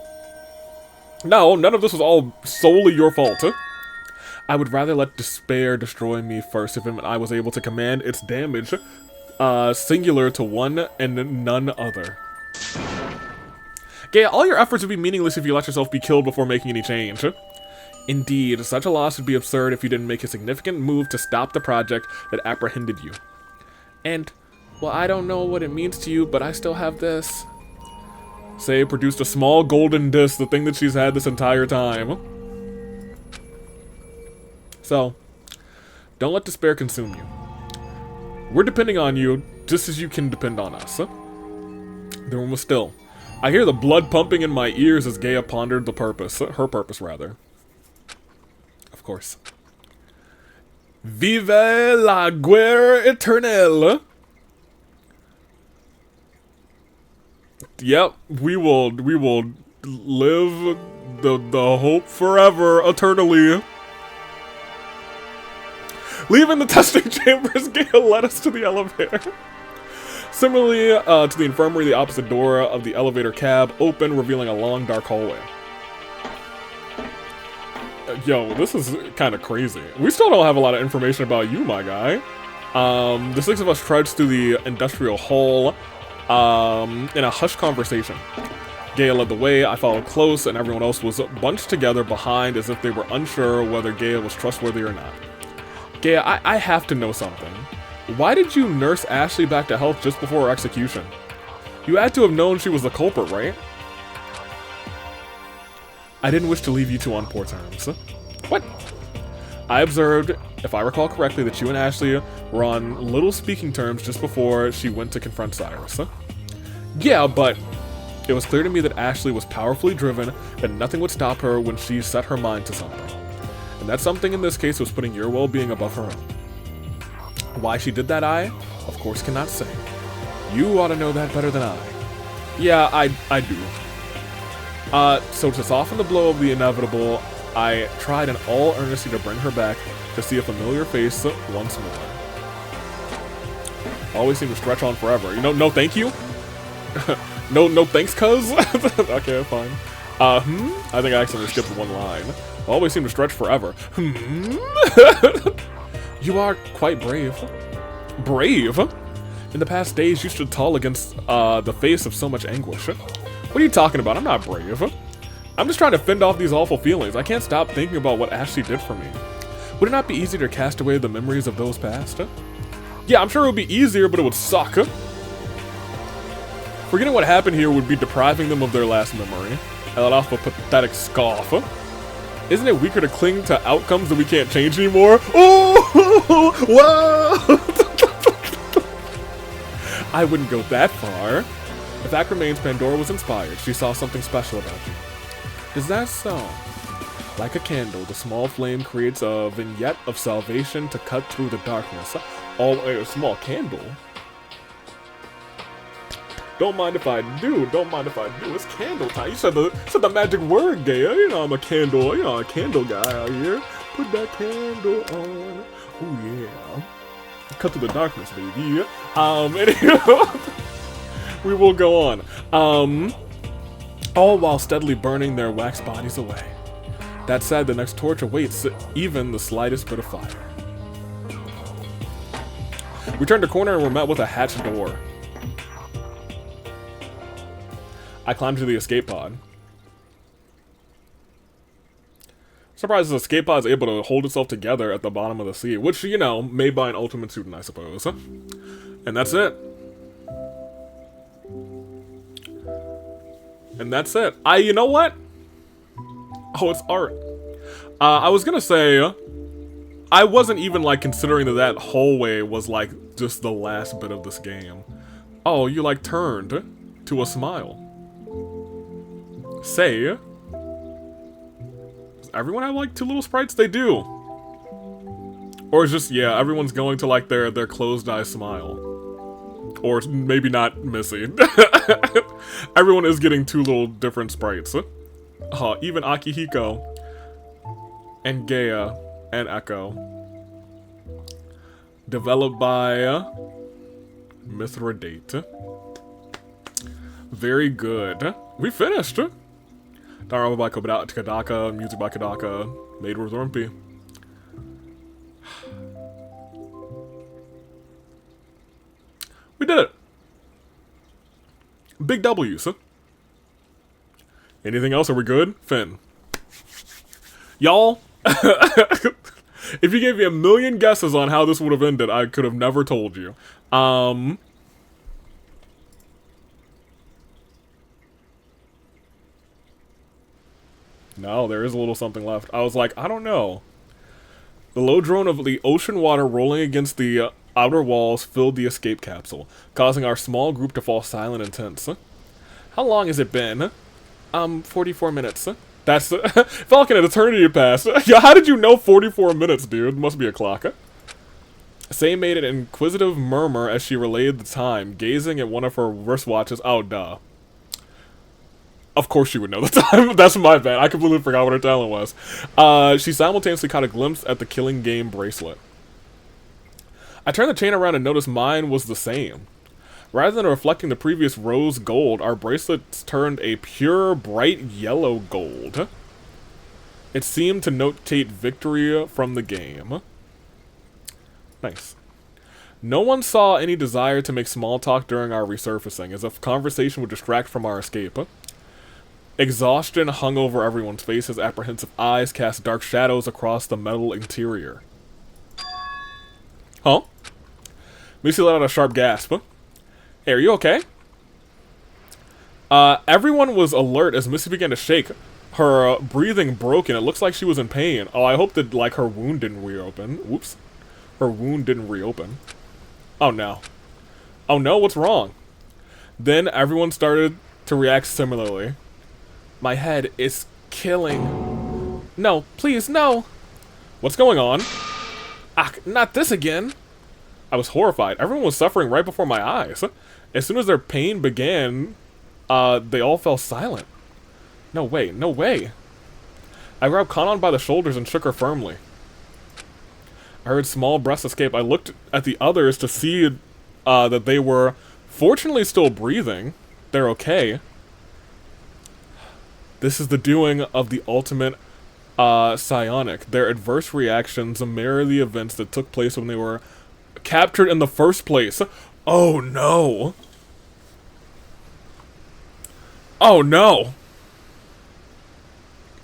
Speaker 2: No, none of this was all solely your fault. I would rather let despair destroy me first if I was able to command its damage singular to one and none other. Gaia, all your efforts would be meaningless if you let yourself be killed before making any change. Indeed, such a loss would be absurd if you didn't make a significant move to stop the project that apprehended you. And, well, I don't know what it means to you, but I still have this. Say produced a small golden disc, the thing that she's had this entire time. So, don't let despair consume you. We're depending on you just as you can depend on us. The room was still. I hear the blood pumping in my ears as Gaia pondered the purpose. Her purpose, rather. Of course. Vive la guerre éternelle! Yep, we will live the hope forever, eternally. Leaving the testing chambers, Gail led us to the elevator. Similarly to the infirmary, the opposite door of the elevator cab opened, revealing a long, dark hallway. Yo, this is kind of crazy. We still don't have a lot of information about you, my guy. The six of us trudged through the industrial hall in a hushed conversation. Gaia led the way, I followed close, and everyone else was bunched together behind as if they were unsure whether Gaia was trustworthy or not. Gaia, I have to know something. Why did you nurse Ashley back to health just before her execution? You had to have known she was the culprit, right? I didn't wish to leave you two on poor terms. What? I observed, if I recall correctly, that you and Ashley were on little speaking terms just before she went to confront Cyrus. Yeah, but it was clear to me that Ashley was powerfully driven, that nothing would stop her when she set her mind to something. And that something in this case was putting your well-being above her own. Why she did that, I, of course, cannot say. You ought to know that better than I. Yeah, I do. So to soften the blow of the inevitable, I tried in all earnesty to bring her back to see a familiar face once more. Always seem to stretch on forever. You know, no thank you? no thanks, cuz? Okay, fine. I think I accidentally skipped one line. Always seem to stretch forever. You are quite brave. Brave? In the past days, you stood tall against the face of so much anguish. What are you talking about? I'm not brave. I'm just trying to fend off these awful feelings. I can't stop thinking about what Ashley did for me. Would it not be easier to cast away the memories of those past? Yeah, I'm sure it would be easier, but it would suck. Forgetting what happened here would be depriving them of their last memory. I let off a pathetic scoff. Isn't it weaker to cling to outcomes that we can't change anymore? Oh! Whoa! I wouldn't go that far. The fact remains, Pandora was inspired. She saw something special about you. Is that so? Like a candle, the small flame creates a vignette of salvation to cut through the darkness. Oh, a small candle? Don't mind if I do. Don't mind if I do. It's candle time. You said the magic word, Gaia. You know I'm a candle. You know, a candle guy out here. Put that candle on. Oh yeah. Cut through the darkness, baby. Anyway, we will go on. All while steadily burning their wax bodies away. That said, the next torch awaits even the slightest bit of fire. We turned a corner and were met with a hatched door. I climbed to the escape pod. Surprised the escape pod is able to hold itself together at the bottom of the sea, which, you know, made by an ultimate student, I suppose. And that's it. And that's it. You know what? Oh, it's art. I was gonna say, I wasn't even, like, considering that hallway was, like, just the last bit of this game. Oh, you, like, turned to a smile. Say, does everyone have, like, two little sprites? They do. Or it's just, yeah, everyone's going to, like, their closed eye smile. Or maybe not Missy. Everyone is getting two little different sprites. Even Akihiko and Gaia and Echo. Developed by Mithridate. Very good. We finished. Danganronpa by Kodaka, music by Kodaka, made with Rumpy. We did it. Big W's. Anything else? Are we good? Finn.
Speaker 1: Y'all, if you gave me a million guesses on how this would have ended, I could have never told you. No, there is a little something left. I was like, I don't know. The low drone of the ocean water rolling against the outer walls filled the escape capsule, causing our small group to fall silent and tense. How long has it been? 44 minutes. That's felt like an eternity passed. Yeah, how did you know 44 minutes, dude? Must be a clock. Say made an inquisitive murmur as she relayed the time, gazing at one of her wristwatches. Oh, duh. Of course she would know the time. That's my bad. I completely forgot what her talent was. She simultaneously caught a glimpse at the killing game bracelet. I turned the chain around and noticed mine was the same. Rather than reflecting the previous rose gold, our bracelets turned a pure, bright yellow gold. It seemed to notate victory from the game. Nice. No one saw any desire to make small talk during our resurfacing, as if conversation would distract from our escape. Exhaustion hung over everyone's faces. Apprehensive eyes cast dark shadows across the metal interior. Huh? Missy let out a sharp gasp. Hey, are you okay? Everyone was alert as Missy began to shake. Her breathing broken. It looks like she was in pain. Oh, I hope that, like, her wound didn't reopen. Whoops. Her wound didn't reopen. Oh, no. Oh, no, what's wrong? Then everyone started to react similarly. My head is killing. No, please, no. What's going on? Ah, not this again. I was horrified. Everyone was suffering right before my eyes. As soon as their pain began, they all fell silent. No way, no way. I grabbed Kanon by the shoulders and shook her firmly. I heard small breaths escape. I looked at the others to see that they were fortunately still breathing. They're okay. This is the doing of the ultimate psionic. Their adverse reactions mirror the events that took place when they were captured in the first place. Oh no. Oh no.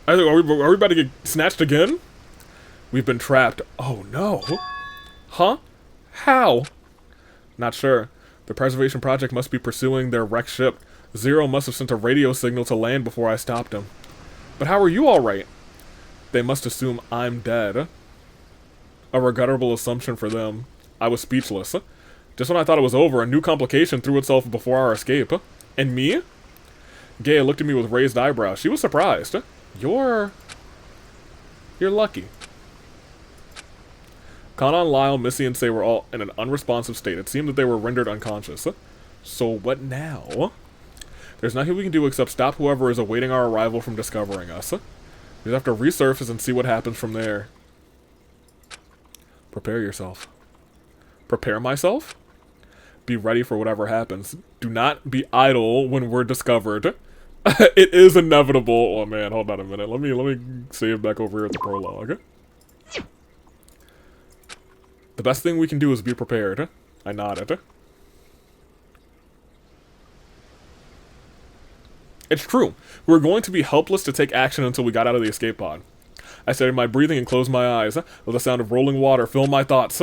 Speaker 1: Are we about to get snatched again? We've been trapped. Oh no. Huh? How? Not sure. The preservation project must be pursuing their wrecked ship. Zero must have sent a radio signal to land before I stopped him. But how are you alright? They must assume I'm dead. A regrettable assumption for them. I was speechless. Just when I thought it was over, a new complication threw itself before our escape. And me? Gaia looked at me with raised eyebrows. She was surprised. You're lucky. Kanon, Lyle, Missy, and Say were all in an unresponsive state. It seemed that they were rendered unconscious. So what now? There's nothing we can do except stop whoever is awaiting our arrival from discovering us. We just have to resurface and see what happens from there. Prepare yourself. Prepare myself? Be ready for whatever happens. Do not be idle when we're discovered. It is inevitable. Oh man, hold on a minute. Let me save back over here at the prologue. The best thing we can do is be prepared. I nodded. It's true. We were going to be helpless to take action until we got out of the escape pod. I steadied my breathing and closed my eyes. Let the sound of rolling water fill my thoughts.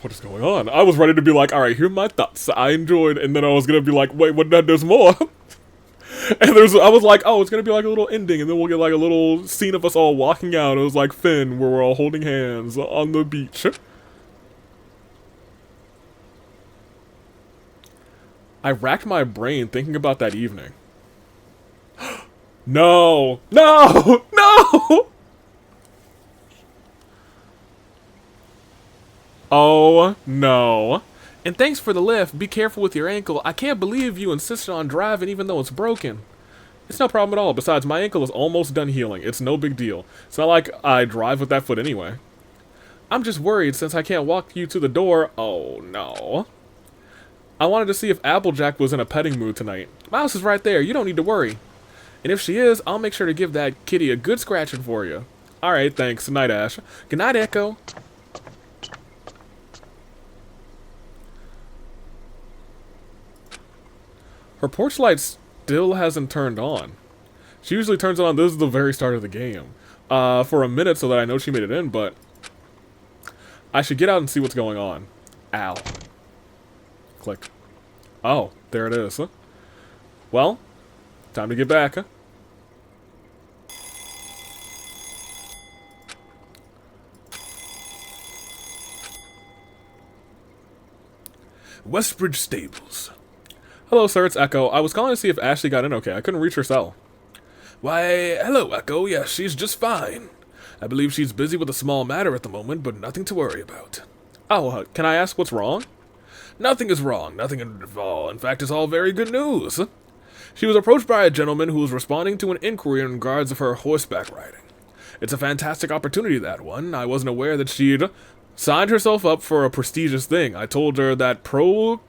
Speaker 1: What is going on? I was ready to be like, alright, here are my thoughts. I enjoyed, and then I was gonna be like, wait, what? There's more. And I was like, oh, it's gonna be like a little ending, and then we'll get like a little scene of us all walking out. It was like Finn, where we're all holding hands on the beach. I racked my brain thinking about that evening. No! No! No! Oh, no. And thanks for the lift. Be careful with your ankle. I can't believe you insisted on driving even though it's broken. It's no problem at all. Besides, my ankle is almost done healing. It's no big deal. It's not like I drive with that foot anyway. I'm just worried since I can't walk you to the door. Oh, no. I wanted to see if Applejack was in a petting mood tonight. Mouse is right there. You don't need to worry. And if she is, I'll make sure to give that kitty a good scratching for you. Alright, thanks. Night, Ash. Good night, Echo. Her porch light still hasn't turned on.
Speaker 2: She usually turns it on. This is the very start of the game. For a minute so that I know she made it in, but I should get out and see what's going on. Ow. Click. Oh, there it is. Well, time to get back. Westbridge Stables. Hello, sir, it's Echo. I was calling to see if Ashley got in okay. I couldn't reach her cell.
Speaker 1: Why, hello, Echo. Yes, she's just fine. I believe she's busy with a small matter at the moment, but nothing to worry about.
Speaker 2: Oh, can I ask what's wrong?
Speaker 1: Nothing is wrong. Nothing at all. In fact, it's all very good news. She was approached by a gentleman who was responding to an inquiry in regards of her horseback riding. It's a fantastic opportunity, that one. I wasn't aware that she'd signed herself up for a prestigious thing. I told her that pro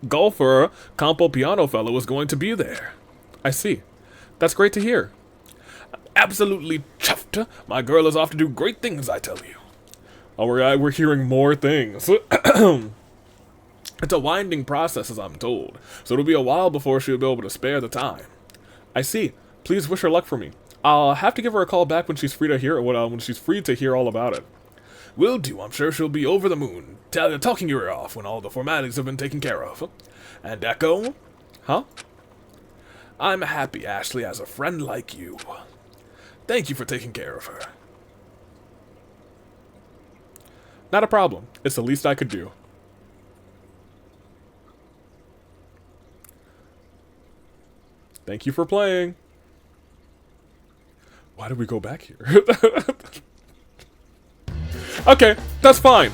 Speaker 1: golfer Campo Piano fellow was going to be there.
Speaker 2: I see. That's great to hear.
Speaker 1: Absolutely chuffed. My girl is off to do great things, I tell you.
Speaker 2: Oh, we're hearing more things.
Speaker 1: It's a winding process, as I'm told, so it'll be a while before she'll be able to spare the time.
Speaker 2: I see. Please wish her luck for me. I'll have to give her a call back when she's free to hear when she's free to hear all about it.
Speaker 1: Will do. I'm sure she'll be over the moon, talking your ear off when all the formalities have been taken care of. And Echo?
Speaker 2: Huh?
Speaker 1: I'm happy Ashley has a friend like you. Thank you for taking care of her.
Speaker 2: Not a problem. It's the least I could do. Thank you for playing. Why did we go back here? Okay, that's fine.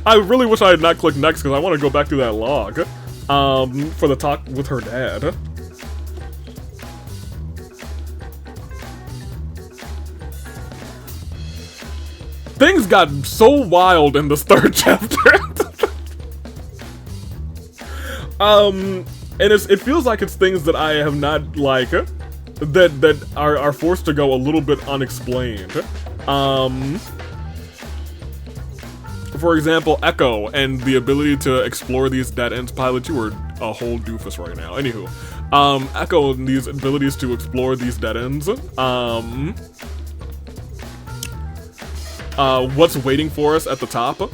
Speaker 2: I really wish I had not clicked next because I want to go back to that log. For the talk with her dad. Things got so wild in this third chapter. And it feels like it's things that I have not, like, that are forced to go a little bit unexplained. For example, Echo and the ability to explore these dead ends. Pilot, you were a whole doofus right now. Anywho, Echo and these abilities to explore these dead ends. What's waiting for us at the top.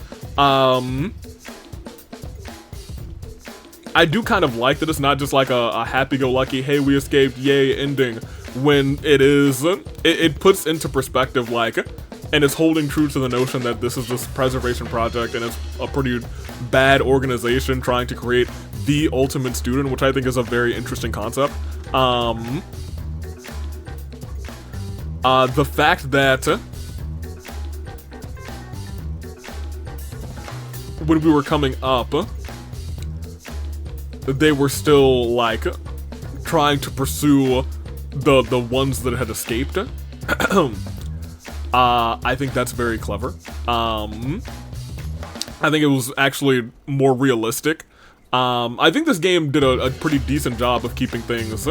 Speaker 2: I do kind of like that it's not just like a happy-go-lucky, hey, we escaped, yay, ending, when it puts into perspective, like, and it's holding true to the notion that this is this preservation project and it's a pretty bad organization trying to create the ultimate student, which I think is a very interesting concept. The fact that when we were coming up, they were still, like, trying to pursue the ones that had escaped. I think that's very clever. I think it was actually more realistic. I think this game did a pretty decent job of keeping things,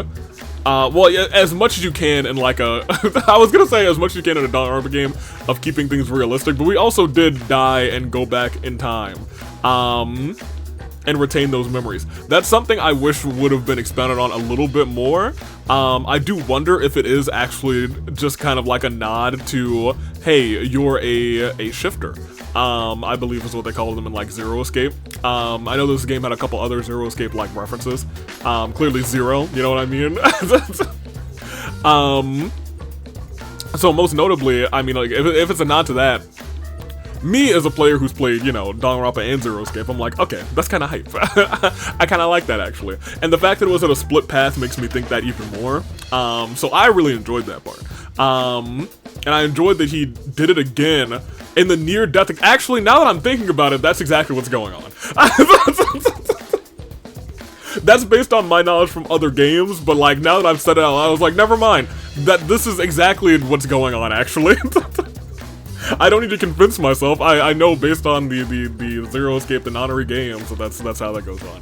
Speaker 2: well, yeah, as much as you can in, like, a... I was gonna say as much as you can in a Danganronpa game of keeping things realistic, but we also did die and go back in time. And retain those memories. That's something I wish would have been expounded on a little bit more. I do wonder if it is actually just kind of like a nod to, hey, you're a shifter. I believe is what they call them in, like, Zero Escape. I know this game had a couple other Zero Escape-like references. Clearly Zero, you know what I mean? So most notably, I mean, like, if it's a nod to that, me as a player who's played, you know, Danganronpa and Zero Escape, I'm like, okay, that's kind of hype. I kind of like that, actually. And the fact that it was at a split path makes me think that even more. So I really enjoyed that part. And I enjoyed that he did it again in the near-death... Actually, now that I'm thinking about it, that's exactly what's going on. That's based on my knowledge from other games, but, like, now that I've said it out loud, I was like, never mind. This is exactly what's going on, actually. I don't need to convince myself. I know based on the Zero Escape and Honorary games, so that's how that goes on.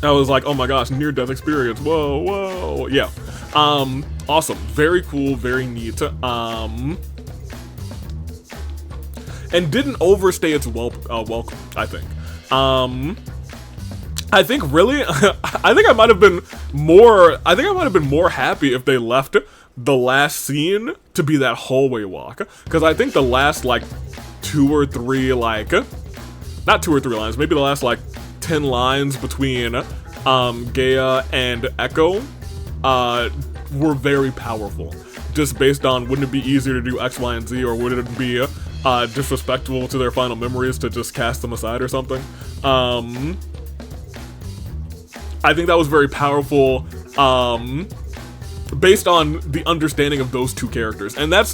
Speaker 2: I was like, oh my gosh, near-death experience. Whoa, whoa. Yeah. Awesome. Very cool, very neat. And didn't overstay its welcome, I think.
Speaker 1: I think really, I think I might have been more, I think I might have been more happy if they left the last scene to be that hallway walk. Because I think the last, like, 2 or 3, like, not 2 or 3 lines, maybe the last, like, 10 lines between, Gaia and Echo, were very powerful. Just based on, wouldn't it be easier to do X, Y, and Z, or would it be, disrespectful to their final memories to just cast them aside or something? I think that was very powerful, based on the understanding of those 2 characters. And that's,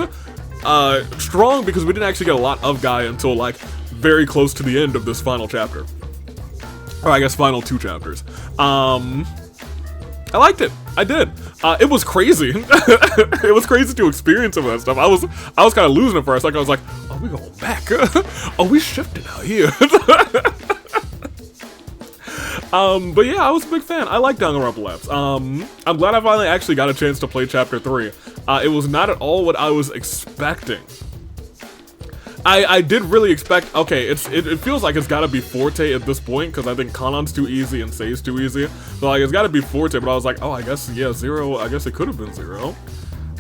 Speaker 1: strong because we didn't actually get a lot of Gaia until, like, very close to the end of this final chapter. Or I guess final 2 chapters. I liked it. I did. It was crazy. It was crazy to experience some of that stuff. I was kind of losing it for a second. I was like, "Oh, we going back? Oh, we shifting out here." But yeah, I was a big fan. I like Danganronpa Lapse. I'm glad I finally actually got a chance to play Chapter 3. It was not at all what I was expecting. I did really expect, okay, it feels like it's gotta be Forte at this point, because I think Kanon's too easy and Sei's too easy. So like, it's gotta be Forte, but I was like, oh, I guess, yeah, Zero, I guess it could have been Zero.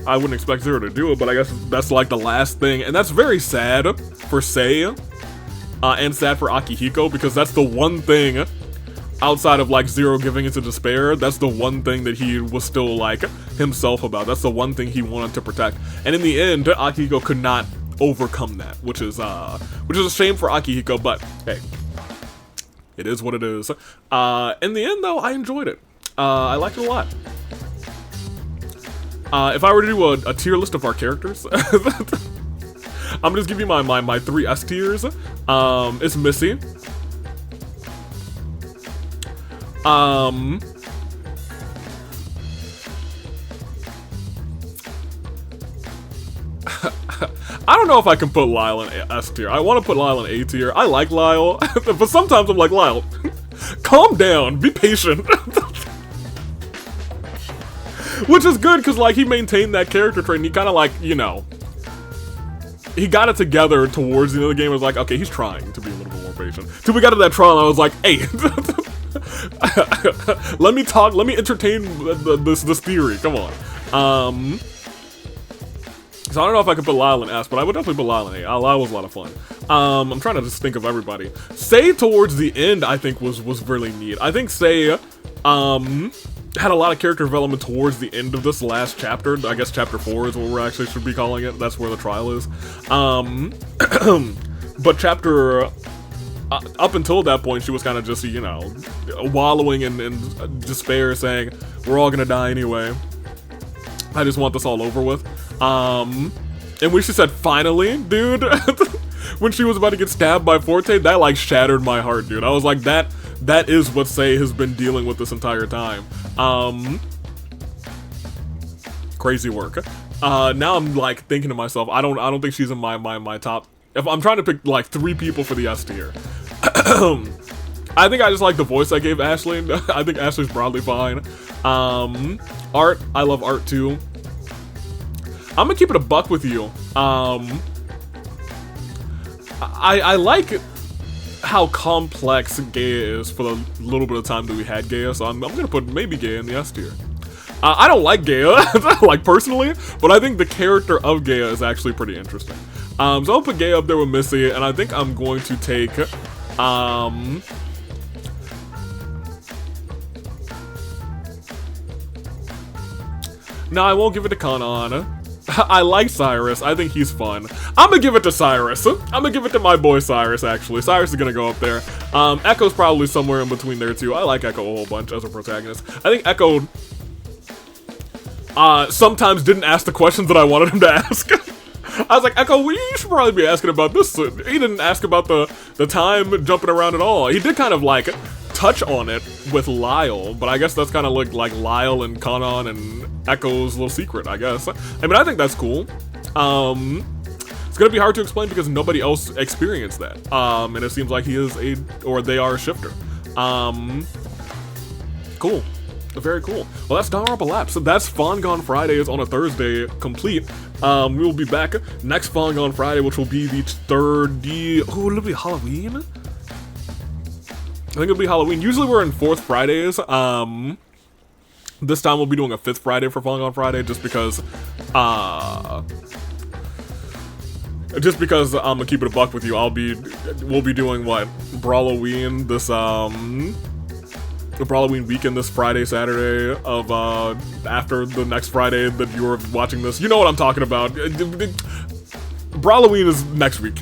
Speaker 1: I wouldn't expect Zero to do it, but I guess that's like the last thing, and that's very sad for Sei, and sad for Akihiko, because that's the one thing, outside of like Zero giving into despair, that's the one thing that he was still like himself about. That's the one thing he wanted to protect. And in the end, Akihiko could not overcome that, which is a shame for Akihiko, but hey, it is what it is. In the end though, I enjoyed it. I liked it a lot. If I were to do a tier list of our characters, I'm gonna just give you my 3 S tiers. It's Missy. I don't know if I can put Lyle in S tier. I want to put Lyle in A tier. I like Lyle, but sometimes I'm like, Lyle, calm down, be patient. Which is good, because like he maintained that character trait, and he kind of like, you know, he got it together towards the end of the game. I was like, okay, he's trying to be a little bit more patient. Till we got to that trial, and I was like, hey, let me talk, let me entertain this theory, come on. So I don't know if I could put Lyle in S, but I would definitely put Lyle in A. Lyle was a lot of fun. I'm trying to just think of everybody. Sei towards the end, I think was really neat. I think Sei, had a lot of character development towards the end of this last chapter. I guess chapter 4 is what we actually should be calling it. That's where the trial is. But chapter, up until that point, she was kind of just, you know, wallowing in despair, saying, we're all gonna die anyway. I just want this all over with. And when she said, finally, dude, when she was about to get stabbed by Forte, that like shattered my heart, dude. I was like, that is what Sei has been dealing with this entire time. Crazy work. Now I'm like thinking to myself, I don't think she's in my top. If I'm trying to pick like 3 people for the S tier. I think I just like the voice I gave Ashley. I think Ashley's broadly fine. Art, I love Art too. I'm gonna keep it a buck with you. I like how complex Gaia is for the little bit of time that we had Gaia, so I'm gonna put maybe Gaia in the S tier. I don't like Gaia, like personally, but I think the character of Gaia is actually pretty interesting. So I'll put Gaia up there with Missy, and I think I'm going to take, no, I won't give it to Kanan. I like Cyrus. I think he's fun. I'm gonna give it to Cyrus. I'm gonna give it to my boy Cyrus, actually. Cyrus is gonna go up there. Echo's probably somewhere in between there, too. I like Echo a whole bunch as a protagonist. I think Echo sometimes didn't ask the questions that I wanted him to ask. I was like, Echo, you should probably be asking about this. He didn't ask about the time jumping around at all. He did kind of, like, touch on it with Lyle, but I guess that's kind of like Lyle and Kanan and Echo's little secret, I guess. I mean, I think that's cool. It's gonna be hard to explain because nobody else experienced that. And it seems like he is they are a shifter. Cool. Very cool. Well, that's Danganronpa Lapse. So that's Fangan Fridays on a Thursday complete. We will be back next Fangan Friday, which will be the 3rd. It'll be Halloween? think it'll be Halloween. Usually we're in 4th Fridays. This time we'll be doing a 5th Friday for Fangan Friday, just because I'm gonna keep it a buck with you. We'll be doing what? Brawloween this Brawloween weekend this Friday, Saturday of after the next Friday that you're watching this. You know what I'm talking about. Brawloween is next week.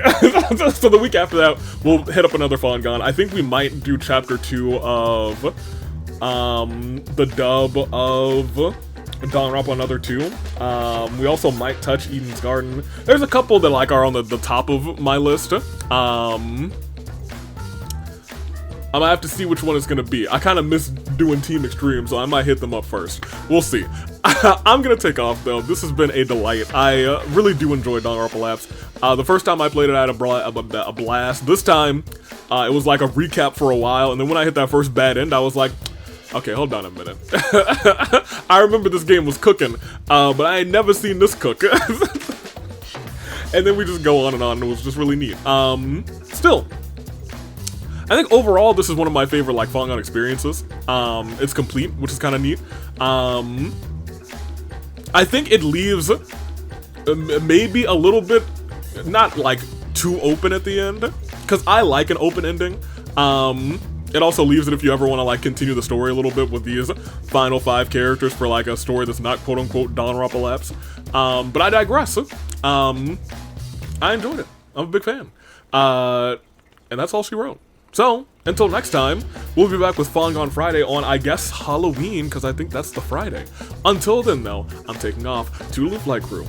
Speaker 1: So the week after that, we'll hit up another Fangan. I think we might do chapter 2 of the dub of Danganronpa another 2. We also might touch Eden's Garden. There's a couple that like are on the top of my list. I'm gonna have to see which one it's gonna be. I kind of miss doing Team Extreme, so I might hit them up first. We'll see. I'm gonna take off though. This has been a delight. I really do enjoy Danganronpa Lapse. The first time I played it, I had a blast. This time, it was like a recap for a while, and then when I hit that first bad end, I was like, okay, hold on a minute. I remember this game was cooking, but I ain't never seen this cook. And then we just go on, and it was just really neat. Still, I think overall this is one of my favorite like Fangan experiences. It's complete, which is kind of neat. I think it leaves maybe a little bit, not like too open at the end, because I like an open ending. It also leaves it if you ever want to like continue the story a little bit with these final 5 characters for like a story that's not quote unquote Danganronpa Lapse. But I digress. I enjoyed it. I'm a big fan. And that's all she wrote. So, until next time, we'll be back with Fangan Friday on, I guess, Halloween, because I think that's the Friday. Until then, though, I'm taking off. Toodaloo Flight Crew.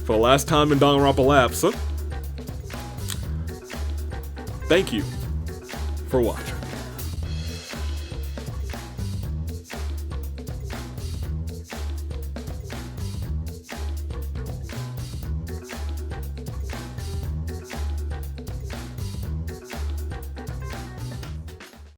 Speaker 1: For the last time in Danganronpa Lapse, thank you for watching.